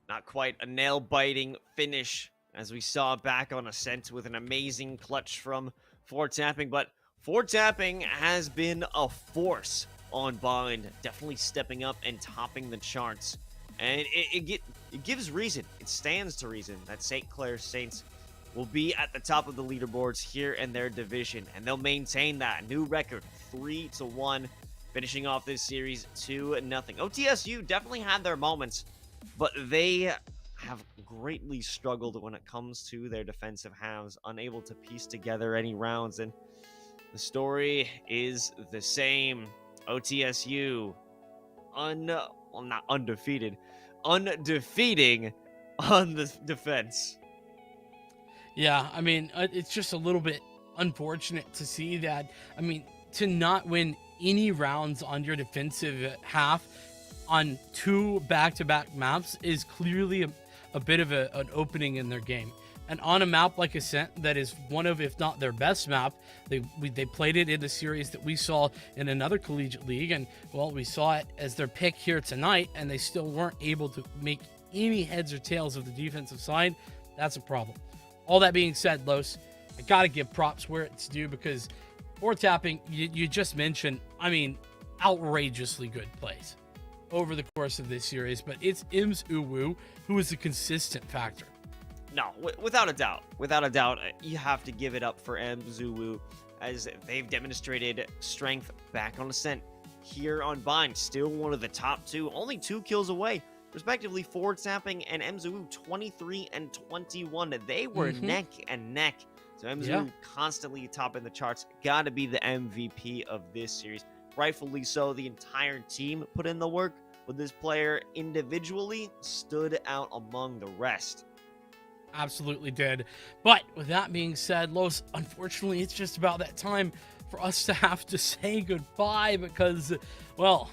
Not quite a nail-biting finish, as we saw back on Ascent with an amazing clutch from Fort Tapping, but Fort Tapping has been a force on Bind, definitely stepping up and topping the charts. And it gives reason, it stands to reason that St. Clair Saints will be at the top of the leaderboards here in their division, and they'll maintain that new record, 3-1, finishing off this series 2-0. OTSU definitely had their moments, but they have greatly struggled when it comes to their defensive halves, unable to piece together any rounds, and the story is the same. OTSU, not undefeated, undefeating on the defense. Yeah, I mean, it's just a little bit unfortunate to see that. I mean, to not win any rounds on your defensive half on 2 back-to-back maps is clearly a bit of an opening in their game. And on a map like Ascent, that is one of, if not their best map, they played it in the series that we saw in another collegiate league, and well, we saw it as their pick here tonight, and they still weren't able to make any heads or tails of the defensive side. That's a problem. All that being said, Los, I gotta give props where it's due, because Fort Tapping, you just mentioned, I mean, outrageously good plays over the course of this series, but it's Ims Uwu who is a consistent factor. No, without a doubt, you have to give it up for Mzuwu, as they've demonstrated strength back on Ascent. Here on Bind, still one of the top 2, only 2 kills away, respectively. Fort Tapping and Mzuwu, 23 and 21. They were neck and neck. So Mzuwu constantly topping the charts. Got to be the MVP of this series. Rightfully so. The entire team put in the work, but this player individually stood out among the rest. Absolutely did. But with that being said, Los, unfortunately, it's just about that time for us to have to say goodbye, because, well,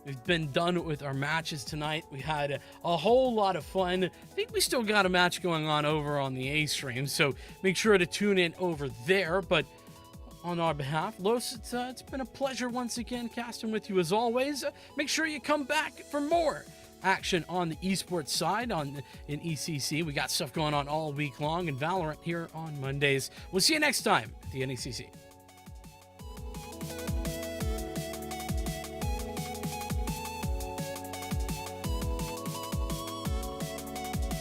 we've been done with our matches tonight. We had a whole lot of fun. I think we still got a match going on over on the A stream, so make sure to tune in over there. But on our behalf, Los, it's been a pleasure once again casting with you as always. Make sure you come back for more action on the esports side in ECC. We got stuff going on all week long, and VALORANT here on Mondays. We'll see you next time at the NECC.